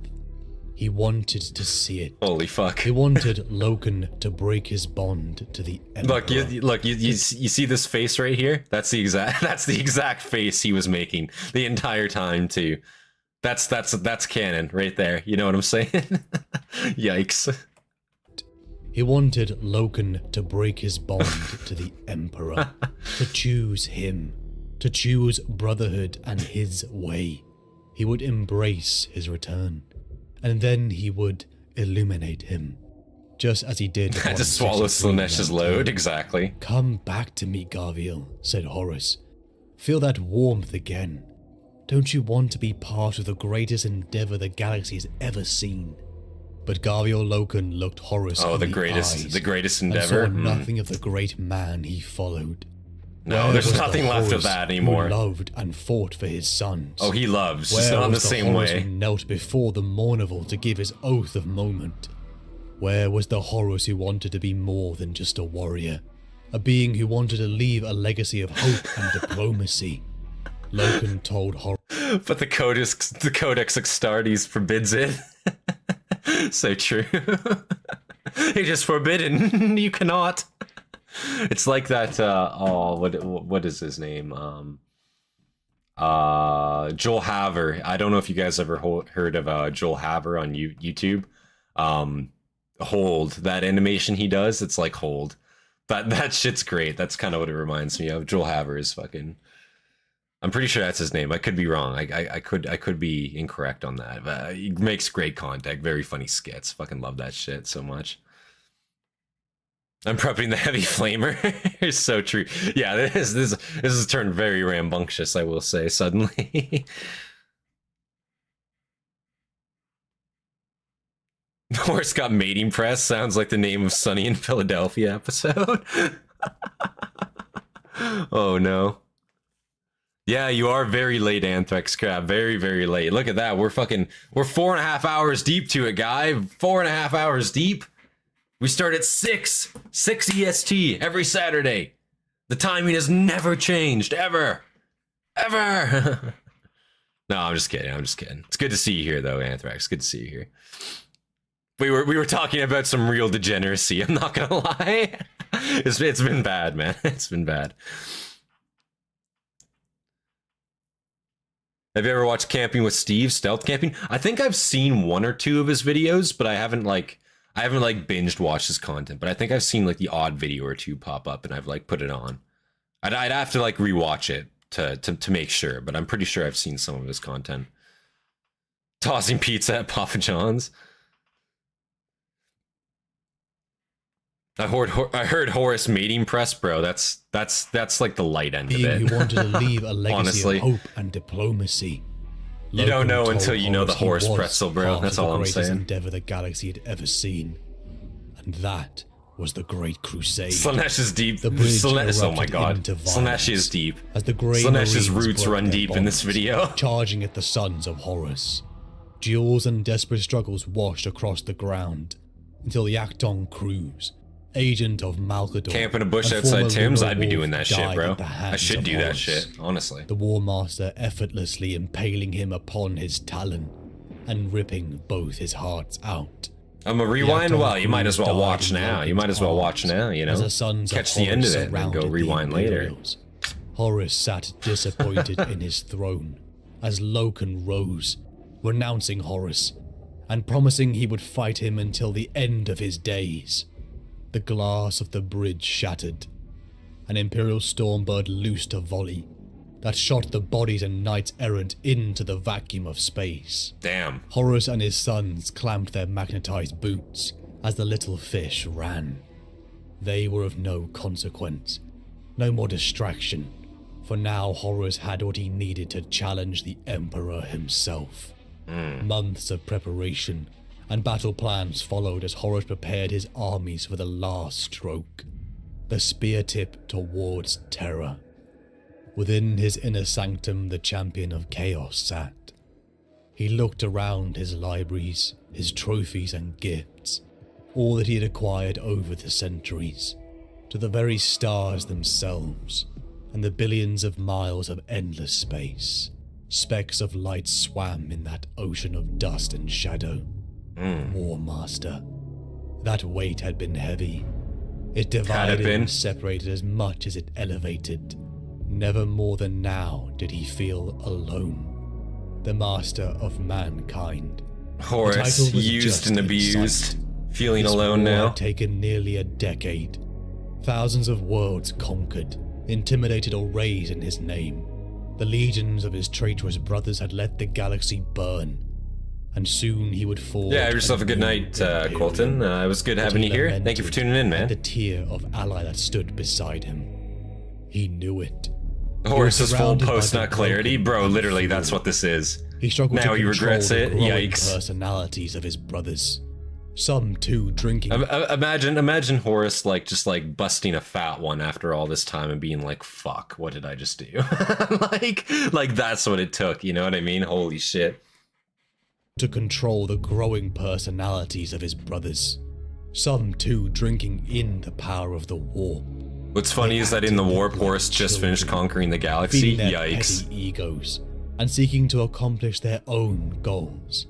He wanted to see it. Holy fuck. He wanted Loken to break his bond to the Emperor. Look, you see this face right here? That's the exact face he was making the entire time too. That's canon right there. You know what I'm saying? Yikes. He wanted Loken to break his bond to the Emperor, to choose him, to choose brotherhood and his way. He would embrace his return, and then he would illuminate him. just as he did. Had to swallow Slaaneş's load, exactly. Come back to me, Garviel, said Horus. Feel that warmth again. Don't you want to be part of the greatest endeavor the galaxy has ever seen? But Garviel Loken looked Horus in the greatest endeavor. And saw nothing of the great man he followed. No, there's nothing left of that anymore. Who loved and fought for his sons. Oh, he loves, just not in the same Horus way. Who knelt before the Mournival to give his oath of moment? Where was the Horus who wanted to be more than just a warrior? A being who wanted to leave a legacy of hope and diplomacy. Loken told Horus. But the Codex Astartes forbids it. So true. It is forbidden. You cannot. It's like that. What is his name? Joel Haver. I don't know if you guys ever heard of Joel Haver on YouTube. Hold, that animation he does. It's like Hold. That shit's great. That's kind of what it reminds me of. Joel Haver is fucking. I'm pretty sure that's his name. I could be wrong. I could be incorrect on that. But he makes great content. Very funny skits. Fucking love that shit so much. I'm prepping the heavy flamer. It's so true. Yeah, this has turned very rambunctious, I will say, suddenly. Horse got mating press. Sounds like the name of Sunny in Philadelphia episode. Oh no. Yeah, you are very late, Anthrax Crab. Very, very late. Look at that. We're 4.5 hours deep to it, guy. 4.5 hours deep. We start at 6 EST every Saturday. The timing has never changed, ever. Ever. No, I'm just kidding. It's good to see you here, though, Anthrax. Good to see you here. We were talking about some real degeneracy. I'm not gonna lie. It's been bad, man. It's been bad. Have you ever watched Camping with Steve, Stealth Camping? I think I've seen 1 or 2 of his videos, but I haven't binged watched his content, but I think I've seen like the odd video or 2 pop up and I've like put it on. I'd have to like rewatch it to make sure, but I'm pretty sure I've seen some of his content. Tossing pizza at Papa John's. I heard Horus mating press, bro. That's like the light end of it. Who wanted to leave a legacy of hope and diplomacy. You don't know until you know the Horus pretzel, bro. That's all I'm saying. Endeavor the galaxy had ever seen, and that was the Great Crusade. Slaanesh is deep. Oh my god, Slaanesh is deep. As the Slaaneş's roots run deep in this video. Charging at the sons of Horus. Duels and desperate struggles washed across the ground until the Acton crews, agent of Malkador, camp in a bush outside Tim's, I'd be doing that shit, bro. I should do that shit, honestly. The War Master effortlessly impaling him upon his talon and ripping both his hearts out. I'm a rewind? Well, you might as well watch now. You know? Catch the end of it and go rewind later. Horus sat disappointed in his throne as Loken rose, renouncing Horus and promising he would fight him until the end of his days. The glass of the bridge shattered. An Imperial Stormbird loosed a volley that shot the bodies and knights errant into the vacuum of space. Damn. Horus and his sons clamped their magnetized boots as the little fish ran. They were of no consequence, no more distraction, for now Horus had what he needed to challenge the Emperor himself. Months of preparation and battle plans followed as Horus prepared his armies for the last stroke, the spear tip towards terror. Within his inner sanctum, the champion of chaos sat. He looked around his libraries, his trophies and gifts, all that he had acquired over the centuries, to the very stars themselves, and the billions of miles of endless space. Specks of light swam in that ocean of dust and shadow. War Master. That weight had been heavy. It divided and separated as much as it elevated. Never more than now did he feel alone. The master of mankind. Horus, used and abused. Feeling alone now. It had taken nearly a decade. Thousands of worlds conquered, intimidated or raised in his name. The legions of his traitorous brothers had let the galaxy burn. and soon he would fall. Yeah, have yourself a good night, Colton. It was good having you here. Thank you for tuning in, man. The tier of ally that stood beside him. He knew it. Horus's full post-nut clarity? Bro, literally, that's what this is. He struggled now to he regrets control it. the growing Yikes. personalities of his brothers. Some too drinking. Imagine Horus just busting a fat one after all this time and being like, "Fuck, what did I just do?" like that's what it took. You know what I mean? Holy shit. To control the growing personalities of his brothers. Some too drinking in the power of the warp. What's funny is that in the warp, Horus just finished conquering the galaxy. Yikes. Petty egos and seeking to accomplish their own goals.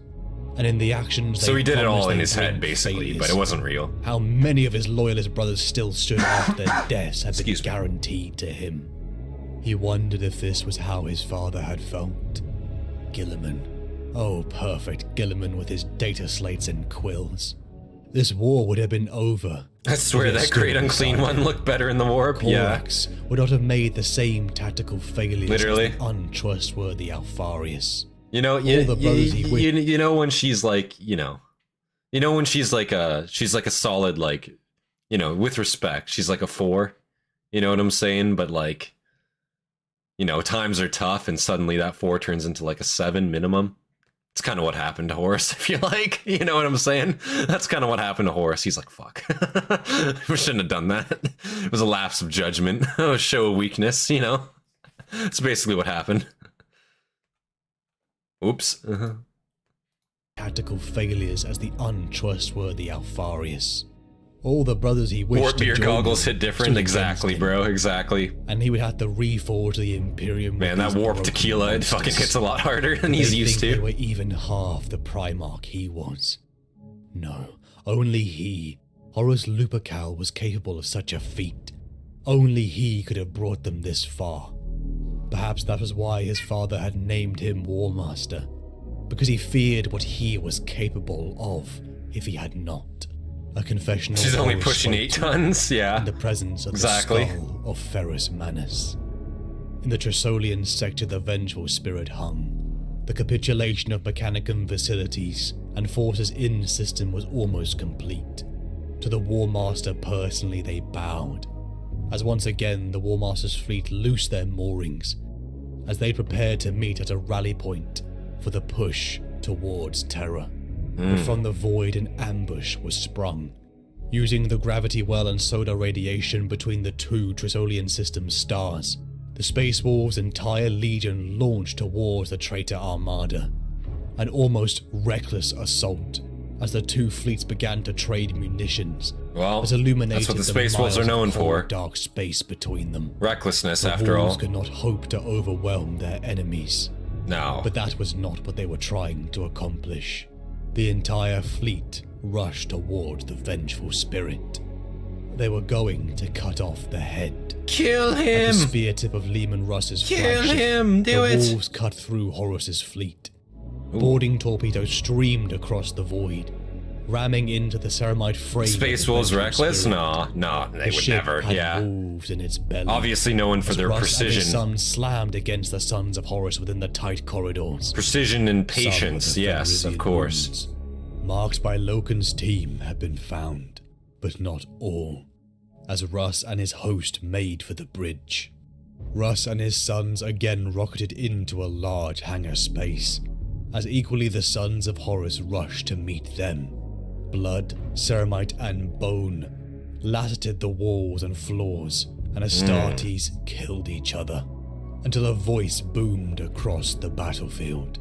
And in the actions so he did it all in his head, basically, but it wasn't real. How many of his loyalist brothers still stood after their deaths had been guaranteed to him. He wondered if this was how his father had felt. Guilliman. Oh, perfect Guilliman with his data slates and quills. This war would have been over. I swear that great unclean one looked better in the warp. Korax would not have made the same tactical failures literally. as the untrustworthy Alfarius. You know, you know when she's like, you know when she's like a solid, like, you know, with respect, she's like a 4. You know what I'm saying? But like, you know, times are tough, and suddenly that 4 turns into like a 7 minimum. It's kind of what happened to Horus, I feel like. You know what I'm saying? That's kind of what happened to Horus. He's like, fuck. We shouldn't have done that. It was a lapse of judgment. A show of weakness, you know? That's basically what happened. Oops. Tactical failures as the untrustworthy Alfarius. All the brothers he wished warp to beer join goggles hit different. Exactly, bro. Exactly. And he would have to reforge the Imperium. Man, that warp tequila, it fucking hits a lot harder than he's used to. They were even half the Primarch he was. No, only he, Horus Lupercal, was capable of such a feat. Only he could have brought them this far. Perhaps that was why his father had named him War Master, because he feared what he was capable of if he had not. A confessional. She's only pushing 8 tons, yeah. In the presence of the skull of Ferrus Manus. In the Trisolian sector, the vengeful spirit hung. The capitulation of Mechanicum facilities and forces in system was almost complete. To the War Master personally they bowed, as once again the War Master's fleet loosed their moorings, as they prepared to meet at a rally point for the push towards Terra. But from the void an ambush was sprung. Using the gravity well and solar radiation between the 2 Trisolian system stars, the Space Wolves' entire legion launched towards the traitor armada. An almost reckless assault, as the 2 fleets began to trade munitions. Well, that's what the Space Wolves are known for. Dark space between them. Recklessness, after all. The Wolves could not hope to overwhelm their enemies. No. But that was not what they were trying to accomplish. The entire fleet rushed toward the vengeful spirit. They were going to cut off the head. Kill him! At the spear tip of Leman Russ's flagship, Kill him! Do it! The wolves cut through Horus's fleet. Boarding torpedoes streamed across the void, ramming into the ceramite frame. Space Wolves reckless? No, they would never. Had wolves in its belly. Obviously known for their Russ precision. And his son slammed against the sons of Horus within the tight corridors. Precision and patience, yes, of course. Wounds, marked by Loken's team, had been found, but not all, as Russ and his host made for the bridge. Russ and his sons again rocketed into a large hangar space, as equally the sons of Horus rushed to meet them. Blood, ceramite, and bone lacered the walls and floors, and Astartes killed each other, until a voice boomed across the battlefield.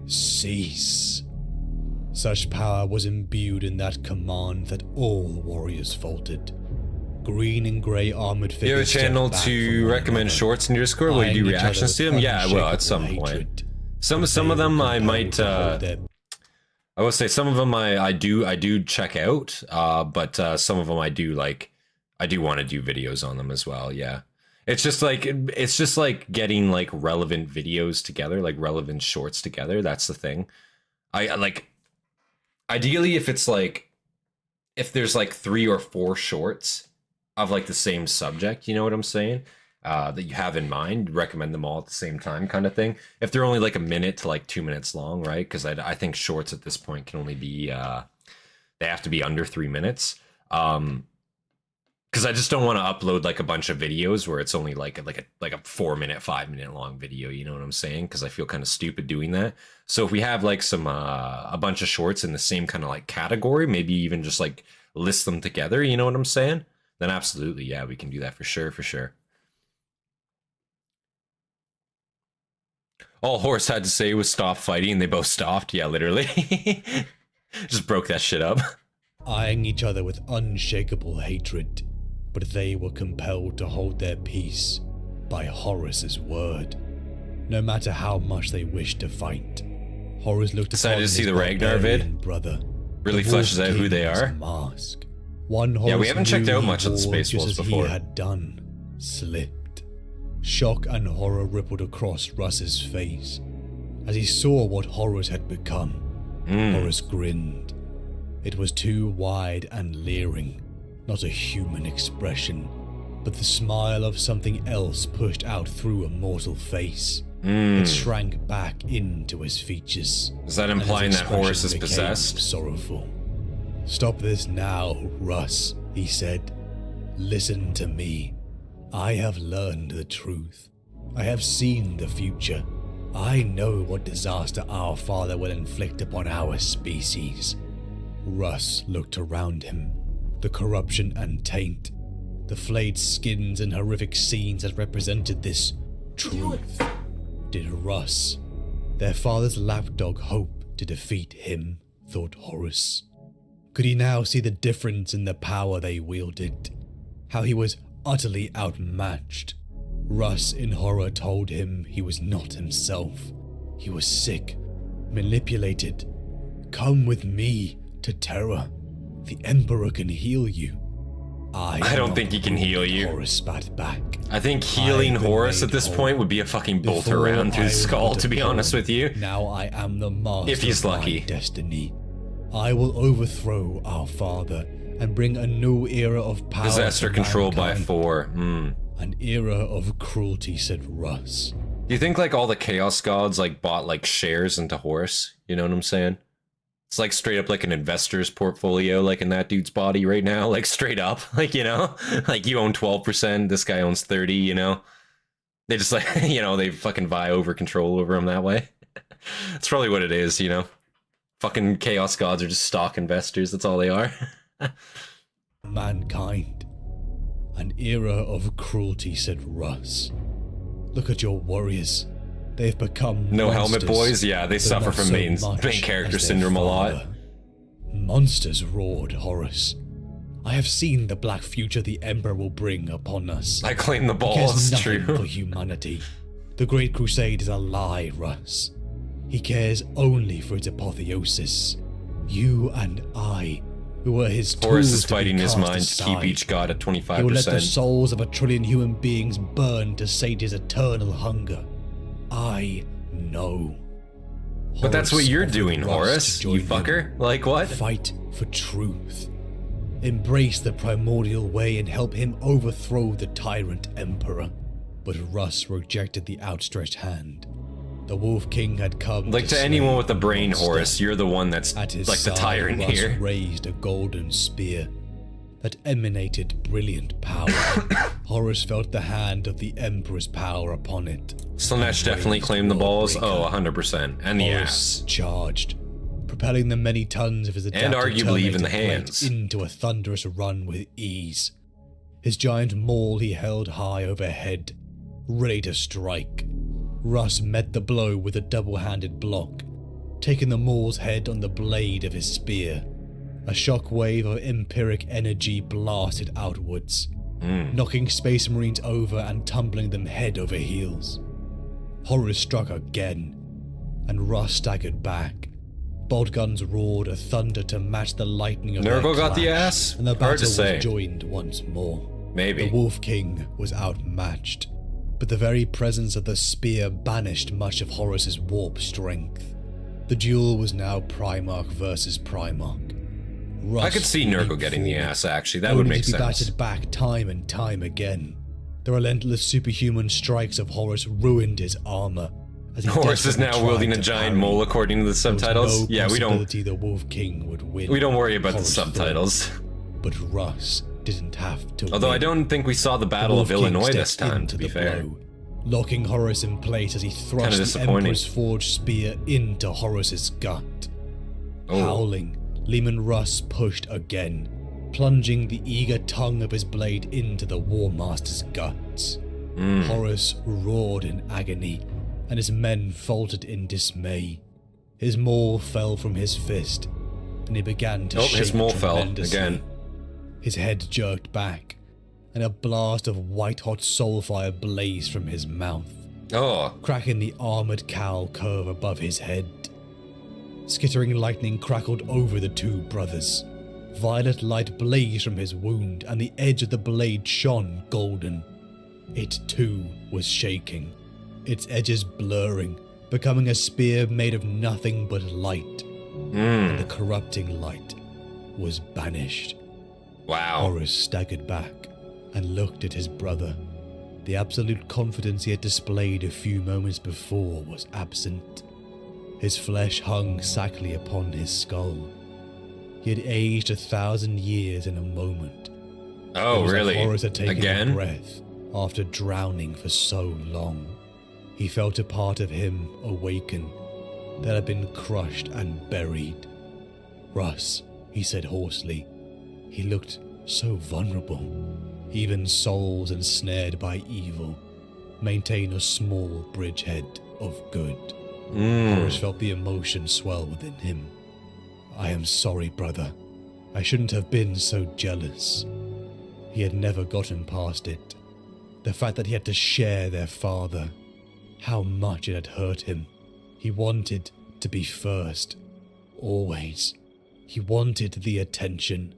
Cease. Such power was imbued in that command that all warriors faltered. Green and grey armored figures. You have a channel to recommend shorts in your Discord? Will you do reactions to them? Yeah, I will at some point. Some of them I might. I will say some of them I do check out, but some of them I do want to do videos on them as well. Yeah, it's just like getting like relevant videos together, like relevant shorts together. That's the thing. I like. Ideally, if there's like 3 or 4 shorts of like the same subject, you know what I'm saying? that you have in mind, recommend them all at the same time kind of thing. If they're only like a minute to like 2 minutes long, right? Because I think shorts at this point can only be, they have to be under 3 minutes. Because I just don't want to upload like a bunch of videos where it's only like a 4 minute, 5 minute long video. You know what I'm saying? Because I feel kind of stupid doing that. So if we have like some a bunch of shorts in the same kind of like category, maybe even just like list them together. You know what I'm saying? Then absolutely, yeah, we can do that for sure, for sure. All Horus had to say was stop fighting, and they both stopped. Yeah, literally. Just broke that shit up. Eyeing each other with unshakable hatred, but they were compelled to hold their peace by Horus's word. No matter how much they wished to fight, Horus looked Excited upon to see his the Ragnar vid. barbarian brother. Really The fleshes Wolf out who King they was are. a mask. One Horus Yeah, we haven't checked knew out he much of the wore Space just Wolves as before. He had done, slipped. Shock and horror rippled across Russ's face as he saw what Horus had become. Horus grinned. It was too wide and leering, not a human expression, but the smile of something else pushed out through a mortal face. It shrank back into his features. Is that and his implying that expression Horus is became possessed? Sorrowful. Stop this now, Russ, he said. Listen to me. I have learned the truth. I have seen the future. I know what disaster our father will inflict upon our species. Russ looked around him. The corruption and taint, the flayed skins and horrific scenes that represented this truth. Did Russ, their father's lapdog, hope to defeat him, thought Horus. Could he now see the difference in the power they wielded? How he was utterly outmatched. Russ in horror told him he was not himself. He was sick, manipulated. Come with me to Terra. The Emperor can heal you. I don't think he can heal you. Horus spat back. I think healing I've been Horus at made this whole. point would be a fucking bolt Before around through I his was skull, but to a be honest pawn. with you. Now I am the master If he's of my lucky. destiny. I will overthrow our father and bring a new era of power. Possessed or to controlled by mankind. 4. An era of cruelty, said Russ. Do you think like all the Chaos Gods like bought like shares into Horus? You know what I'm saying? It's like straight up like an investor's portfolio, like in that dude's body right now, like straight up, like, you know, like you own 12%, this guy owns 30, you know? They just like, you know, they fucking vie over control over him that way. That's probably what it is, you know? Fucking Chaos Gods are just stock investors, that's all they are. Mankind. An era of cruelty, said Russ. Look at your warriors. They've become No helmet monsters, boys? Yeah, they but suffer not from so main much character as their syndrome a lot. father. Monsters, roared Horus. I have seen the black future the Emperor will bring upon us. I claim the He ball, cares it's nothing true. for humanity. The Great Crusade is a lie, Russ. He cares only for its apotheosis. You and I, who were his Horus tools is to be fighting his cast mind to keep aside. each god at He will let the 25%. souls of 1 trillion human beings burn to sate his eternal hunger. I know. But that's what Horus you're offered doing, Russ Horus. to join You him. fucker. Like what? Fight for truth. Embrace the primordial way and help him overthrow the tyrant emperor. But Russ rejected the outstretched hand. The Wolf King had come Like to slay anyone with a the brain, monster. Horus, you're the one that's At his like the side, tyrant Russ here. raised a golden spear that emanated brilliant power. Horus felt the hand of the Emperor's power upon it. Slanesh definitely claimed the balls. Oh, 100%. And the Horus ass. charged, propelling the many tons of his adaptive arguably even the terminated blade hands. into a thunderous run with ease. His giant maul he held high overhead, ready to strike. Russ met the blow with a double-handed block, taking the maul's head on the blade of his spear. A shockwave of empiric energy blasted outwards, knocking Space Marines over and tumbling them head over heels. Horus struck again, and Russ staggered back. Bolt guns roared a thunder to match the lightning of their Nurgle got the clash, ass? and the Hard battle to say. was joined once more. Maybe. The Wolf King was outmatched, but the very presence of the spear banished much of Horus's warp strength. The duel was now Primarch versus Primarch. Russ I could see Nurgle leaped getting the forward, ass, actually. That only would make to be sense. battered back time and time again. The relentless superhuman strikes of Horus ruined his armor. As he Horus is desperately now wielding a tried to giant parry. mole according to the There was subtitles. no Yeah, we don't possibility the Wolf King would win. we don't worry about the Horus subtitles. fell, but Russ didn't have to Although win. I don't think we saw the Battle of Wolf King Illinois this stepped time, into to be the fair. blow, locking Horus in place as he thrust the disappointing. Emperor's forged spear into Horus's gut. Oh. Howling, Leman Russ pushed again, plunging the eager tongue of his blade into the War Master's guts. Horus roared in agony, and his men faltered in dismay. His maul fell from his fist, and he began to shake his maul fell tremendously. again. His head jerked back, and a blast of white-hot soulfire blazed from his mouth, Oh, cracking the armored cowl curve above his head. Skittering lightning crackled over the two brothers. Violet light blazed from his wound, and the edge of the blade shone golden. It too was shaking, its edges blurring, becoming a spear made of nothing but light. And the corrupting light was banished. wow. Horus staggered back and looked at his brother. The absolute confidence he had displayed a few moments before was absent. His flesh hung sackly upon his skull. He had aged 1,000 years in a moment. Oh, It was like really? Horus had taken a Again? breath after drowning for so long. He felt a part of him awaken that had been crushed and buried. Russ, he said hoarsely. He looked so vulnerable. Even souls ensnared by evil maintain a small bridgehead of good. Horus felt the emotion swell within him. I am sorry, brother. I shouldn't have been so jealous. He had never gotten past it. The fact that he had to share their father. How much it had hurt him. He wanted to be first. Always. He wanted the attention.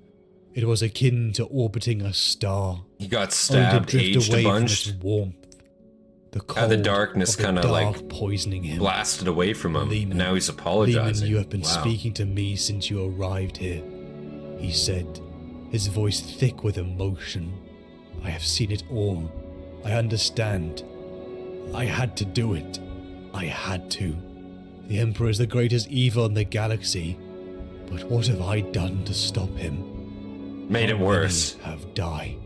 It was akin to orbiting a star. He got only stabbed, to drift aged away a from bunch, its warmth. The cold the darkness of the kinda, dark like, poisoning him. blasted away from him, Leman, and now he's apologizing. Leman, you have been Wow. speaking to me since you arrived here, he said, his voice thick with emotion. I have seen it all. I understand. I had to do it. I had to. The Emperor is the greatest evil in the galaxy, but what have I done to stop him? Made it How worse. many have died.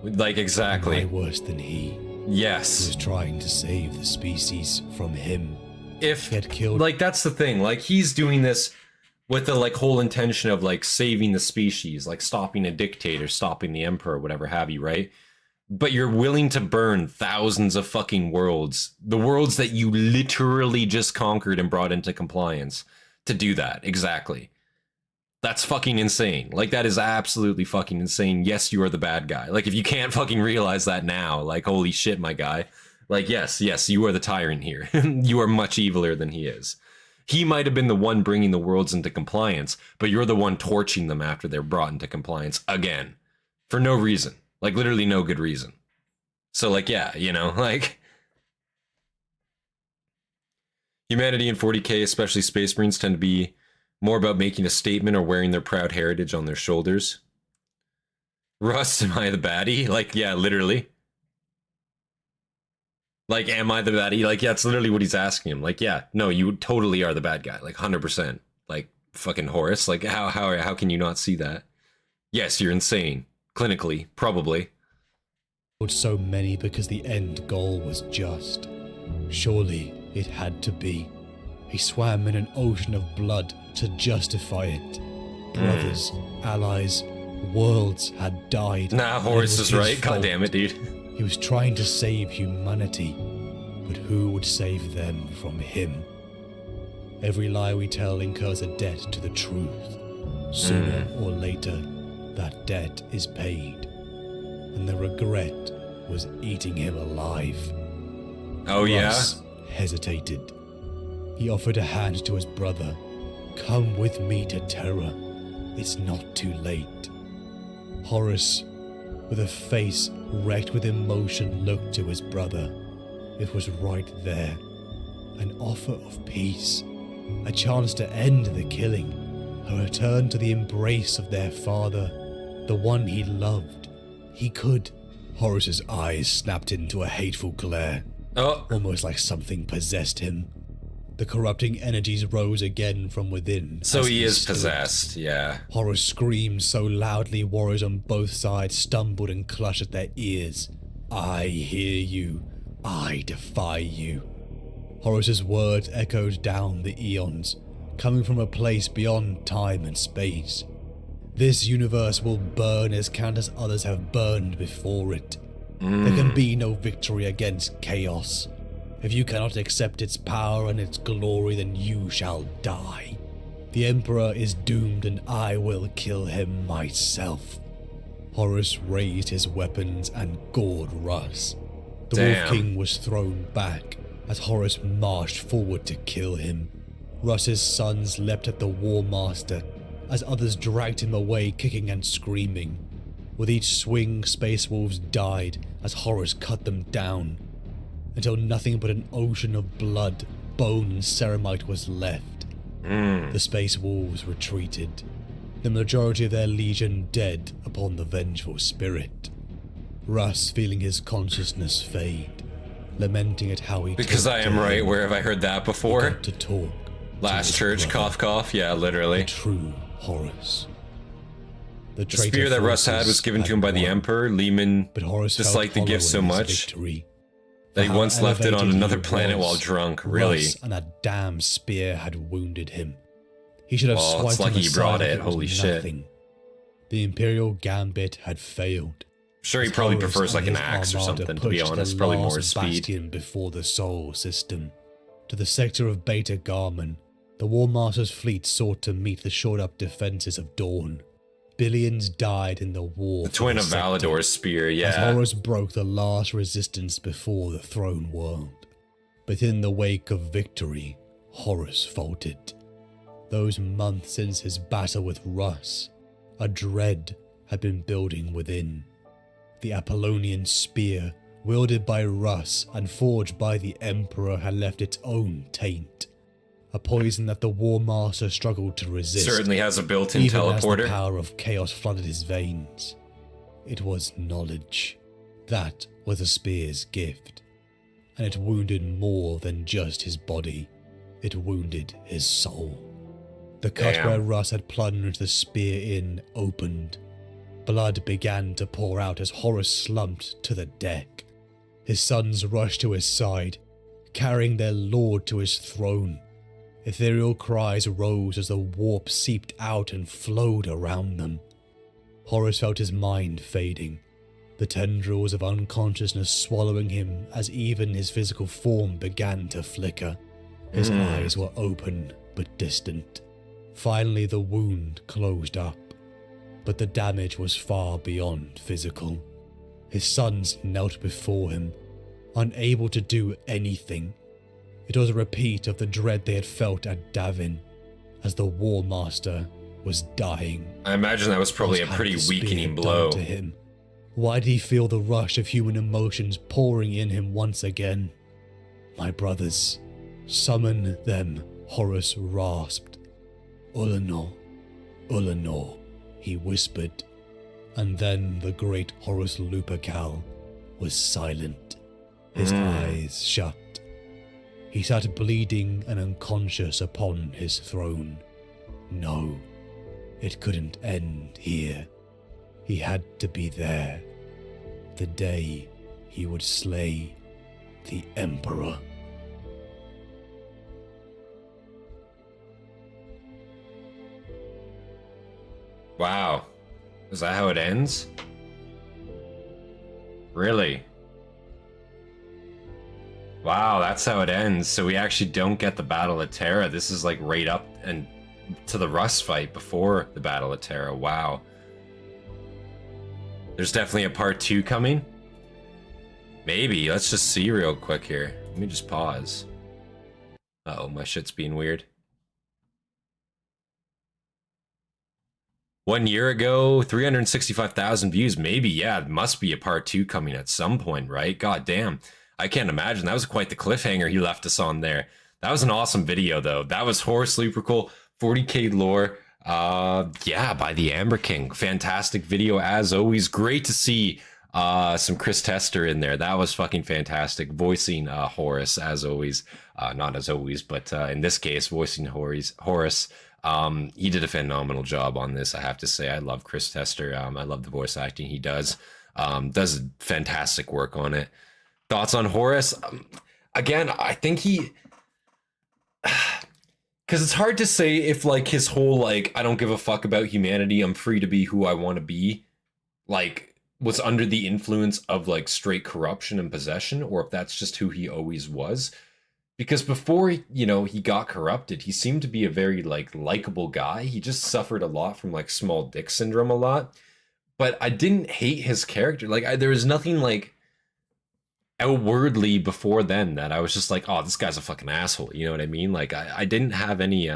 Like, Am I exactly. worse than he? He Yes. was trying to save the species from him. If, He had killed. like, that's the thing. Like, he's doing this with the, like, whole intention of, like, saving the species, like, stopping a dictator, stopping the emperor, whatever have you, right? But you're willing to burn thousands of fucking worlds, the worlds that you literally just conquered and brought into compliance, to do that. Exactly. That's fucking insane. Like, that is absolutely fucking insane. Yes, you are the bad guy. Like, if you can't fucking realize that now, like, holy shit, my guy. Like, yes, you are the tyrant here. You are much eviler than he is. He might have been the one bringing the worlds into compliance, but you're the one torching them after they're brought into compliance again. For no reason. Like, literally no good reason. So, like, yeah, you know, like... Humanity in 40k, especially Space Marines, tend to be more about making a statement or wearing their proud heritage on their shoulders. Russ, am I the baddie? Like, yeah, literally. Like, am I the baddie? Like, yeah, it's literally what he's asking him. Like, yeah, no, you totally are the bad guy. Like, 100%. Like, fucking Horus. Like, how can you not see that? Yes, you're insane. Clinically, probably. So many because the end goal was just. Surely it had to be. He swam in an ocean of blood to justify it. Brothers, allies, worlds had died. Nah, and it Horus was is right. his God fault. damn it, dude. He was trying to save humanity, but who would save them from him? Every lie we tell incurs a debt to the truth. Sooner or later, that debt is paid, and the regret was eating him alive. Oh, yeah? Russ hesitated. He offered a hand to his brother. Come with me to Terra. It's not too late. Horus, with a face wrecked with emotion, looked to his brother. It was right there. An offer of peace. A chance to end the killing. A return to the embrace of their father. The one he loved. He could Horus's eyes snapped into a hateful glare, almost like something possessed him. The corrupting energies rose again from within. So he is possessed, yeah. Horus screamed so loudly warriors on both sides stumbled and clutched at their ears. I hear you. I defy you. Horus's words echoed down the eons, coming from a place beyond time and space. This universe will burn as countless others have burned before it. There can be no victory against chaos. If you cannot accept its power and its glory, then you shall die. The Emperor is doomed and I will kill him myself. Horus raised his weapons and gored Russ. The Wolf King was thrown back as Horus marched forward to kill him. Russ's sons leapt at the War Master as others dragged him away kicking and screaming. With each swing, Space Wolves died as Horus cut them down, until nothing but an ocean of blood, bone and ceramite was left. The Space Wolves retreated, the majority of their legion dead upon the vengeful spirit. Russ feeling his consciousness fade, lamenting at how he Because I am right, where have I heard that before? To talk. Last church, cough cough, yeah, literally. The true Horus. The spear that Russ had was given to him by the Emperor. Leman disliked the gift so much that he once left it on another planet while drunk, really. Russ and a damn spear had wounded him. He should have swiped it's lucky he brought it, holy shit. The Imperial Gambit had failed. Sure, he probably prefers like an axe or something, to be honest, probably more speed. Before the Sol system. To the sector of Beta Garman, the War Master's fleet sought to meet the shored-up defenses of Dawn. Billions died in the war. The twin of Valador's spear, yeah. As Horus broke the last resistance before the throne world. But in the wake of victory, Horus faltered. Those months since his battle with Russ, a dread had been building within. The Apollonian spear, wielded by Russ and forged by the Emperor, had left its own taint. A poison that the War Master struggled to resist. Certainly has a built-in even teleporter. As the power of chaos flooded his veins. It was knowledge. That was the spear's gift. And it wounded more than just his body. It wounded his soul. The cut where Russ had plunged the spear in opened. Blood began to pour out as Horus slumped to the deck. His sons rushed to his side, carrying their lord to his throne. Ethereal cries rose as the warp seeped out and flowed around them. Horus felt his mind fading, the tendrils of unconsciousness swallowing him as even his physical form began to flicker. His eyes were open but distant. Finally the wound closed up, but the damage was far beyond physical. His sons knelt before him, unable to do anything. It was a repeat of the dread they had felt at Davin, as the War Master was dying. I imagine that was probably a pretty weakening blow to him. Why did he feel the rush of human emotions pouring in him once again? My brothers, summon them, Horus rasped. Ullanor, Ullanor, he whispered, and then the great Horus Lupercal was silent, his eyes shut. He sat bleeding and unconscious upon his throne. No, it couldn't end here. He had to be there, the day he would slay the Emperor. Wow. Is that how it ends? Really? Wow, that's how it ends. So we actually don't get the Battle of Terra. This is like right up and to the Russ fight before the Battle of Terra. Wow. There's definitely a part 2 coming. Maybe. Let's just see real quick here. Let me just pause. Uh-oh, my shit's being weird. 1 year ago, 365,000 views. Maybe, yeah, it must be a part 2 coming at some point, right? God damn. I can't imagine. That was quite the cliffhanger he left us on there. That was an awesome video, though. That was Horus Lupercal, 40k lore. Yeah, by the Amber King. Fantastic video, as always. Great to see some Chris Tester in there. That was fucking fantastic. Voicing Horus as always. Not as always, but in this case, voicing Horus. He did a phenomenal job on this, I have to say. I love Chris Tester. I love the voice acting he does. Does fantastic work on it. Thoughts on Horus? Again, I think he... Because it's hard to say if, like, his whole, like, I don't give a fuck about humanity, I'm free to be who I want to be, like, was under the influence of, like, straight corruption and possession, or if that's just who he always was. Because before, you know, he got corrupted, he seemed to be a very, like, likable guy. He just suffered a lot from, like, small dick syndrome a lot. But I didn't hate his character. Like, there was nothing, like, outwardly before then that I was just like, oh, this guy's a fucking asshole. You know what I mean? Like, I didn't have any,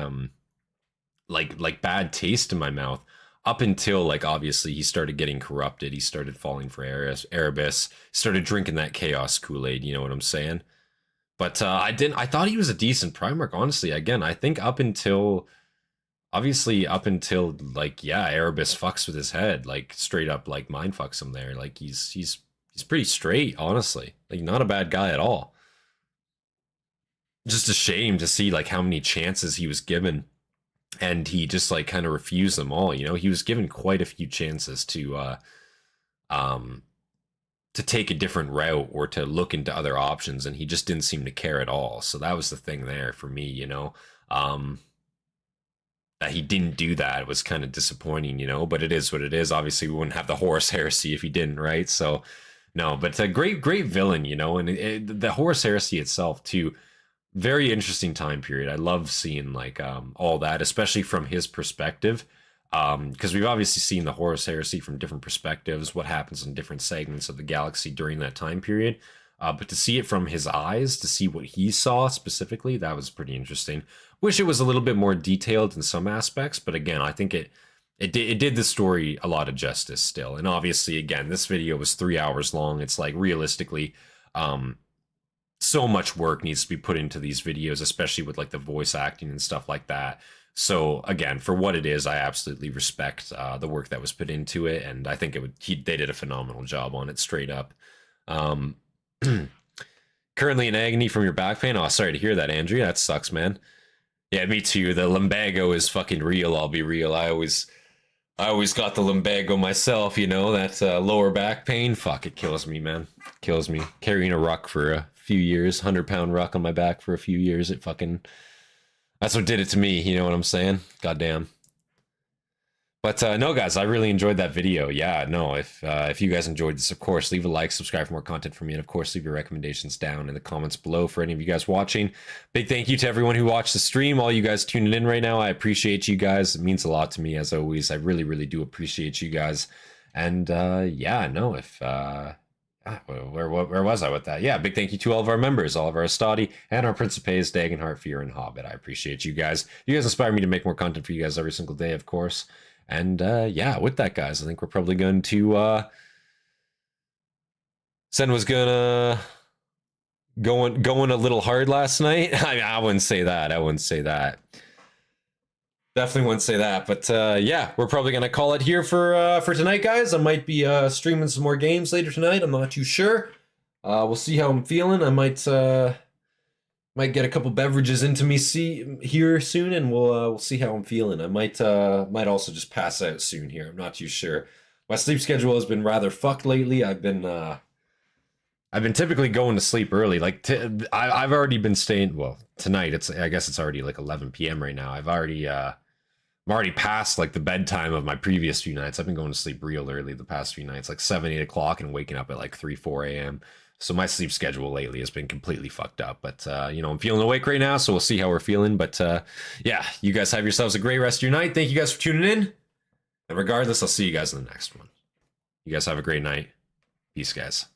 like bad taste in my mouth up until, like, obviously he started getting corrupted. He started falling for Erebus, started drinking that chaos Kool-Aid. You know what I'm saying? But I thought he was a decent Primarch, honestly. Again, I think up until, like, yeah, Erebus fucks with his head, like, straight up, like, mind fucks him there. Like, he's pretty straight, honestly. Like, not a bad guy at all. Just a shame to see, like, how many chances he was given, and he just, like, kind of refused them all. You know, he was given quite a few chances to take a different route or to look into other options, and he just didn't seem to care at all. So that was the thing there for me, you know. That he didn't do that was kind of disappointing, you know, but it is what it is. Obviously, we wouldn't have the Horus Heresy if he didn't, right? So, no, but a great villain, you know, and the Horus Heresy itself, too, very interesting time period. I love seeing, like, all that, especially from his perspective, because we've obviously seen the Horus Heresy from different perspectives, what happens in different segments of the galaxy during that time period. But to see it from his eyes, to see what he saw specifically, that was pretty interesting. Wish it was a little bit more detailed in some aspects, but again, I think it did the story a lot of justice still. And obviously, again, this video was 3 hours long. It's like, realistically, so much work needs to be put into these videos, especially with, like, the voice acting and stuff like that. So again, for what it is, I absolutely respect the work that was put into it, and I think they did a phenomenal job on it, straight up. Currently in agony from your back pain. Oh, sorry to hear that, Andrea. That sucks, man. Yeah, me too. The lumbago is fucking real. I'll be real. I always got the lumbago myself, you know, that lower back pain. Fuck, it kills me, man. Kills me. Carrying a ruck for a few years, 100-pound ruck on my back for a few years. It fucking, that's what did it to me. You know what I'm saying? Goddamn. But no, guys, I really enjoyed that video. Yeah, no, if you guys enjoyed this, of course, leave a like, subscribe for more content from me, and of course, leave your recommendations down in the comments below for any of you guys watching. Big thank you to everyone who watched the stream, all you guys tuning in right now. I appreciate you guys. It means a lot to me, as always. I really, really do appreciate you guys. And yeah, no, where was I with that? Yeah, big thank you to all of our members, all of our Hastati, and our Principes, Dagenhart, Fear, and Hobbit. I appreciate you guys. You guys inspire me to make more content for you guys every single day, of course. And yeah, with that, guys, I think we're probably going to Sen was gonna going a little hard last night. I wouldn't say that. Definitely wouldn't say that. But yeah, we're probably gonna call it here for tonight, guys. I might be streaming some more games later tonight. I'm not too sure. We'll see how I'm feeling. I might get a couple beverages into me here soon, and we'll see how I'm feeling. I might also just pass out soon here. I'm not too sure. My sleep schedule has been rather fucked lately. I've been typically going to sleep early. Like I've already been staying. Well, tonight I guess it's already like 11 p.m. right now. I'm already past like the bedtime of my previous few nights. I've been going to sleep real early the past few nights, like 7, 8 o'clock, and waking up at like 3, 4 a.m. So my sleep schedule lately has been completely fucked up. But, you know, I'm feeling awake right now, so we'll see how we're feeling. But, yeah, you guys have yourselves a great rest of your night. Thank you guys for tuning in. And regardless, I'll see you guys in the next one. You guys have a great night. Peace, guys.